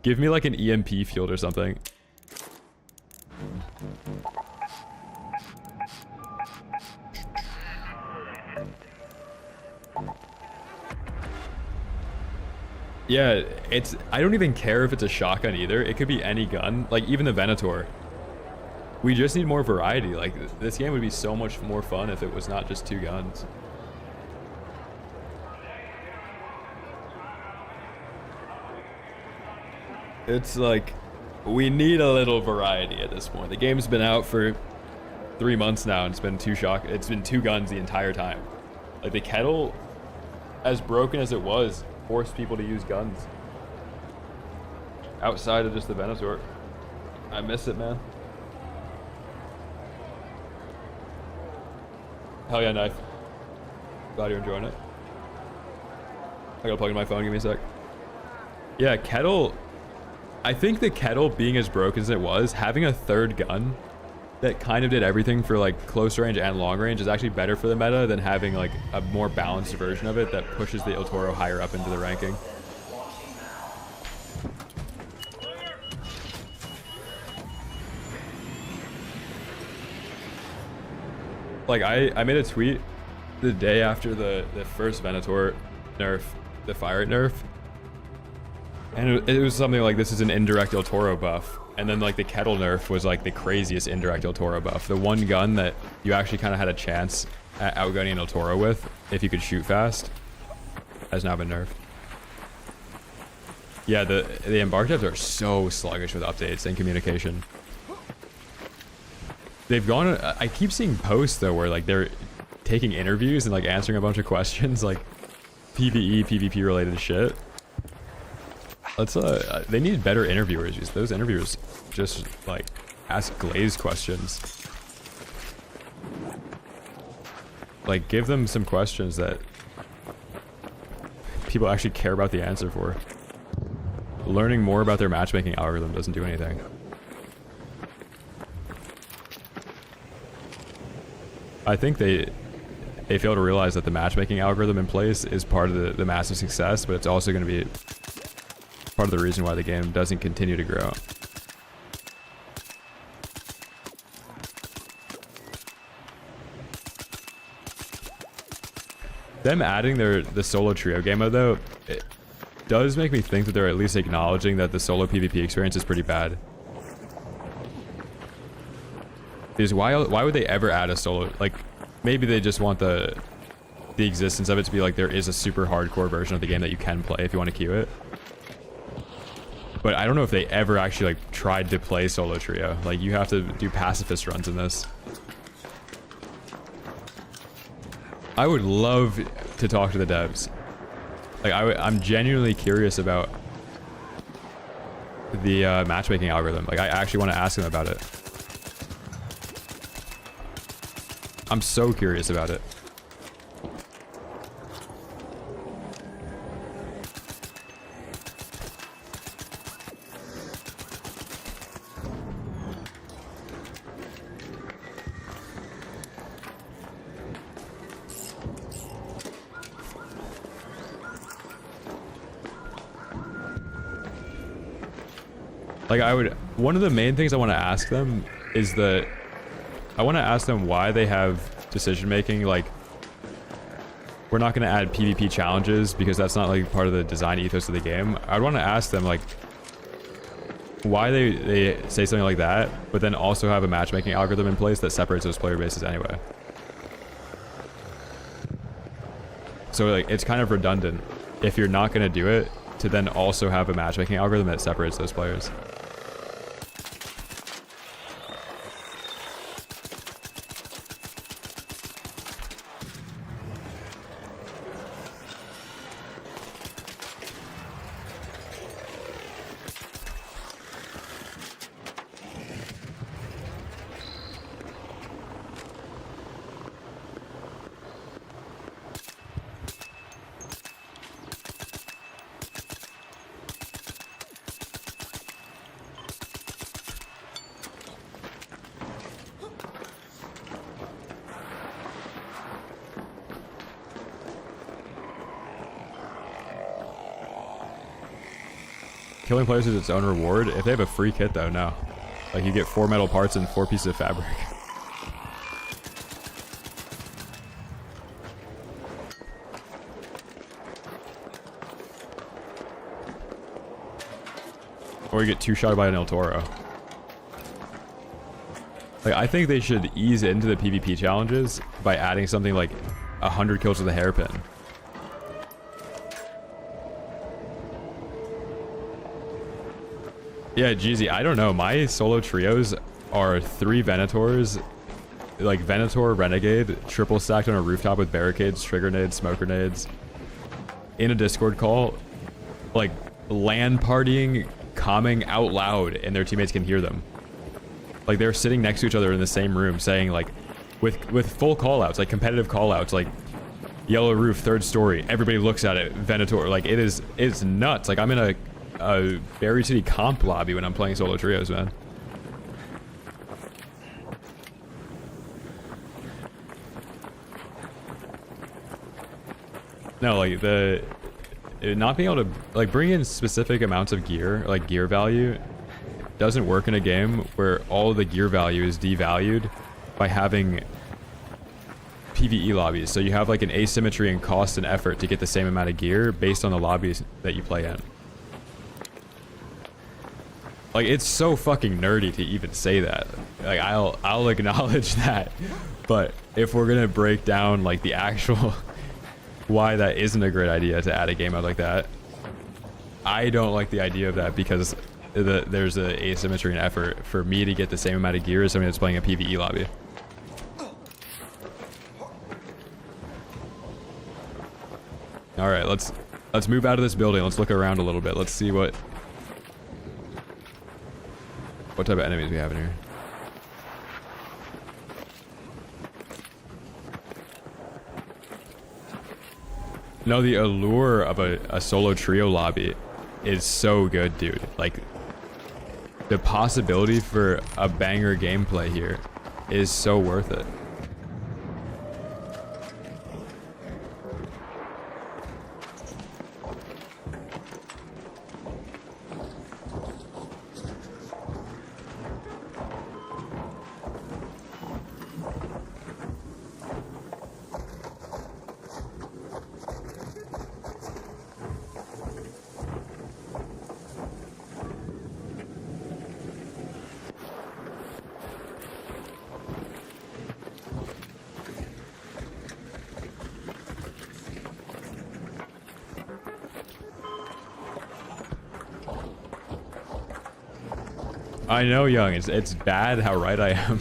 Give me like an EMP field or something. Yeah, it's. I don't even care if it's a shotgun either. It could be any gun, like even the Venator. We just need more variety. Like, this game would be so much more fun if it was not just 2 guns. It's like, we need a little variety at this point. The game's been out for 3 months now, and it's been 2 guns the entire time. Like, the kettle, as broken as it was, forced people to use guns. Outside of just the Venator. I miss it, man. Hell yeah, knife. Glad you're enjoying it. I gotta plug in my phone, give me a sec. Yeah, kettle. I think the kettle being as broken as it was, having a 3rd gun that kind of did everything for like close range and long range is actually better for the meta than having like a more balanced version of it that pushes the El Toro higher up into the ranking. Like, I made a tweet the day after the first Venator nerf, the fire rate nerf. And it was something like, this is an indirect El Toro buff. And then like the kettle nerf was like the craziest indirect El Toro buff. The one gun that you actually kind of had a chance at outgunning an El Toro with, if you could shoot fast, has now been nerfed. Yeah, the Embark devs are so sluggish with updates and communication. They've gone, I keep seeing posts though where like they're taking interviews and like answering a bunch of questions like PvE, PvP related shit. Let's they need better interviewers. Those interviewers just like ask glazed questions. Like, give them some questions that people actually care about the answer for. Learning more about their matchmaking algorithm doesn't do anything. I think they fail to realize that the matchmaking algorithm in place is part of the massive success, but it's also going to be part of the reason why the game doesn't continue to grow. Them adding the solo trio game mode though, it does make me think that they're at least acknowledging that the solo PvP experience is pretty bad. Because why would they ever add a solo? Like, maybe they just want the existence of it to be like there is a super hardcore version of the game that you can play if you want to queue it. But I don't know if they ever actually like tried to play solo trio. Like, you have to do pacifist runs in this. I would love to talk to the devs. Like, I'm genuinely curious about the matchmaking algorithm. Like, I actually want to ask them about it. I'm so curious about it. Like, one of the main things I want to ask them is I want to ask them why they have decision making. Like, we're not going to add PvP challenges because that's not like part of the design ethos of the game. I want to ask them like why they say something like that, but then also have a matchmaking algorithm in place that separates those player bases anyway. So like, it's kind of redundant if you're not going to do it to then also have a matchmaking algorithm that separates those players. Killing players is its own reward. If they have a free kit though, no. Like, you get 4 metal parts and 4 pieces of fabric. Or you get two-shot by an El Toro. Like, I think they should ease into the PvP challenges by adding something like 100 kills with a hairpin. Yeah, Jeezy, I don't know. My solo trios are 3 Venators, like Venator, Renegade, triple stacked on a rooftop with barricades, trigger nades, smoke grenades, in a Discord call, like LAN partying, calming out loud, and their teammates can hear them. Like they're sitting next to each other in the same room, saying like, with full callouts, like competitive callouts, like yellow roof, 3rd story. Everybody looks at it, Venator. Like it's nuts. Like I'm in a Berry City comp lobby when I'm playing solo trios, man. No, like not being able to like bring in specific amounts of gear, like gear value, doesn't work in a game where all the gear value is devalued by having PvE lobbies. So you have like an asymmetry in cost and effort to get the same amount of gear based on the lobbies that you play in. Like it's so fucking nerdy to even say that. Like I'll acknowledge that, but if we're gonna break down like the actual why that isn't a great idea to add a game out like that, I don't like the idea of that because there's a asymmetry in effort for me to get the same amount of gear as somebody that's playing a PvE lobby. All right, let's move out of this building. Let's look around a little bit. Let's see what type of enemies we have in here. No, the allure of a solo trio lobby is so good, dude. Like, the possibility for a banger gameplay here is so worth it. I know, Young. It's bad how right I am.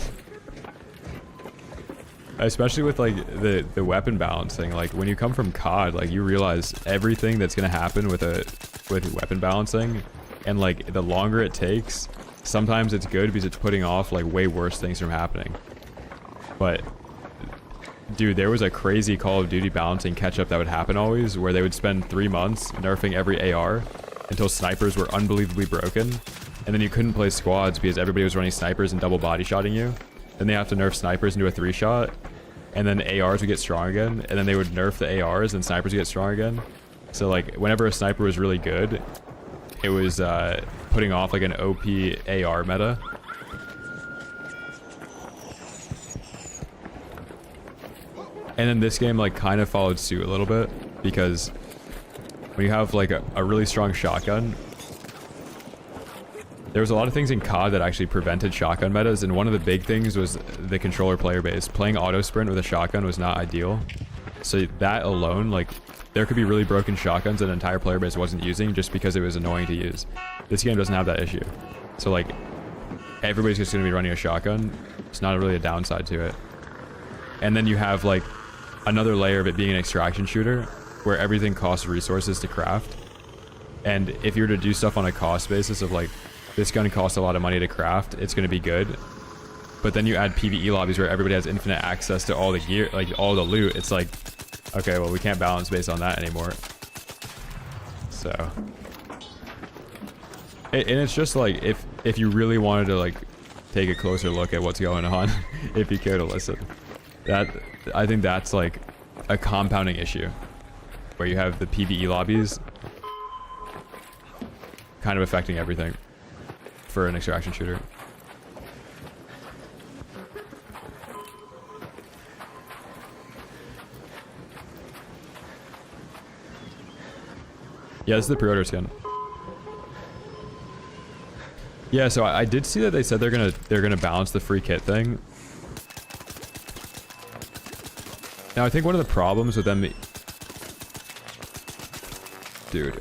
Especially with like the weapon balancing. Like when you come from COD, like you realize everything that's gonna happen with weapon balancing, and like the longer it takes, sometimes it's good because it's putting off like way worse things from happening. But dude, there was a crazy Call of Duty balancing catch-up that would happen always, where they would spend 3 months nerfing every AR until snipers were unbelievably broken. And then you couldn't play squads because everybody was running snipers and double body shotting you. Then they have to nerf snipers into a 3-shot. And then ARs would get strong again. And then they would nerf the ARs and snipers would get strong again. So like whenever a sniper was really good, it was putting off like an OP AR meta. And then this game like kind of followed suit a little bit, because when you have like a really strong shotgun, there was a lot of things in COD that actually prevented shotgun metas, and one of the big things was the controller player base. Playing auto sprint with a shotgun was not ideal. So that alone, like, there could be really broken shotguns that an entire player base wasn't using just because it was annoying to use. This game doesn't have that issue. So like, everybody's just going to be running a shotgun. It's not really a downside to it. And then you have like another layer of it being an extraction shooter where everything costs resources to craft. And if you were to do stuff on a cost basis of like, this gun costs a lot of money to craft, it's going to be good. But then you add PvE lobbies where everybody has infinite access to all the gear, like all the loot. It's like, okay, well, we can't balance based on that anymore. So, and it's just like, if you really wanted to like take a closer look at what's going on, if you care to listen, I think that's like a compounding issue where you have the PvE lobbies kind of affecting everything for an extraction shooter. Yeah, this is the pre-order skin. Yeah, so I did see that they said they're gonna balance the free kit thing. Now I think one of the problems with them, dude,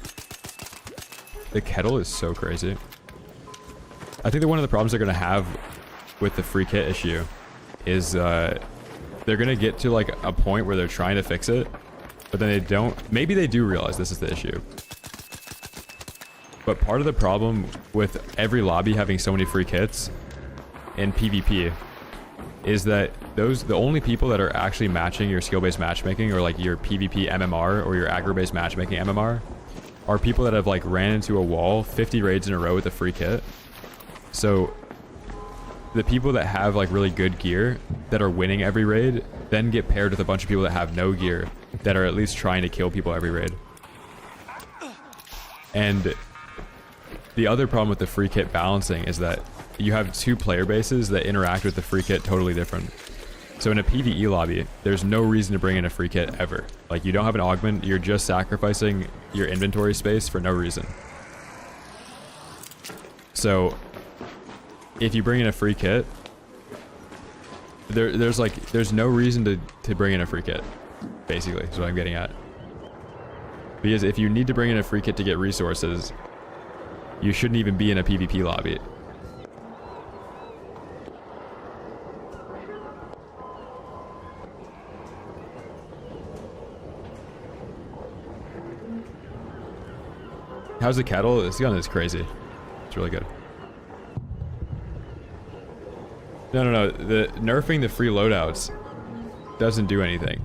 the kettle is so crazy. I think that one of the problems they're gonna have with the free kit issue is they're gonna get to like a point where they're trying to fix it, but then they don't. Maybe they do realize this is the issue. But part of the problem with every lobby having so many free kits in PvP is that the only people that are actually matching your skill-based matchmaking or like your PvP MMR or your aggro-based matchmaking MMR are people that have like ran into a wall 50 raids in a row with a free kit. So the people that have like really good gear that are winning every raid then get paired with a bunch of people that have no gear that are at least trying to kill people every raid. And the other problem with the free kit balancing is that you have two player bases that interact with the free kit totally different. So in a PvE lobby, there's no reason to bring in a free kit ever. Like, you don't have an augment, you're just sacrificing your inventory space for no reason. So if you bring in a free kit, there's no reason to bring in a free kit, basically, is what I'm getting at. Because if you need to bring in a free kit to get resources, you shouldn't even be in a PvP lobby. How's the kettle? This gun is crazy. It's really good. No. The nerfing the free loadouts doesn't do anything.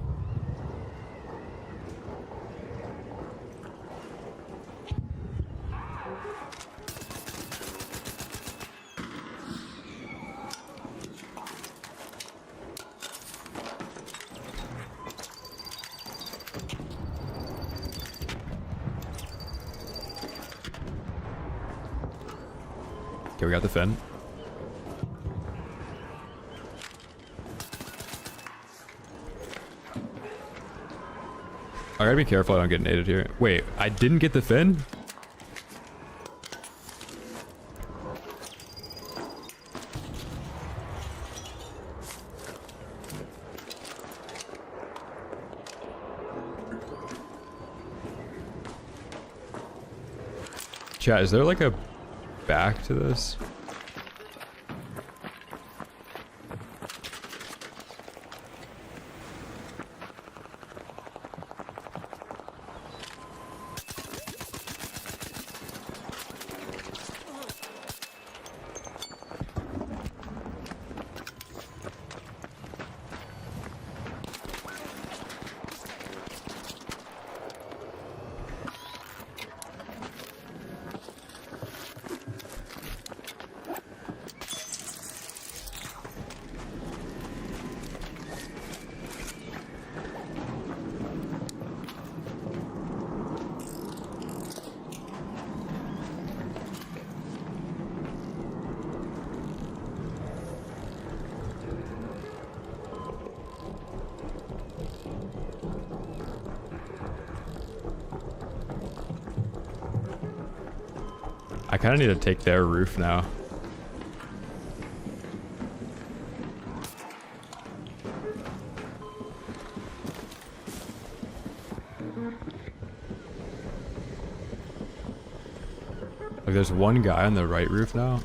Okay, we got the fin. I gotta be careful I don't get naded here. Wait, I didn't get the fin? Chat, is there like a back to this? I kind of need to take their roof now. Like, there's one guy on the right roof now.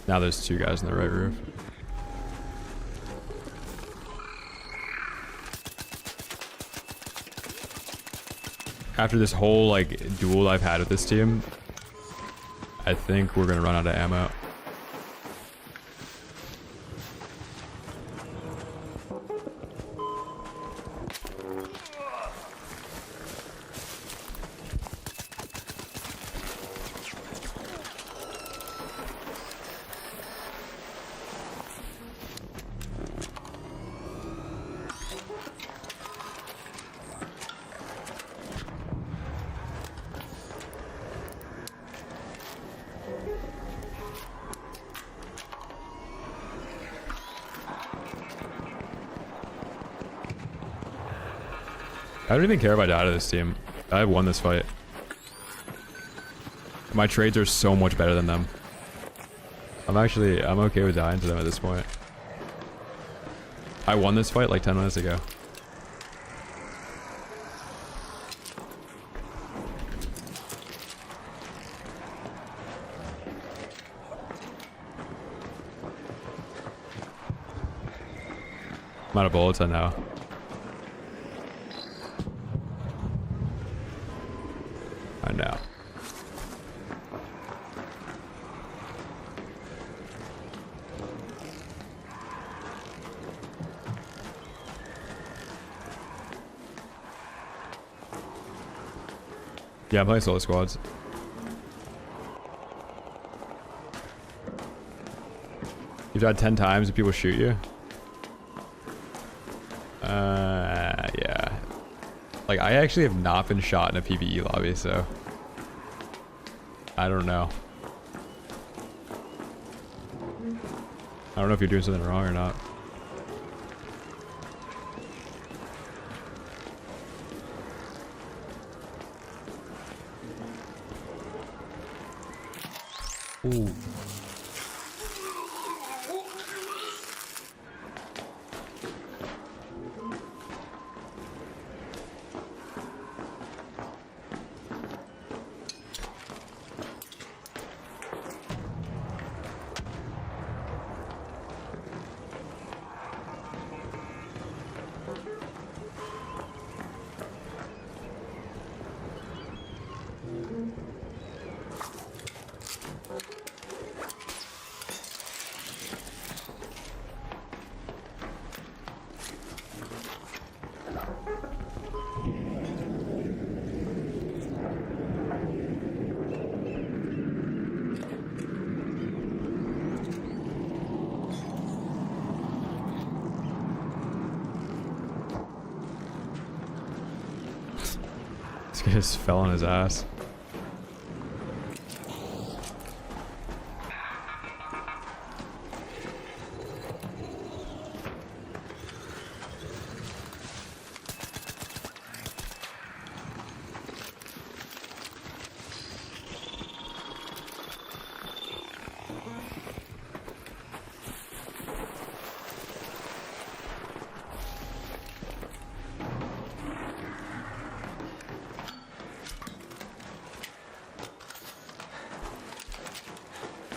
Now there's two guys on the right roof. After this whole, like, duel I've had with this team, I think we're gonna run out of ammo. I don't even care if I die to this team. I won this fight. My trades are so much better than them. I'm okay with dying to them at this point. I won this fight like 10 minutes ago. I'm out of bullets now. I know. Yeah, I'm playing solo squads. You've died 10 times and people shoot you? Yeah. Like, I actually have not been shot in a PvE lobby, so... I don't know. I don't know if you're doing something wrong or not. Ooh. This guy just fell on his ass.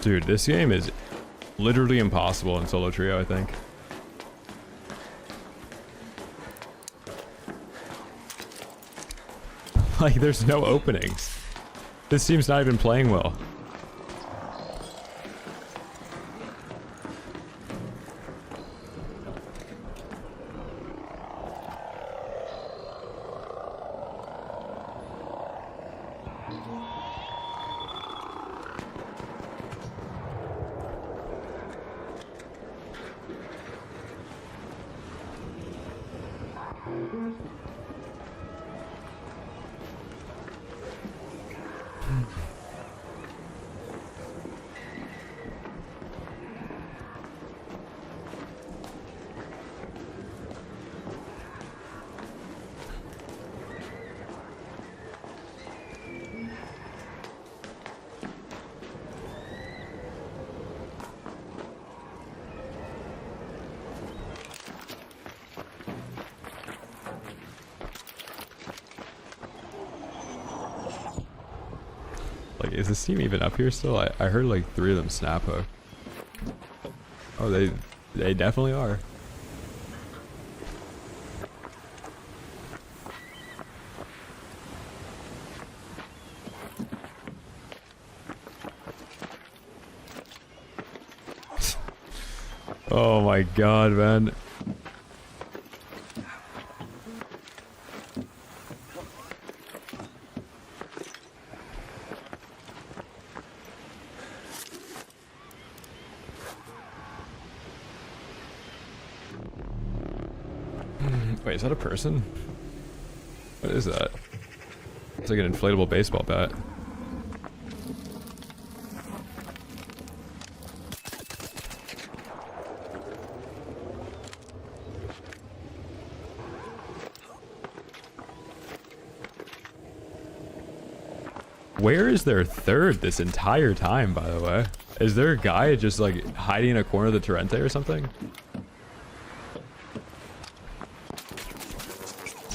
Dude, this game is literally impossible in solo trio, I think. Like, there's no openings. This team's not even playing well. Like, is this team even up here still? I heard like 3 of them snap hook. Oh, they definitely are. Oh my god, man. Wait, is that a person? What is that? It's like an inflatable baseball bat. Where is their third this entire time, by the way? Is there a guy just like hiding in a corner of the Torrente or something?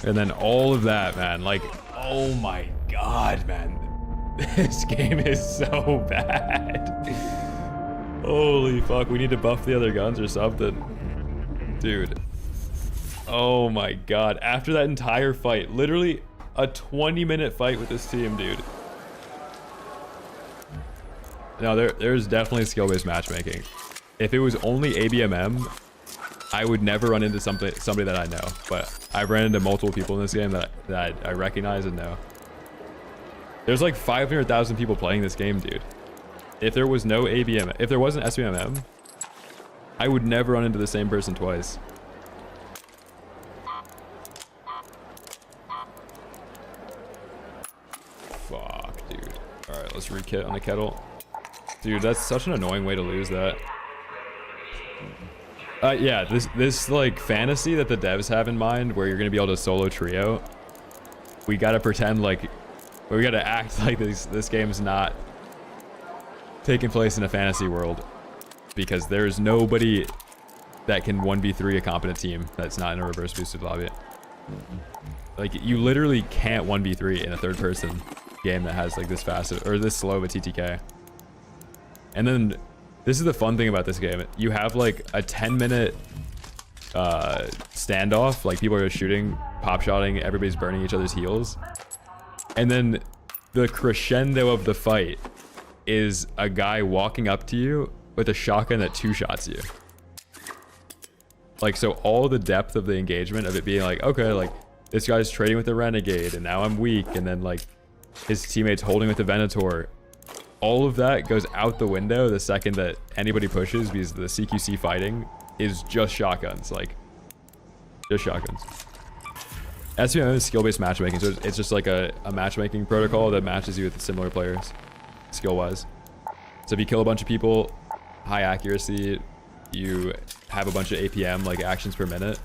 And then all of that, man, like, oh my god, man. This game is so bad. Holy fuck, we need to buff the other guns or something. Dude. Oh my god. After that entire fight, literally a 20-minute fight with this team, dude. No, there's definitely skill-based matchmaking. If it was only ABMM, I would never run into somebody that I know. But I've ran into multiple people in this game that I recognize and know. There's like 500,000 people playing this game, dude. If there was no ABM, if there wasn't SBMM, I would never run into the same person twice. Fuck, dude. Alright, let's re-kit on the kettle. Dude, that's such an annoying way to lose that. Yeah, this like fantasy that the devs have in mind where you're gonna be able to solo trio. We gotta pretend like, we gotta act like this game's not taking place in a fantasy world, because there's nobody that can 1v3 a competent team that's not in a reverse boosted lobby. Like, you literally can't 1v3 in a third person game that has like this fast or this slow of a TTK. And then this is the fun thing about this game. You have like a 10-minute standoff, like people are shooting, pop shotting, everybody's burning each other's heals. And then the crescendo of the fight is a guy walking up to you with a shotgun that two-shots you. Like, so all the depth of the engagement of it being like, okay, like this guy's trading with a renegade and now I'm weak, and then like his teammates holding with the Venator. All of that goes out the window the second that anybody pushes, because the CQC fighting is just shotguns, like just shotguns. SBM is skill-based matchmaking, so it's just like a matchmaking protocol that matches you with similar players, skill-wise. So if you kill a bunch of people, high accuracy, you have a bunch of APM, like actions per minute,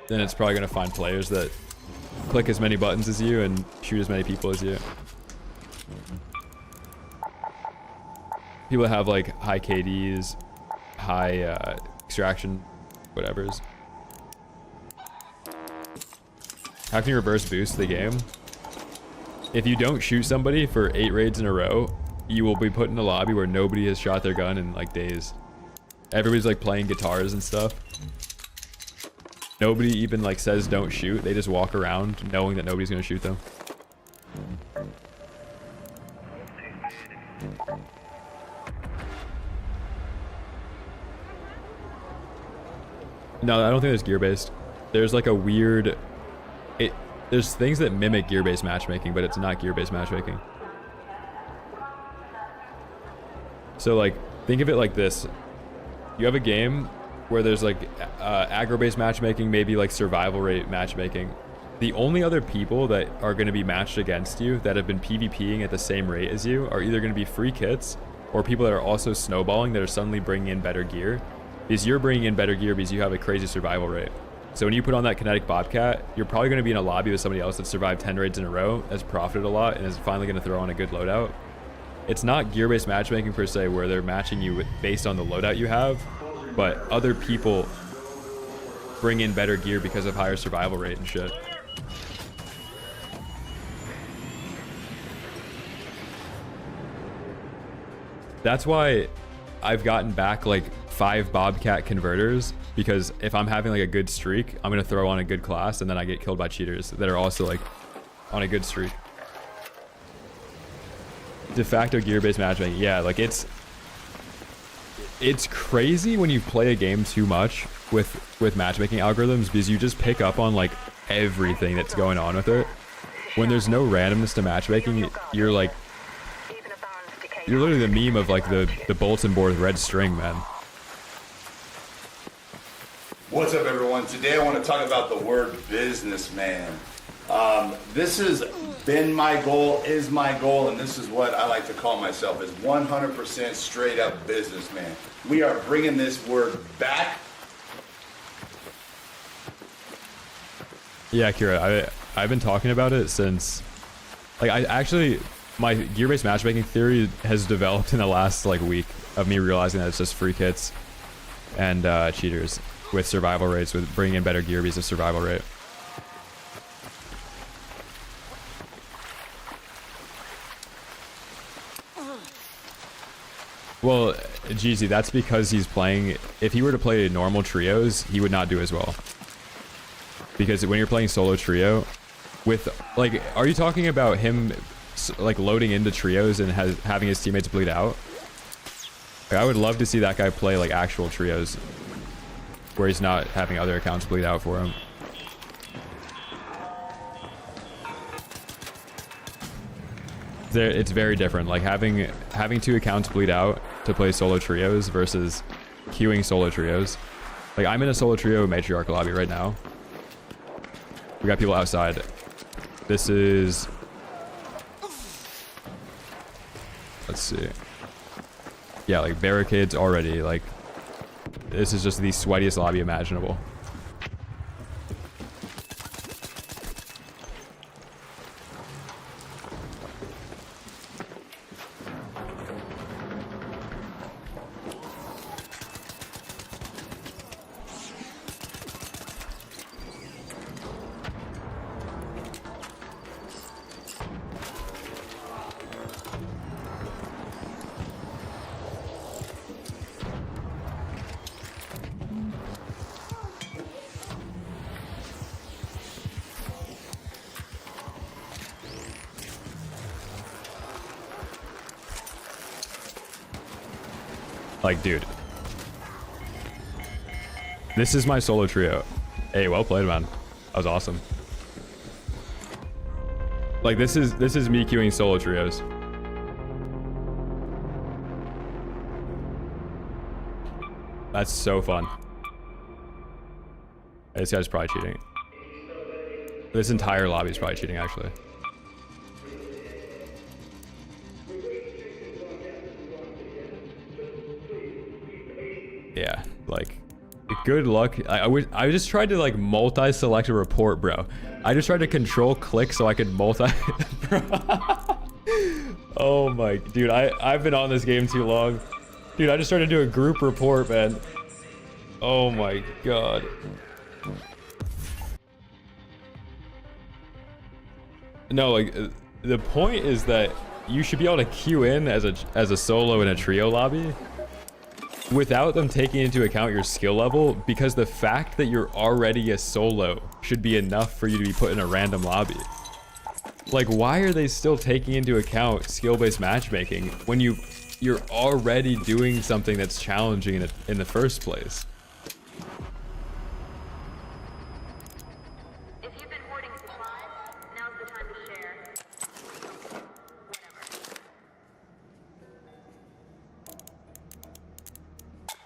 then it's probably going to find players that click as many buttons as you and shoot as many people as you. People that have like high KDs, high extraction, whatever's. How can you reverse boost the game? If you don't shoot somebody for 8 raids in a row, you will be put in a lobby where nobody has shot their gun in like days. Everybody's like playing guitars and stuff. Nobody even like says don't shoot. They just walk around knowing that nobody's gonna shoot them. No, I don't think there's gear-based. There's like a weird... There's things that mimic gear-based matchmaking, but it's not gear-based matchmaking. So like, think of it like this. You have a game where there's like aggro-based matchmaking, maybe like survival rate matchmaking. The only other people that are going to be matched against you that have been PvPing at the same rate as you are either going to be free kits or people that are also snowballing that are suddenly bringing in better gear. Because you're bringing in better gear because you have a crazy survival rate. So when you put on that kinetic Bobcat, you're probably going to be in a lobby with somebody else that survived 10 raids in a row, has profited a lot, and is finally going to throw on a good loadout. It's not gear-based matchmaking per se, where they're matching you based on the loadout you have, but other people bring in better gear because of higher survival rate and shit. That's why I've gotten back like 5 Bobcat converters, because if I'm having like a good streak, I'm gonna throw on a good class and then I get killed by cheaters that are also like on a good streak. De facto gear-based matchmaking, yeah, like it's crazy when you play a game too much with matchmaking algorithms, because you just pick up on like everything that's going on with it. When there's no randomness to matchmaking, you're like, you're literally the meme of like the bulletin board with red string, man. What's up, everyone? Today I want to talk about the word businessman. This has been my goal, is my goal, and this is what I like to call myself, is 100% straight up businessman. We are bringing this word back. Yeah, Kira, I've been talking about it since, like, I actually, my gear-based matchmaking theory has developed in the last like week of me realizing that it's just free kits and cheaters with survival rates, with bringing in better gear because of survival rate. Well, Jeezy, that's because he's playing... If he were to play normal trios, he would not do as well. Because when you're playing solo trio, with... Like, are you talking about him, like, loading into trios and having his teammates bleed out? Like, I would love to see that guy play, like, actual trios. Where he's not having other accounts bleed out for him. It's very different. Like, having 2 accounts bleed out to play solo trios versus queuing solo trios. Like, I'm in a solo trio matriarch lobby right now. We got people outside. This is... Let's see. Yeah, like, barricades already. Like, this is just the sweatiest lobby imaginable. Like, dude. This is my solo trio. Hey, well played, man. That was awesome. Like, this is me queuing solo trios. That's so fun. This guy's probably cheating. This entire lobby is probably cheating, actually. Yeah, like, good luck. I just tried to like multi-select a report, bro. I just tried to control click so I could multi. Oh my, dude, I've been on this game too long. Dude, I just tried to do a group report, man. Oh my god. No, like, the point is that you should be able to queue in as a solo in a trio lobby without them taking into account your skill level, because the fact that you're already a solo should be enough for you to be put in a random lobby. Like, why are they still taking into account skill-based matchmaking when you're already doing something that's challenging in the first place? If you've been hoarding supplies, now's the time to share.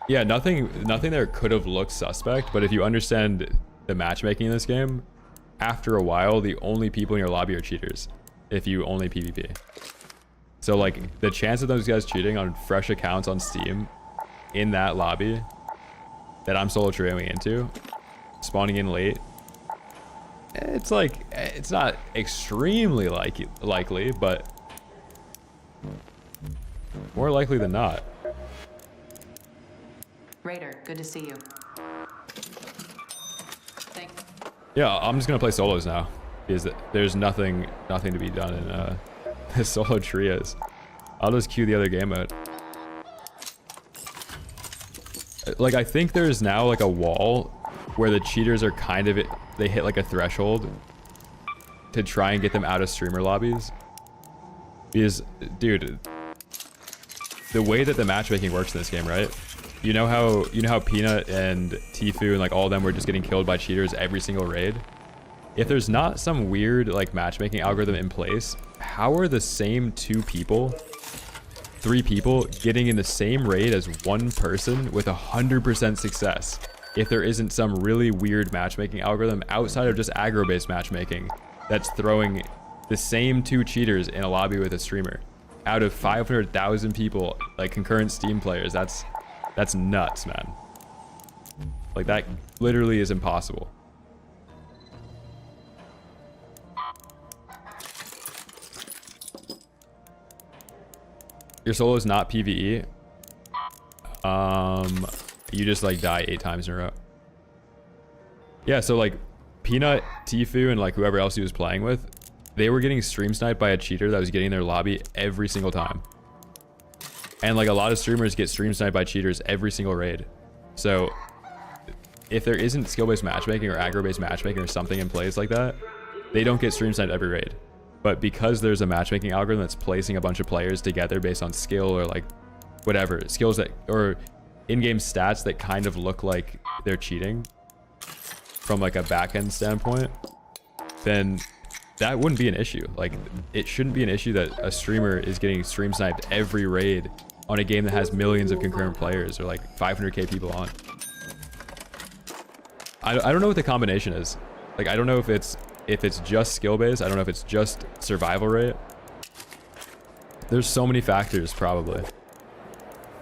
Yeah, nothing there could have looked suspect, but if you understand the matchmaking in this game, after a while, the only people in your lobby are cheaters, if you only PvP. So, like, the chance of those guys cheating on fresh accounts on Steam in that lobby that I'm solo trioing into, spawning in late, it's like, it's not extremely likely, but more likely than not. Raider, good to see you. Thanks. Yeah, I'm just gonna play solos now because there's nothing to be done in the solo trios. I'll just queue the other game mode. Like, I think there's now like a wall where the cheaters are kind of they hit like a threshold to try and get them out of streamer lobbies. Because, dude, the way that the matchmaking works in this game, right? You know how Peanut and Tfue and like all of them were just getting killed by cheaters every single raid? If there's not some weird like matchmaking algorithm in place, how are the same 3 people getting in the same raid as one person with 100% success if there isn't some really weird matchmaking algorithm outside of just aggro-based matchmaking that's throwing the same 2 cheaters in a lobby with a streamer out of 500,000 people, like concurrent Steam players? That's nuts, man. Like, that literally is impossible. your solo is not PvE, you just like die 8 times in a row. Yeah, so like Peanut, Tfue, and like whoever else he was playing with, they were getting stream sniped by a cheater that was getting their lobby every single time. And like a lot of streamers get stream sniped by cheaters every single raid. So if there isn't skill-based matchmaking or aggro-based matchmaking or something in plays like that, they don't get stream sniped every raid. But because there's a matchmaking algorithm that's placing a bunch of players together based on skill or like whatever, skills that, or in-game stats that kind of look like they're cheating from like a back-end standpoint, then that wouldn't be an issue. Like, it shouldn't be an issue that a streamer is getting stream sniped every raid on a game that has millions of concurrent players or like 500k people on. I don't know what the combination is. Like, I don't know if it's just skill based. I don't know if it's just survival rate. There's so many factors probably,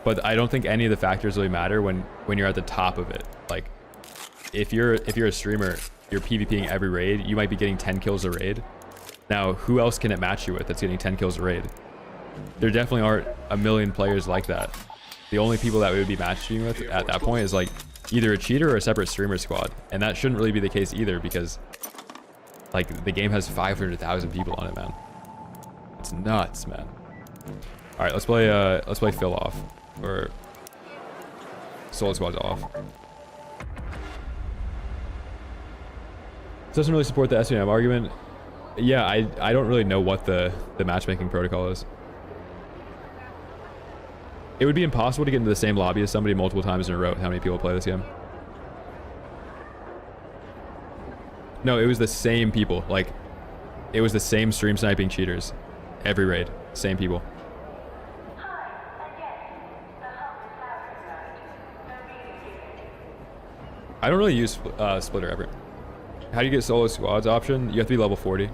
but I don't think any of the factors really matter when you're at the top of it. Like, if you're a streamer, you're PvPing every raid, you might be getting 10 kills a raid. Now, who else can it match you with that's getting 10 kills a raid? There definitely aren't a million players like that. The only people that we would be matching with at that point is like either a cheater or a separate streamer squad. And that shouldn't really be the case either, because like the game has 500,000 people on it, man. It's nuts, man. All right, let's play Phil off, or Solo Squad's off. Doesn't really support the SVM argument. Yeah, I don't really know what the matchmaking protocol is. It would be impossible to get into the same lobby as somebody multiple times in a row with how many people play this game. No, it was the same people. Like, it was the same stream sniping cheaters every raid. Same people. I don't really use splitter ever. How do you get solo squads option? You have to be level 40.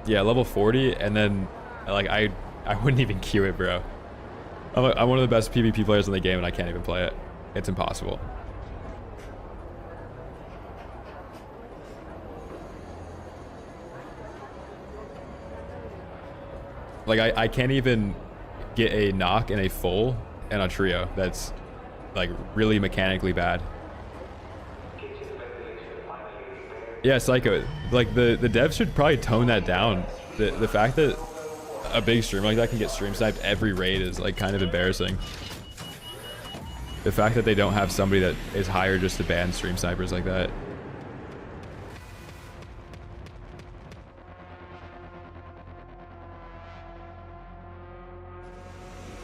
Yeah, level 40, and then like I wouldn't even queue it, bro. I'm one of the best PvP players in the game, and I can't even play it. It's impossible. Like I can't even get a knock and a full and a trio. That's like really mechanically bad. Yeah, Psycho. Like the devs should probably tone that down. The fact that a big streamer like that can get stream sniped every raid is like kind of embarrassing. The fact that they don't have somebody that is hired just to ban stream snipers like that.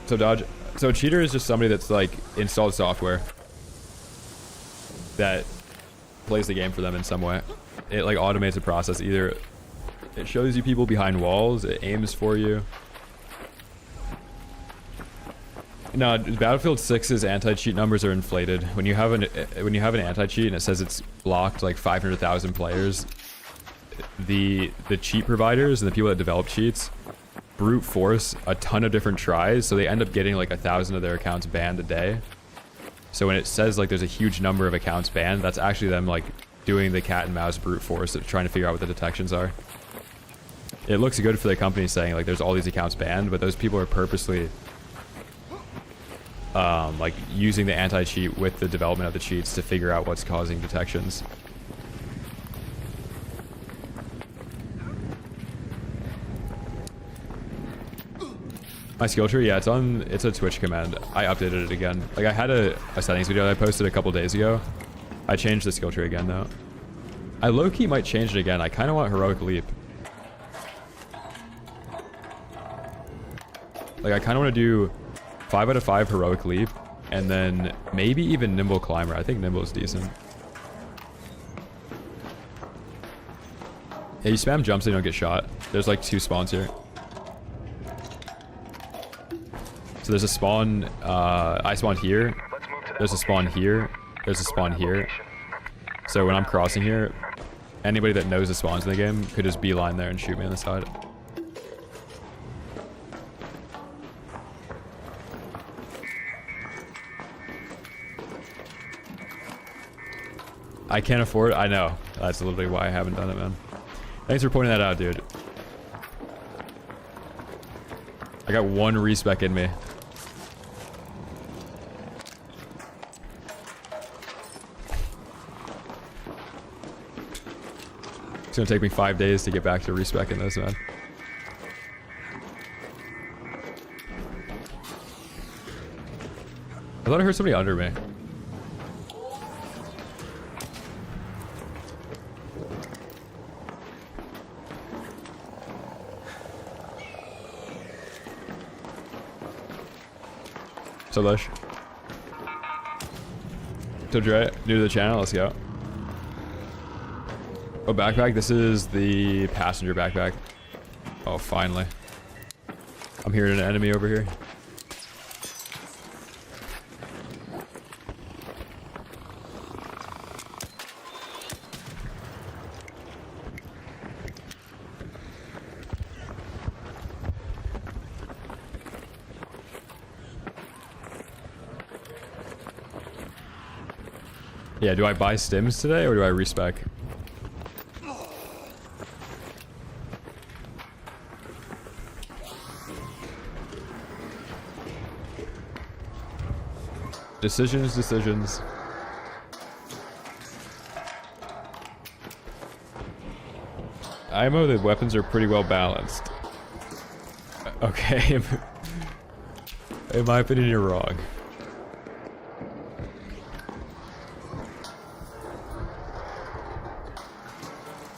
So Dodge, so a cheater is just somebody that's like installed software that plays the game for them in some way. It like automates a process. Either it shows you people behind walls, it aims for you. No, Battlefield 6's anti-cheat numbers are inflated. When you have an anti-cheat and it says it's blocked like 500,000 players, the cheat providers and the people that develop cheats brute force a ton of different tries, so they end up getting like 1,000 of their accounts banned a day. So when it says like there's a huge number of accounts banned, that's actually them like doing the cat and mouse brute force of trying to figure out what the detections are. It looks good for the company saying like there's all these accounts banned, but those people are purposely like using the anti-cheat with the development of the cheats to figure out what's causing detections. My skill tree, yeah, it's a Twitch command. I updated it again. Like I had a settings video that I posted a couple days ago. I changed the skill tree again though. I low-key might change it again. I kind of want Heroic Leap. Like I kind of want to do 5 out of 5 Heroic Leap, and then maybe even Nimble Climber. I think Nimble is decent. Yeah, you spam jumps so you don't get shot. There's like 2 spawns here. So there's a spawn, I spawned here, there's a spawn here, there's a spawn here. So when I'm crossing here, anybody that knows the spawns in the game could just beeline there and shoot me on the side. I can't afford it. I know. That's literally why I haven't done it, man. Thanks for pointing that out, dude. I got one respec in me. It's gonna take me 5 days to get back to respec in this, man. I thought I heard somebody under me. So Lush. So Dre, new to the channel, let's go. Oh, backpack, this is the passenger backpack. Oh, finally. I'm hearing an enemy over here. Yeah, do I buy stims today or do I respec? Decisions. IMO, the weapons are pretty well balanced. Okay. In my opinion, you're wrong.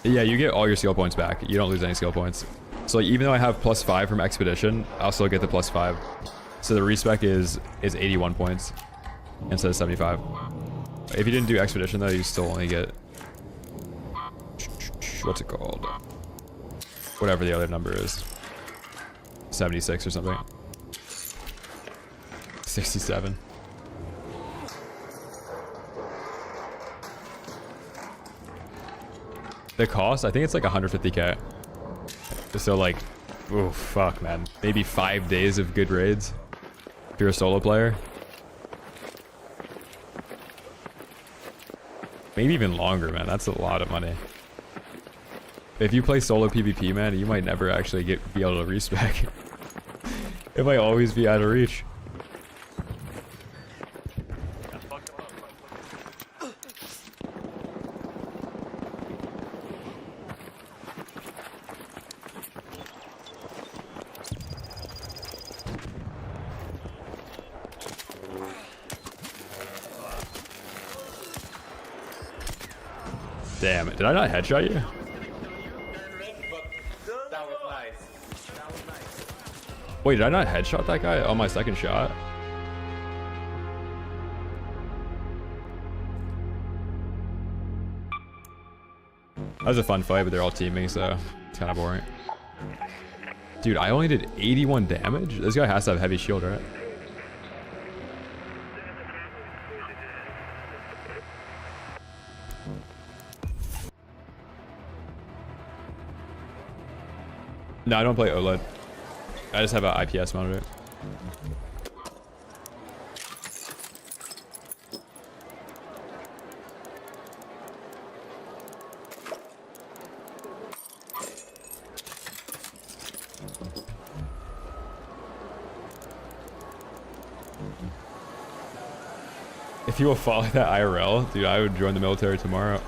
Yeah, you get all your skill points back. You don't lose any skill points. So like, even though I have +5 from Expedition, I'll still get the +5. So the respec is 81 points instead of 75. If you didn't do Expedition though, you still only get... What's it called? Whatever the other number is. 76 or something. 67. The cost, I think it's like 150k. So like, oh fuck, man. Maybe 5 days of good raids if you're a solo player. Maybe even longer, man. That's a lot of money. If you play solo PvP, man, you might never actually be able to respec. It might always be out of reach. Damn it, did I not headshot you? Wait, did I not headshot that guy on my second shot? That was a fun fight, but they're all teaming, so it's kind of boring. Dude, I only did 81 damage? This guy has to have heavy shield, right? No, I don't play OLED. I just have an IPS monitor. If you will follow that IRL, dude, I would join the military tomorrow.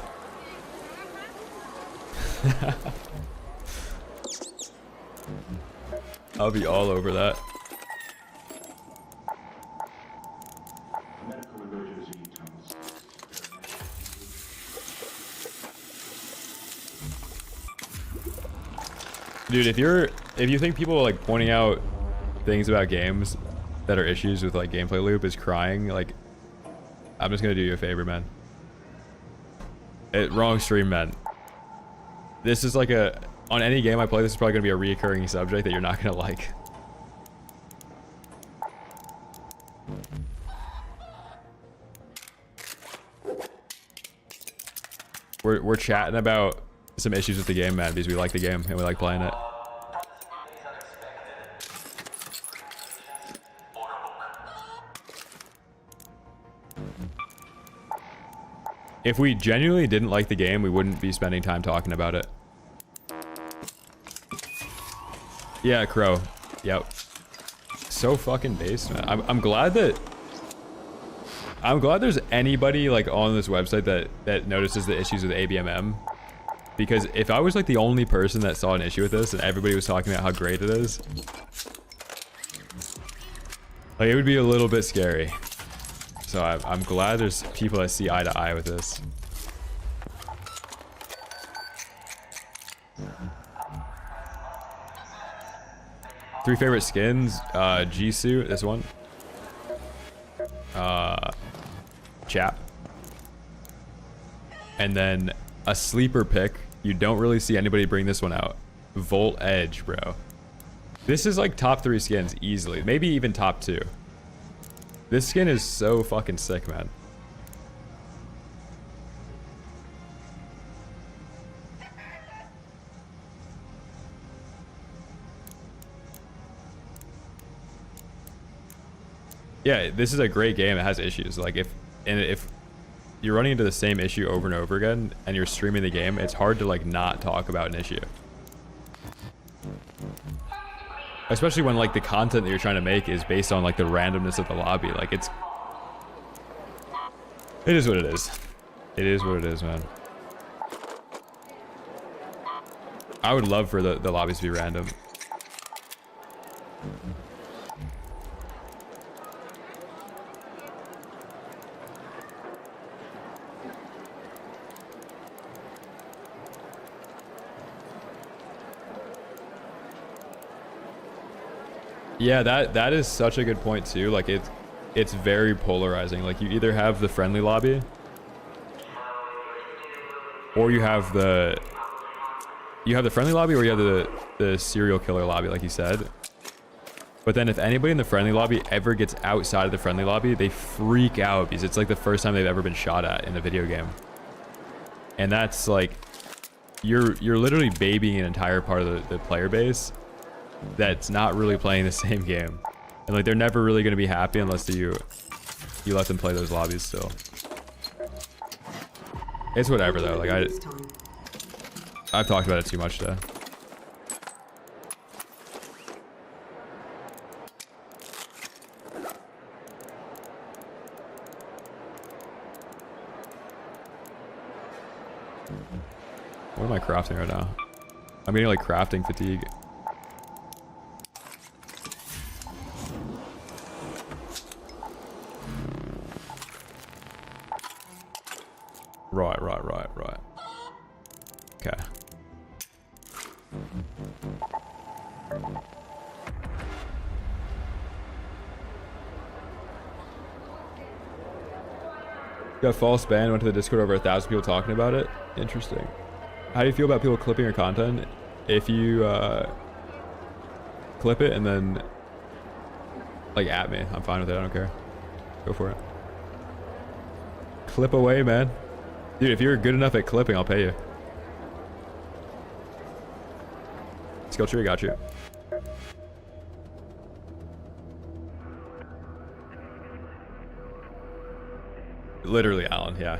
I'll be all over that. Dude, if you think people like pointing out things about games that are issues with like gameplay loop is crying, like I'm just gonna do you a favor, man. Wrong stream, man. This is like on any game I play, this is probably gonna be a reoccurring subject that you're not gonna like. We're chatting about some issues with the game, man, because we like the game and we like playing it. If we genuinely didn't like the game, we wouldn't be spending time talking about it. Yeah, Crow. Yep. So fucking based, man. I'm glad that... I'm glad there's anybody like on this website that notices the issues with ABMM. Because if I was like the only person that saw an issue with this and everybody was talking about how great it is, like it would be a little bit scary. So I'm glad there's people that see eye to eye with this. Three favorite skins, G-Suit, this one. Chap. And then a sleeper pick. You don't really see anybody bring this one out. Volt Edge, bro. This is like top 3 skins easily. Maybe even top 2. This skin is so fucking sick, man. Yeah, this is a great game. It has issues. Like if you're running into the same issue over and over again and you're streaming the game, it's hard to like not talk about an issue. Especially when like the content that you're trying to make is based on like the randomness of the lobby. Like it is what it is. It is what it is, man. I would love for the lobbies to be random. Yeah, that is such a good point too. Like it's very polarizing. Like you either have the friendly lobby or you have the friendly lobby or you have the serial killer lobby, like you said. But then if anybody in the friendly lobby ever gets outside of the friendly lobby, they freak out because it's like the first time they've ever been shot at in a video game. And that's like you're literally babying an entire part of the player base that's not really playing the same game, and like they're never really going to be happy unless you let them play those lobbies still. It's whatever though. Like I've talked about it too much today. What am I crafting right now? I'm getting like crafting fatigue. Right. Okay. Got false ban, went to the Discord, over 1,000 people talking about it. Interesting. How do you feel about people clipping your content? If you clip it and then like at me, I'm fine with it. I don't care. Go for it. Clip away, man. Dude, if you're good enough at clipping, I'll pay you. Skill tree, got you. Literally, Alan, yeah.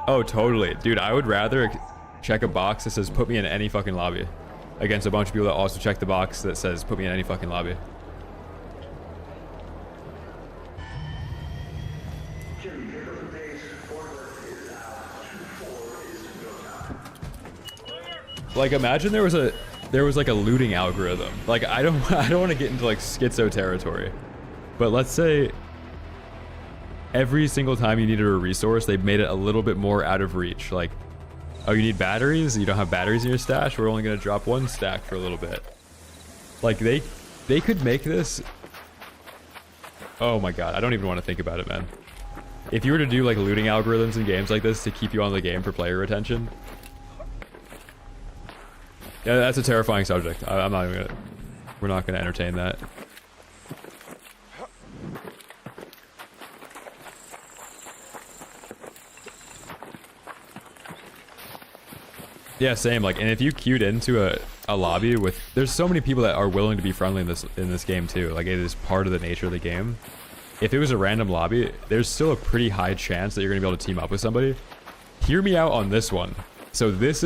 Oh, totally. Dude, I would rather check a box that says put me in any fucking lobby against a bunch of people that also check the box that says put me in any fucking lobby. Like imagine there was like a looting algorithm. Like I don't want to get into like schizo territory, but let's say every single time you needed a resource, they've made it a little bit more out of reach. Like, oh, you need batteries? You don't have batteries in your stash? We're only going to drop 1 stack for a little bit. Like, they could make this... Oh my god, I don't even want to think about it, man. If you were to do, like, looting algorithms in games like this to keep you on the game for player retention... Yeah, that's a terrifying subject. I'm not even gonna... We're not going to entertain that. Yeah, same. Like, and if you queued into a lobby with, there's so many people that are willing to be friendly in this game too. Like, it is part of the nature of the game. If it was a random lobby, there's still a pretty high chance that you're gonna be able to team up with somebody. Hear me out on this one. So this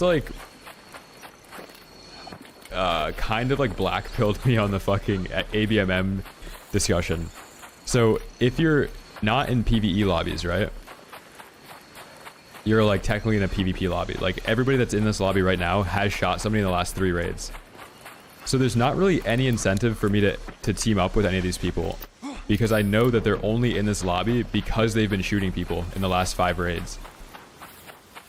like kind of like black pilled me on the fucking ABMM discussion. So if you're not in PvE lobbies, right? You're like technically in a PvP lobby. Like everybody that's in this lobby right now has shot somebody in the last 3 raids. So there's not really any incentive for me to team up with any of these people, because I know that they're only in this lobby because they've been shooting people in the last 5 raids.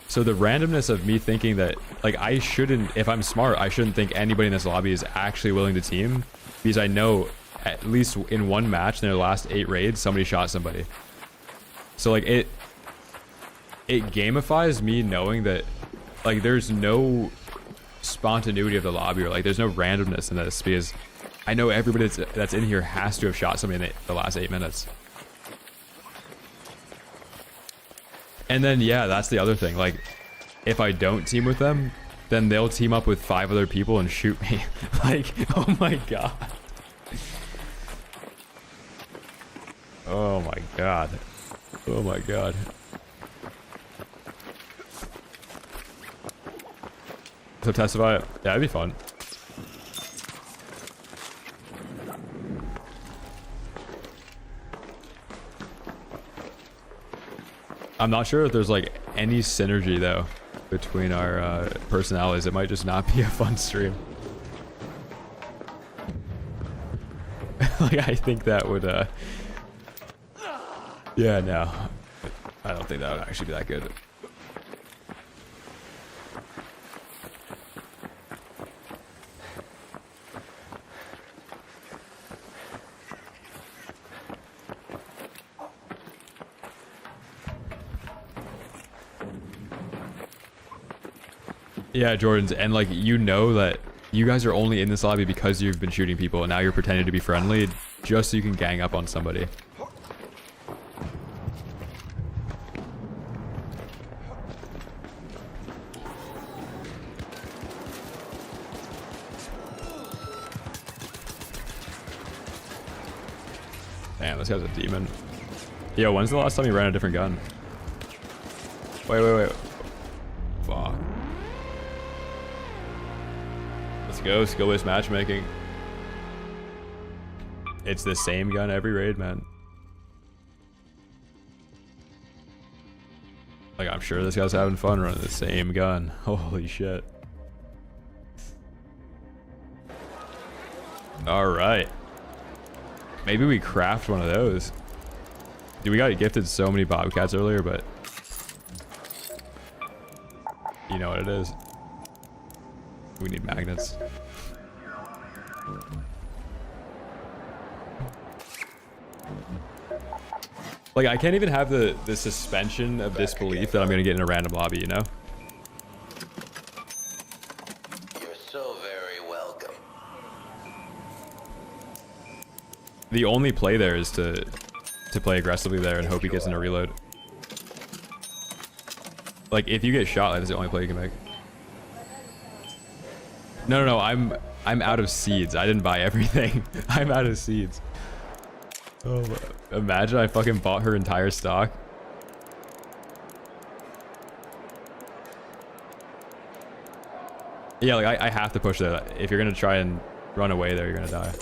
So the randomness of me thinking that, like, I shouldn't, if I'm smart, I shouldn't think anybody in this lobby is actually willing to team, because I know at least in one match in their last 8 raids, somebody shot somebody. So like it gamifies me knowing that, like, there's no spontaneity of the lobby, or like there's no randomness in this, because I know everybody that's in here has to have shot somebody in the last 8 minutes. And then, yeah, that's the other thing. Like, if I don't team with them, then they'll team up with 5 other people and shoot me. Like, oh my god. Oh my god. Oh my god. So testify, yeah, that'd be fun. I'm not sure if there's like any synergy though between our personalities. It might just not be a fun stream. Like, I think that would yeah, no, I don't think that would actually be that good. Yeah, Jordans, and like, you know that you guys are only in this lobby because you've been shooting people, and now you're pretending to be friendly just so you can gang up on somebody. Damn, this guy's a demon. Yo, when's the last time you ran a different gun? Wait. Fuck. Let's go, skill-based matchmaking. It's the same gun every raid, man. Like, I'm sure this guy's having fun running the same gun. Holy shit. Alright. Maybe we craft one of those. Dude, we got gifted so many bobcats earlier, but you know what it is. We need magnets. Like, I can't even have the suspension of disbelief that I'm gonna get in a random lobby, you know? You're so very welcome. The only play there is to play aggressively there and hope he gets in a reload. Like, if you get shot, that is the only play you can make. No, I'm out of seeds. I didn't buy everything. I'm out of seeds. Oh, imagine I fucking bought her entire stock. Yeah, like, I have to push that. If you're gonna try and run away there, you're gonna die.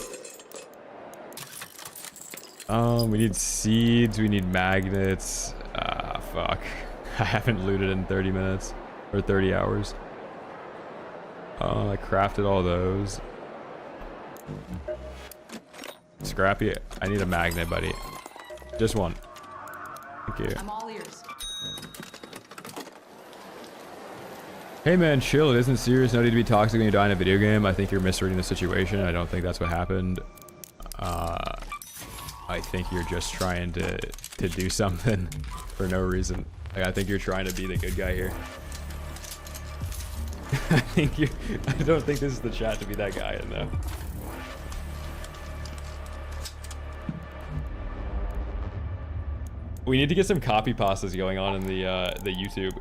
We need seeds, we need magnets. Ah, fuck. I haven't looted in 30 minutes. Or 30 hours. I crafted all those. Scrappy, I need a magnet, buddy. Just one. Thank you. I'm all ears. Hey man, chill. It isn't serious. No need to be toxic when you die in a video game. I think you're misreading the situation. I don't think that's what happened. I think you're just trying to do something for no reason. Like, I think you're trying to be the good guy here. I don't think this is the chat to be that guy in though. We need to get some copy pastas going on in the YouTube.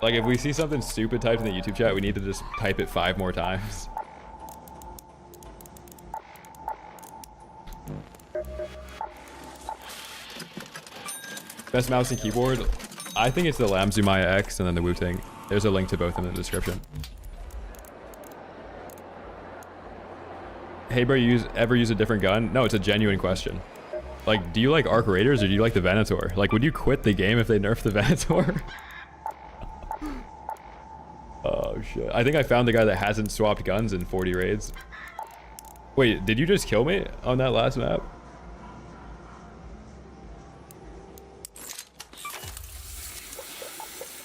Like, if we see something stupid typed in the YouTube chat, we need to just type it 5 more times. Best mouse and keyboard? I think it's the Lamzu Maya X and then the Wooting. There's a link to both in the description. Hey bro, you ever use a different gun? No, it's a genuine question. Like, do you like Arc Raiders or do you like the Venator? Like, would you quit the game if they nerfed the Venator? Oh shit. I think I found the guy that hasn't swapped guns in 40 raids. Wait, did you just kill me on that last map?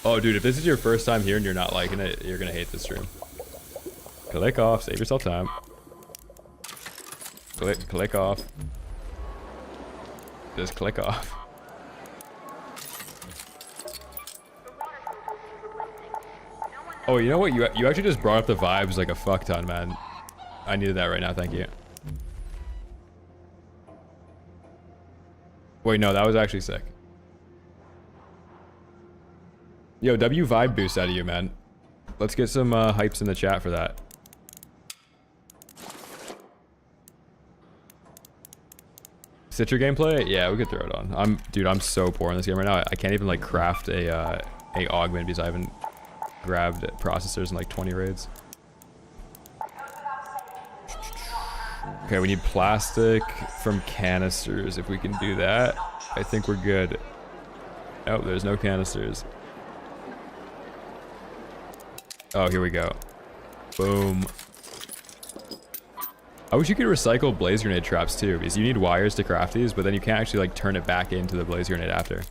Oh dude, if this is your first time here and you're not liking it, you're gonna hate this stream. Click off, save yourself time. Click off. Just click off. Oh, you know what? You actually just brought up the vibes like a fuck ton, man. I needed that right now, thank you. Wait, no, that was actually sick. Yo, W vibe boost out of you, man. Let's get some hypes in the chat for that. Citra gameplay? Yeah, we could throw it on. Dude, I'm so poor in this game right now. I can't even like craft a augment because I haven't grabbed processors in like 20 raids. Okay, we need plastic from canisters. If we can do that, I think we're good. Oh, there's no canisters. Oh, here we go. Boom. I wish you could recycle blaze grenade traps too, because you need wires to craft these, but then you can't actually like turn it back into the blaze grenade after.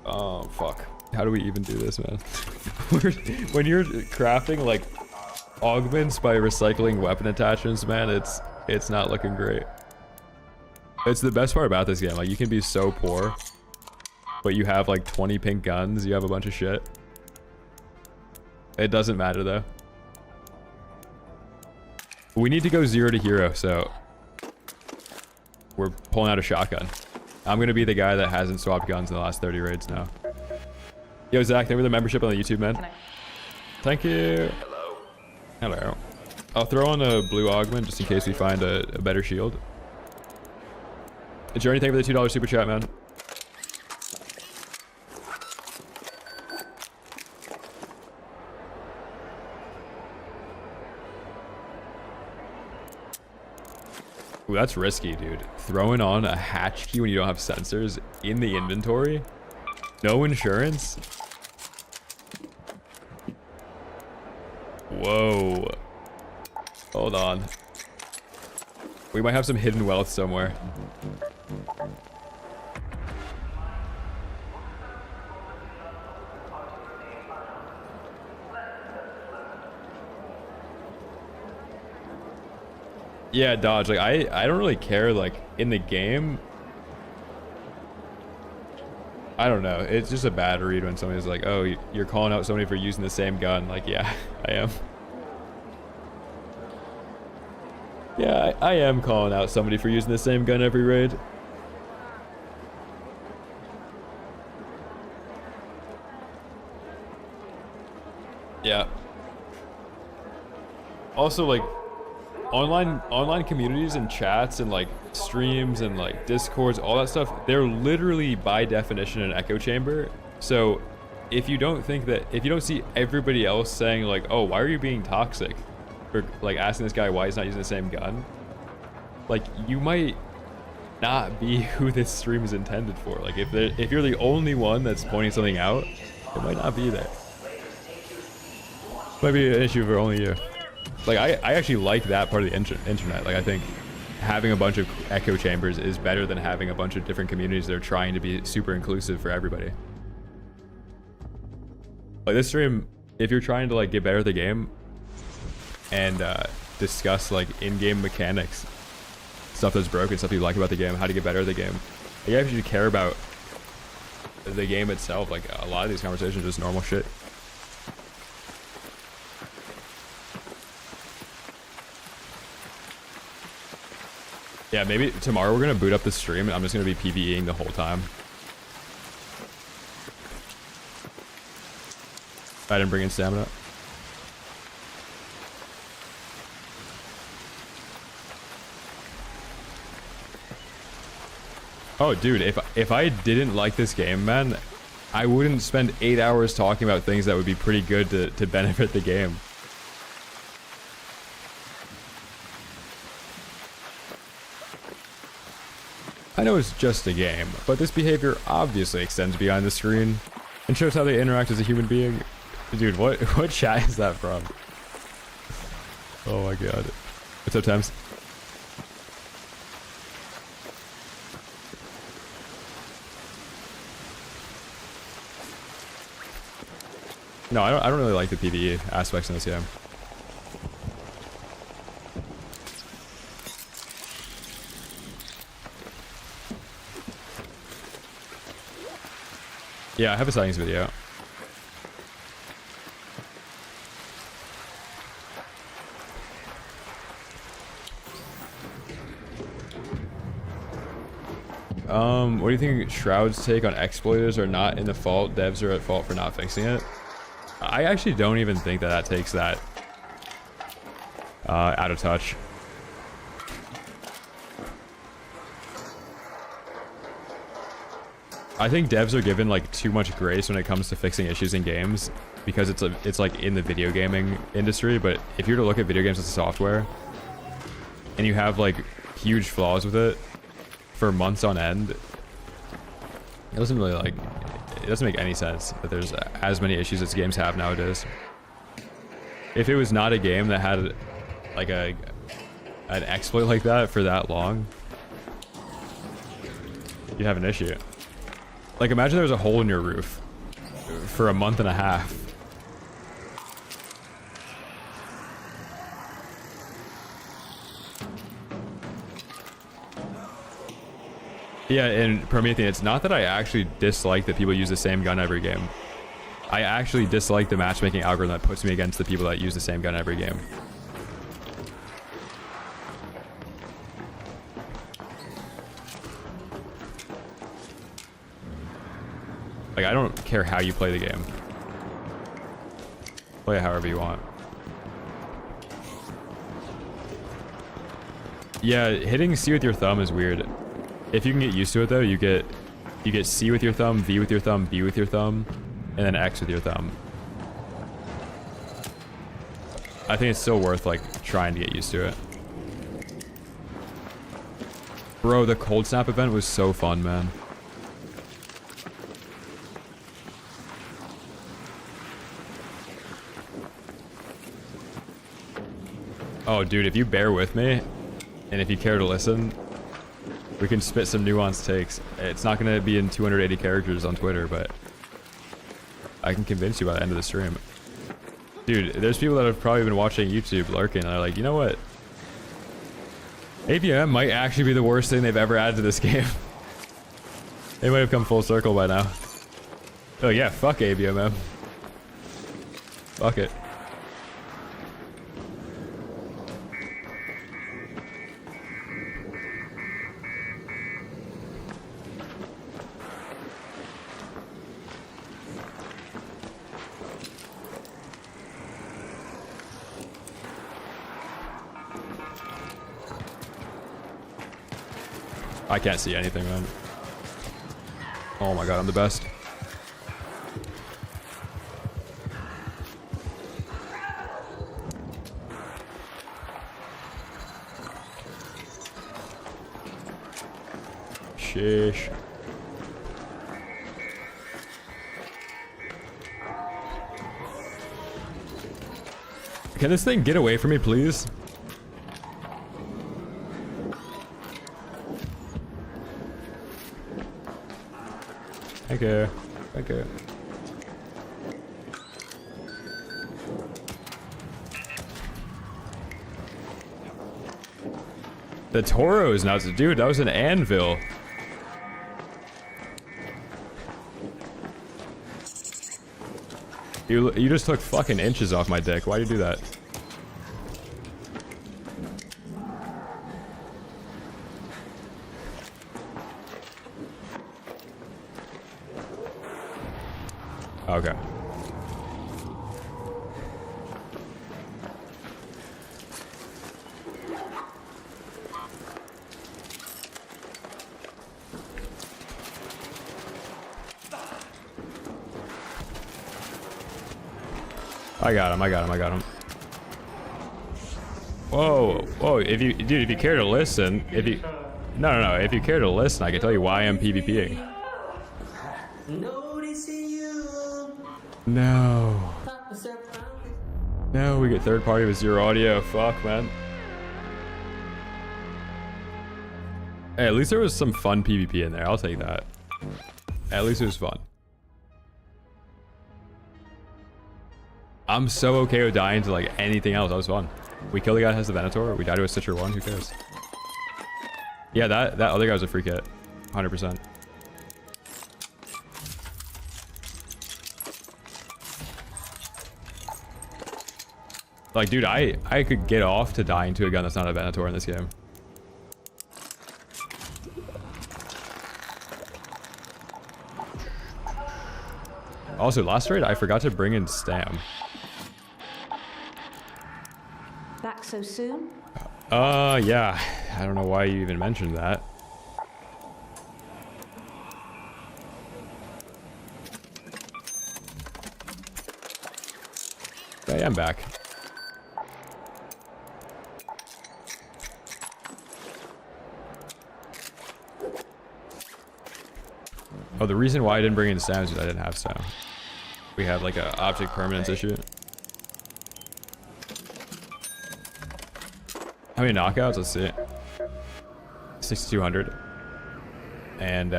Oh, fuck. How do we even do this, man? When you're crafting like augments by recycling weapon attachments, man, it's not looking great. It's the best part about this game. Like, you can be so poor, but you have like 20 pink guns, you have a bunch of shit. It doesn't matter though. We need to go 0 to hero, so we're pulling out a shotgun. I'm gonna be the guy that hasn't swapped guns in the last 30 raids now. Yo, Zach, thank you for the membership on the YouTube, man. Thank you. Hello. I'll throw on a blue augment just in case we find a better shield. Is there anything for the $2 super chat, man? Ooh, that's risky, dude. Throwing on a hatch key when you don't have sensors in the inventory? No insurance? Whoa. Hold on. We might have some hidden wealth somewhere. Yeah, Dodge, like I don't really care, like in the game. I don't know, it's just a bad read when somebody's like, oh, you're calling out somebody for using the same gun. Like, yeah, I am. Yeah, I am calling out somebody for using the same gun every raid. Yeah. Also, like, online communities and chats and like streams and like discords, all that stuff, they're literally by definition an echo chamber. So if you don't think that, if you don't see everybody else saying like, oh, why are you being toxic, or like asking this guy why he's not using the same gun, like you might not be who this stream is intended for. Like if you're the only one that's pointing something out, it might not be there. Might be an issue for only you. Like, I actually like that part of the internet. Like, I think having a bunch of echo chambers is better than having a bunch of different communities that are trying to be super inclusive for everybody. Like, this stream, if you're trying to, like, get better at the game and discuss, like, in-game mechanics, stuff that's broken, stuff you like about the game, how to get better at the game, you actually care about the game itself. Like a lot of these conversations are just normal shit. Yeah, maybe tomorrow we're gonna boot up the stream and I'm just gonna be PvEing the whole time. I didn't bring in stamina. Oh, dude, if I didn't like this game, man, I wouldn't spend 8 hours talking about things that would be pretty good to benefit the game. I know it's just a game, but this behavior obviously extends beyond the screen and shows how they interact as a human being. Dude, what chat is that from? Oh my god. What's up, Thames? No, I don't really like the PvE aspects in this game. Yeah, I have a settings video. What do you think Shroud's take on exploiters are not in the fault? Devs are at fault for not fixing it. I actually don't even think that takes that out of touch. I think devs are given like too much grace when it comes to fixing issues in games because it's like in the video gaming industry. But if you were to look at video games as a software and you have like huge flaws with it for months on end, it doesn't really like, it doesn't make any sense that there's as many issues as games have nowadays. If it was not a game that had like an exploit like that for that long, you'd have an issue. Like imagine there was a hole in your roof for a month and a half. Yeah, and Promethean, it's not that I actually dislike that people use the same gun every game. I actually dislike the matchmaking algorithm that puts me against the people that use the same gun every game. Like, I don't care how you play the game. Play it however you want. Yeah, hitting C with your thumb is weird. If you can get used to it though, you get C with your thumb, V with your thumb, B with your thumb, and then X with your thumb. I think it's still worth like trying to get used to it. Bro, the cold snap event was so fun, man. Oh, dude, if you bear with me, and if you care to listen, we can spit some nuanced takes. It's not going to be in 280 characters on Twitter, but I can convince you by the end of the stream. Dude, there's people that have probably been watching YouTube lurking, and they're like, you know what? ABM might actually be the worst thing they've ever added to this game. They might have come full circle by now. Oh yeah, fuck ABM. Fuck it. I can't see anything, man. Oh my god, I'm the best. Sheesh. Can this thing get away from me, please? Okay. Okay. The Toro is nuts. Dude, that was an anvil. You just took fucking inches off my dick. Why'd you do that? Okay. I got him. Whoa, if you care to listen, if you care to listen, I can tell you why I'm PvPing. No, we get third party with zero audio. Fuck, man. Hey, at least there was some fun PvP in there. I'll take that. At least it was fun. I'm so okay with dying to like anything else. That was fun. We killed the guy that has the Venator. We died to a Stitcher 1. Who cares? Yeah, that other guy was a free kit. 100%. Like, dude, I could get off to dying to a gun that's not a Venator in this game. Also, last raid, I forgot to bring in Stam. Back so soon? Yeah. I don't know why you even mentioned that. I am back. Oh, the reason why I didn't bring in Stam is because I didn't have Stam. We had like a object permanence issue. How many knockouts? Let's see. 6,200. And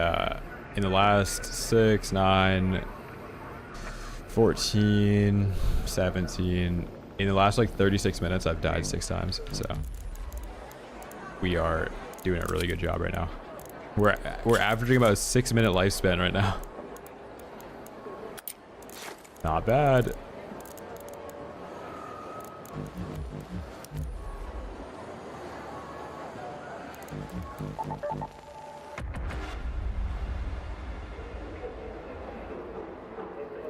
in the last 6, 9, 14, 17. In the last like 36 minutes, I've died 6 times. So we are doing a really good job right now. We're averaging about a 6-minute lifespan right now. Not bad.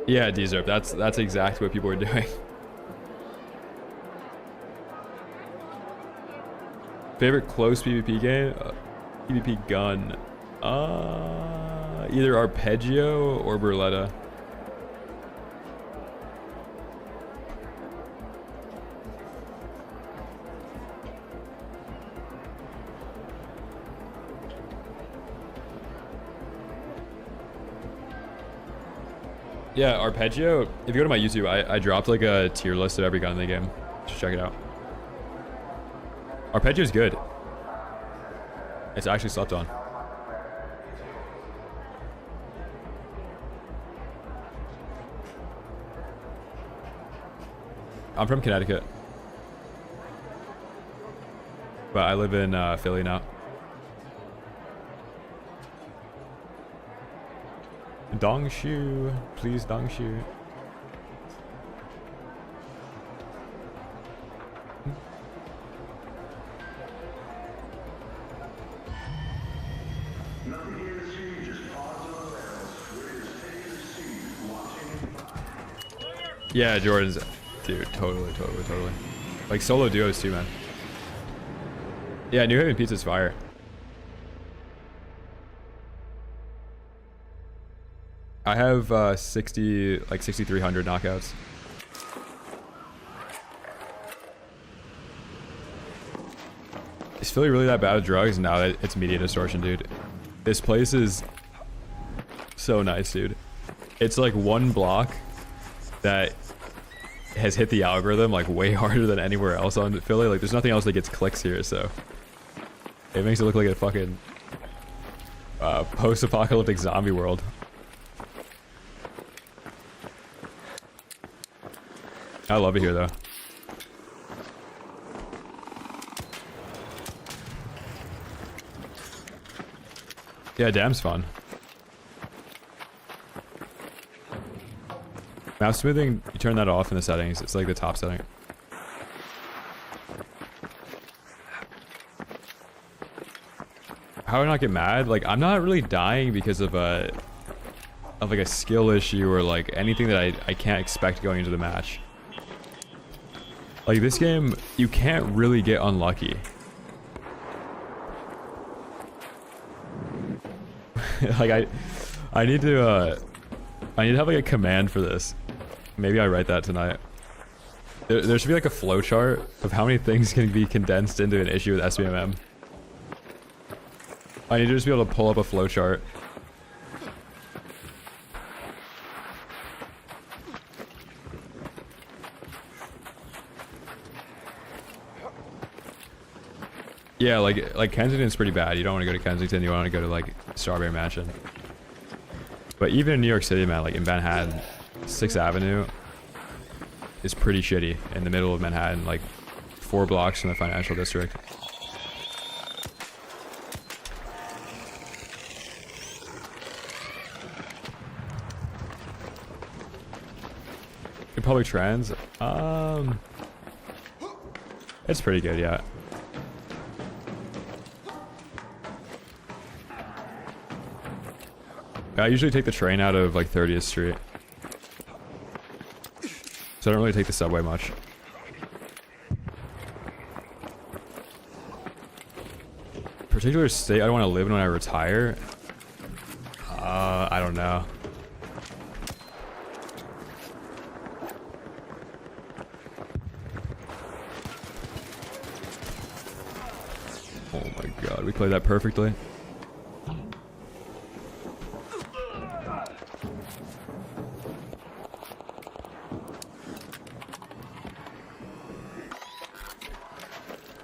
Yeah, Deserve. That's exactly what people are doing. Favorite close PvP game? PvP gun. Either Arpeggio or Berletta. Yeah, Arpeggio. If you go to my YouTube, I dropped like a tier list of every gun in the game. Just check it out. Arpeggio's good. It's actually slept on. I'm from Connecticut, but I live in Philly now. Dongshu, please Dongshu. Yeah, Jordan's, dude, totally. Like solo duos too, man. Yeah, New Haven Pizza's fire. I have 6,300 knockouts. Is Philly really that bad with drugs? No, it's media distortion, dude. This place is so nice, dude. It's like one block that has hit the algorithm like way harder than anywhere else on Philly. Like there's nothing else that gets clicks here, so it makes it look like a fucking post-apocalyptic zombie world. I love it here though. Yeah, damn's fun. Map smoothing, you turn that off in the settings. It's like the top setting. How do I not get mad? Like, I'm not really dying because of like a skill issue or like anything that I can't expect going into the match. Like this game, you can't really get unlucky. Like I need to have like a command for this. Maybe I write that tonight. There should be like a flowchart of how many things can be condensed into an issue with SBMM. I need to just be able to pull up a flowchart. Yeah, like Kensington's pretty bad. You don't want to go to Kensington. You want to go to like Strawberry Mansion. But even in New York City, man, like in Manhattan, 6th Avenue is pretty shitty in the middle of Manhattan, like 4 blocks from the financial district. In public trans, it's pretty good, yeah. I usually take the train out of like 30th Street. So I don't really take the subway much. Particular state I want to live in when I retire? I don't know. Oh my god, we played that perfectly.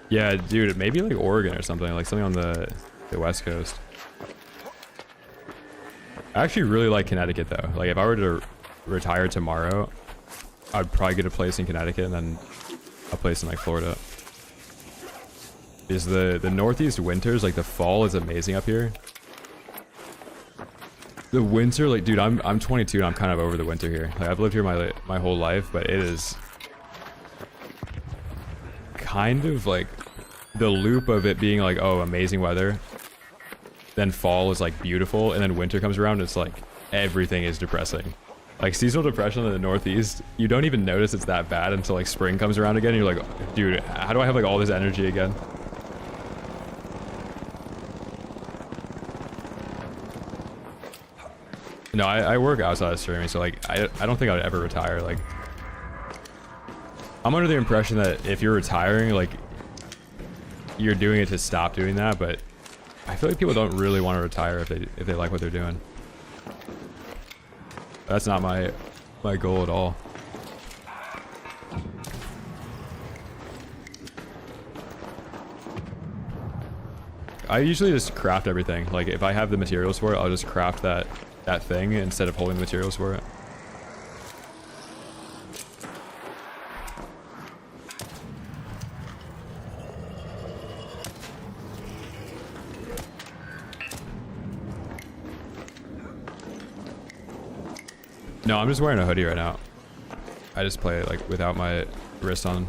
Yeah, dude, maybe like Oregon or something, like something on the West Coast. I actually really like Connecticut though. Like if I were to retire tomorrow, I'd probably get a place in Connecticut and then a place in like Florida. Is the Northeast winters, like the fall is amazing up here. The winter, like dude, I'm 22 and I'm kind of over the winter here. Like I've lived here my whole life, but it is kind of like the loop of it being like, oh, amazing weather, then fall is like beautiful, and then winter comes around, it's like everything is depressing. Like seasonal depression in the Northeast, you don't even notice it's that bad until like spring comes around again, and you're like, dude, how do I have like all this energy again? No, I work outside of streaming, so like I don't think I would ever retire. Like I'm under the impression that if you're retiring, like you're doing it to stop doing that, but I feel like people don't really want to retire if they like what they're doing. That's not my goal at all. I usually just craft everything. Like if I have the materials for it, I'll just craft that thing instead of holding the materials for it. No, I'm just wearing a hoodie right now. I just play it like without my wrist on.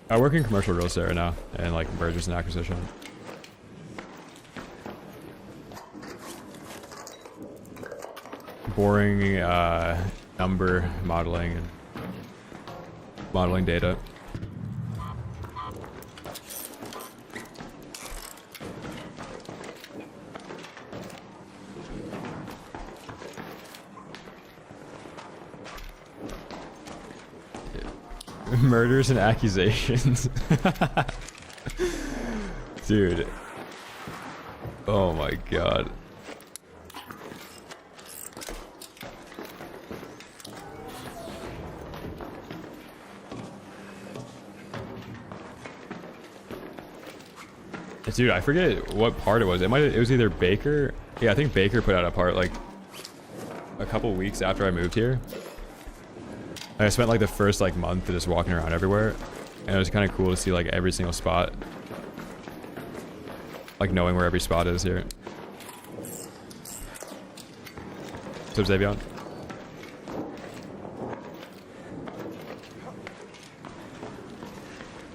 I work in commercial real estate right now and like mergers and acquisition. Boring number modeling and modeling data. Murders and accusations. Dude. Oh my god. Dude, I forget what part it was. It was either Baker. Yeah, I think Baker put out a part like a couple weeks after I moved here. I spent like the first like month just walking around everywhere, and it was kind of cool to see like every single spot, like knowing where every spot is here. What's up, Xavion?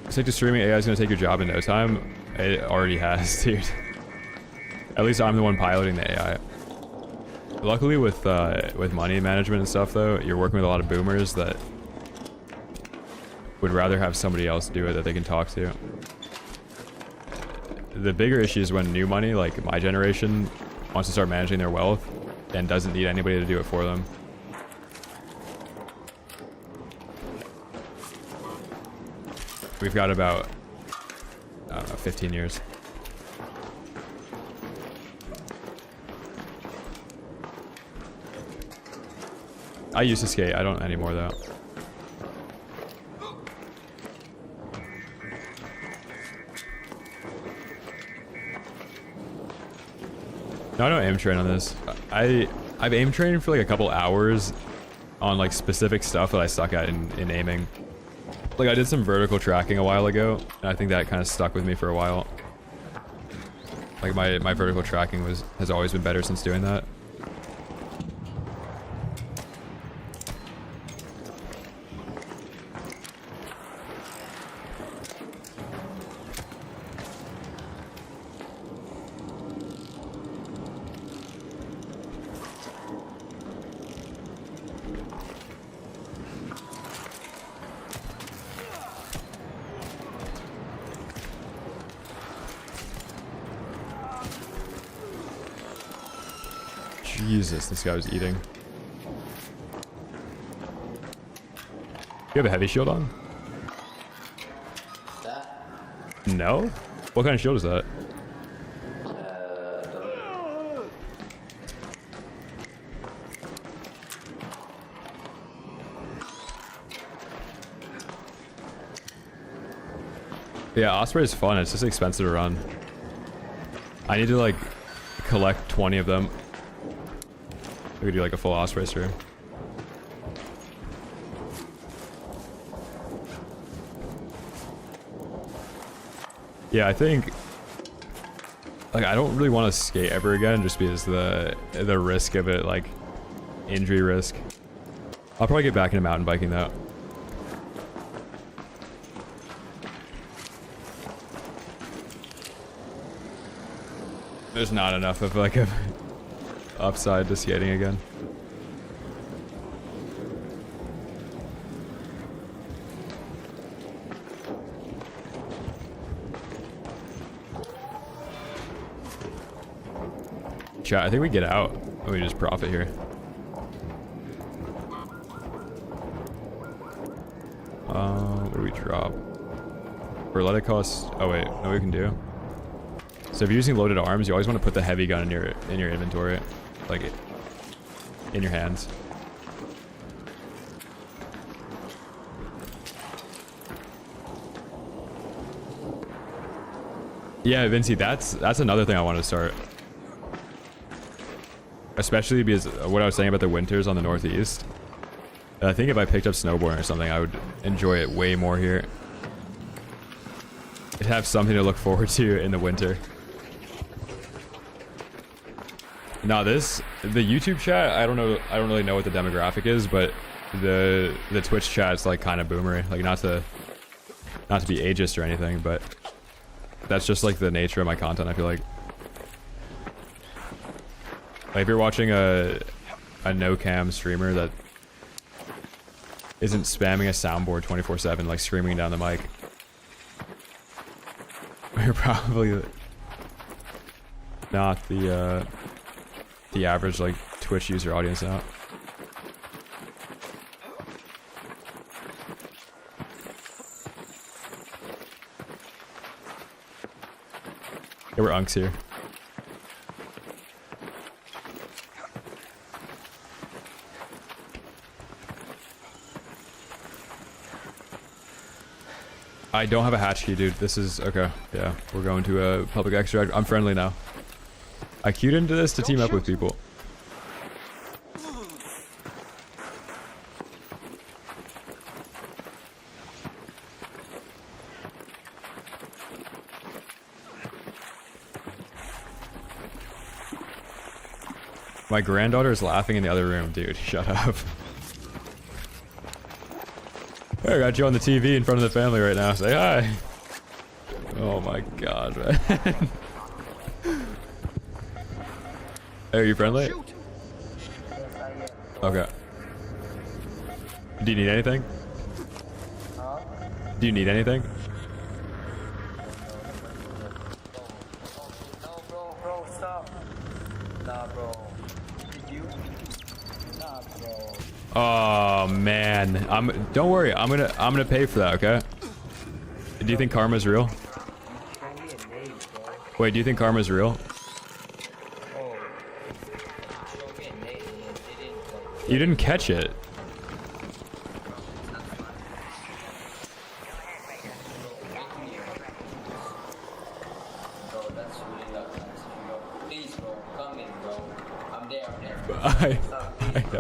It's like the streaming AI is going to take your job in no time. It already has, dude. At least I'm the one piloting the AI. Luckily with money management and stuff though, you're working with a lot of boomers that would rather have somebody else do it that they can talk to. The bigger issue is when new money, like my generation, wants to start managing their wealth and doesn't need anybody to do it for them. We've got about, I don't know, 15 years. I used to skate, I don't anymore though. No, I don't aim train on this. I've aim trained for like a couple hours on like specific stuff that I suck at in aiming. Like I did some vertical tracking a while ago, and I think that kind of stuck with me for a while. Like my vertical tracking has always been better since doing that. Jesus, this guy was eating. You have a heavy shield on? That? No? What kind of shield is that? Yeah, Osprey is fun. It's just expensive to run. I need to like collect 20 of them. We could do like a full Osprey stream. Yeah, I think like I don't really want to skate ever again just because the risk of it, like injury risk. I'll probably get back into mountain biking though. There's not enough of like a upside to skating again. Chat, I think we get out and we just profit here. What do we drop? For let it cost. Oh wait, no, we can do. So if you're using loaded arms, you always want to put the heavy gun in your inventory, like in your hands. Yeah, Vincey, that's another thing I want to start. Especially because what I was saying about the winters on the Northeast. I think if I picked up snowboarding or something, I would enjoy it way more here. It'd have something to look forward to in the winter. No, the YouTube chat, I don't really know what the demographic is, but the Twitch chat's like kind of boomery. Like not to be ageist or anything, but that's just like the nature of my content, I feel like. Like if you're watching a no cam streamer that isn't spamming a soundboard 24/7, like screaming down the mic, you're probably not the average like Twitch user audience now. There were unks here. I don't have a hatch key, dude. This is okay. Yeah, we're going to a public extract. I'm friendly now. I queued into this to team up with people. My granddaughter is laughing in the other room, dude. Shut up. I got you on the TV in front of the family right now. Say hi. Oh my god, man. Hey, are you friendly? Okay. Do you need anything? Do you need anything? No, bro, stop. Nah, bro. Did you? Nah, bro. Oh man, don't worry, I'm gonna pay for that, okay? Do you think karma's real? Wait, do you think karma's real? You didn't catch it.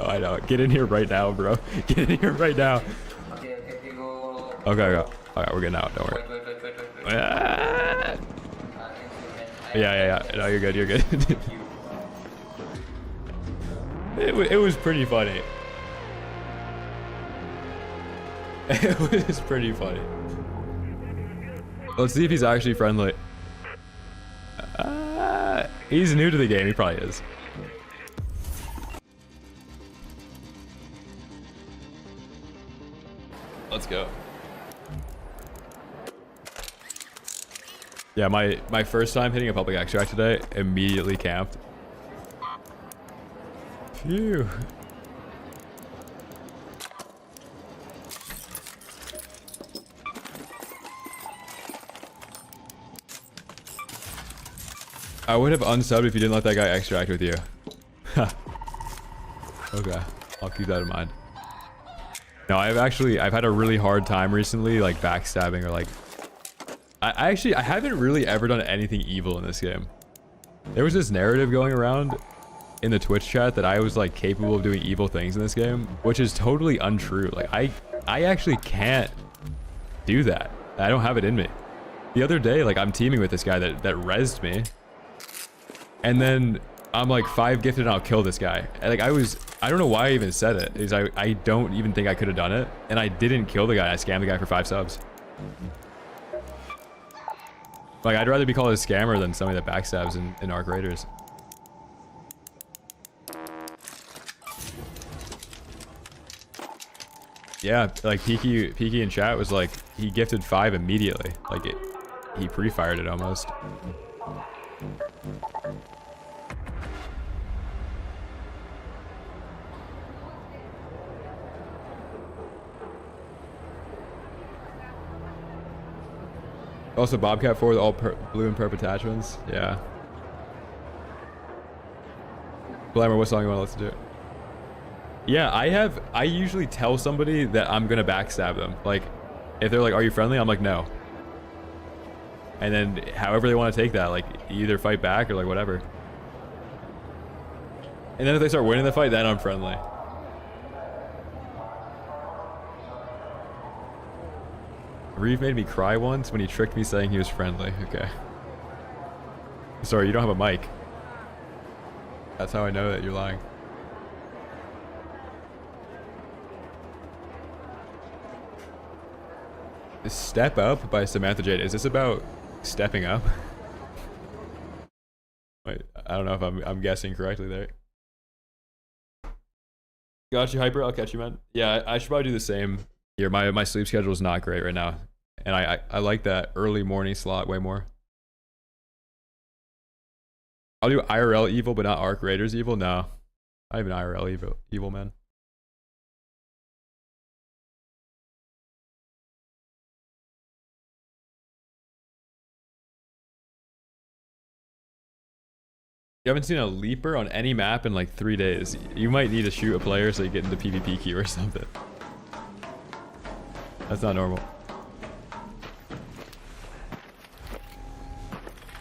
I know. Get in here right now, bro. Get in here right now. Okay, we're getting out. Don't worry. Yeah. No, you're good. You're good. It was pretty funny. It was pretty funny. Let's see if he's actually friendly. He's new to the game. He probably is. Let's go. Yeah, my first time hitting a public extract today, immediately camped. Phew. I would have unsubbed if you didn't let that guy extract with you. Okay, I'll keep that in mind. No, I've had a really hard time recently, like backstabbing or like... I haven't really ever done anything evil in this game. There was this narrative going around in the Twitch chat that I was like capable of doing evil things in this game, which is totally untrue. Like I actually can't do that. I don't have it in me. The other day, like I'm teaming with this guy that rezzed me, and then I'm like 5 gifted and I'll kill this guy. And like I don't know why I even said it. Is I don't even think I could have done it, and I didn't kill the guy. I scammed the guy for 5 subs. Like I'd rather be called a scammer than somebody that backstabs in Arc Raiders. Yeah, like Peaky in chat was like, he gifted 5 immediately. Like he pre-fired it almost. Also, Bobcat 4 with all blue and perp attachments. Yeah. Glamour, what song you want to listen to? Yeah, I usually tell somebody that I'm gonna backstab them. Like, if they're like, are you friendly? I'm like, no. And then however they want to take that, like either fight back or like whatever. And then if they start winning the fight, then I'm friendly. Reave made me cry once when he tricked me saying he was friendly. Okay. Sorry, you don't have a mic. That's how I know that you're lying. Step Up by Samantha Jade. Is this about stepping up? Wait, I don't know if I'm guessing correctly there. Got you, Hyper. I'll catch you, man. Yeah, I should probably do the same here. My sleep schedule is not great right now, and I like that early morning slot way more. I'll do IRL evil, but not Arc Raiders evil. No, not even IRL evil, man. You haven't seen a leaper on any map in like 3 days. You might need to shoot a player so you get into PvP queue or something. That's not normal.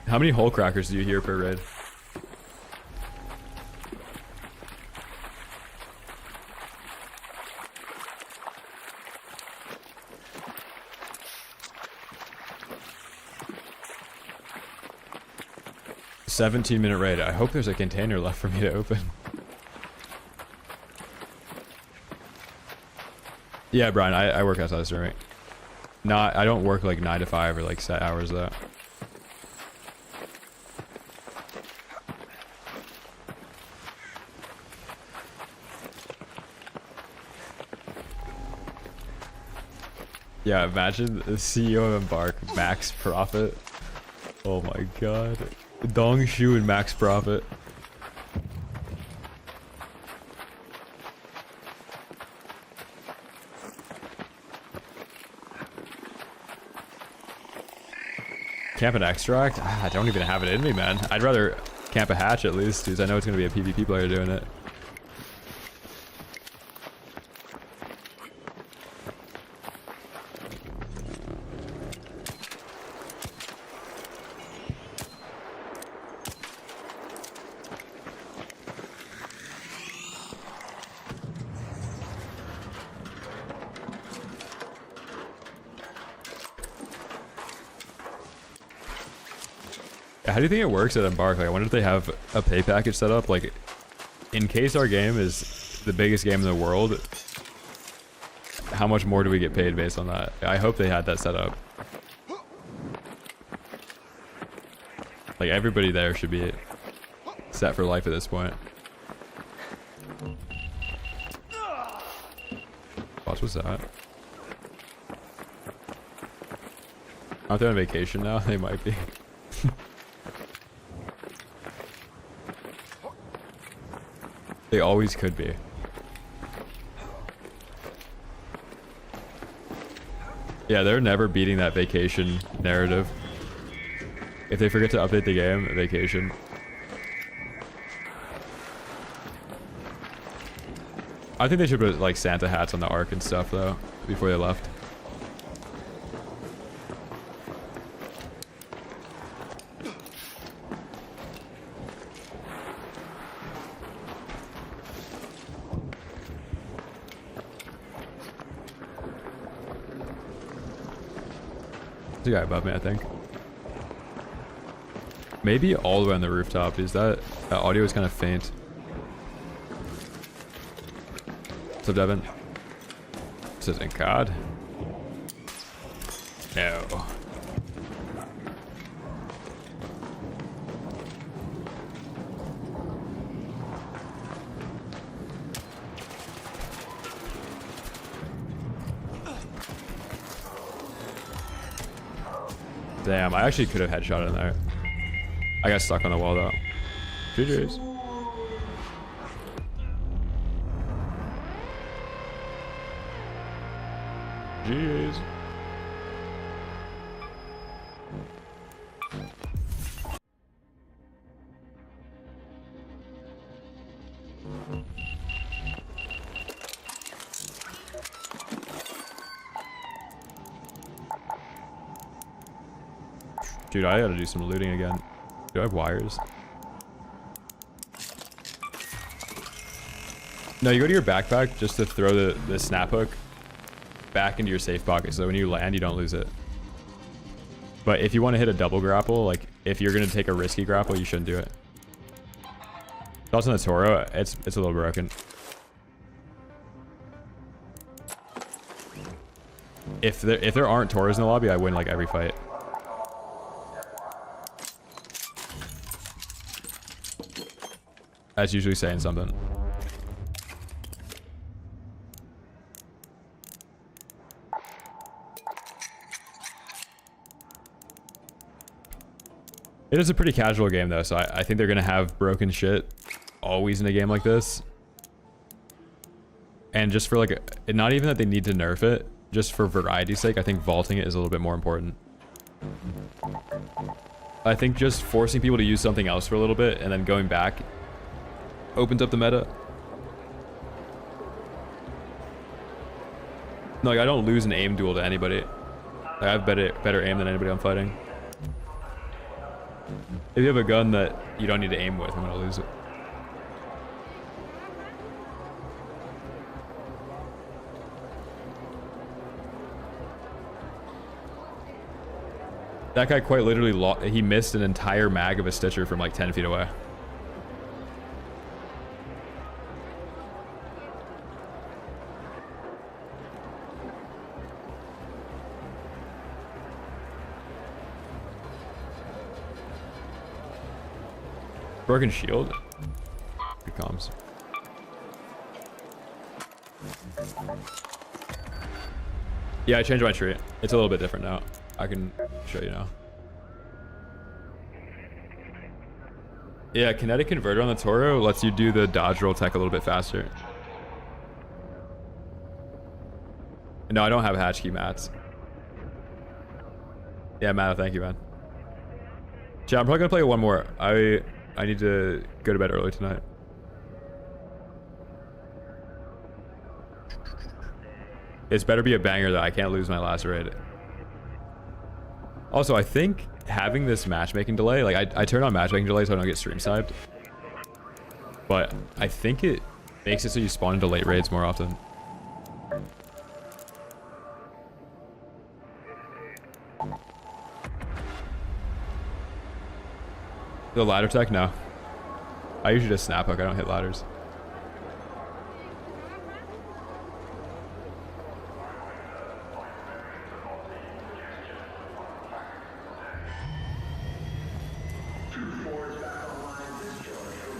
How many hole crackers do you hear per raid? $17-minute raid. I hope there's a container left for me to open. Yeah, Brian, I work outside the stream. Not, I don't work like 9 to 5 or like set hours though. Yeah, imagine the CEO of Embark, max profit. Oh my god. Dong Shu and max profit. Camp an extract? I don't even have it in me, man. I'd rather camp a hatch at least, because I know it's going to be a PvP player doing it. How do you think it works at Embark? Like, I wonder if they have a pay package set up. Like, in case our game is the biggest game in the world, how much more do we get paid based on that? I hope they had that set up. Like, everybody there should be set for life at this point. Watch, what's that? Aren't they on vacation now? They might be. They always could be. Yeah, they're never beating that vacation narrative. If they forget to update the game, vacation. I think they should put like Santa hats on the Ark and stuff though, before they left. There's a guy above me, I think. Maybe all the way on the rooftop. Is that audio is kind of faint. What's up, Devin? This isn't COD. No. Damn, I actually could have headshot in there. I got stuck on the wall though. GG's. GG's. Dude, I gotta do some looting again. Do I have wires? No, you go to your backpack just to throw the snap hook back into your safe pocket so when you land you don't lose it. But if you want to hit a double grapple, like if you're gonna take a risky grapple, you shouldn't do it. Also on the Toro, it's a little broken. If there aren't Toros in the lobby, I win like every fight. That's usually saying something. It is a pretty casual game though, so I think they're gonna have broken shit always in a game like this. And just for like, not even that they need to nerf it, just for variety's sake, I think vaulting it is a little bit more important. I think just forcing people to use something else for a little bit and then going back opens up the meta. No, like I don't lose an aim duel to anybody. Like, I have better aim than anybody I'm fighting. If you have a gun that you don't need to aim with, I'm gonna lose it. That guy quite literally he missed an entire mag of a Stitcher from like 10 feet away. Broken shield. Good comms. Yeah, I changed my tree. It's a little bit different now. I can show you now. Yeah, kinetic converter on the Toro lets you do the dodge roll tech a little bit faster. No, I don't have hatch key mats. Yeah, Matt, thank you, man. Chat, I'm probably gonna play one more. I need to go to bed early tonight. It's better be a banger though. I can't lose my last raid. Also, I think having this matchmaking delay, like I turn on matchmaking delay so I don't get stream sniped. But I think it makes it so you spawn into late raids more often. The ladder tech? No. I usually just snap hook. I don't hit ladders.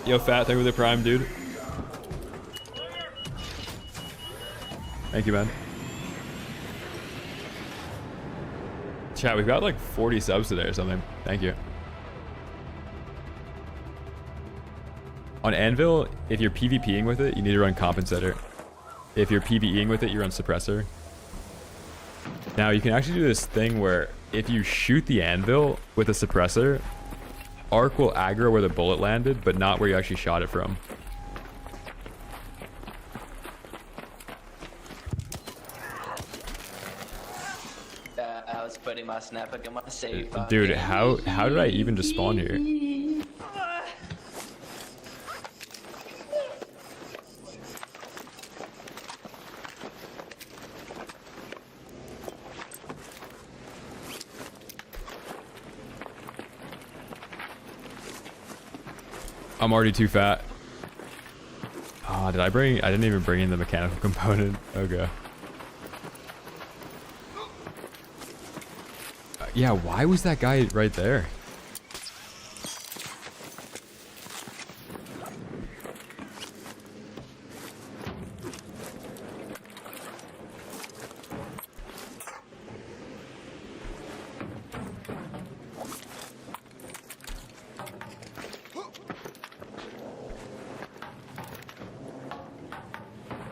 Yo, Fat, thank you for the prime, dude. Thank you, man. Chat, we've got like 40 subs today or something. Thank you. On Anvil, if you're PvPing with it, you need to run Compensator. If you're PvEing with it, you run Suppressor. Now, you can actually do this thing where if you shoot the Anvil with a Suppressor, Arc will aggro where the bullet landed, but not where you actually shot it from. I was putting my snap hook in my safe. Dude, how did I even just spawn here? I'm already too fat. Oh, did I bring? I didn't even bring in the mechanical component. Okay. Yeah, why was that guy right there?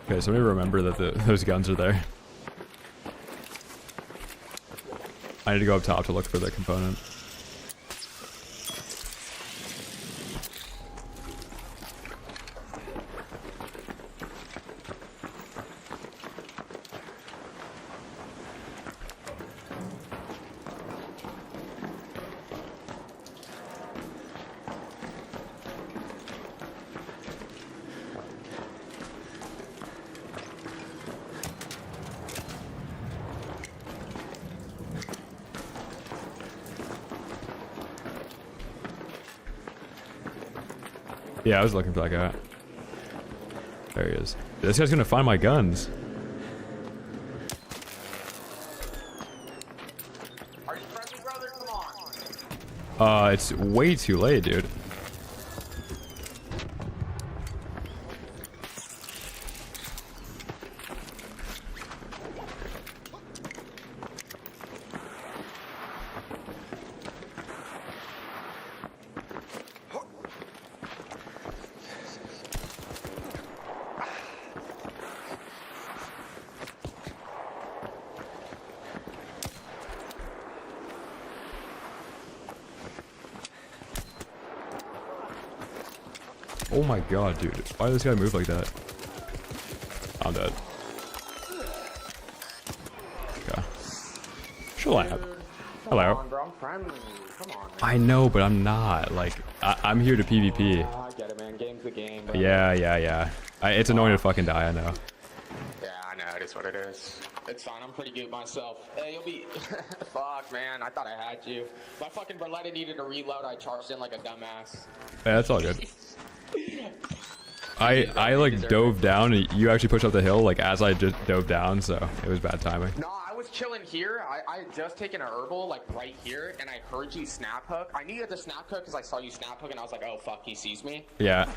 Okay, somebody remember that those guns are there. I need to go up top to look for the component. Yeah, I was looking for that guy. There he is. This guy's gonna find my guns. Are you friendly, brother? Come on. It's way too late, dude. Oh my god, dude. Why did this guy move like that? I'm dead. Okay. Shalab. Hello. I know, but I'm not. Like, I'm here to PvP. I get it, man. Game's the game. But... Yeah. It's annoying to fucking die, I know. Yeah, I know. It is what it is. It's fine. I'm pretty good myself. Hey, you'll be... Fuck, man. I thought I had you. My fucking Berletta needed a reload. I charged in like a dumbass. Yeah, that's all good. I like dove down and you actually pushed up the hill like as I just dove down, so it was bad timing. No, I was chilling here. I had just taken a herbal, like, right here, and I heard you snap hook. I knew you had the snap hook because I saw you snap hook, and I was like, oh, fuck, he sees me. Yeah.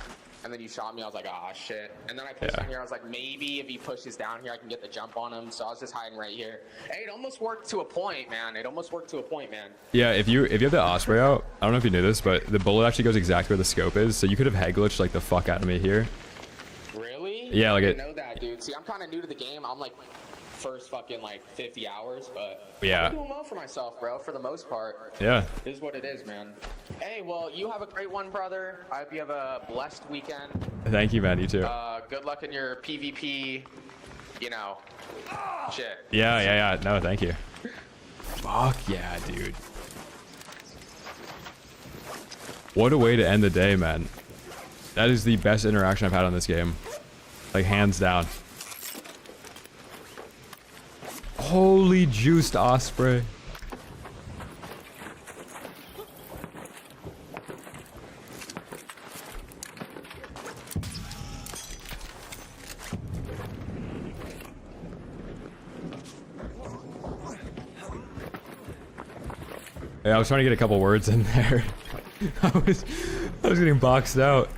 And then you shot me. I was like, ah, shit. And then I pushed down here. I was like, maybe if he pushes down here, I can get the jump on him. So I was just hiding right here. Hey, it almost worked to a point, man. It almost worked to a point, man. Yeah, if you have the Osprey out, I don't know if you knew this, but the bullet actually goes exactly where the scope is. So you could have head glitched like the fuck out of me here. Really? Yeah, like I didn't know that, dude. See, I'm kind of new to the game. I'm like first fucking like 50 hours, but yeah, I'm doing well for myself, bro, for the most part. Yeah. It is what it is, man. Hey, well, you have a great one, brother. I hope you have a blessed weekend. Thank you, man. You too. Good luck in your PvP, you know, shit. Yeah. No, thank you. Fuck yeah, dude. What a way to end the day, man. That is the best interaction I've had on this game. Like, hands down. Holy juiced Osprey. Yeah, I was trying to get a couple words in there. I was getting boxed out.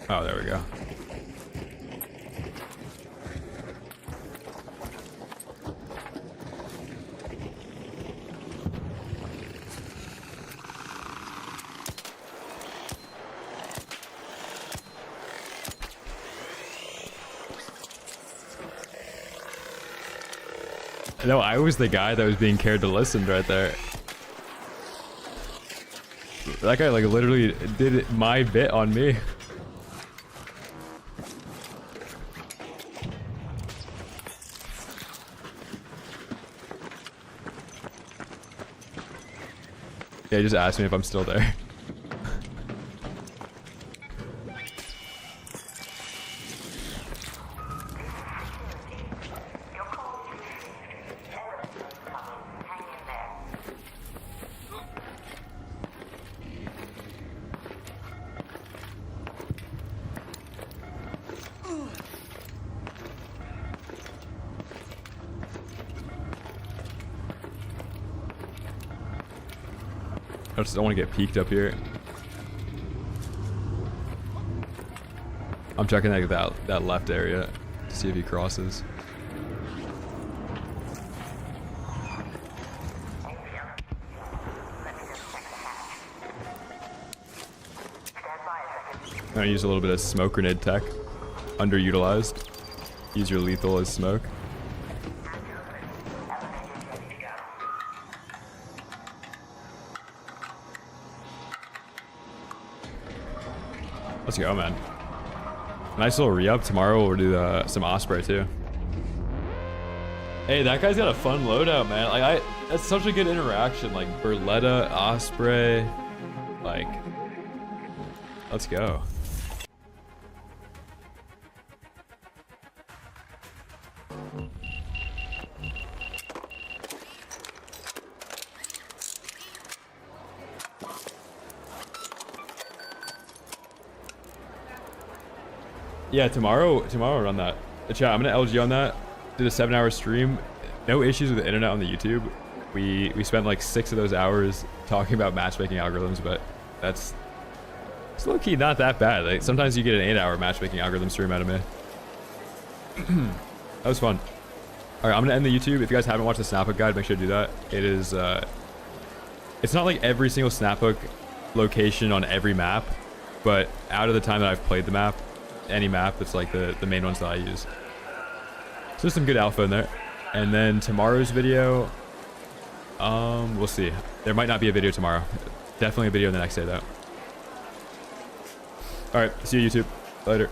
Oh, there we go. No, I was the guy that was being cared to listen right there. That guy like literally did my bit on me. Yeah, he just asked me if I'm still there. I just don't want to get peeked up here. I'm checking that left area to see if he crosses. I'm gonna use a little bit of smoke grenade tech. Underutilized. Use your lethal as smoke. Let's go, man. Nice little re-up. Tomorrow we'll do some Osprey too. Hey, that guy's got a fun loadout, man. Like, that's such a good interaction. Like, Berletta, Osprey. Like, let's go. Yeah, tomorrow I'll run that. Chat, I'm gonna LG on that. Did a 7-hour stream. No issues with the internet on the YouTube. We spent like 6 of those hours talking about matchmaking algorithms, but it's low key not that bad. Like, sometimes you get an 8-hour matchmaking algorithm stream out of me. That was fun. All right, I'm gonna end the YouTube. If you guys haven't watched the snap hook guide, make sure to do that. It is it's not like every single snap hook location on every map, but out of the time that I've played the map, any map, it's like the main ones that I use. So there's some good alpha in there. And then tomorrow's video, we'll see. There might not be a video tomorrow. Definitely a video the next day though. All right, see you YouTube. Later.